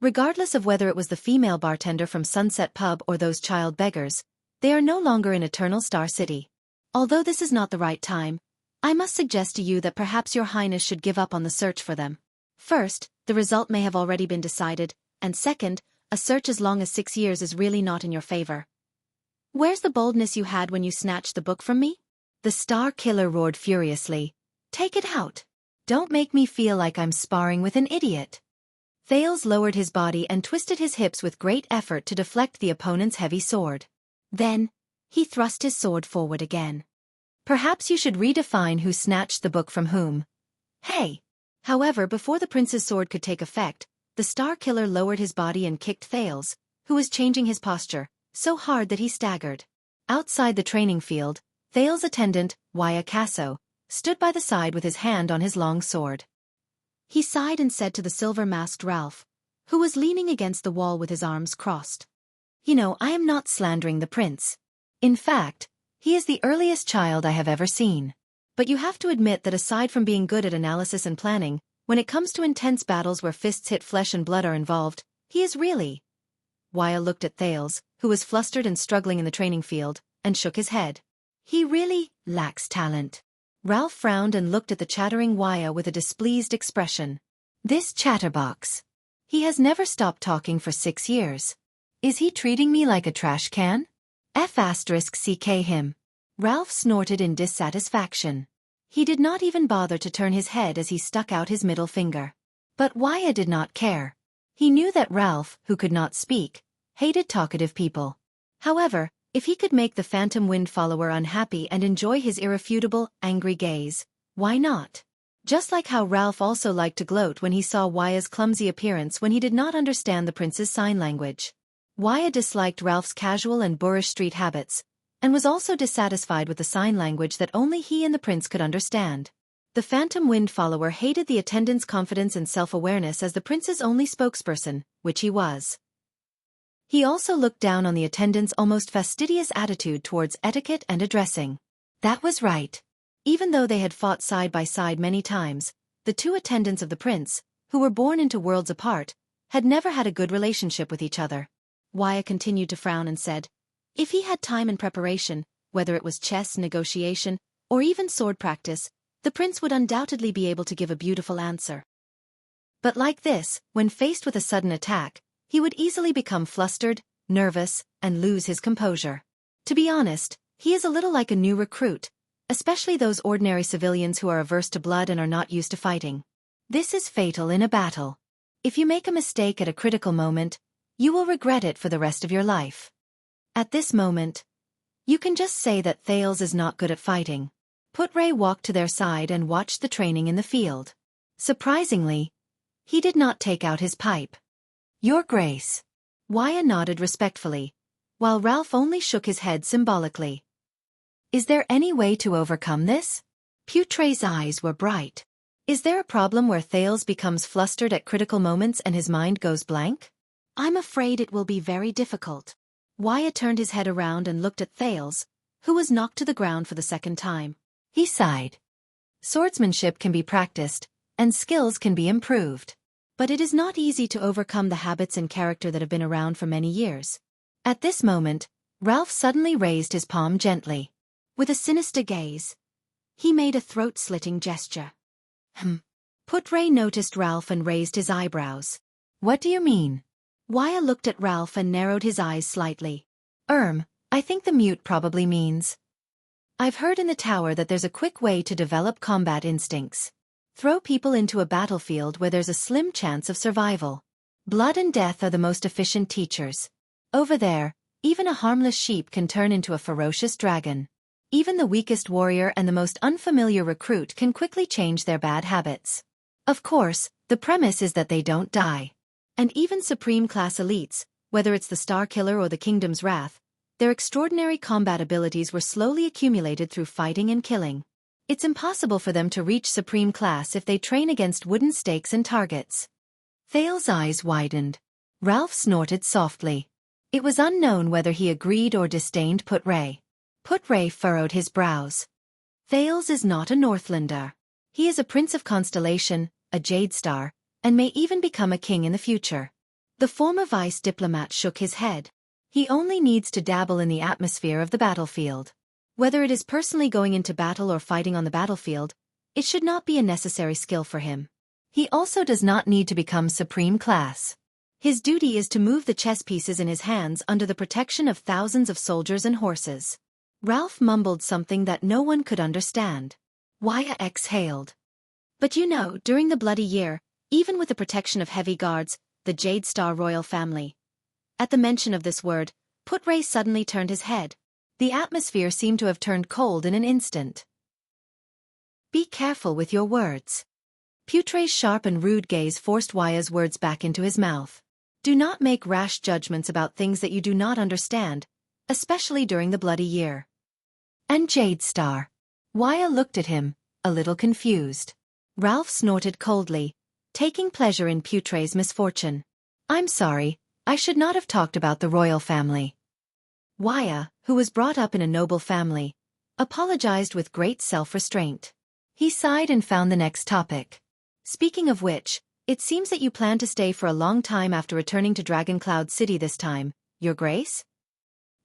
Regardless of whether it was the female bartender from Sunset Pub or those child beggars, they are no longer in Eternal Star City. Although this is not the right time, I must suggest to you that perhaps your highness should give up on the search for them. First, the result may have already been decided, and second, a search as long as 6 years is really not in your favor. Where's the boldness you had when you snatched the book from me? The Starkiller roared furiously. Take it out. Don't make me feel like I'm sparring with an idiot. Thales lowered his body and twisted his hips with great effort to deflect the opponent's heavy sword. Then, he thrust his sword forward again. Perhaps you should redefine who snatched the book from whom. Hey! However, before the prince's sword could take effect, the Starkiller lowered his body and kicked Thales, who was changing his posture, so hard that he staggered. Outside the training field, Thales' attendant, Wuxia Casso, stood by the side with his hand on his long sword. He sighed and said to the silver-masked Ralph, who was leaning against the wall with his arms crossed. You know, I am not slandering the prince. In fact, he is the earliest child I have ever seen. But you have to admit that aside from being good at analysis and planning, when it comes to intense battles where fists hit flesh and blood are involved, he is really... Wuxia looked at Thales, who was flustered and struggling in the training field, and shook his head. He really lacks talent. Ralph frowned and looked at the chattering Wuxia with a displeased expression. This chatterbox. He has never stopped talking for 6 years. Is he treating me like a trash can? F***ck him. Ralph snorted in dissatisfaction. He did not even bother to turn his head as he stuck out his middle finger. But Wuxia did not care. He knew that Ralph, who could not speak, hated talkative people. However, if he could make the Phantom Wind follower unhappy and enjoy his irrefutable, angry gaze, why not? Just like how Ralph also liked to gloat when he saw Wuxia's clumsy appearance when he did not understand the prince's sign language. Wuxia disliked Ralph's casual and boorish street habits, and was also dissatisfied with the sign language that only he and the prince could understand. The Phantom Wind follower hated the attendant's confidence and self-awareness as the prince's only spokesperson, which he was. He also looked down on the attendant's almost fastidious attitude towards etiquette and addressing. That was right. Even though they had fought side by side many times, the two attendants of the prince, who were born into worlds apart, had never had a good relationship with each other. Wuxia continued to frown and said, if he had time and preparation, whether it was chess, negotiation, or even sword practice, the prince would undoubtedly be able to give a beautiful answer. But like this, when faced with a sudden attack, he would easily become flustered, nervous, and lose his composure. To be honest, he is a little like a new recruit, especially those ordinary civilians who are averse to blood and are not used to fighting. This is fatal in a battle. If you make a mistake at a critical moment, you will regret it for the rest of your life. At this moment, you can just say that Thales is not good at fighting. Putray walked to their side and watched the training in the field. Surprisingly, he did not take out his pipe. Your Grace. Wuxia nodded respectfully, while Ralph only shook his head symbolically. Is there any way to overcome this? Putray's eyes were bright. Is there a problem where Thales becomes flustered at critical moments and his mind goes blank? I'm afraid it will be very difficult. Wuxia turned his head around and looked at Thales, who was knocked to the ground for the second time. He sighed. Swordsmanship can be practiced, and skills can be improved. But it is not easy to overcome the habits and character that have been around for many years. At this moment, Ralph suddenly raised his palm gently. With a sinister gaze, he made a throat-slitting gesture. Putray noticed Ralph and raised his eyebrows. What do you mean? Wuxia looked at Ralph and narrowed his eyes slightly. I think the mute probably means. I've heard in the tower that there's a quick way to develop combat instincts. Throw people into a battlefield where there's a slim chance of survival. Blood and death are the most efficient teachers. Over there, even a harmless sheep can turn into a ferocious dragon. Even the weakest warrior and the most unfamiliar recruit can quickly change their bad habits. Of course, the premise is that they don't die. And even supreme-class elites, whether it's the Star Killer or the Kingdom's Wrath, their extraordinary combat abilities were slowly accumulated through fighting and killing. It's impossible for them to reach supreme class if they train against wooden stakes and targets. Thales' eyes widened. Ralph snorted softly. It was unknown whether he agreed or disdained Putray. Putray furrowed his brows. Thales is not a Northlander. He is a prince of constellation, a Jade Star, and may even become a king in the future. The former vice diplomat shook his head. He only needs to dabble in the atmosphere of the battlefield. Whether it is personally going into battle or fighting on the battlefield, it should not be a necessary skill for him. He also does not need to become supreme class. His duty is to move the chess pieces in his hands under the protection of thousands of soldiers and horses. Ralph mumbled something that no one could understand. Wuxia exhaled. But you know, during the Bloody Year, even with the protection of heavy guards, the Jade Star royal family. At the mention of this word, Putray suddenly turned his head. The atmosphere seemed to have turned cold in an instant. Be careful with your words. Putray's sharp and rude gaze forced Wuxia's words back into his mouth. Do not make rash judgments about things that you do not understand, especially during the Bloody Year. And Jade Star. Wuxia looked at him, a little confused. Ralph snorted coldly, taking pleasure in Putray's misfortune. I'm sorry, I should not have talked about the royal family. Wuxia, who was brought up in a noble family, apologized with great self-restraint. He sighed and found the next topic. Speaking of which, it seems that you plan to stay for a long time after returning to Dragon Cloud City this time, Your Grace?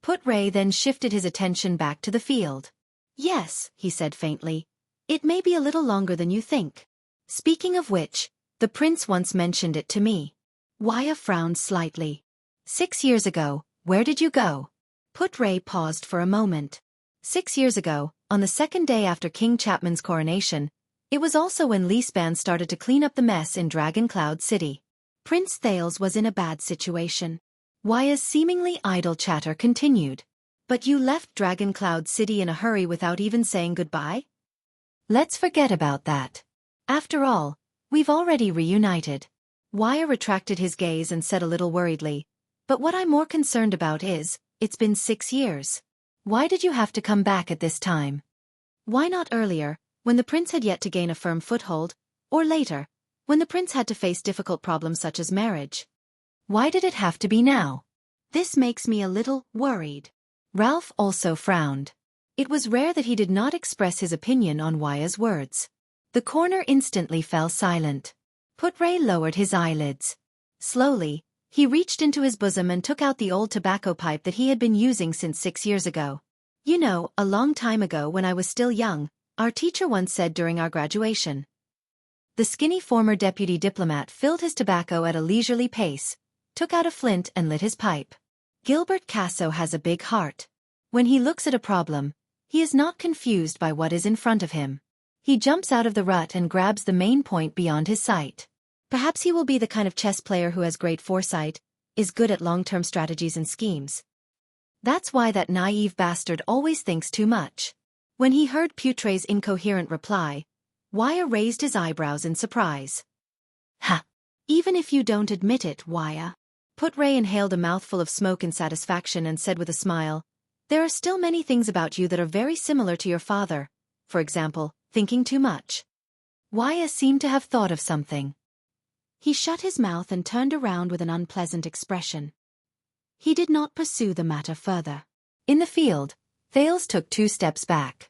Putray then shifted his attention back to the field. Yes, he said faintly. It may be a little longer than you think. Speaking of which, the prince once mentioned it to me. Wuxia frowned slightly. 6 years ago, where did you go? Putray paused for a moment. 6 years ago, on the second day after King Chapman's coronation, it was also when Leespan started to clean up the mess in Dragon Cloud City. Prince Thales was in a bad situation. Wuxia's seemingly idle chatter continued. But you left Dragon Cloud City in a hurry without even saying goodbye? Let's forget about that. After all, we've already reunited. Wuxia retracted his gaze and said a little worriedly, but what I'm more concerned about is, it's been 6 years. Why did you have to come back at this time? Why not earlier, when the prince had yet to gain a firm foothold, or later, when the prince had to face difficult problems such as marriage? Why did it have to be now? This makes me a little worried. Ralph also frowned. It was rare that he did not express his opinion on Wuxia's words. The corner instantly fell silent. Putray lowered his eyelids. Slowly, he reached into his bosom and took out the old tobacco pipe that he had been using since 6 years ago. You know, a long time ago when I was still young, our teacher once said during our graduation. The skinny former deputy diplomat filled his tobacco at a leisurely pace, took out a flint and lit his pipe. Gilbert Casso has a big heart. When he looks at a problem, he is not confused by what is in front of him. He jumps out of the rut and grabs the main point beyond his sight. Perhaps he will be the kind of chess player who has great foresight, is good at long-term strategies and schemes. That's why that naive bastard always thinks too much. When he heard Putray's incoherent reply, Wuxia raised his eyebrows in surprise. Ha! Even if you don't admit it, Wuxia. Putray inhaled a mouthful of smoke in satisfaction and said with a smile, there are still many things about you that are very similar to your father. For example, thinking too much. Wuxia seemed to have thought of something. He shut his mouth and turned around with an unpleasant expression. He did not pursue the matter further. In the field, Thales took 2 steps back.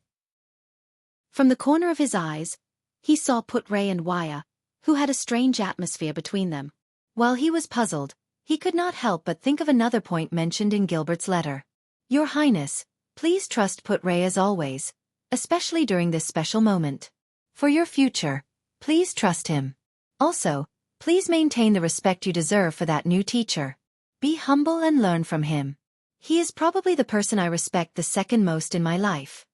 From the corner of his eyes, he saw Putray and Wuxia, who had a strange atmosphere between them. While he was puzzled, he could not help but think of another point mentioned in Gilbert's letter. Your Highness, please trust Putray as always, especially during this special moment. For your future, please trust him. Also, please maintain the respect you deserve for that new teacher. Be humble and learn from him. He is probably the person I respect the second most in my life.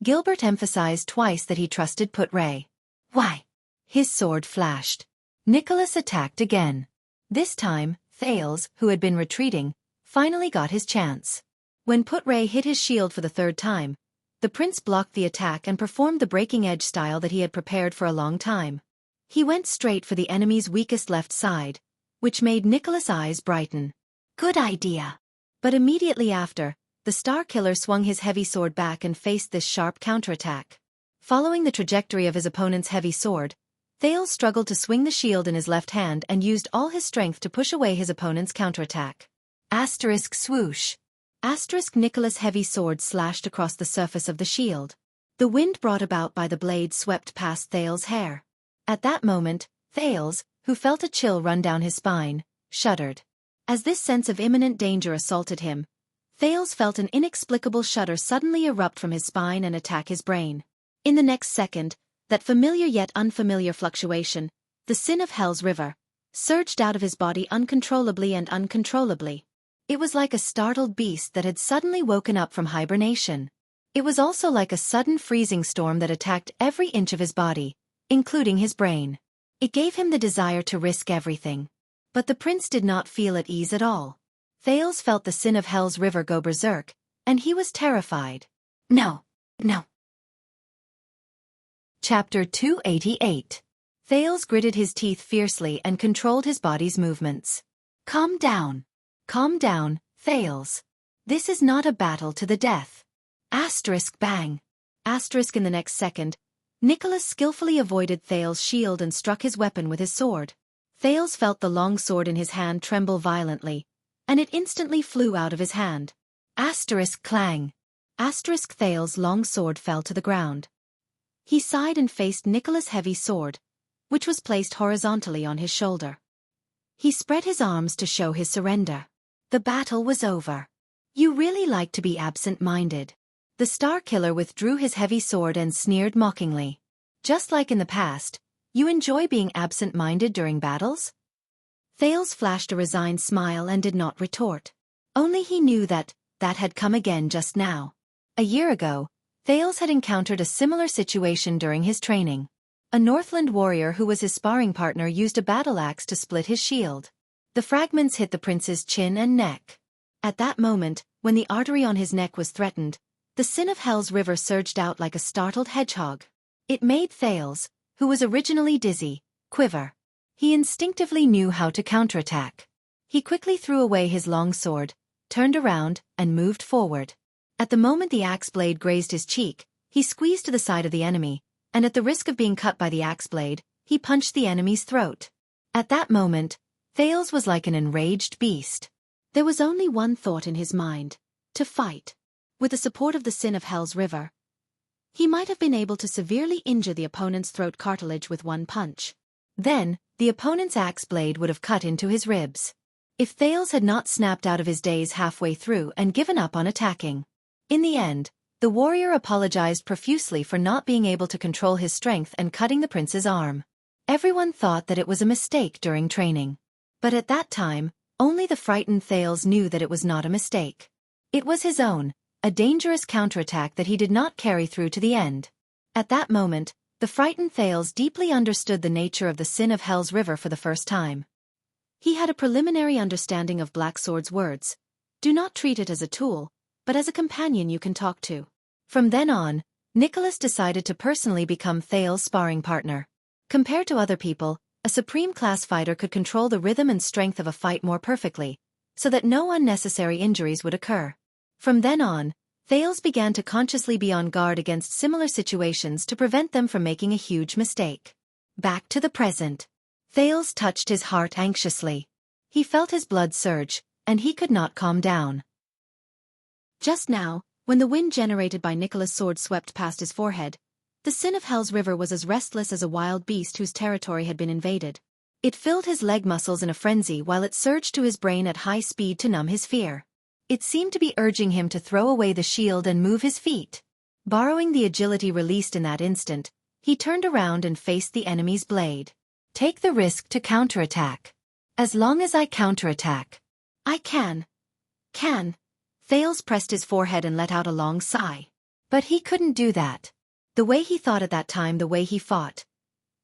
Gilbert emphasized twice that he trusted Putray. Why? His sword flashed. Nicholas attacked again. This time, Thales, who had been retreating, finally got his chance. When Putray hit his shield for the 3rd time, the prince blocked the attack and performed the breaking edge style that he had prepared for a long time. He went straight for the enemy's weakest left side, which made Nicholas' eyes brighten. Good idea. But immediately after, the Star Killer swung his heavy sword back and faced this sharp counterattack. Following the trajectory of his opponent's heavy sword, Thales struggled to swing the shield in his left hand and used all his strength to push away his opponent's counterattack. Asterisk swoosh. Asterisk Nicholas' heavy sword slashed across the surface of the shield. The wind brought about by the blade swept past Thales' hair. At that moment, Thales, who felt a chill run down his spine, shuddered. As this sense of imminent danger assaulted him, Thales felt an inexplicable shudder suddenly erupt from his spine and attack his brain. In the next second, that familiar yet unfamiliar fluctuation, the sin of Hell's river, surged out of his body uncontrollably and uncontrollably. It was like a startled beast that had suddenly woken up from hibernation. It was also like a sudden freezing storm that attacked every inch of his body, including his brain. It gave him the desire to risk everything. But the prince did not feel at ease at all. Thales felt the sin of Hell's river go berserk, and he was terrified. No. Chapter 288. Thales gritted his teeth fiercely and controlled his body's movements. Calm down. Calm down, Thales. This is not a battle to the death. Asterisk bang. Asterisk in the next second, Nicholas skillfully avoided Thales' shield and struck his weapon with his sword. Thales felt the long sword in his hand tremble violently, and it instantly flew out of his hand. Asterisk clang. Asterisk Thales' long sword fell to the ground. He sighed and faced Nicholas' heavy sword, which was placed horizontally on his shoulder. He spread his arms to show his surrender. The battle was over. You really like to be absent-minded. The Star Killer withdrew his heavy sword and sneered mockingly. Just like in the past, you enjoy being absent-minded during battles? Thales flashed a resigned smile and did not retort. Only he knew that had come again just now. A year ago, Thales had encountered a similar situation during his training. A Northland warrior who was his sparring partner used a battle axe to split his shield. The fragments hit the prince's chin and neck. At that moment, when the artery on his neck was threatened, the sin of Hell's river surged out like a startled hedgehog. It made Thales, who was originally dizzy, quiver. He instinctively knew how to counterattack. He quickly threw away his long sword, turned around, and moved forward. At the moment the axe blade grazed his cheek, he squeezed to the side of the enemy, and at the risk of being cut by the axe blade, he punched the enemy's throat. At that moment, Thales was like an enraged beast. There was only one thought in his mind: to fight. With the support of the Sin of Hell's River, he might have been able to severely injure the opponent's throat cartilage with one punch. Then, the opponent's axe blade would have cut into his ribs. If Thales had not snapped out of his daze halfway through and given up on attacking. In the end, the warrior apologized profusely for not being able to control his strength and cutting the prince's arm. Everyone thought that it was a mistake during training. But at that time, only the frightened Thales knew that it was not a mistake. It was his own, a dangerous counterattack that he did not carry through to the end. At that moment, the frightened Thales deeply understood the nature of the Sin of Hell's River for the first time. He had a preliminary understanding of Black Sword's words: do not treat it as a tool, but as a companion you can talk to. From then on, Nicholas decided to personally become Thales' sparring partner. Compared to other people, a supreme-class fighter could control the rhythm and strength of a fight more perfectly, so that no unnecessary injuries would occur. From then on, Thales began to consciously be on guard against similar situations to prevent them from making a huge mistake. Back to the present. Thales touched his heart anxiously. He felt his blood surge, and he could not calm down. Just now, when the wind generated by Nicholas' sword swept past his forehead, the Sin of Hell's River was as restless as a wild beast whose territory had been invaded. It filled his leg muscles in a frenzy while it surged to his brain at high speed to numb his fear. It seemed to be urging him to throw away the shield and move his feet. Borrowing the agility released in that instant, he turned around and faced the enemy's blade. Take the risk to counterattack. As long as I counterattack, I can. Thales pressed his forehead and let out a long sigh. But he couldn't do that. The way he thought at that time, the way he fought,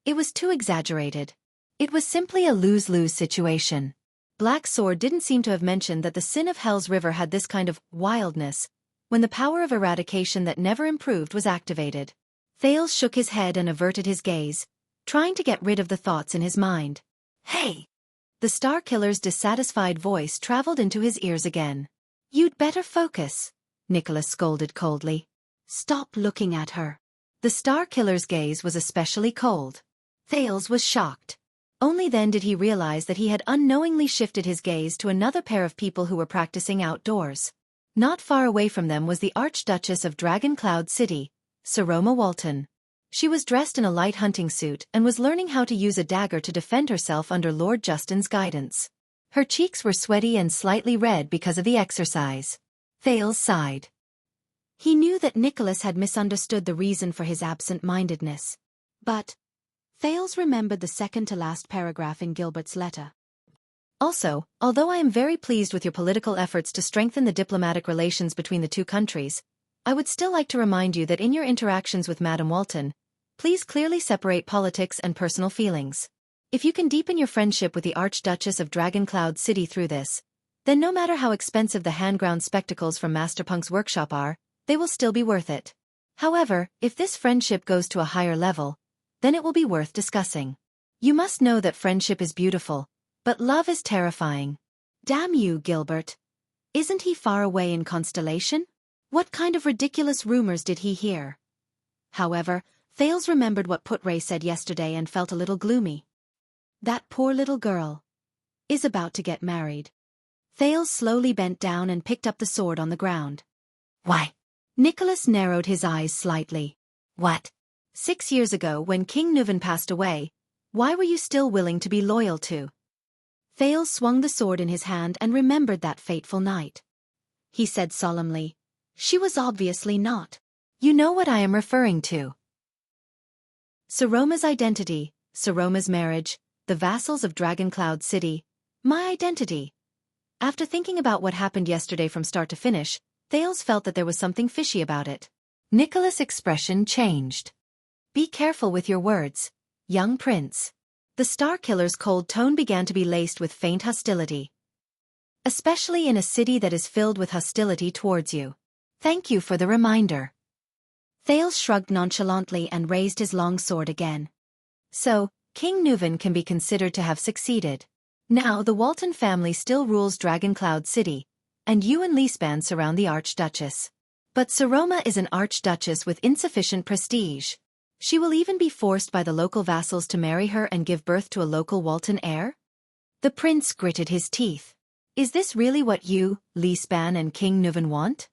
it was too exaggerated. It was simply a lose-lose situation. Black Sword didn't seem to have mentioned that the Sin of Hell's River had this kind of wildness, when the power of eradication that never improved was activated. Thales shook his head and averted his gaze, trying to get rid of the thoughts in his mind. Hey! The Star Killer's dissatisfied voice traveled into his ears again. You'd better focus, Nicholas scolded coldly. Stop looking at her. The Star Killer's gaze was especially cold. Thales was shocked. Only then did he realize that he had unknowingly shifted his gaze to another pair of people who were practicing outdoors. Not far away from them was the Archduchess of Dragon Cloud City, Saroma Walton. She was dressed in a light hunting suit and was learning how to use a dagger to defend herself under Lord Justin's guidance. Her cheeks were sweaty and slightly red because of the exercise. Thales sighed. He knew that Nicholas had misunderstood the reason for his absent-mindedness. But Thales remembered the second-to-last paragraph in Gilbert's letter. Also, although I am very pleased with your political efforts to strengthen the diplomatic relations between the two countries, I would still like to remind you that in your interactions with Madame Walton, please clearly separate politics and personal feelings. If you can deepen your friendship with the Archduchess of Dragon Cloud City through this, then no matter how expensive the hand-ground spectacles from Master Punk's workshop are, they will still be worth it. However, if this friendship goes to a higher level, then it will be worth discussing. You must know that friendship is beautiful, but love is terrifying. Damn you, Gilbert. Isn't he far away in Constellation? What kind of ridiculous rumors did he hear? However, Thales remembered what Putray said yesterday and felt a little gloomy. That poor little girl is about to get married. Thales slowly bent down and picked up the sword on the ground. Why? Nicholas narrowed his eyes slightly. What? 6 years ago, when King Nuvan passed away, why were you still willing to be loyal to? Thales swung the sword in his hand and remembered that fateful night. He said solemnly, she was obviously not. You know what I am referring to. Saroma's identity, Saroma's marriage, the vassals of Dragon Cloud City, my identity. After thinking about what happened yesterday from start to finish, Thales felt that there was something fishy about it. Nicholas' expression changed. Be careful with your words, young prince. The Star Killer's cold tone began to be laced with faint hostility. Especially in a city that is filled with hostility towards you. Thank you for the reminder. Thales shrugged nonchalantly and raised his long sword again. So, King Nuvan can be considered to have succeeded. Now the Walton family still rules Dragon Cloud City, and you and Leespan surround the Archduchess. But Saroma is an archduchess with insufficient prestige. She will even be forced by the local vassals to marry her and give birth to a local Walton heir? The prince gritted his teeth. Is this really what you, Lisban and King Nuvan want?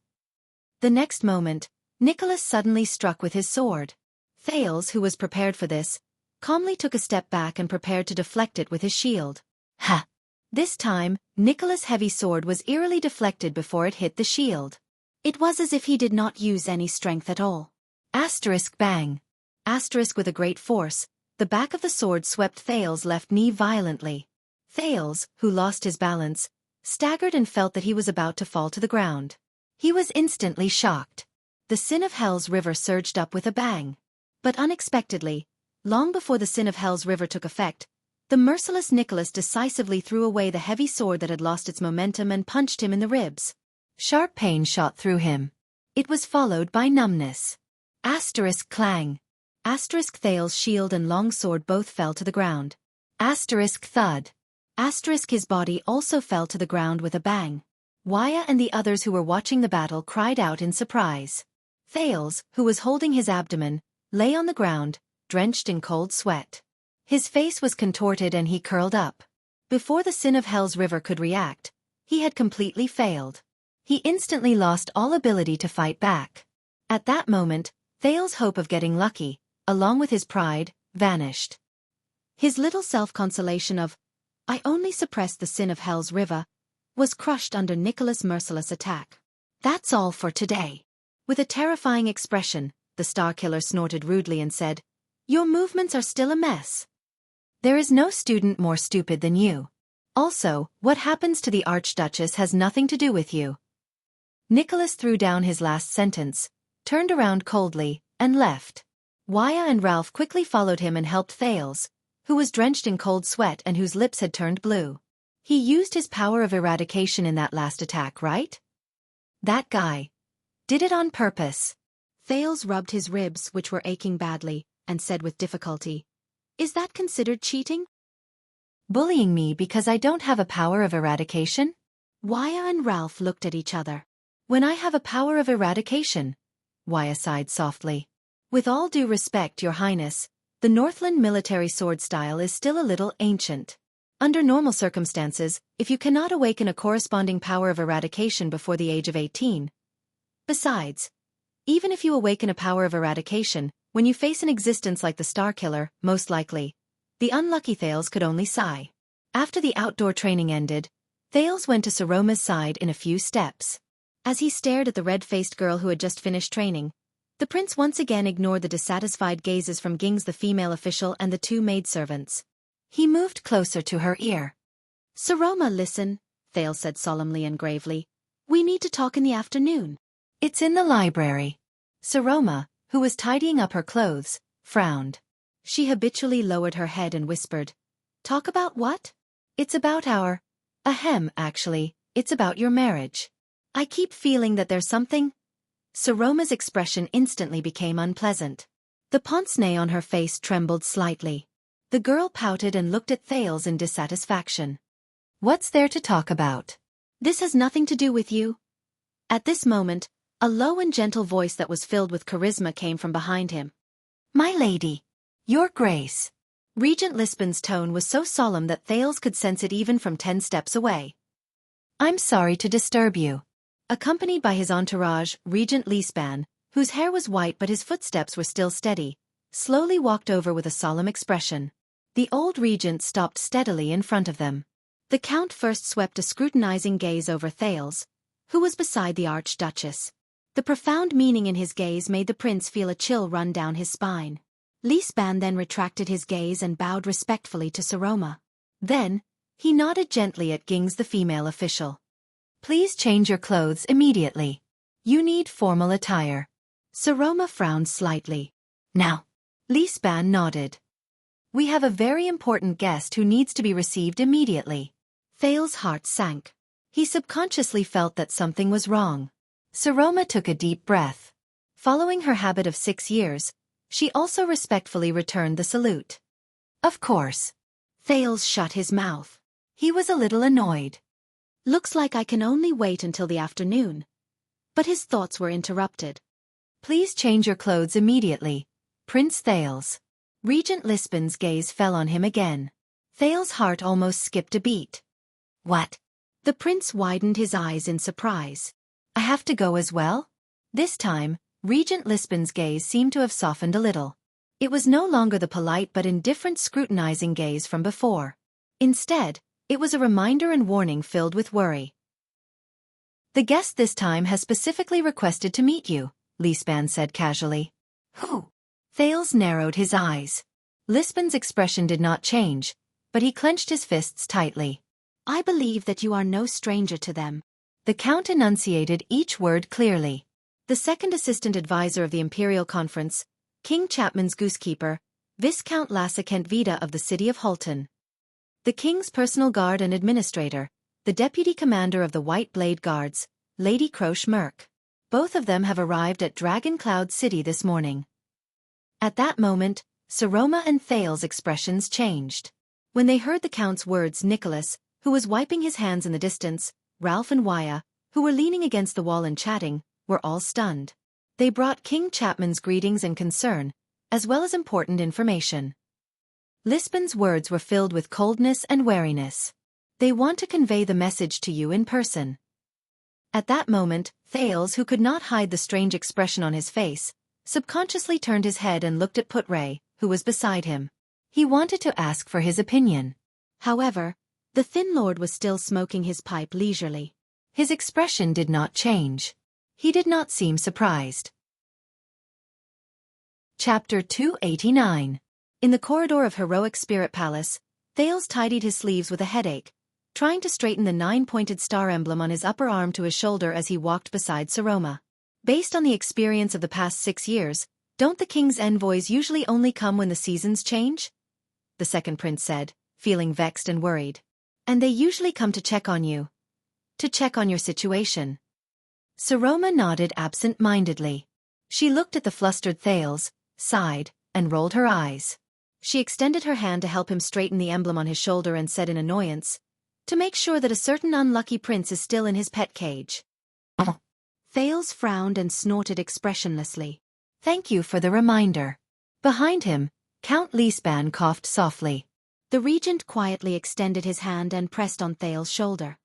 The next moment, Nicholas suddenly struck with his sword. Thales, who was prepared for this, calmly took a step back and prepared to deflect it with his shield. Ha! This time, Nicholas' heavy sword was eerily deflected before it hit the shield. It was as if he did not use any strength at all. Asterisk bang. Asterisk with a great force, the back of the sword swept Thales' left knee violently. Thales, who lost his balance, staggered and felt that he was about to fall to the ground. He was instantly shocked. The Sin of Hell's river surged up with a bang. But unexpectedly, long before the Sin of Hell's river took effect, the merciless Nicholas decisively threw away the heavy sword that had lost its momentum and punched him in the ribs. Sharp pain shot through him. It was followed by numbness. Asterisk clang. Asterisk Thales' shield and long sword both fell to the ground. Asterisk thud. Asterisk his body also fell to the ground with a bang. Waya and the others who were watching the battle cried out in surprise. Thales, who was holding his abdomen, lay on the ground, drenched in cold sweat. His face was contorted and he curled up. Before the Sin of Hell's river could react, he had completely failed. He instantly lost all ability to fight back. At that moment, Thales' hope of getting lucky, along with his pride, vanished. His little self-consolation of, "I only suppressed the Sin of Hell's river," was crushed under Nicholas' merciless attack. "That's all for today." With a terrifying expression, the Starkiller snorted rudely and said, "Your movements are still a mess. There is no student more stupid than you. Also, what happens to the Archduchess has nothing to do with you." Nicholas threw down his last sentence, turned around coldly, and left. Waya and Ralph quickly followed him and helped Thales, who was drenched in cold sweat and whose lips had turned blue. He used his power of eradication in that last attack, right? That guy did it on purpose. Thales rubbed his ribs, which were aching badly, and said with difficulty, "Is that considered cheating?" Bullying me because I don't have a power of eradication? Waya and Ralph looked at each other. When I have a power of eradication, Waya sighed softly. With all due respect, Your Highness, the Northland military sword style is still a little ancient. Under normal circumstances, if you cannot awaken a corresponding power of eradication before the age of 18. Besides, even if you awaken a power of eradication, when you face an existence like the Starkiller, most likely, the unlucky Thales could only sigh. After the outdoor training ended, Thales went to Saroma's side in a few steps. As he stared at the red-faced girl who had just finished training, the prince once again ignored the dissatisfied gazes from Gings the female official and the two maidservants. He moved closer to her ear. "Saroma, listen," Thales said solemnly and gravely. "We need to talk in the afternoon." "It's in the library." Saroma, who was tidying up her clothes, frowned. She habitually lowered her head and whispered, "Talk about what?" "It's about our... actually, it's about your marriage. I keep feeling that there's something..." Saroma's expression instantly became unpleasant. The pince-nez on her face trembled slightly. The girl pouted and looked at Thales in dissatisfaction. "What's there to talk about?" "This has nothing to do with you." At this moment, a low and gentle voice that was filled with charisma came from behind him. "My lady, Your Grace." Regent Lisbon's tone was so solemn that Thales could sense it even from 10 steps away. "I'm sorry to disturb you." Accompanied by his entourage, Regent Lisban, whose hair was white but his footsteps were still steady, slowly walked over with a solemn expression. The old regent stopped steadily in front of them. The count first swept a scrutinizing gaze over Thales, who was beside the Archduchess. The profound meaning in his gaze made the prince feel a chill run down his spine. Lisban then retracted his gaze and bowed respectfully to Saroma. Then, he nodded gently at Gings the female official. "Please change your clothes immediately. You need formal attire." Saroma frowned slightly. "Now." Lisban nodded. "We have a very important guest who needs to be received immediately." Thales' heart sank. He subconsciously felt that something was wrong. Saroma took a deep breath. Following her habit of 6 years, she also respectfully returned the salute. "Of course." Thales shut his mouth. He was a little annoyed. "Looks like I can only wait until the afternoon." But his thoughts were interrupted. Please change your clothes immediately, Prince Thales. Regent Lisbon's gaze fell on him again. Thales' heart almost skipped a beat. What? The prince widened his eyes in surprise. I have to go as well? This time, Regent Lisbon's gaze seemed to have softened a little. It was no longer the polite but indifferent scrutinizing gaze from before. Instead, it was a reminder and warning filled with worry. The guest this time has specifically requested to meet you, Lisbon said casually. Who? Thales narrowed his eyes. Lisbon's expression did not change, but he clenched his fists tightly. I believe that you are no stranger to them. The Count enunciated each word clearly. The second assistant advisor of the Imperial Conference, King Chapman's goosekeeper, Viscount Lassa Kent Vida of the city of Halton. The King's personal guard and administrator, the deputy commander of the White Blade Guards, Lady Croche Merk. Both of them have arrived at Dragon Cloud City this morning. At that moment, Saroma and Thales' expressions changed. When they heard the Count's words, Nicholas, who was wiping his hands in the distance, Ralph and Waya, who were leaning against the wall and chatting, were all stunned. They brought King Chapman's greetings and concern, as well as important information. Lisbon's words were filled with coldness and wariness. They want to convey the message to you in person. At that moment, Thales, who could not hide the strange expression on his face, subconsciously turned his head and looked at Putray, who was beside him. He wanted to ask for his opinion. However, the thin lord was still smoking his pipe leisurely. His expression did not change. He did not seem surprised. Chapter 289. In the corridor of Heroic Spirit Palace, Thales tidied his sleeves with a headache, trying to straighten the 9-pointed star emblem on his upper arm to his shoulder as he walked beside Saroma. Based on the experience of the past 6 years, don't the king's envoys usually only come when the seasons change? The second prince said, feeling vexed and worried. And they usually come to check on you. To check on your situation. Saroma nodded absent-mindedly. She looked at the flustered Thales, sighed, and rolled her eyes. She extended her hand to help him straighten the emblem on his shoulder and said in annoyance, to make sure that a certain unlucky prince is still in his pet cage. Thales frowned and snorted expressionlessly. Thank you for the reminder. Behind him, Count Lisbon coughed softly. The regent quietly extended his hand and pressed on Thales' shoulder.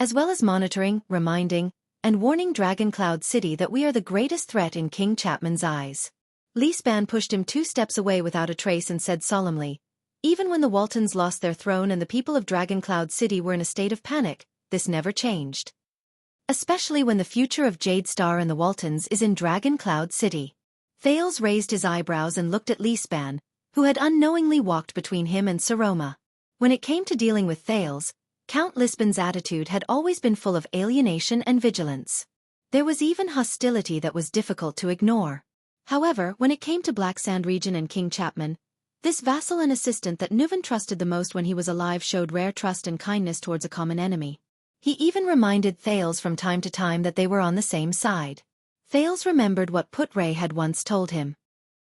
As well as monitoring, reminding, and warning Dragon Cloud City that we are the greatest threat in King Chapman's eyes. Lisbon pushed him 2 steps away without a trace and said solemnly, even when the Waltons lost their throne and the people of Dragon Cloud City were in a state of panic, this never changed. Especially when the future of Jade Star and the Waltons is in Dragon Cloud City. Thales raised his eyebrows and looked at Lisbon, who had unknowingly walked between him and Saroma. When it came to dealing with Thales, Count Lisbon's attitude had always been full of alienation and vigilance. There was even hostility that was difficult to ignore. However, when it came to Black Sand Region and King Chapman, this vassal and assistant that Nuvan trusted the most when he was alive showed rare trust and kindness towards a common enemy. He even reminded Thales from time to time that they were on the same side. Thales remembered what Putray had once told him.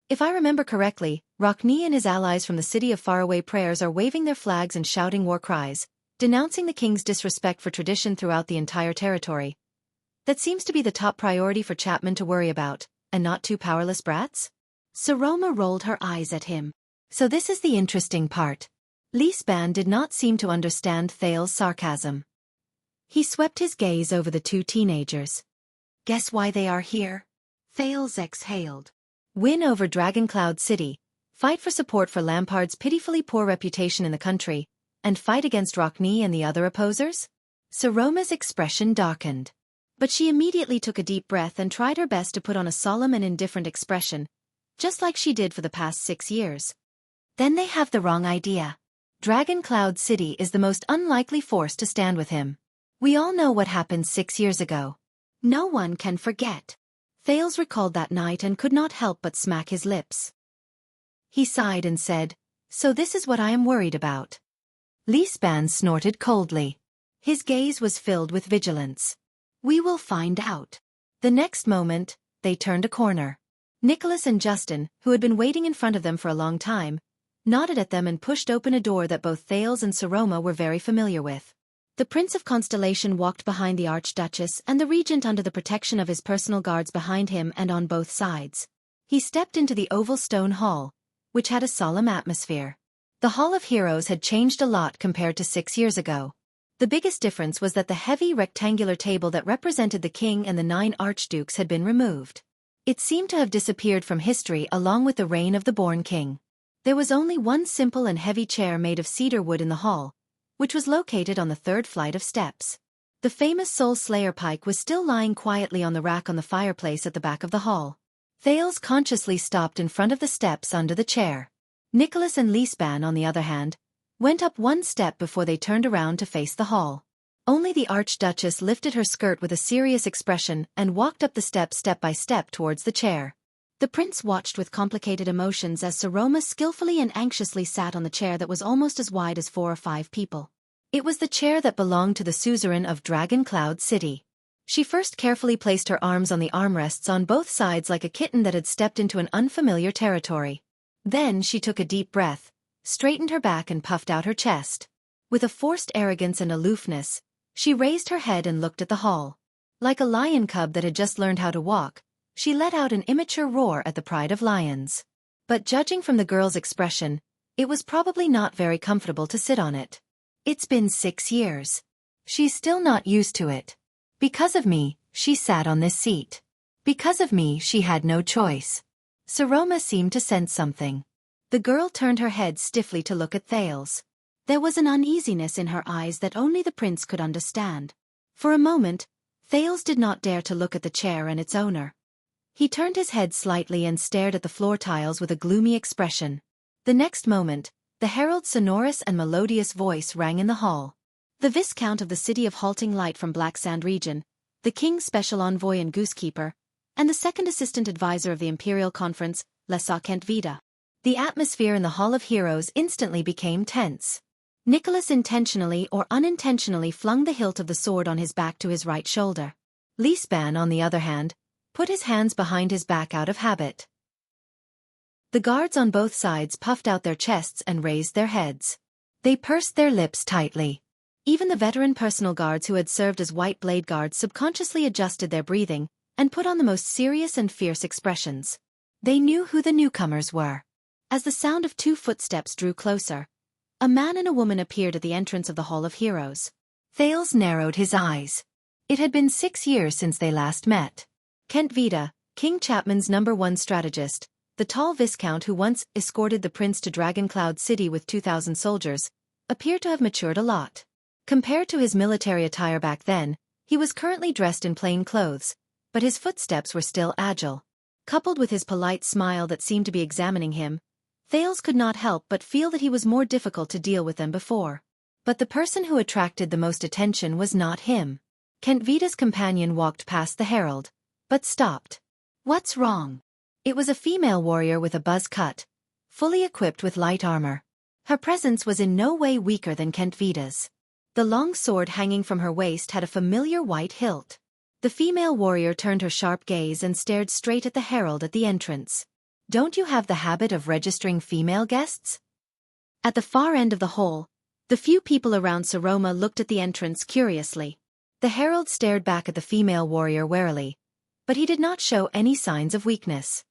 If I remember correctly, Rockney and his allies from the city of Faraway Prayers are waving their flags and shouting war cries, denouncing the king's disrespect for tradition throughout the entire territory. That seems to be the top priority for Chapman to worry about, and not 2 powerless brats? Saroma rolled her eyes at him. So this is the interesting part. Lisbon did not seem to understand Thales' sarcasm. He swept his gaze over the 2 teenagers. Guess why they are here? Thales exhaled. Win over Dragon Cloud City, fight for support for Lampard's pitifully poor reputation in the country, and fight against Rockney and the other opposers? Saroma's expression darkened. But she immediately took a deep breath and tried her best to put on a solemn and indifferent expression, just like she did for the past 6 years. Then they have the wrong idea. Dragon Cloud City is the most unlikely force to stand with him. We all know what happened 6 years ago. No one can forget. Thales recalled that night and could not help but smack his lips. He sighed and said, so this is what I am worried about. Lisbon snorted coldly. His gaze was filled with vigilance. We will find out. The next moment, they turned a corner. Nicholas and Justin, who had been waiting in front of them for a long time, nodded at them and pushed open a door that both Thales and Saroma were very familiar with. The Prince of Constellation walked behind the Archduchess and the Regent under the protection of his personal guards behind him and on both sides. He stepped into the oval stone hall, which had a solemn atmosphere. The Hall of Heroes had changed a lot compared to 6 years ago. The biggest difference was that the heavy rectangular table that represented the king and the 9 archdukes had been removed. It seemed to have disappeared from history along with the reign of the born king. There was only one simple and heavy chair made of cedar wood in the hall, which was located on the 3rd flight of steps. The famous Soul Slayer pike was still lying quietly on the rack on the fireplace at the back of the hall. Thales consciously stopped in front of the steps under the chair. Nicholas and Liesban, on the other hand, went up one step before they turned around to face the hall. Only the Archduchess lifted her skirt with a serious expression and walked up the steps step by step towards the chair. The prince watched with complicated emotions as Saroma skillfully and anxiously sat on the chair that was almost as wide as 4 or 5 people. It was the chair that belonged to the suzerain of Dragon Cloud City. She first carefully placed her arms on the armrests on both sides like a kitten that had stepped into an unfamiliar territory. Then she took a deep breath, straightened her back and puffed out her chest. With a forced arrogance and aloofness, she raised her head and looked at the hall. Like a lion cub that had just learned how to walk, she let out an immature roar at the pride of lions. But judging from the girl's expression, it was probably not very comfortable to sit on it. It's been 6 years. She's still not used to it. Because of me, she sat on this seat. Because of me, she had no choice. Saroma seemed to sense something. The girl turned her head stiffly to look at Thales. There was an uneasiness in her eyes that only the prince could understand. For a moment, Thales did not dare to look at the chair and its owner. He turned his head slightly and stared at the floor tiles with a gloomy expression. The next moment, the herald's sonorous and melodious voice rang in the hall. The Viscount of the City of Halting Light from Black Sand region, the King's special envoy and goosekeeper, and the second assistant advisor of the Imperial Conference, Lesa Kent Vida. The atmosphere in the Hall of Heroes instantly became tense. Nicholas intentionally or unintentionally flung the hilt of the sword on his back to his right shoulder. Liesban, on the other hand, put his hands behind his back out of habit. The guards on both sides puffed out their chests and raised their heads. They pursed their lips tightly. Even the veteran personal guards who had served as white blade guards subconsciously adjusted their breathing and put on the most serious and fierce expressions. They knew who the newcomers were. As the sound of 2 footsteps drew closer, a man and a woman appeared at the entrance of the Hall of Heroes. Thales narrowed his eyes. It had been 6 years since they last met. Kent Vida, King Chapman's #1 strategist, the tall viscount who once escorted the prince to Dragon Cloud City with 2,000 soldiers, appeared to have matured a lot. Compared to his military attire back then, he was currently dressed in plain clothes, but his footsteps were still agile. Coupled with his polite smile that seemed to be examining him, Thales could not help but feel that he was more difficult to deal with than before. But the person who attracted the most attention was not him. Kent Vida's companion walked past the herald, but stopped. "What's wrong?" It was a female warrior with a buzz cut, fully equipped with light armor. Her presence was in no way weaker than Kent Vida's. The long sword hanging from her waist had a familiar white hilt. The female warrior turned her sharp gaze and stared straight at the herald at the entrance. "Don't you have the habit of registering female guests?" At the far end of the hall, the few people around Saroma looked at the entrance curiously. The herald stared back at the female warrior warily, but he did not show any signs of weakness.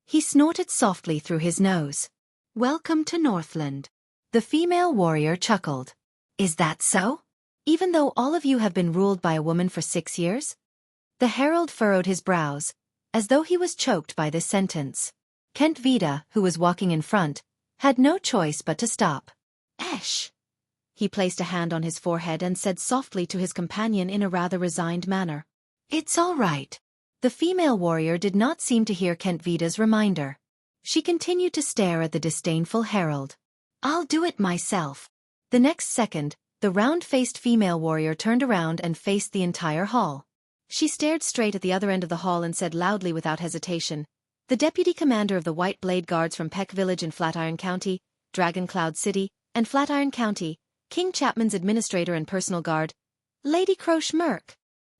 He snorted softly through his nose. "Welcome to Northland." The female warrior chuckled. "Is that so? Even though all of you have been ruled by a woman for 6 years?" The herald furrowed his brows, as though he was choked by this sentence. Kent Vida, who was walking in front, had no choice but to stop. "Esh!" He placed a hand on his forehead and said softly to his companion in a rather resigned manner. "It's all right." The female warrior did not seem to hear Kent Vida's reminder. She continued to stare at the disdainful herald. "I'll do it myself." The next second, the round-faced female warrior turned around and faced the entire hall. She stared straight at the other end of the hall and said loudly without hesitation, "The deputy commander of the White Blade Guards from Peck Village in Flatiron County, Dragon Cloud City, and Flatiron County, King Chapman's administrator and personal guard, Lady Croche Merk.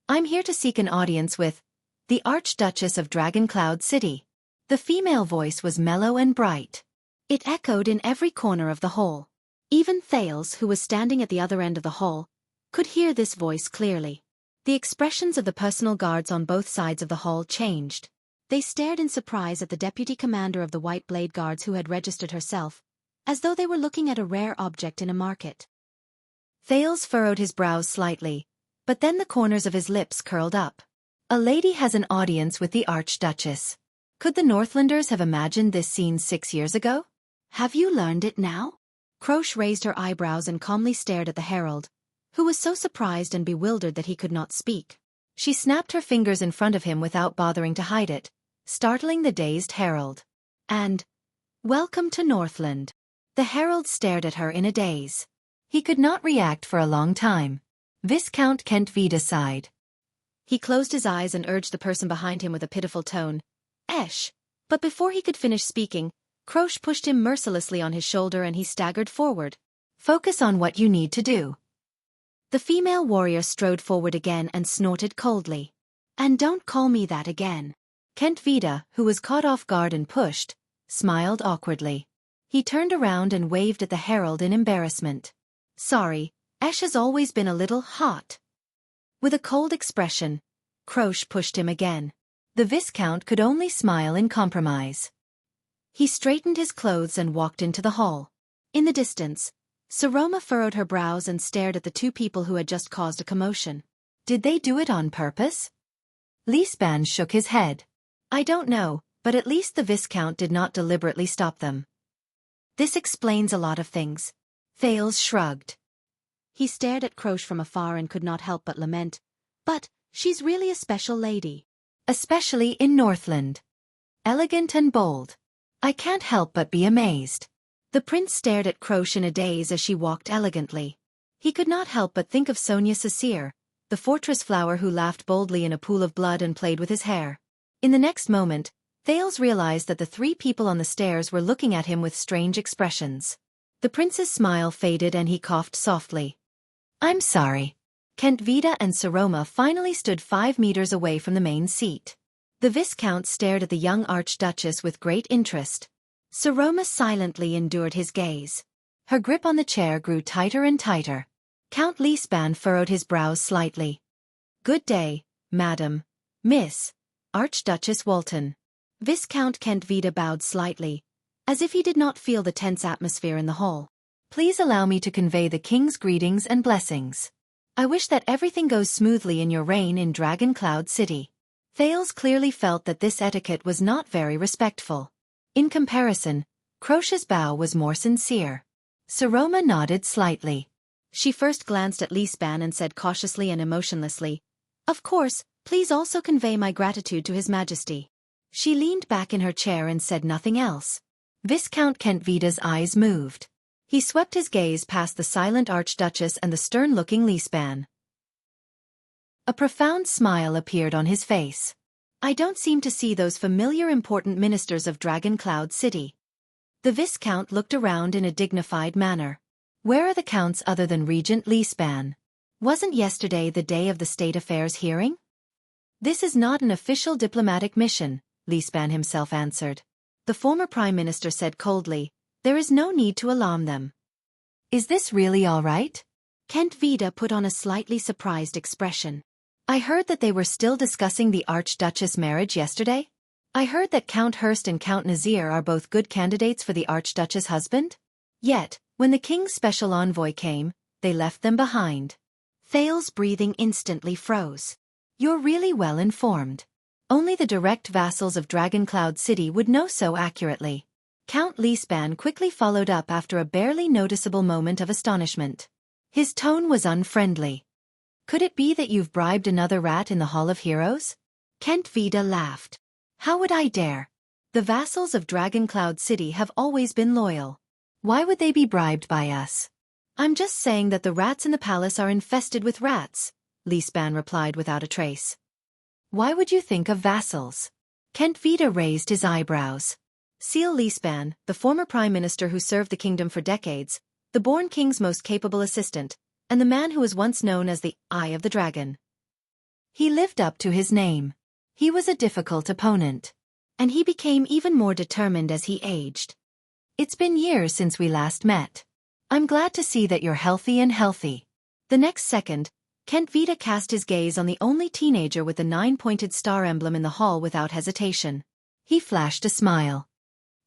I'm here to seek an audience with the Archduchess of Dragon Cloud City." The female voice was mellow and bright. It echoed in every corner of the hall. Even Thales, who was standing at the other end of the hall, could hear this voice clearly. The expressions of the personal guards on both sides of the hall changed. They stared in surprise at the deputy commander of the White Blade Guards who had registered herself, as though they were looking at a rare object in a market. Thales furrowed his brows slightly, but then the corners of his lips curled up. A lady has an audience with the Archduchess. Could the Northlanders have imagined this scene 6 years ago? Have you learned it now? Croche raised her eyebrows and calmly stared at the herald, who was so surprised and bewildered that he could not speak. She snapped her fingers in front of him without bothering to hide it, startling the dazed herald. And, welcome to Northland. The herald stared at her in a daze. He could not react for a long time. Viscount Kent Vida sighed. He closed his eyes and urged the person behind him with a pitiful tone. Esh! But before he could finish speaking, Croche pushed him mercilessly on his shoulder and he staggered forward. Focus on what you need to do. The female warrior strode forward again and snorted coldly. And don't call me that again. Kent Vida, who was caught off guard and pushed, smiled awkwardly. He turned around and waved at the herald in embarrassment. Sorry, Esh has always been a little hot. With a cold expression, Croche pushed him again. The Viscount could only smile in compromise. He straightened his clothes and walked into the hall. In the distance, Saroma furrowed her brows and stared at the two people who had just caused a commotion. Did they do it on purpose? Lisban shook his head. I don't know, but at least the Viscount did not deliberately stop them. This explains a lot of things. Thales shrugged. He stared at Croche from afar and could not help but lament. But, she's really a special lady. Especially in Northland. Elegant and bold. I can't help but be amazed. The prince stared at Croche in a daze as she walked elegantly. He could not help but think of Sonia Cecere, the fortress flower who laughed boldly in a pool of blood and played with his hair. In the next moment, Thales realized that the three people on the stairs were looking at him with strange expressions. The prince's smile faded and he coughed softly. I'm sorry. Kent Vida and Saroma finally stood 5 meters away from the main seat. The Viscount stared at the young Archduchess with great interest. Saroma silently endured his gaze. Her grip on the chair grew tighter and tighter. Count Lisban furrowed his brows slightly. Good day, madam. Miss. Archduchess Walton. Viscount Kent Vida bowed slightly, as if he did not feel the tense atmosphere in the hall. Please allow me to convey the king's greetings and blessings. I wish that everything goes smoothly in your reign in Dragon Cloud City. Thales clearly felt that this etiquette was not very respectful. In comparison, Croche's bow was more sincere. Saroma nodded slightly. She first glanced at Lisban and said cautiously and emotionlessly, Of course, please also convey my gratitude to His Majesty. She leaned back in her chair and said nothing else. Viscount Kent Vida's eyes moved. He swept his gaze past the silent Archduchess and the stern-looking Lisban. A profound smile appeared on his face. I don't seem to see those familiar important ministers of Dragon Cloud City. The Viscount looked around in a dignified manner. Where are the counts other than Regent Lisban? Wasn't yesterday the day of the state affairs hearing? This is not an official diplomatic mission, Lisban himself answered. The former prime minister said coldly, there is no need to alarm them. Is this really all right? Kent Vida put on a slightly surprised expression. I heard that they were still discussing the Archduchess marriage yesterday. I heard that Count Hurst and Count Nazir are both good candidates for the Archduchess' husband. Yet, when the king's special envoy came, they left them behind. Thales' breathing instantly froze. You're really well informed. Only the direct vassals of Dragon Cloud City would know so accurately. Count Lisban quickly followed up after a barely noticeable moment of astonishment. His tone was unfriendly. Could it be that you've bribed another rat in the Hall of Heroes? Kent Vida laughed. How would I dare? The vassals of Dragon Cloud City have always been loyal. Why would they be bribed by us? I'm just saying that the rats in the palace are infested with rats, Lisban replied without a trace. Why would you think of vassals? Kent Vida raised his eyebrows. Seal Lisban, the former prime minister who served the kingdom for decades, the born king's most capable assistant, and the man who was once known as the Eye of the Dragon. He lived up to his name. He was a difficult opponent. And he became even more determined as he aged. It's been years since we last met. I'm glad to see that you're healthy and healthy. The next second, Kent Vida cast his gaze on the only teenager with the 9-pointed star emblem in the hall without hesitation. He flashed a smile.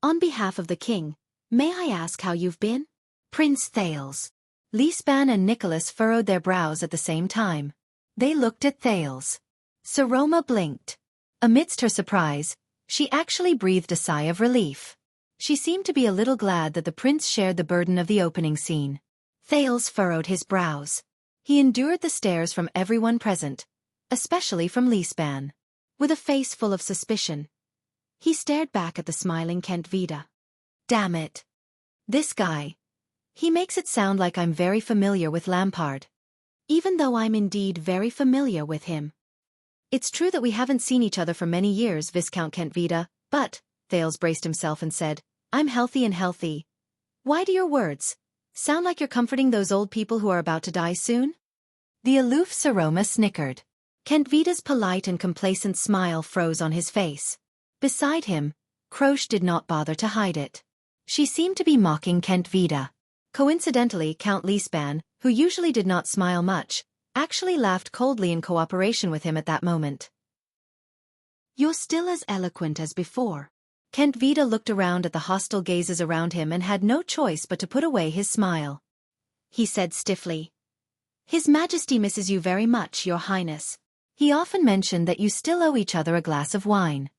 On behalf of the king, may I ask how you've been? Prince Thales. Lisban and Nicholas furrowed their brows at the same time. They looked at Thales. Saroma blinked. Amidst her surprise, she actually breathed a sigh of relief. She seemed to be a little glad that the prince shared the burden of the opening scene. Thales furrowed his brows. He endured the stares from everyone present, especially from Lisban. With a face full of suspicion, he stared back at the smiling Kent Vida. Damn it. This guy. He makes it sound like I'm very familiar with Lampard. Even though I'm indeed very familiar with him. It's true that we haven't seen each other for many years, Viscount Kent Vida, but, Thales braced himself and said, I'm healthy and healthy. Why do your words sound like you're comforting those old people who are about to die soon? The aloof Saroma snickered. Kent Vida's polite and complacent smile froze on his face. Beside him, Croche did not bother to hide it. She seemed to be mocking Kent Vida. Coincidentally, Count Lisban, who usually did not smile much, actually laughed coldly in cooperation with him at that moment. You're still as eloquent as before. Kent Vida looked around at the hostile gazes around him and had no choice but to put away his smile. He said stiffly, His Majesty misses you very much, Your Highness. He often mentioned that you still owe each other a glass of wine.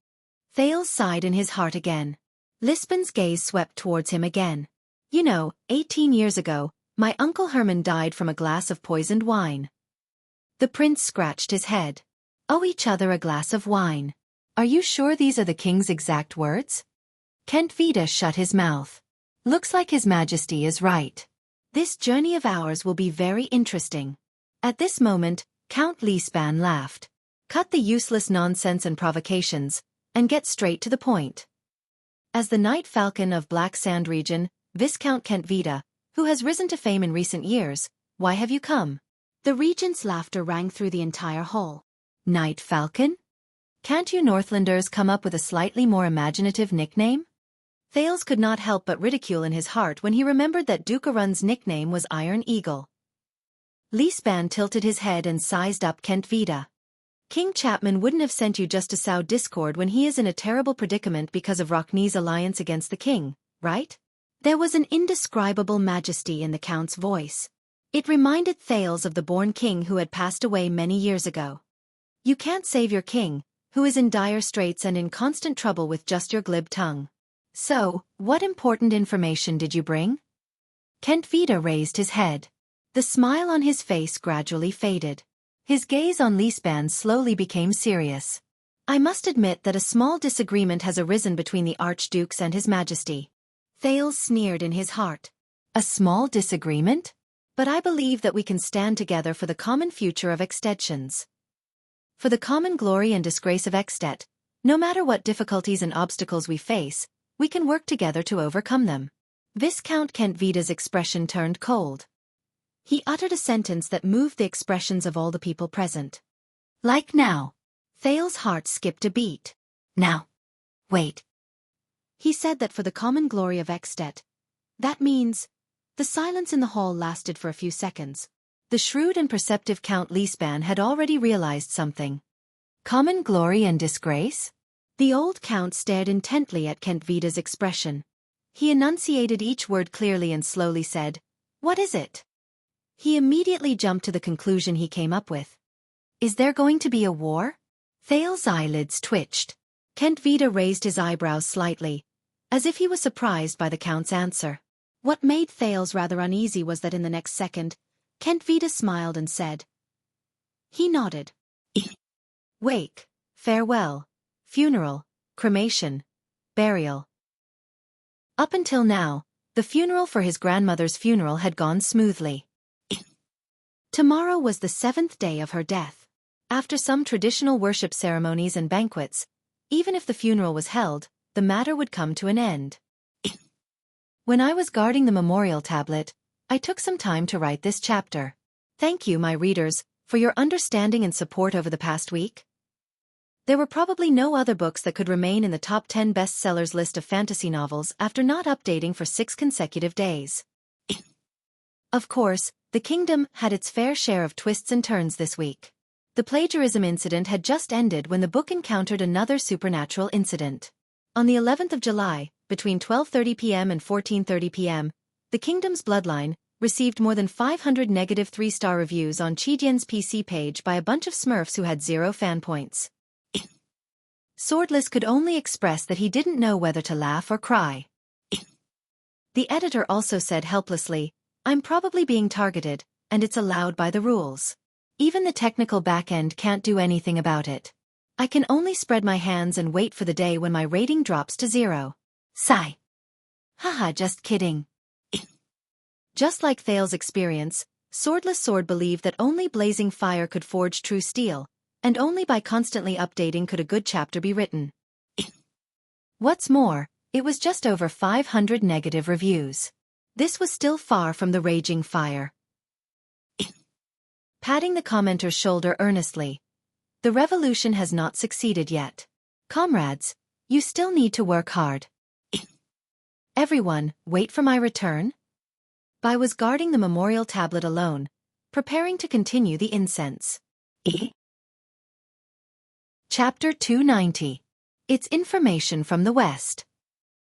Thales sighed in his heart again. Lisban's gaze swept towards him again. 18 years ago, my Uncle Herman died from a glass of poisoned wine. The prince scratched his head. Owe each other a glass of wine. Are you sure these are the king's exact words? Kent Vida shut his mouth. Looks like His Majesty is right. This journey of ours will be very interesting. At this moment, Count Lisban laughed. Cut the useless nonsense and provocations, and get straight to the point. As the Night Falcon of Black Sand region, Viscount Kent Vida, who has risen to fame in recent years, why have you come? The regent's laughter rang through the entire hall. Night Falcon? Can't you Northlanders come up with a slightly more imaginative nickname? Thales could not help but ridicule in his heart when he remembered that Duke Arun's nickname was Iron Eagle. Lisban tilted his head and sized up Kent Vida. King Chapman wouldn't have sent you just to sow discord when he is in a terrible predicament because of Rocknee's alliance against the king, right? There was an indescribable majesty in the count's voice. It reminded Thales of the born king who had passed away many years ago. You can't save your king, who is in dire straits and in constant trouble with just your glib tongue. So, what important information did you bring? Kent Vida raised his head. The smile on his face gradually faded. His gaze on Lisban slowly became serious. I must admit that a small disagreement has arisen between the Archdukes and His Majesty. Thales sneered in his heart. A small disagreement? But I believe that we can stand together for the common future of Extensions. For the common glory and disgrace of Extet, no matter what difficulties and obstacles we face, we can work together to overcome them. Viscount Kent Vida's expression turned cold. He uttered a sentence that moved the expressions of all the people present. Like now. Thales' heart skipped a beat. Now. Wait. He said that for the common glory of Extet. That means... The silence in the hall lasted for a few seconds. The shrewd and perceptive Count Lisban had already realized something. Common glory and disgrace? The old count stared intently at Kent Vida's expression. He enunciated each word clearly and slowly said, What is it? He immediately jumped to the conclusion he came up with. Is there going to be a war? Thales' eyelids twitched. Kent Vida raised his eyebrows slightly, as if he was surprised by the count's answer. What made Thales rather uneasy was that in the next second, Kent Vida smiled and said. He nodded. Wake, farewell, funeral, cremation, burial. Up until now, the funeral for his grandmother's funeral had gone smoothly. Tomorrow was the 7th day of her death. After some traditional worship ceremonies and banquets, even if the funeral was held, the matter would come to an end. When I was guarding the memorial tablet, I took some time to write this chapter. Thank you, my readers, for your understanding and support over the past week. There were probably no other books that could remain in the top 10 bestsellers list of fantasy novels after not updating for 6 consecutive days. Of course, The kingdom had its fair share of twists and turns this week. The plagiarism incident had just ended when the book encountered another supernatural incident. On the 11th of July, between 12:30 p.m. and 14:30 p.m., the kingdom's bloodline received more than 500 negative 3-star reviews on Qijian's PC page by a bunch of smurfs who had 0 fan points. Swordless could only express that he didn't know whether to laugh or cry. The editor also said helplessly, "I'm probably being targeted, and it's allowed by the rules. Even the technical backend can't do anything about it. I can only spread my hands and wait for the day when my rating drops to 0. Sigh. Haha, just kidding." Just like Thale's experience, Swordless Sword believed that only blazing fire could forge true steel, and only by constantly updating could a good chapter be written. What's more, it was just over 500 negative reviews. This was still far from the raging fire. Patting the commenter's shoulder earnestly. "The revolution has not succeeded yet. Comrades, you still need to work hard. Everyone, wait for my return." Bai was guarding the memorial tablet alone, preparing to continue the incense. Chapter 290. It's information from the West.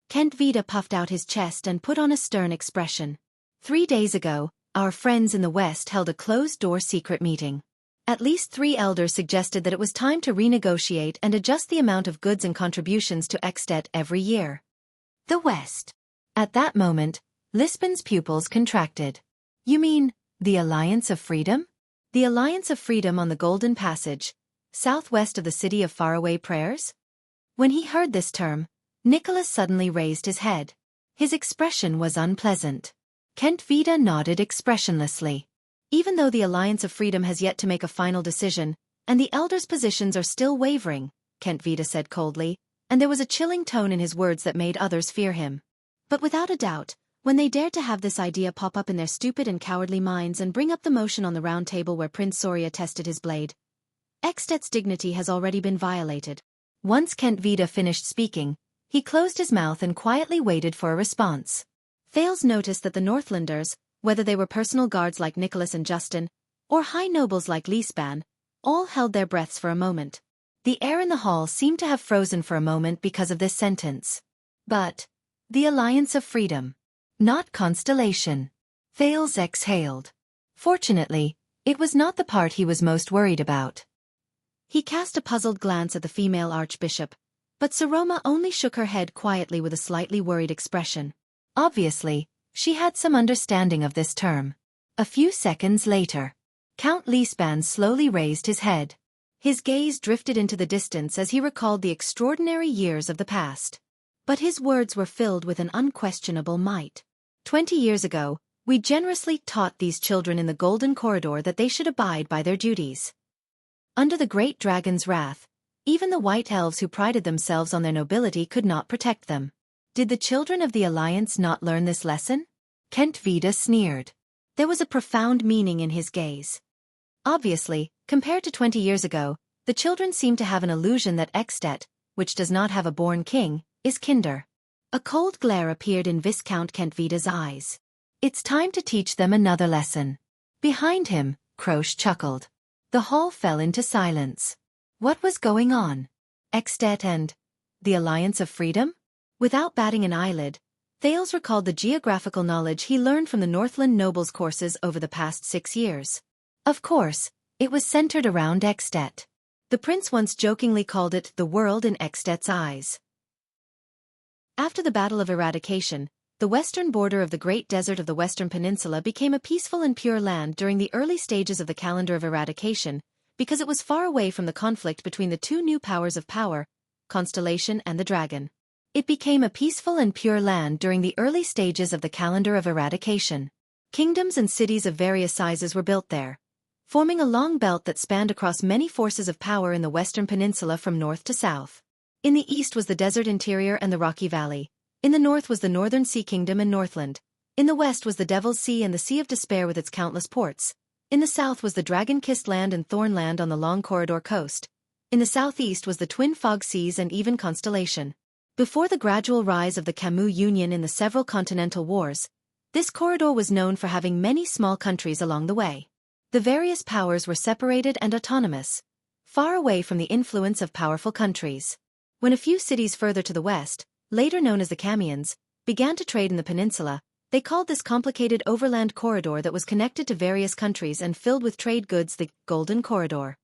Kent Vida puffed out his chest and put on a stern expression. 3 days ago, our friends in the West held a closed-door secret meeting. At least 3 elders suggested that it was time to renegotiate and adjust the amount of goods and contributions to Extet every year. The West. At that moment, Lisbon's pupils contracted. "You mean, the Alliance of Freedom?" The Alliance of Freedom on the Golden Passage, southwest of the city of faraway prayers? When he heard this term, Nicholas suddenly raised his head. His expression was unpleasant. Kent Vida nodded expressionlessly. "Even though the Alliance of Freedom has yet to make a final decision, and the elders' positions are still wavering," Kent Vida said coldly, and there was a chilling tone in his words that made others fear him. But without a doubt, when they dared to have this idea pop up in their stupid and cowardly minds and bring up the motion on the round table where Prince Soria tested his blade, Extet's dignity has already been violated. Once Kent Vida finished speaking, he closed his mouth and quietly waited for a response. Thales noticed that the Northlanders, whether they were personal guards like Nicholas and Justin, or high nobles like Lisban, all held their breaths for a moment. The air in the hall seemed to have frozen for a moment because of this sentence. But, the Alliance of Freedom. Not Constellation. Thales exhaled. Fortunately, it was not the part he was most worried about. He cast a puzzled glance at the female archbishop, but Saroma only shook her head quietly with a slightly worried expression. Obviously, she had some understanding of this term. A few seconds later, Count Lisban slowly raised his head. His gaze drifted into the distance as he recalled the extraordinary years of the past. But his words were filled with an unquestionable might. 20 years ago, we generously taught these children in the Golden Corridor that they should abide by their duties. Under the great dragon's wrath, even the white elves who prided themselves on their nobility could not protect them. Did the children of the Alliance not learn this lesson? Kent Vida sneered. There was a profound meaning in his gaze. Obviously, compared to 20 years ago, the children seemed to have an illusion that Extet, which does not have a born king, is kinder. A cold glare appeared in Viscount Kent Vida's eyes. "It's time to teach them another lesson." Behind him, Croce chuckled. The hall fell into silence. What was going on? Extet and the Alliance of Freedom? Without batting an eyelid, Thales recalled the geographical knowledge he learned from the Northland nobles courses over the past 6 years. Of course, it was centered around Extet. The prince once jokingly called it the world in Extet's eyes. After the Battle of Eradication, the western border of the Great Desert of the Western Peninsula became a peaceful and pure land during the early stages of the calendar of eradication, because it was far away from the conflict between the 2 new powers of power, Constellation and the Dragon. It became a peaceful and pure land during the early stages of the calendar of eradication. Kingdoms and cities of various sizes were built there, forming a long belt that spanned across many forces of power in the Western Peninsula from north to south. In the east was the desert interior and the rocky valley. In the north was the Northern Sea Kingdom and Northland. In the west was the Devil's Sea and the Sea of Despair with its countless ports. In the south was the Dragon-Kissed Land and Thornland on the long corridor coast. In the southeast was the Twin Fog Seas and even Constellation. Before the gradual rise of the Camus Union in the several continental wars, This corridor was known for having many small countries along the way. The various powers were separated and autonomous, far away from the influence of powerful countries. When a few cities further to the west, later known as the Kamians, began to trade in the peninsula, they called this complicated overland corridor that was connected to various countries and filled with trade goods the Golden Corridor.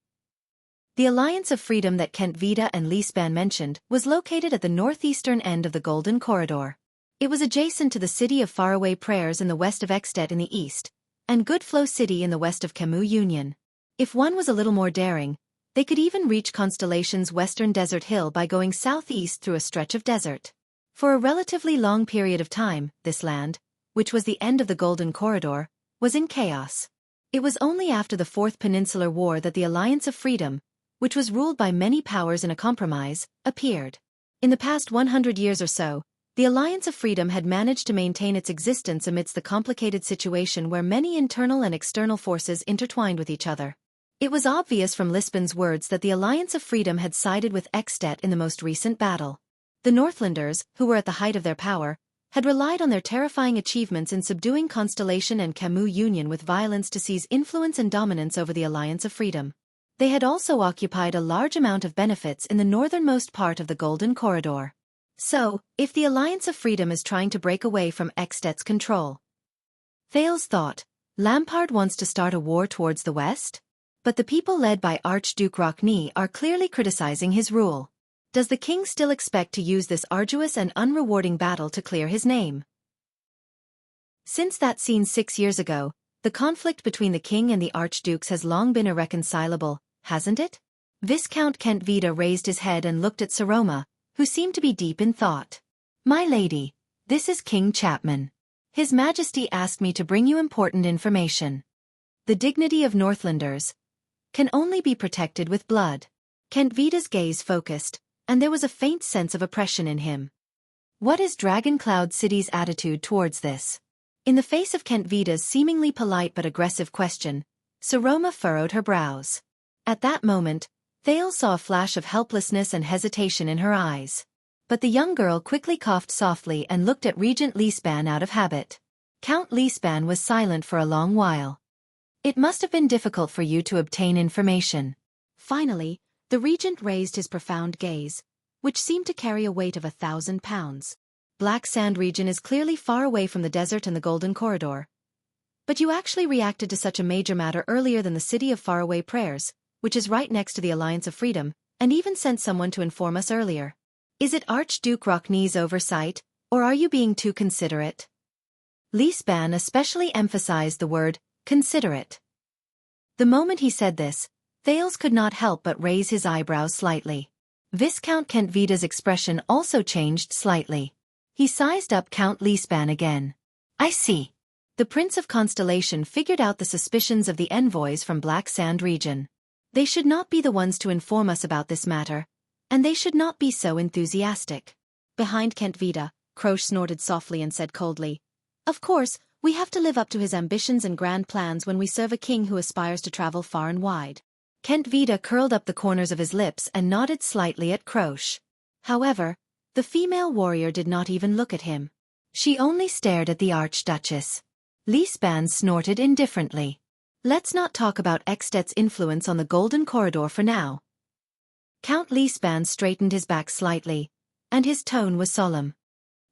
The Alliance of Freedom that Kent Vida and Lisban mentioned was located at the northeastern end of the Golden Corridor. It was adjacent to the city of Faraway Prayers in the west of Extet in the east, and Goodflow City in the west of Camus Union. If one was a little more daring, they could even reach Constellation's western desert hill by going southeast through a stretch of desert. For a relatively long period of time, this land, which was the end of the Golden Corridor, was in chaos. It was only after the Fourth Peninsular War that the Alliance of Freedom, which was ruled by many powers in a compromise, appeared. In the past 100 years or so, the Alliance of Freedom had managed to maintain its existence amidst the complicated situation where many internal and external forces intertwined with each other. It was obvious from Lisbon's words that the Alliance of Freedom had sided with Extet in the most recent battle. The Northlanders, who were at the height of their power, had relied on their terrifying achievements in subduing Constellation and Camus Union with violence to seize influence and dominance over the Alliance of Freedom. They had also occupied a large amount of benefits in the northernmost part of the Golden Corridor. So, if the Alliance of Freedom is trying to break away from Extet's control, Thales thought, Lampard wants to start a war towards the west? But the people led by Archduke Rockne are clearly criticizing his rule. Does the king still expect to use this arduous and unrewarding battle to clear his name? Since that scene 6 years ago, the conflict between the king and the archdukes has long been irreconcilable, hasn't it? Viscount Kent Vida raised his head and looked at Saroma, who seemed to be deep in thought. My lady, this is King Chapman. His Majesty asked me to bring you important information. The dignity of Northlanders can only be protected with blood. Kent Vida's gaze focused, and there was a faint sense of oppression in him. What is Dragoncloud City's attitude towards this? In the face of Kent Vida's seemingly polite but aggressive question, Saroma furrowed her brows. At that moment, Thales saw a flash of helplessness and hesitation in her eyes. But the young girl quickly coughed softly and looked at Regent Lisban out of habit. Count Lisban was silent for a long while. It must have been difficult for you to obtain information. Finally, the regent raised his profound gaze, which seemed to carry a weight of 1,000 pounds. Black Sand region is clearly far away from the desert and the Golden Corridor. But you actually reacted to such a major matter earlier than the city of Faraway Prayers, which is right next to the Alliance of Freedom, and even sent someone to inform us earlier. Is it Archduke Rockne's oversight, or are you being too considerate? Lisban especially emphasized the word, considerate. The moment he said this, Thales could not help but raise his eyebrows slightly. Viscount Kent Vida's expression also changed slightly. He sized up Count Lisban again. I see. The Prince of Constellation figured out the suspicions of the envoys from Black Sand region. They should not be the ones to inform us about this matter, and they should not be so enthusiastic. Behind Kent Vida, Croche snorted softly and said coldly, Of course, we have to live up to his ambitions and grand plans when we serve a king who aspires to travel far and wide. Kent Vida curled up the corners of his lips and nodded slightly at Croche. However, the female warrior did not even look at him. She only stared at the Archduchess. Lisban snorted indifferently. Let's not talk about Extet's influence on the Golden Corridor for now. Count Lisban straightened his back slightly, and his tone was solemn.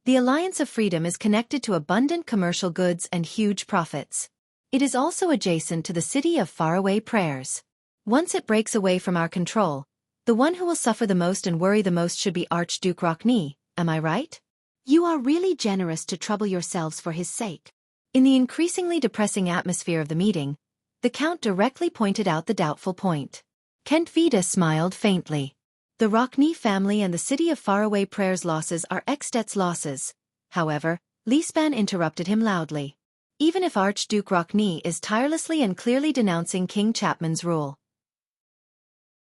The Alliance of Freedom is connected to abundant commercial goods and huge profits. It is also adjacent to the city of Faraway Prayers. Once it breaks away from our control, the one who will suffer the most and worry the most should be Archduke Rockne, am I right? You are really generous to trouble yourselves for his sake. In the increasingly depressing atmosphere of the meeting, the Count directly pointed out the doubtful point. Kent Vida smiled faintly. The Rockne family and the city of Faraway Prayers' losses are Extet's losses. However, Lisban interrupted him loudly. Even if Archduke Rockne is tirelessly and clearly denouncing King Chapman's rule.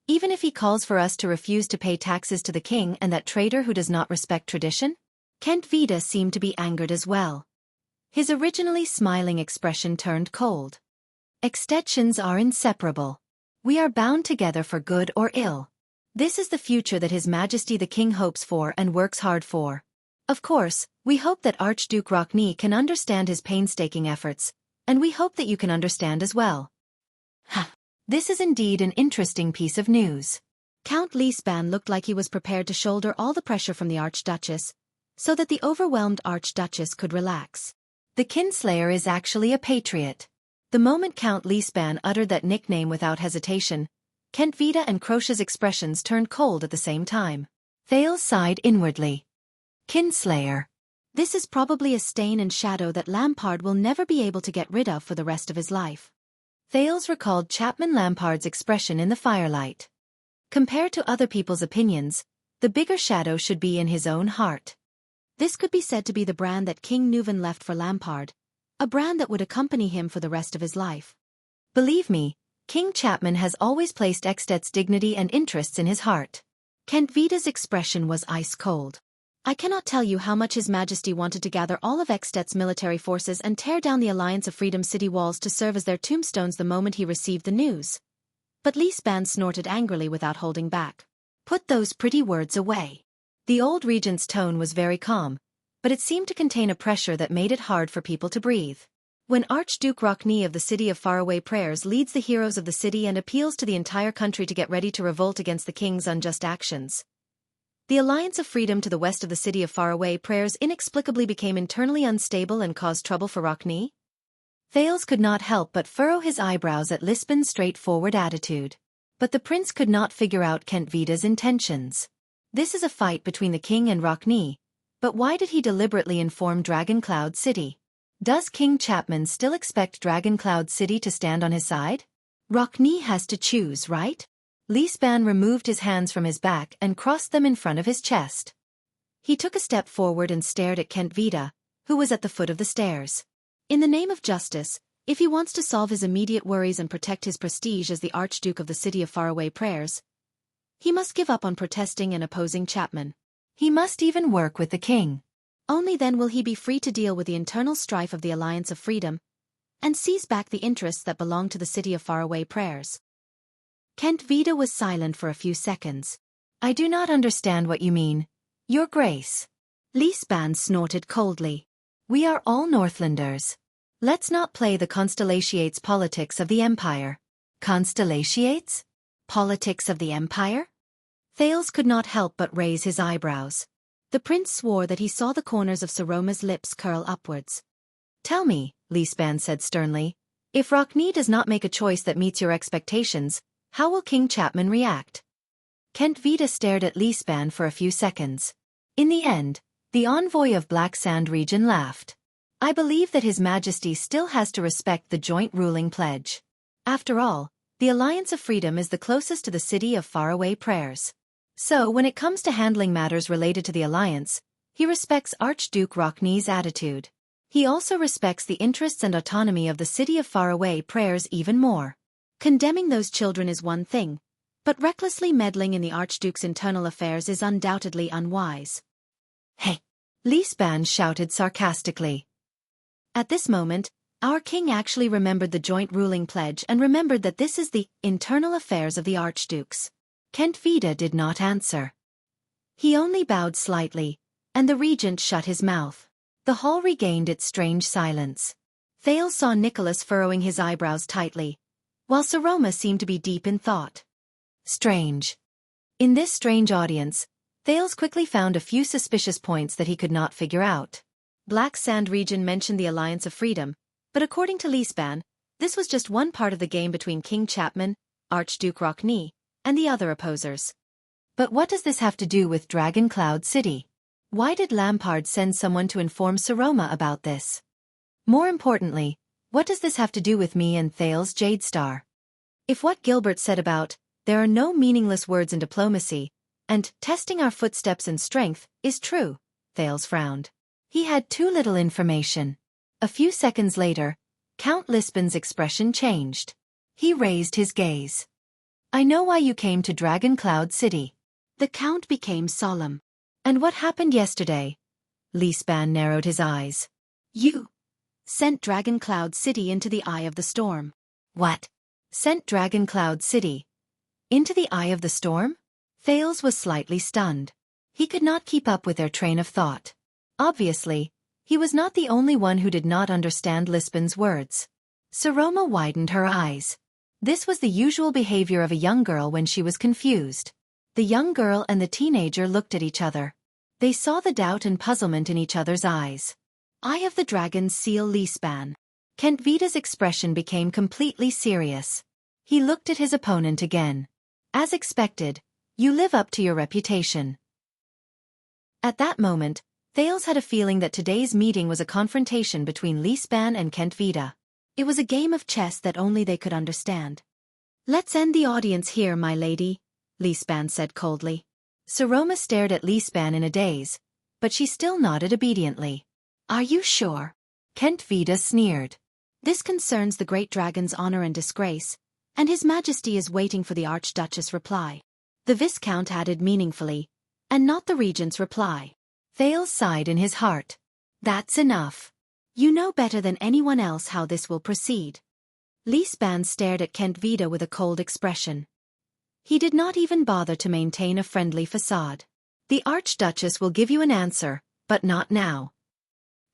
Even if he calls for us to refuse to pay taxes to the king and that traitor who does not respect tradition? Kent Vida seemed to be angered as well. His originally smiling expression turned cold. Extensions are inseparable. We are bound together for good or ill. This is the future that His Majesty the King hopes for and works hard for. Of course, we hope that Archduke Rockne can understand his painstaking efforts, and we hope that you can understand as well. This is indeed an interesting piece of news. Count Lisban looked like he was prepared to shoulder all the pressure from the Archduchess, so that the overwhelmed Archduchess could relax. The Kinslayer is actually a patriot. The moment Count Lisban uttered that nickname without hesitation, Kent Vida and Croce's expressions turned cold at the same time. Thales sighed inwardly. Kinslayer. This is probably a stain and shadow that Lampard will never be able to get rid of for the rest of his life. Thales recalled Chapman Lampard's expression in the firelight. Compared to other people's opinions, the bigger shadow should be in his own heart. This could be said to be the brand that King Neuven left for Lampard, a brand that would accompany him for the rest of his life. Believe me, King Chapman has always placed Ekstedt's dignity and interests in his heart. Kent Vida's expression was ice cold. I cannot tell you how much His Majesty wanted to gather all of Ekstedt's military forces and tear down the Alliance of Freedom city walls to serve as their tombstones the moment he received the news. But Lisban snorted angrily without holding back. Put those pretty words away. The old regent's tone was very calm, but it seemed to contain a pressure that made it hard for people to breathe. When Archduke Rockne of the City of Faraway Prayers leads the heroes of the city and appeals to the entire country to get ready to revolt against the king's unjust actions, the Alliance of Freedom to the west of the City of Faraway Prayers inexplicably became internally unstable and caused trouble for Rockne. Thales could not help but furrow his eyebrows at Lisban's straightforward attitude. But the prince could not figure out Kent Vida's intentions. This is a fight between the king and Rockne, but why did he deliberately inform Dragon Cloud City? Does King Chapman still expect Dragon Cloud City to stand on his side? Rockne has to choose, right? Lisban removed his hands from his back and crossed them in front of his chest. He took a step forward and stared at Kent Vida, who was at the foot of the stairs. In the name of justice, if he wants to solve his immediate worries and protect his prestige as the Archduke of the City of Faraway Prayers, he must give up on protesting and opposing Chapman. He must even work with the king. Only then will he be free to deal with the internal strife of the Alliance of Freedom and seize back the interests that belong to the City of Faraway Prayers. Kent Vida was silent for a few seconds. I do not understand what you mean, Your Grace. Lisban snorted coldly. We are all Northlanders. Let's not play the Constellatiates politics of the Empire. Constellatiates? Politics of the Empire? Thales could not help but raise his eyebrows. The prince swore that he saw the corners of Saroma's lips curl upwards. Tell me, Lisban said sternly, if Rockne does not make a choice that meets your expectations, how will King Chapman react? Kent Vida stared at Lisban for a few seconds. In the end, the envoy of Black Sand region laughed. I believe that His Majesty still has to respect the joint ruling pledge. After all, the Alliance of Freedom is the closest to the City of Faraway Prayers. So when it comes to handling matters related to the Alliance, he respects Archduke Rockne's attitude. He also respects the interests and autonomy of the City of Faraway Prayers even more. Condemning those children is one thing, but recklessly meddling in the Archduke's internal affairs is undoubtedly unwise. Hey! Lisban shouted sarcastically. At this moment, our king actually remembered the joint ruling pledge and remembered that this is the internal affairs of the archdukes. Kent Vida did not answer. He only bowed slightly, and the regent shut his mouth. The hall regained its strange silence. Thales saw Nicholas furrowing his eyebrows tightly, while Saroma seemed to be deep in thought. Strange. In this strange audience, Thales quickly found a few suspicious points that he could not figure out. Black Sand region mentioned the Alliance of Freedom, but according to Lisban, this was just one part of the game between King Chapman, Archduke Rockne, and the other opposers. But what does this have to do with Dragon Cloud City? Why did Lampard send someone to inform Saroma about this? More importantly, what does this have to do with me and Thales Jadestar? If what Gilbert said about, there are no meaningless words in diplomacy, and testing our footsteps and strength, is true, Thales frowned. He had too little information. A few seconds later, Count Lisban's expression changed. He raised his gaze. I know why you came to Dragon Cloud City. The Count became solemn. And what happened yesterday? Lisban narrowed his eyes. You sent Dragon Cloud City into the eye of the storm. What? Sent Dragon Cloud City into the eye of the storm? Thales was slightly stunned. He could not keep up with their train of thought. Obviously, he was not the only one who did not understand Lisbon's words. Saroma widened her eyes. This was the usual behavior of a young girl when she was confused. The young girl and the teenager looked at each other. They saw the doubt and puzzlement in each other's eyes. Eye of the Dragon's seal Lisban. Kent Vida's expression became completely serious. He looked at his opponent again. As expected, you live up to your reputation. At that moment, Thales had a feeling that today's meeting was a confrontation between Lisban and Kent Vida. It was a game of chess that only they could understand. Let's end the audience here, my lady, Lisban said coldly. Saroma stared at Lisban in a daze, but she still nodded obediently. Are you sure? Kent Vida sneered. This concerns the great dragon's honor and disgrace, and His Majesty is waiting for the Archduchess' reply. The Viscount added meaningfully, and not the Regent's reply. Thales sighed in his heart. That's enough. You know better than anyone else how this will proceed. Lisban stared at Kent Vida with a cold expression. He did not even bother to maintain a friendly facade. The Archduchess will give you an answer, but not now.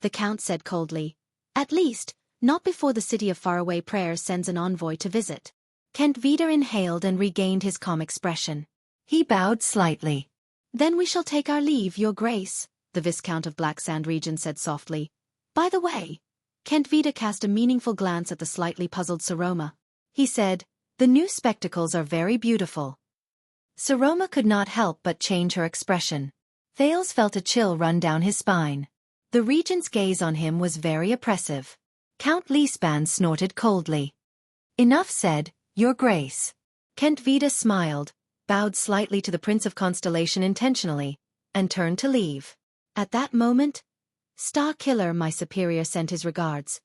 The Count said coldly. At least, not before the city of faraway prayers sends an envoy to visit. Kent Vida inhaled and regained his calm expression. He bowed slightly. Then we shall take our leave, Your Grace, the Viscount of Blacksand Region said softly. By the way, Kent Vida cast a meaningful glance at the slightly puzzled Saroma. He said, the new spectacles are very beautiful. Saroma could not help but change her expression. Thales felt a chill run down his spine. The Regent's gaze on him was very oppressive. Count Lisban snorted coldly. Enough said, Your Grace. Kent Vida smiled, bowed slightly to the Prince of Constellation intentionally, and turned to leave. At that moment, Star Killer, my superior, sent his regards.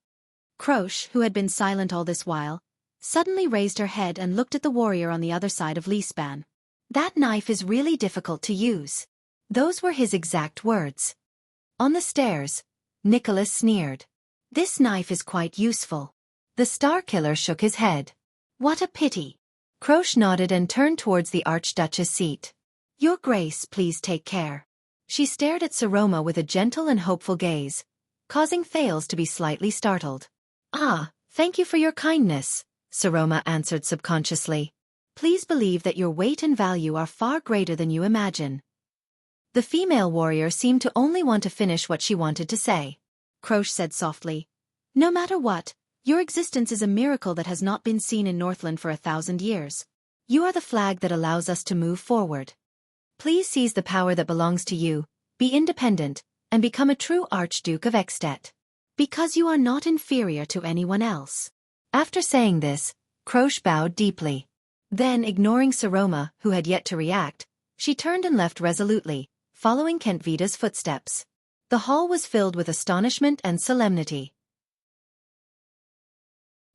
Croche, who had been silent all this while, suddenly raised her head and looked at the warrior on the other side of Lisban. That knife is really difficult to use. Those were his exact words. On the stairs, Nicholas sneered. This knife is quite useful. The Star Killer shook his head. What a pity. Croche nodded and turned towards the Archduchess' seat. Your Grace, please take care. She stared at Saroma with a gentle and hopeful gaze, causing Thales to be slightly startled. Ah, thank you for your kindness, Saroma answered subconsciously. Please believe that your weight and value are far greater than you imagine. The female warrior seemed to only want to finish what she wanted to say. Croche said softly. No matter what, your existence is a miracle that has not been seen in Northland for 1,000 years. You are the flag that allows us to move forward. Please seize the power that belongs to you, be independent, and become a true Archduke of Ekstedt. Because you are not inferior to anyone else. After saying this, Croche bowed deeply. Then, ignoring Saroma, who had yet to react, she turned and left resolutely, following Kent Vida's footsteps. The hall was filled with astonishment and solemnity.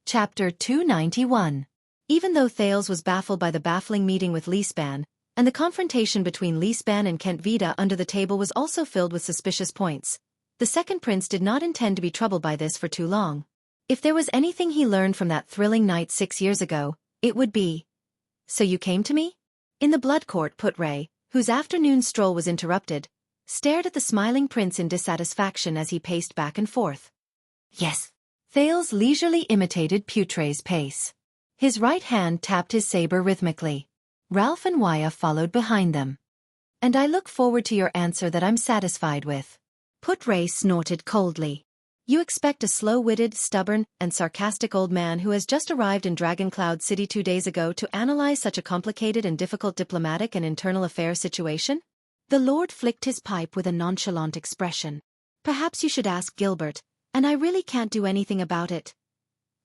Chapter 291. Even though Thales was baffled by the baffling meeting with Lisban, and the confrontation between Lisban and Kent Vida under the table was also filled with suspicious points, the second prince did not intend to be troubled by this for too long. If there was anything he learned from that thrilling night 6 years ago, it would be, so you came to me? In the blood court, Putre, whose afternoon stroll was interrupted, stared at the smiling prince in dissatisfaction as he paced back and forth. Yes. Thales leisurely imitated Putre's pace. His right hand tapped his saber rhythmically. Ralph and Waya followed behind them. And I look forward to your answer that I'm satisfied with. Putre snorted coldly. You expect a slow-witted, stubborn, and sarcastic old man who has just arrived in Dragon Cloud City 2 days ago to analyze such a complicated and difficult diplomatic and internal affairs situation? The Lord flicked his pipe with a nonchalant expression. Perhaps you should ask Gilbert, and I really can't do anything about it.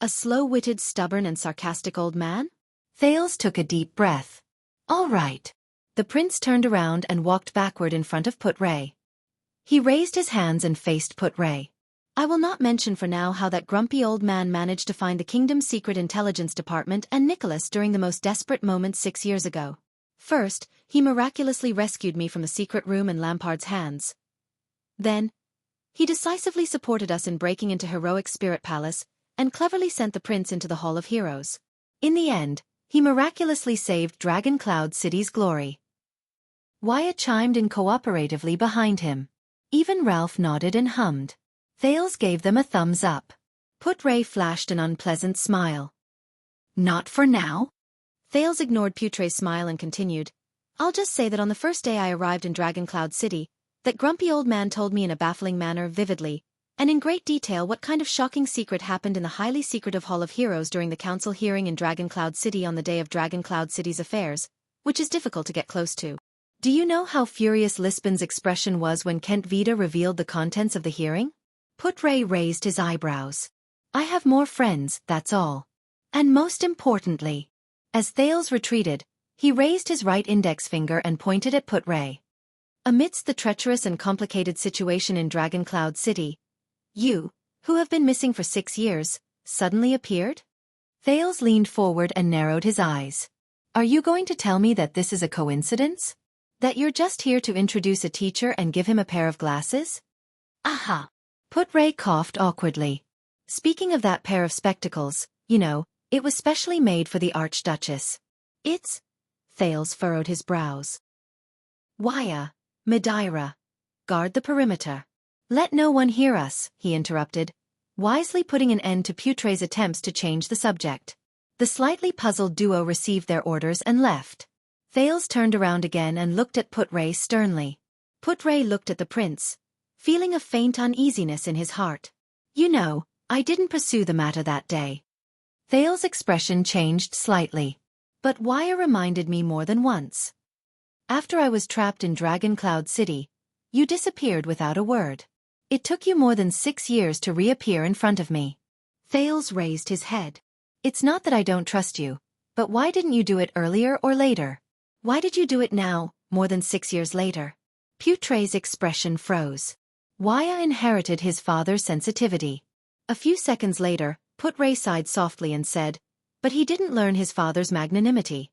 A slow-witted, stubborn, and sarcastic old man? Thales took a deep breath. All right. The prince turned around and walked backward in front of Putre. He raised his hands and faced Putre. I will not mention for now how that grumpy old man managed to find the kingdom's secret intelligence department and Nicholas during the most desperate moments 6 years ago. First, he miraculously rescued me from the secret room in Lampard's hands. Then, he decisively supported us in breaking into Heroic Spirit Palace and cleverly sent the prince into the Hall of Heroes. In the end, he miraculously saved Dragon Cloud City's glory. Wyatt chimed in cooperatively behind him. Even Ralph nodded and hummed. Thales gave them a thumbs up. Put-Ray flashed an unpleasant smile. Not for now? Thales ignored Putray's smile and continued. I'll just say that on the first day I arrived in Dragon Cloud City, that grumpy old man told me in a baffling manner vividly, and in great detail what kind of shocking secret happened in the highly secretive Hall of Heroes during the council hearing in Dragon Cloud City on the day of Dragon Cloud City's affairs, which is difficult to get close to. Do you know how furious Lisbon's expression was when Kent Vida revealed the contents of the hearing? Put-Ray raised his eyebrows. I have more friends, that's all. And most importantly. As Thales retreated, he raised his right index finger and pointed at Put-Ray. Amidst the treacherous and complicated situation in Dragon Cloud City, you, who have been missing for 6 years, suddenly appeared? Thales leaned forward and narrowed his eyes. Are you going to tell me that this is a coincidence? That you're just here to introduce a teacher and give him a pair of glasses? Aha! Put-Ray coughed awkwardly. Speaking of that pair of spectacles, you know, it was specially made for the Archduchess. It's... Thales furrowed his brows. Wuxia, Madeira. Guard the perimeter. Let no one hear us, he interrupted, wisely putting an end to Putray's attempts to change the subject. The slightly puzzled duo received their orders and left. Thales turned around again and looked at Put-Ray sternly. Put-Ray looked at the prince, feeling a faint uneasiness in his heart. You know, I didn't pursue the matter that day. Thales' expression changed slightly. But Wuxia reminded me more than once. After I was trapped in Dragon Cloud City, you disappeared without a word. It took you more than 6 years to reappear in front of me. Thales raised his head. It's not that I don't trust you, but why didn't you do it earlier or later? Why did you do it now, more than 6 years later? Putray's expression froze. Wuxia inherited his father's sensitivity. A few seconds later, Put-Ray sighed softly and said, but he didn't learn his father's magnanimity.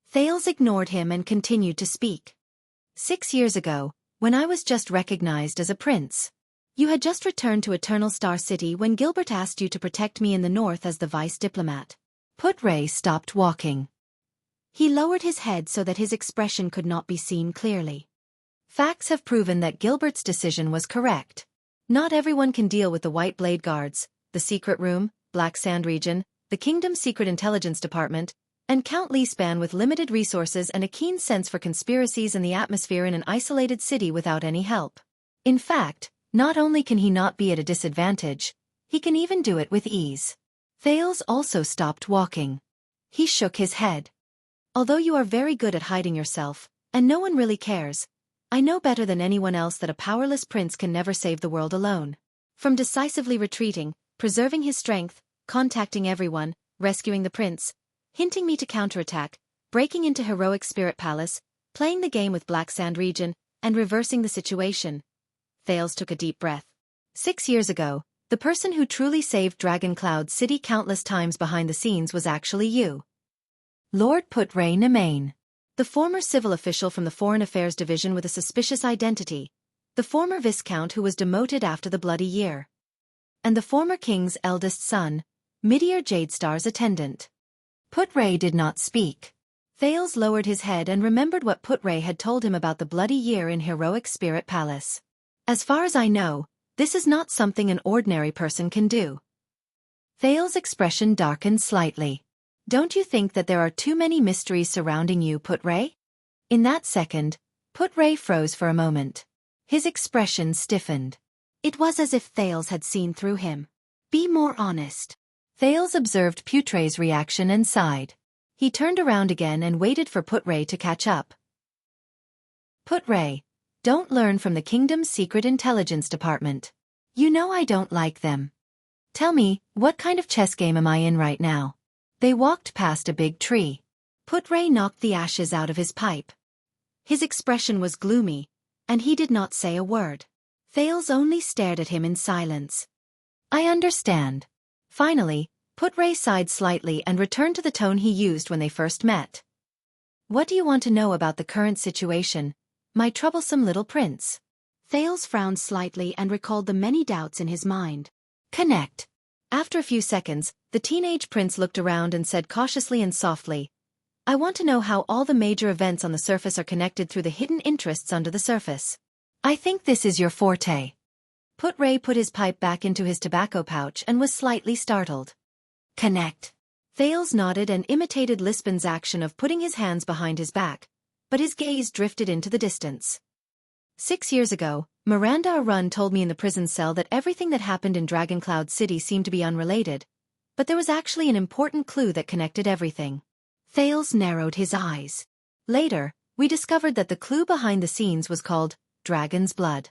Thales ignored him and continued to speak. 6 years ago, when I was just recognized as a prince. You had just returned to Eternal Star City when Gilbert asked you to protect me in the north as the vice diplomat. Put-Ray stopped walking. He lowered his head so that his expression could not be seen clearly. Facts have proven that Gilbert's decision was correct. Not everyone can deal with the White Blade Guards, the Secret Room, Black Sand Region, the Kingdom's Secret Intelligence Department, and Count Lispan with limited resources and a keen sense for conspiracies in the atmosphere in an isolated city without any help. In fact, not only can he not be at a disadvantage, he can even do it with ease. Thales also stopped walking. He shook his head. Although you are very good at hiding yourself, and no one really cares, I know better than anyone else that a powerless prince can never save the world alone. From decisively retreating, preserving his strength, contacting everyone, rescuing the prince, hinting me to counterattack, breaking into Heroic Spirit Palace, playing the game with Black Sand Region, and reversing the situation. Thales took a deep breath. 6 years ago, the person who truly saved Dragon Cloud City countless times behind the scenes was actually you. Lord Put-Ray Nemain. The former civil official from the Foreign Affairs Division with a suspicious identity. The former Viscount who was demoted after the Bloody Year. And the former king's eldest son, Midir Jadestar's attendant. Put-Ray did not speak. Thales lowered his head and remembered what Put-Ray had told him about the Bloody Year in Heroic Spirit Palace. As far as I know, this is not something an ordinary person can do. Thales' expression darkened slightly. Don't you think that there are too many mysteries surrounding you, Put-Ray? In that second, Put-Ray froze for a moment. His expression stiffened. It was as if Thales had seen through him. Be more honest. Thales observed Putray's reaction and sighed. He turned around again and waited for Put-Ray to catch up. Put-Ray, don't learn from the Kingdom's Secret Intelligence Department. You know I don't like them. Tell me, what kind of chess game am I in right now? They walked past a big tree. Put-Ray knocked the ashes out of his pipe. His expression was gloomy, and he did not say a word. Thales only stared at him in silence. I understand. Finally, Put-Ray sighed slightly and returned to the tone he used when they first met. What do you want to know about the current situation, my troublesome little prince? Thales frowned slightly and recalled the many doubts in his mind. Connect. After a few seconds, the teenage prince looked around and said cautiously and softly, I want to know how all the major events on the surface are connected through the hidden interests under the surface. I think this is your forte. Put-Ray put his pipe back into his tobacco pouch and was slightly startled. Connect. Thales nodded and imitated Lisbon's action of putting his hands behind his back, but his gaze drifted into the distance. 6 years ago, Miranda Arun told me in the prison cell that everything that happened in Dragoncloud City seemed to be unrelated, but there was actually an important clue that connected everything. Thales narrowed his eyes. Later, we discovered that the clue behind the scenes was called Dragon's Blood.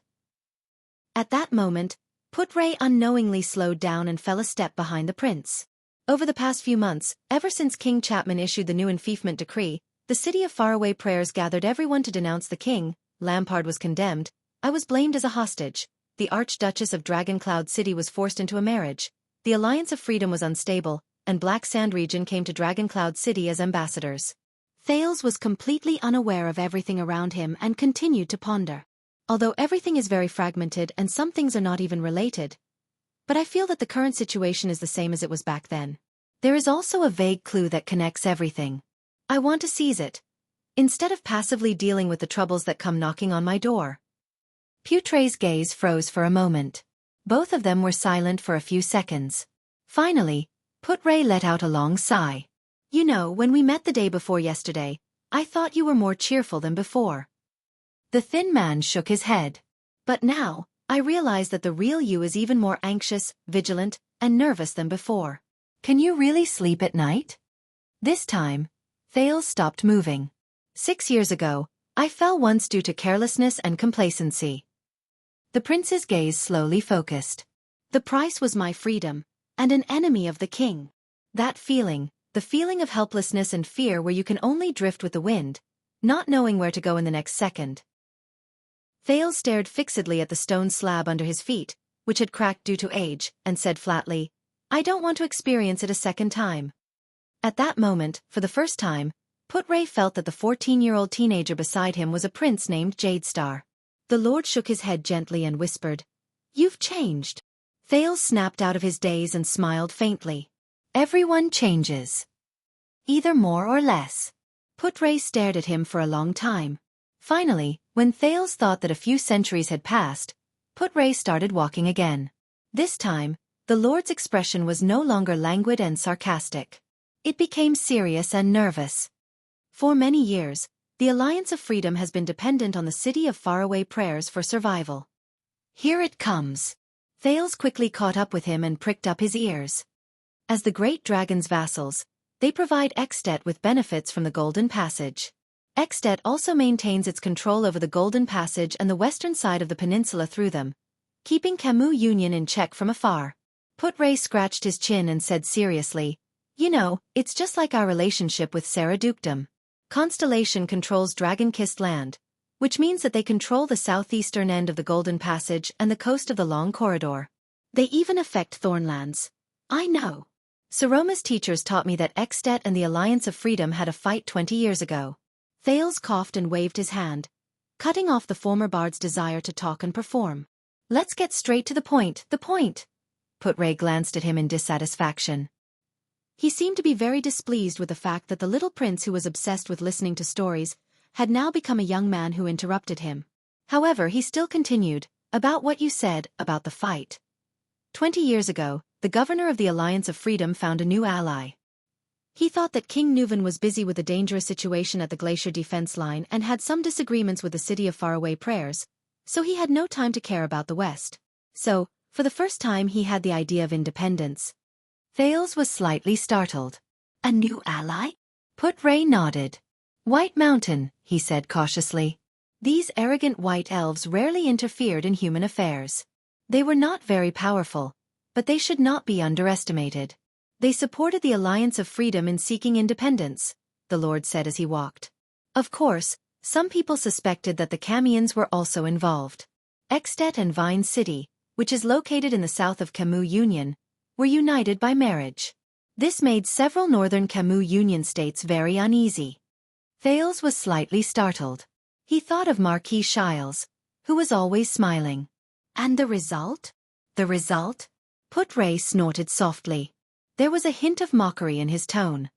At that moment, Put-Ray unknowingly slowed down and fell a step behind the prince. Over the past few months, ever since King Chapman issued the new enfeoffment decree, the city of faraway prayers gathered everyone to denounce the king. Lampard was condemned, I was blamed as a hostage, the Archduchess of Dragoncloud City was forced into a marriage, the Alliance of Freedom was unstable, and Black Sand Region came to Dragoncloud City as ambassadors. Thales was completely unaware of everything around him and continued to ponder. Although everything is very fragmented and some things are not even related, but I feel that the current situation is the same as it was back then. There is also a vague clue that connects everything. I want to seize it, instead of passively dealing with the troubles that come knocking on my door. Put-Ray's gaze froze for a moment. Both of them were silent for a few seconds. Finally, Put-Ray let out a long sigh. You know, when we met the day before yesterday, I thought you were more cheerful than before. The thin man shook his head. But now, I realize that the real you is even more anxious, vigilant, and nervous than before. Can you really sleep at night? This time, Thales stopped moving. 6 years ago, I fell once due to carelessness and complacency. The prince's gaze slowly focused. The price was my freedom, and an enemy of the king. That feeling, the feeling of helplessness and fear where you can only drift with the wind, not knowing where to go in the next second. Thales stared fixedly at the stone slab under his feet, which had cracked due to age, and said flatly, I don't want to experience it a second time. At that moment, for the first time, Put-Ray felt that the 14-year-old teenager beside him was a prince named Jadestar. The Lord shook his head gently and whispered, You've changed. Thales snapped out of his daze and smiled faintly. Everyone changes. Either more or less. Put-Ray stared at him for a long time. Finally, when Thales thought that a few centuries had passed, Put-Ray started walking again. This time, the Lord's expression was no longer languid and sarcastic. It became serious and nervous. For many years, the Alliance of Freedom has been dependent on the city of faraway prayers for survival. Here it comes. Thales quickly caught up with him and pricked up his ears. As the great dragon's vassals, they provide Extet with benefits from the Golden Passage. Extet also maintains its control over the Golden Passage and the western side of the peninsula through them, keeping Camus Union in check from afar. Put-Ray scratched his chin and said seriously, You know, it's just like our relationship with Sarah Dukedom. Constellation controls Dragon-Kissed Land, which means that they control the southeastern end of the Golden Passage and the coast of the Long Corridor. They even affect Thornlands. I know. Saroma's teachers taught me that Extet and the Alliance of Freedom had a fight 20 years ago. Thales coughed and waved his hand, cutting off the former bard's desire to talk and perform. Let's get straight to the point. Put-Ray glanced at him in dissatisfaction. He seemed to be very displeased with the fact that the little prince who was obsessed with listening to stories had now become a young man who interrupted him. However, he still continued, about what you said about the fight. 20 years ago, the governor of the Alliance of Freedom found a new ally. He thought that King Nuvan was busy with a dangerous situation at the Glacier defense line and had some disagreements with the city of faraway prayers, so he had no time to care about the West. So, for the first time he had the idea of independence. Thales was slightly startled. A new ally? Put-Ray nodded. White Mountain, he said cautiously. These arrogant white elves rarely interfered in human affairs. They were not very powerful, but they should not be underestimated. They supported the Alliance of Freedom in seeking independence, the Lord said as he walked. Of course, some people suspected that the Camians were also involved. Extet and Vine City, which is located in the south of Camus Union, were united by marriage. This made several northern Camus Union states very uneasy. Thales was slightly startled. He thought of Marquis Shiles, who was always smiling. And the result? The result? Put-Ray snorted softly. There was a hint of mockery in his tone.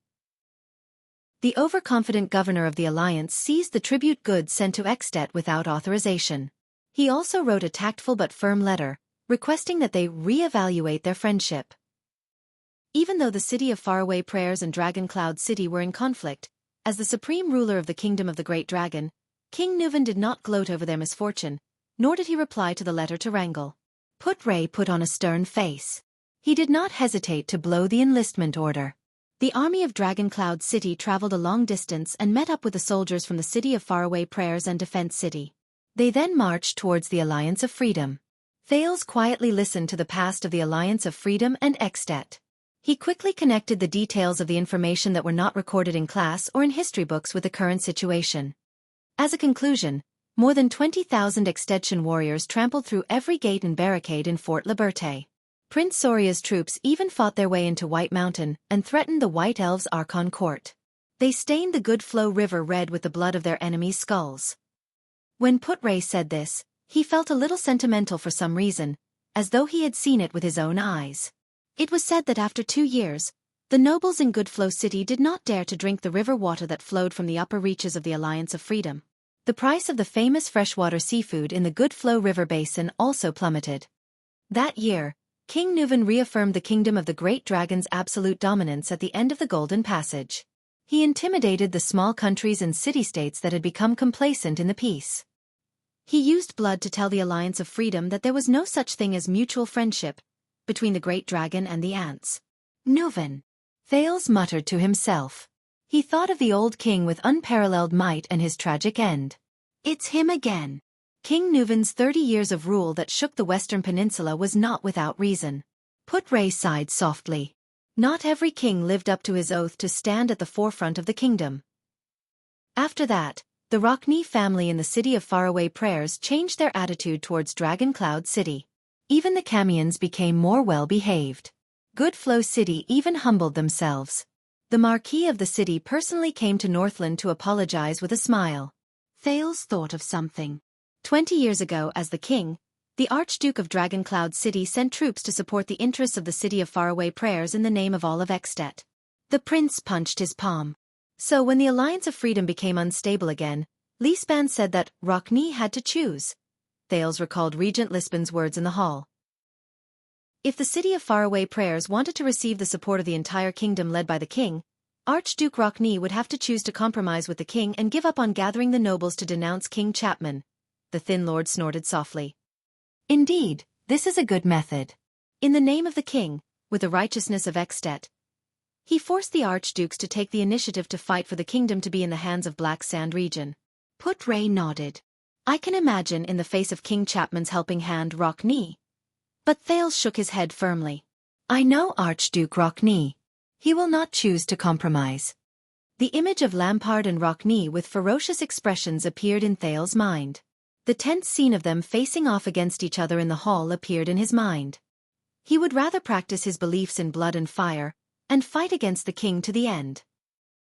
The overconfident governor of the Alliance seized the tribute goods sent to Extet without authorization. He also wrote a tactful but firm letter, requesting that they re-evaluate their friendship. Even though the city of Faraway Prayers and Dragon Cloud City were in conflict, as the supreme ruler of the kingdom of the Great Dragon, King Nuvan did not gloat over their misfortune, nor did he reply to the letter to wrangle. Put-Ray put on a stern face. He did not hesitate to blow the enlistment order. The army of Dragon Cloud City traveled a long distance and met up with the soldiers from the city of Faraway Prayers and Defense City. They then marched towards the Alliance of Freedom. Thales quietly listened to the past of the Alliance of Freedom and Extet. He quickly connected the details of the information that were not recorded in class or in history books with the current situation. As a conclusion, more than 20,000 Extension warriors trampled through every gate and barricade in Fort Liberté. Prince Soria's troops even fought their way into White Mountain and threatened the White Elves' Archon Court. They stained the Good Flow River red with the blood of their enemies' skulls. When Put-Ray said this, he felt a little sentimental for some reason, as though he had seen it with his own eyes. It was said that after 2 years, the nobles in Good Flow City did not dare to drink the river water that flowed from the upper reaches of the Alliance of Freedom. The price of the famous freshwater seafood in the Good Flow River basin also plummeted. That year, King Nuvan reaffirmed the kingdom of the Great Dragon's absolute dominance at the end of the Golden Passage. He intimidated the small countries and city-states that had become complacent in the peace. He used blood to tell the Alliance of Freedom that there was no such thing as mutual friendship between the Great Dragon and the ants. Nuvan, Thales muttered to himself. He thought of the old king with unparalleled might and his tragic end. It's him again. King Nuvan's 30 years of rule that shook the Western Peninsula was not without reason. Put-Ray sighed softly. Not every king lived up to his oath to stand at the forefront of the kingdom. After that, the Rockney family in the city of Faraway Prayers changed their attitude towards Dragon Cloud City. Even the Camions became more well-behaved. Good Flow City even humbled themselves. The Marquis of the city personally came to Northland to apologize with a smile. Thales thought of something. 20 years ago, as the king, the Archduke of Dragon Cloud City sent troops to support the interests of the city of Faraway Prayers in the name of all of Extet. The prince punched his palm. So when the Alliance of Freedom became unstable again, Lisban said that Rockney had to choose. Thales recalled Regent Lisban's words in the hall. If the city of Faraway Prayers wanted to receive the support of the entire kingdom led by the king, Archduke Rockney would have to choose to compromise with the king and give up on gathering the nobles to denounce King Chapman. The thin lord snorted softly. Indeed, this is a good method. In the name of the king, with the righteousness of Extet, he forced the archdukes to take the initiative to fight for the kingdom to be in the hands of Black Sand region. Put-Ray nodded. I can imagine in the face of King Chapman's helping hand Rockney. But Thales shook his head firmly. I know Archduke Rockney. He will not choose to compromise. The image of Lampard and Rockney with ferocious expressions appeared in Thales' mind. The tense scene of them facing off against each other in the hall appeared in his mind. He would rather practice his beliefs in blood and fire, and fight against the king to the end.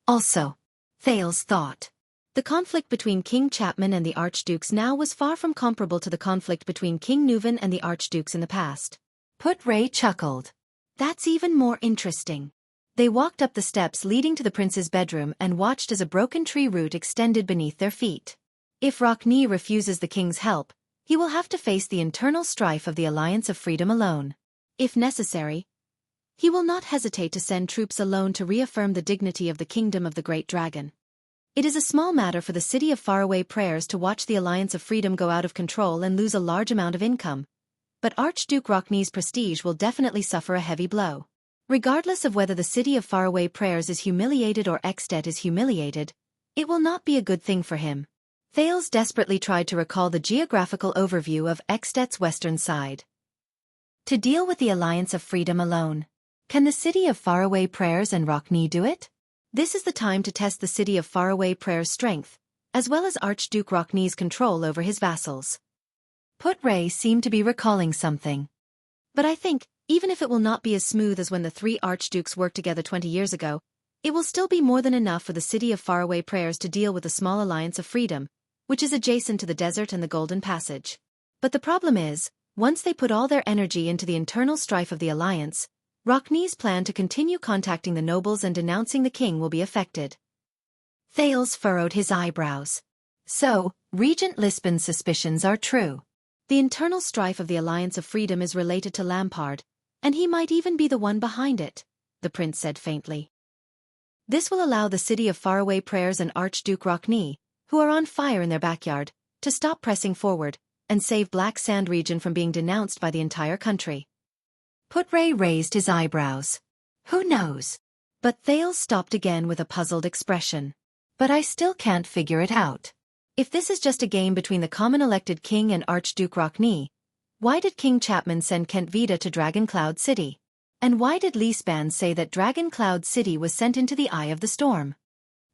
Also, Thales thought, the conflict between King Chapman and the archdukes now was far from comparable to the conflict between King Nuvan and the archdukes in the past. Put-Ray chuckled. That's even more interesting. They walked up the steps leading to the prince's bedroom and watched as a broken tree root extended beneath their feet. If Rockney refuses the king's help, he will have to face the internal strife of the Alliance of Freedom alone. If necessary, he will not hesitate to send troops alone to reaffirm the dignity of the kingdom of the Great Dragon. It is a small matter for the city of Faraway Prayers to watch the Alliance of Freedom go out of control and lose a large amount of income, but Archduke Rockney's prestige will definitely suffer a heavy blow. Regardless of whether the city of Faraway Prayers is humiliated or Extet is humiliated, it will not be a good thing for him. Thales desperately tried to recall the geographical overview of Extet's western side. To deal with the Alliance of Freedom alone, can the city of Faraway Prayers and Rockney do it? This is the time to test the city of Faraway Prayer's strength, as well as Archduke Rockney's control over his vassals. Put-Ray seemed to be recalling something. But I think, even if it will not be as smooth as when the 3 archdukes worked together 20 years ago, it will still be more than enough for the city of Faraway Prayers to deal with the small Alliance of Freedom, which is adjacent to the desert and the Golden Passage. But the problem is, once they put all their energy into the internal strife of the Alliance, Rockney's plan to continue contacting the nobles and denouncing the king will be affected. Thales furrowed his eyebrows. So, Regent Lisban's suspicions are true. The internal strife of the Alliance of Freedom is related to Lampard, and he might even be the one behind it, the prince said faintly. This will allow the city of Faraway Prayers and Archduke Rockney, who are on fire in their backyard, to stop pressing forward and save Black Sand region from being denounced by the entire country. Putray raised his eyebrows. Who knows? But Thales stopped again with a puzzled expression. But I still can't figure it out. If this is just a game between the common elected king and Archduke Rockney, why did King Chapman send Kent Vida to Dragon Cloud City? And why did Leespan say that Dragon Cloud City was sent into the eye of the storm?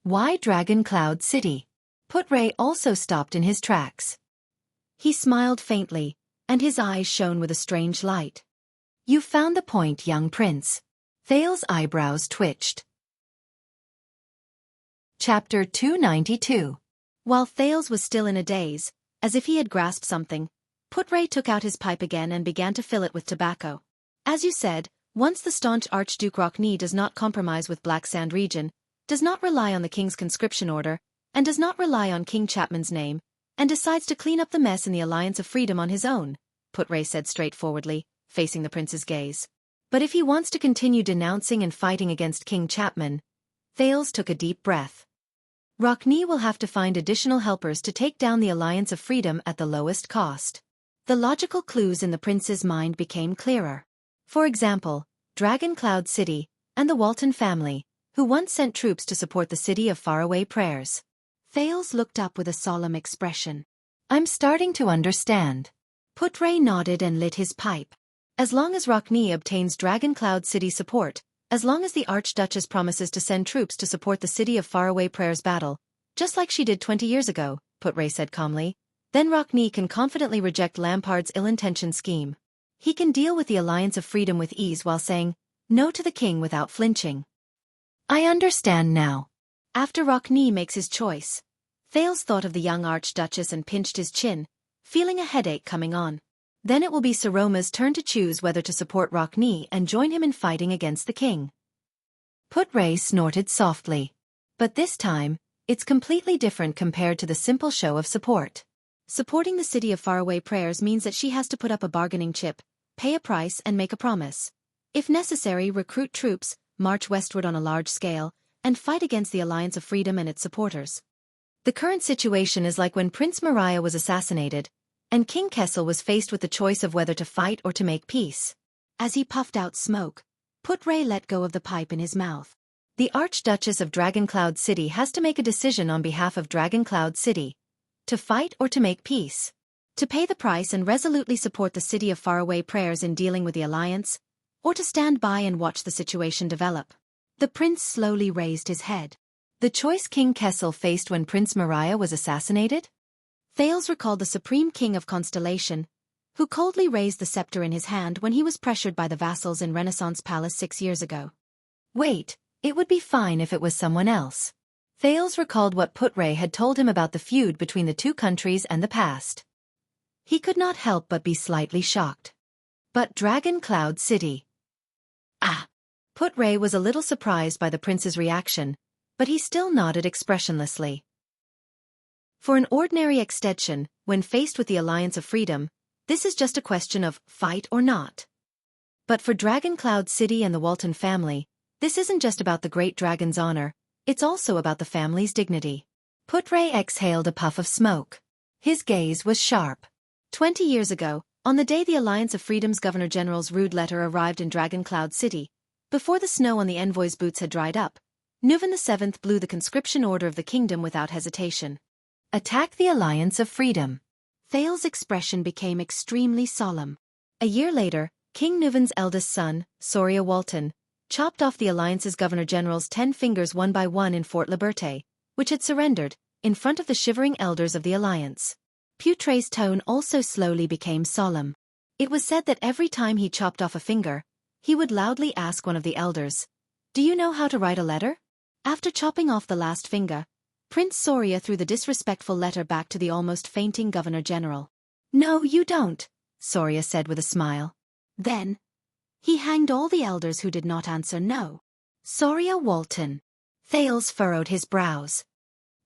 Why Dragon Cloud City? Putray also stopped in his tracks. He smiled faintly, and his eyes shone with a strange light. You found the point, young prince. Thales' eyebrows twitched. Chapter 292. While Thales was still in a daze, as if he had grasped something, Putray took out his pipe again and began to fill it with tobacco. As you said, once the staunch Archduke Rockney does not compromise with Black Sand region, does not rely on the king's conscription order, and does not rely on King Chapman's name, and decides to clean up the mess in the Alliance of Freedom on his own, Putray said straightforwardly, facing the prince's gaze. But if he wants to continue denouncing and fighting against King Chapman, Thales took a deep breath. Rockney will have to find additional helpers to take down the Alliance of Freedom at the lowest cost. The logical clues in the prince's mind became clearer. For example, Dragon Cloud City, and the Walton family, who once sent troops to support the city of Faraway Prayers. Thales looked up with a solemn expression. I'm starting to understand. Putray nodded and lit his pipe. As long as Rockney obtains Dragon Cloud City support, as long as the Archduchess promises to send troops to support the city of Faraway Prayers battle, just like she did 20 years ago, Putray said calmly, then Rockney can confidently reject Lampard's ill-intentioned scheme. He can deal with the Alliance of Freedom with ease while saying no to the king without flinching. I understand now. After Rockney makes his choice, Thales thought of the young Archduchess and pinched his chin, feeling a headache coming on. Then it will be Saroma's turn to choose whether to support Rockney and join him in fighting against the king. Putray snorted softly. But this time, it's completely different compared to the simple show of support. Supporting the city of Faraway Prayers means that she has to put up a bargaining chip, pay a price and make a promise. If necessary, recruit troops, march westward on a large scale, and fight against the Alliance of Freedom and its supporters. The current situation is like when Prince Mariah was assassinated, and King Kessel was faced with the choice of whether to fight or to make peace. As he puffed out smoke, Putray let go of the pipe in his mouth. The Archduchess of Dragon Cloud City has to make a decision on behalf of Dragon Cloud City. To fight or to make peace. To pay the price and resolutely support the city of Faraway Prayers in dealing with the Alliance, or to stand by and watch the situation develop. The prince slowly raised his head. The choice King Kessel faced when Prince Mariah was assassinated? Thales recalled the Supreme King of Constellation, who coldly raised the scepter in his hand when he was pressured by the vassals in Renaissance Palace 6 years ago. Wait, it would be fine if it was someone else. Thales recalled what Putray had told him about the feud between the two countries and the past. He could not help but be slightly shocked. But Dragon Cloud City. Ah! Putray was a little surprised by the prince's reaction, but he still nodded expressionlessly. For an ordinary extension, when faced with the Alliance of Freedom, this is just a question of fight or not. But for Dragon Cloud City and the Walton family, this isn't just about the great dragon's honor, it's also about the family's dignity. Putray exhaled a puff of smoke. His gaze was sharp. 20 years ago, on the day the Alliance of Freedom's Governor-General's rude letter arrived in Dragon Cloud City, before the snow on the envoy's boots had dried up, Nuvan VII blew the conscription order of the kingdom without hesitation. Attack the Alliance of Freedom. Thales' expression became extremely solemn. A year later, King Nuvan's eldest son, Soria Walton, chopped off the Alliance's Governor-General's 10 fingers one by one in Fort Liberté, which had surrendered, in front of the shivering elders of the Alliance. Putray's tone also slowly became solemn. It was said that every time he chopped off a finger, he would loudly ask one of the elders, "Do you know how to write a letter?" After chopping off the last finger, Prince Soria threw the disrespectful letter back to the almost fainting Governor-General. "No, you don't," Soria said with a smile. Then, he hanged all the elders who did not answer no. Soria Walton. Thales furrowed his brows.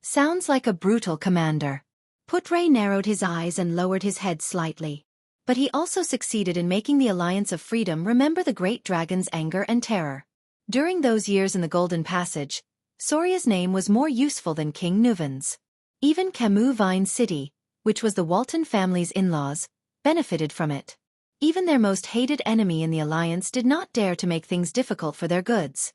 Sounds like a brutal commander. Put-Ray narrowed his eyes and lowered his head slightly. But he also succeeded in making the Alliance of Freedom remember the great dragon's anger and terror. During those years in the Golden Passage, Soria's name was more useful than King Nuven's. Even Camus Vine City, which was the Walton family's in-laws, benefited from it. Even their most hated enemy in the Alliance did not dare to make things difficult for their goods.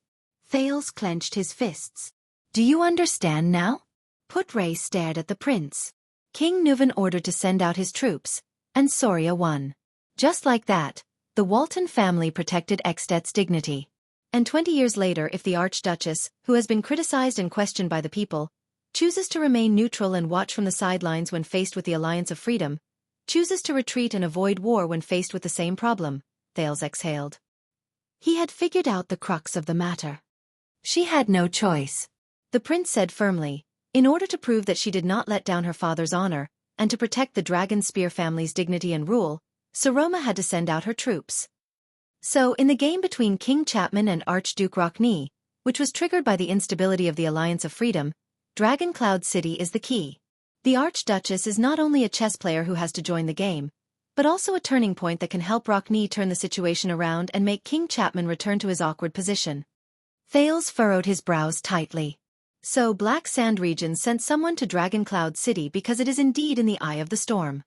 Thales clenched his fists. Do you understand now? Put-Ray stared at the prince. King Nuven ordered to send out his troops, and Soria won. Just like that, the Walton family protected Extet's dignity. And 20 years later, if the Archduchess, who has been criticized and questioned by the people, chooses to remain neutral and watch from the sidelines when faced with the Alliance of Freedom, chooses to retreat and avoid war when faced with the same problem, Thales exhaled. He had figured out the crux of the matter. She had no choice. The prince said firmly, in order to prove that she did not let down her father's honor, and to protect the Dragon Spear family's dignity and rule, Saroma had to send out her troops. So, in the game between King Chapman and Archduke Rockne, which was triggered by the instability of the Alliance of Freedom, Dragon Cloud City is the key. The Archduchess is not only a chess player who has to join the game, but also a turning point that can help Rockne turn the situation around and make King Chapman return to his awkward position. Thales furrowed his brows tightly. So Black Sand Region sent someone to Dragon Cloud City because it is indeed in the eye of the storm.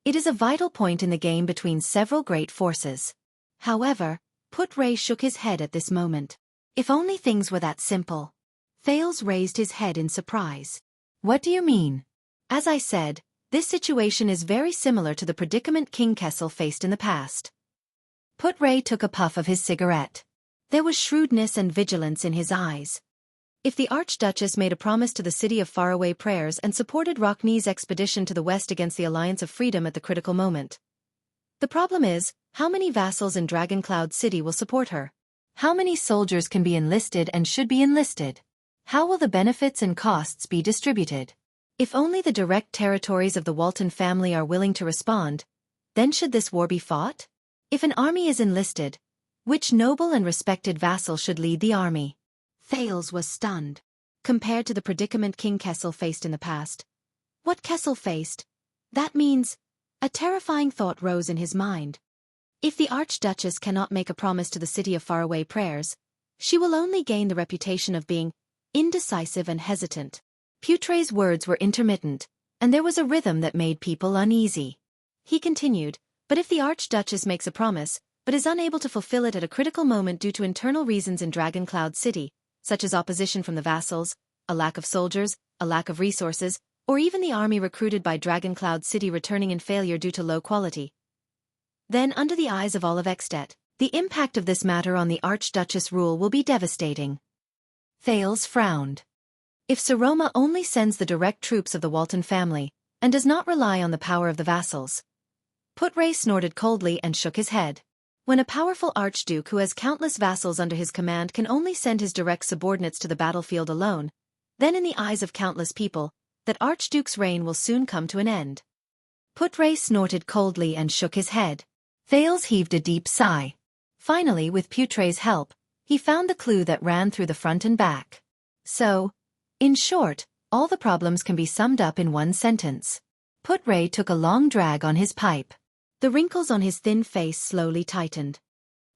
It is a vital point in the game between several great forces. However, Put-Ray shook his head at this moment. If only things were that simple. Thales raised his head in surprise. What do you mean? As I said, this situation is very similar to the predicament King Kessel faced in the past. Put-Ray took a puff of his cigarette. There was shrewdness and vigilance in his eyes. If the Archduchess made a promise to the City of Faraway Prayers and supported Rockne's expedition to the west against the Alliance of Freedom at the critical moment. The problem is, how many vassals in Dragon Cloud City will support her? How many soldiers can be enlisted and should be enlisted? How will the benefits and costs be distributed? If only the direct territories of the Walton family are willing to respond, then should this war be fought? If an army is enlisted, which noble and respected vassal should lead the army? Thales was stunned. Compared to the predicament King Kessel faced in the past. What Kessel faced? That means, a terrifying thought rose in his mind. If the Archduchess cannot make a promise to the City of Faraway Prayers, she will only gain the reputation of being indecisive and hesitant. Put-Ray's words were intermittent, and there was a rhythm that made people uneasy. He continued, but if the Archduchess makes a promise, but is unable to fulfill it at a critical moment due to internal reasons in Dragon Cloud City, such as opposition from the vassals, a lack of soldiers, a lack of resources, or even the army recruited by Dragon Cloud City returning in failure due to low quality. Then, under the eyes of all of Extet, the impact of this matter on the Archduchess rule will be devastating. Thales frowned. If Saroma only sends the direct troops of the Walton family, and does not rely on the power of the vassals. Put-Ray snorted coldly and shook his head. When a powerful archduke who has countless vassals under his command can only send his direct subordinates to the battlefield alone, then in the eyes of countless people, that archduke's reign will soon come to an end. Put-Ray snorted coldly and shook his head. Thales heaved a deep sigh. Finally, with Put-Ray's help, he found the clue that ran through the front and back. So, in short, all the problems can be summed up in one sentence. Put-Ray took a long drag on his pipe. The wrinkles on his thin face slowly tightened.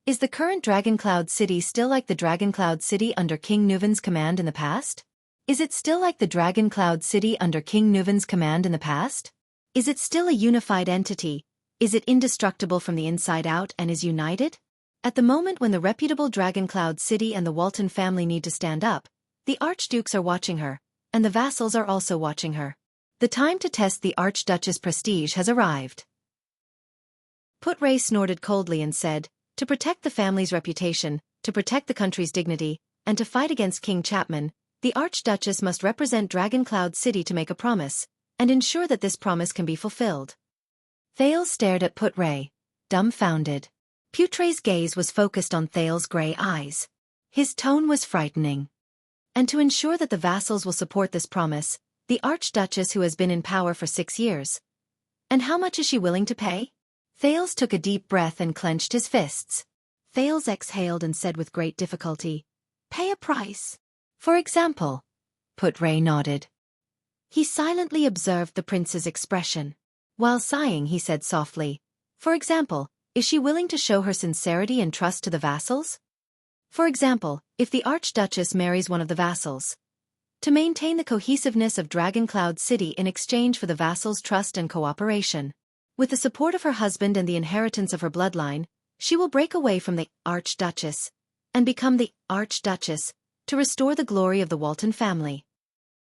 Is the current Dragon Cloud City still like the Dragon Cloud City under King Nuven's command in the past? Is it still like the Dragon Cloud City under King Nuven's command in the past? Is it still a unified entity? Is it indestructible from the inside out and is united? At the moment when the reputable Dragon Cloud City and the Walton family need to stand up, the archdukes are watching her, and the vassals are also watching her. The time to test the Archduchess' prestige has arrived. Put-Ray snorted coldly and said, to protect the family's reputation, to protect the country's dignity, and to fight against King Chapman, the Archduchess must represent Dragon Cloud City to make a promise, and ensure that this promise can be fulfilled. Thales stared at Put-Ray, dumbfounded. Put-Ray's gaze was focused on Thales' gray eyes. His tone was frightening. And to ensure that the vassals will support this promise, the Archduchess who has been in power for 6 years. And how much is she willing to pay? Thales took a deep breath and clenched his fists. Thales exhaled and said with great difficulty, pay a price. For example. Put-Ray nodded. He silently observed the prince's expression. While sighing, he said softly, "For example, is she willing to show her sincerity and trust to the vassals? For example, if the Archduchess marries one of the vassals, to maintain the cohesiveness of Dragoncloud City in exchange for the vassals' trust and cooperation. With the support of her husband and the inheritance of her bloodline, she will break away from the Archduchess and become the Archduchess to restore the glory of the Walton family."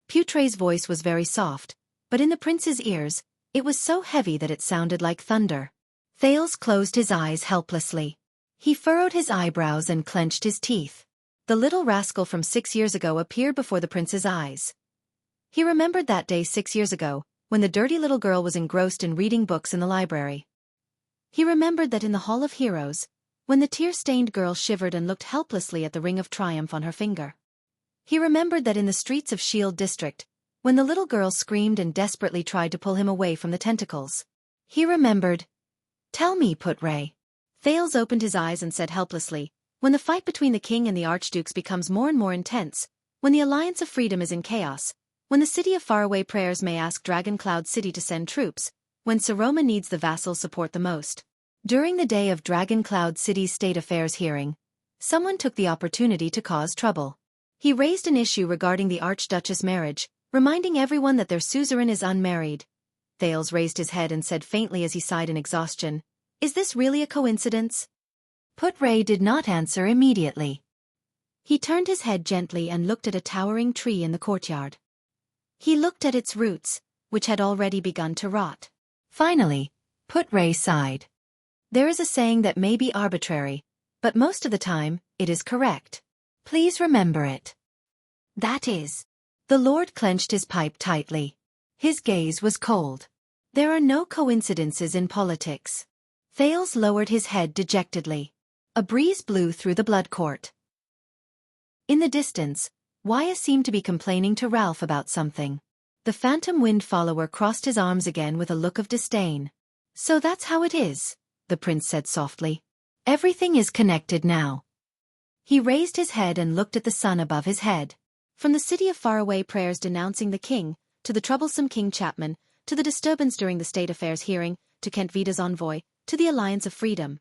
Putray's voice was very soft, but in the prince's ears, it was so heavy that it sounded like thunder. Thales closed his eyes helplessly. He furrowed his eyebrows and clenched his teeth. The little rascal from 6 years ago appeared before the prince's eyes. He remembered that day 6 years ago, when the dirty little girl was engrossed in reading books in the library. He remembered that in the Hall of Heroes, when the tear-stained girl shivered and looked helplessly at the ring of triumph on her finger. He remembered that in the streets of Shield District, when the little girl screamed and desperately tried to pull him away from the tentacles. He remembered. "Tell me, Putray." Thales opened his eyes and said helplessly, "When the fight between the king and the archdukes becomes more and more intense, when the Alliance of Freedom is in chaos, when the City of Faraway Prayers may ask Dragoncloud City to send troops, when Saroma needs the vassal support the most." During the day of Dragoncloud City's State Affairs hearing, someone took the opportunity to cause trouble. He raised an issue regarding the Archduchess marriage, reminding everyone that their suzerain is unmarried. Thales raised his head and said faintly as he sighed in exhaustion, "Is this really a coincidence?" Putray did not answer immediately. He turned his head gently and looked at a towering tree in the courtyard. He looked at its roots, which had already begun to rot. Finally, Putray sighed. "There is a saying that may be arbitrary, but most of the time, it is correct. Please remember it." "That is." The Lord clenched his pipe tightly. His gaze was cold. "There are no coincidences in politics." Thales lowered his head dejectedly. A breeze blew through the blood court. In the distance, Waya seemed to be complaining to Ralph about something. The phantom wind follower crossed his arms again with a look of disdain. "So that's how it is," the prince said softly. "Everything is connected now." He raised his head and looked at the sun above his head. From the City of Faraway Prayers denouncing the king, to the troublesome King Chapman, to the disturbance during the State Affairs hearing, to Kent Vida's envoy, to the Alliance of Freedom.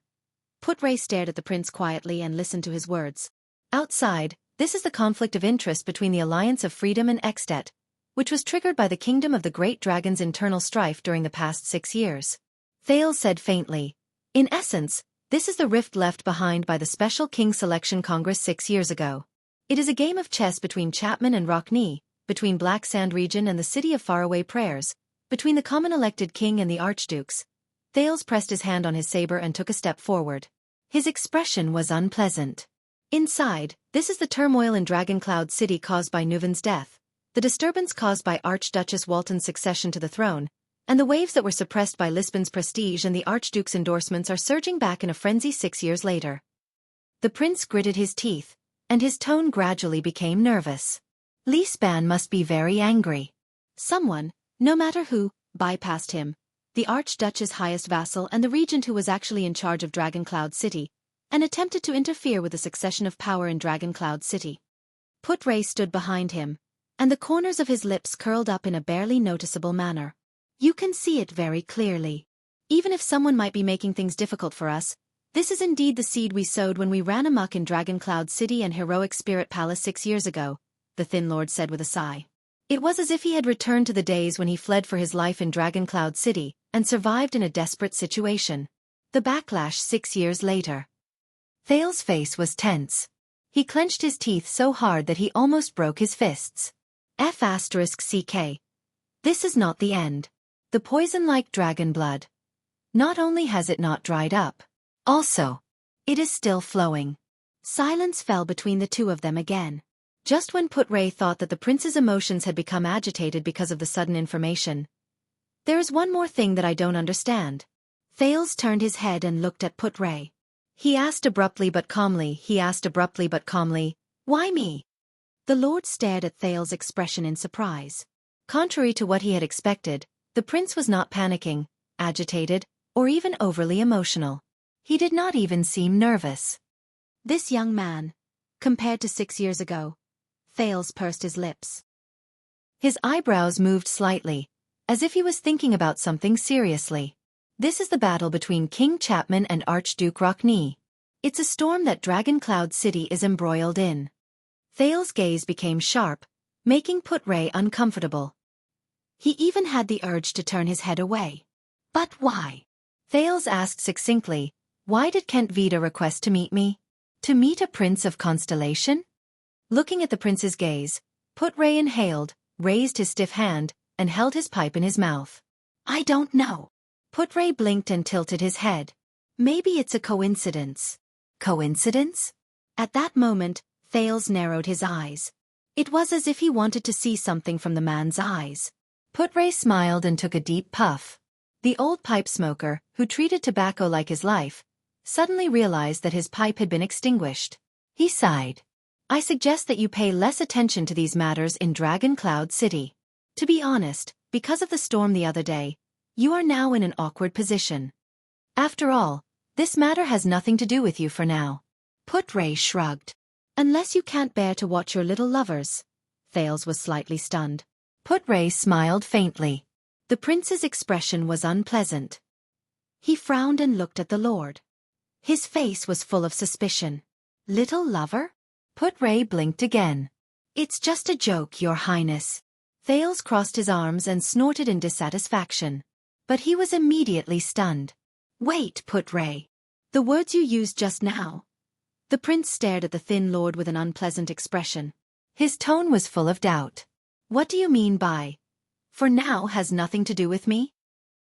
Putray stared at the prince quietly and listened to his words. "Outside, this is the conflict of interest between the Alliance of Freedom and Extet, which was triggered by the Kingdom of the Great Dragon's internal strife during the past 6 years. Thales said faintly. "In essence, this is the rift left behind by the Special King Selection Congress 6 years ago. It is a game of chess between Chapman and Rockney, between Black Sand Region and the City of Faraway Prayers, between the common elected king and the archdukes." Thales pressed his hand on his saber and took a step forward. His expression was unpleasant. "Inside, this is the turmoil in Dragoncloud City caused by Nuven's death, the disturbance caused by Archduchess Walton's succession to the throne, and the waves that were suppressed by Lisbon's prestige and the Archduke's endorsements are surging back in a frenzy 6 years later." The prince gritted his teeth, and his tone gradually became nervous. "Lisbon must be very angry." Someone, no matter who, bypassed him, the Archduchess' highest vassal and the regent who was actually in charge of Dragoncloud City, and attempted to interfere with the succession of power in Dragoncloud City. Putray stood behind him, and the corners of his lips curled up in a barely noticeable manner. "You can see it very clearly. Even if someone might be making things difficult for us, this is indeed the seed we sowed when we ran amok in Dragoncloud City and Heroic Spirit Palace 6 years ago," the Thin Lord said with a sigh. It was as if he had returned to the days when he fled for his life in Dragoncloud City and survived in a desperate situation. The backlash 6 years later. Thales' face was tense. He clenched his teeth so hard that he almost broke his fists. F***CK. This is not the end. The poison-like dragon blood. Not only has it not dried up, also, it is still flowing. Silence fell between the two of them again. Just when Putray thought that the prince's emotions had become agitated because of the sudden information. "There is one more thing that I don't understand." Thales turned his head and looked at Putray. He asked abruptly but calmly, "Why me?" The Lord stared at Thales' expression in surprise. Contrary to what he had expected, the prince was not panicking, agitated, or even overly emotional. He did not even seem nervous. This young man, compared to 6 years ago, Thales pursed his lips. His eyebrows moved slightly, as if he was thinking about something seriously. This is the battle between King Chapman and Archduke Rockney. It's a storm that Dragon Cloud City is embroiled in. Thale's gaze became sharp, making Put-Ray uncomfortable. He even had the urge to turn his head away. But why? Thales asked succinctly, why did Kent Vida request to meet me? To meet a prince of Constellation? Looking at the prince's gaze, Put-Ray inhaled, raised his stiff hand, and held his pipe in his mouth. I don't know. Put-Ray blinked and tilted his head. Maybe it's a coincidence. Coincidence? At that moment, Thales narrowed his eyes. It was as if he wanted to see something from the man's eyes. Put-Ray smiled and took a deep puff. The old pipe smoker, who treated tobacco like his life, suddenly realized that his pipe had been extinguished. He sighed. I suggest that you pay less attention to these matters in Dragon Cloud City. To be honest, because of the storm the other day, you are now in an awkward position. After all, this matter has nothing to do with you for now. Put-Ray shrugged. Unless you can't bear to watch your little lovers. Thales was slightly stunned. Put-Ray smiled faintly. The prince's expression was unpleasant. He frowned and looked at the lord. His face was full of suspicion. Little lover? Put-Ray blinked again. It's just a joke, your highness. Thales crossed his arms and snorted in dissatisfaction. But he was immediately stunned. Wait, Put-Ray. The words you used just now. The prince stared at the thin lord with an unpleasant expression. His tone was full of doubt. What do you mean by, for now has nothing to do with me?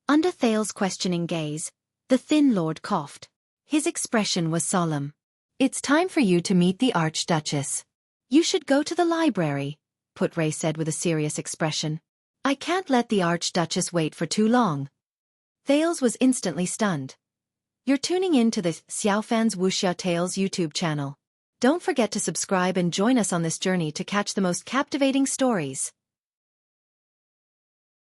Under Thales' questioning gaze, the thin lord coughed. His expression was solemn. It's time for you to meet the Archduchess. You should go to the library, Put-Ray said with a serious expression. I can't let the Archduchess wait for too long. Thales was instantly stunned. You're tuning in to the Xiaofan's Wuxia Tales YouTube channel. Don't forget to subscribe and join us on this journey to catch the most captivating stories.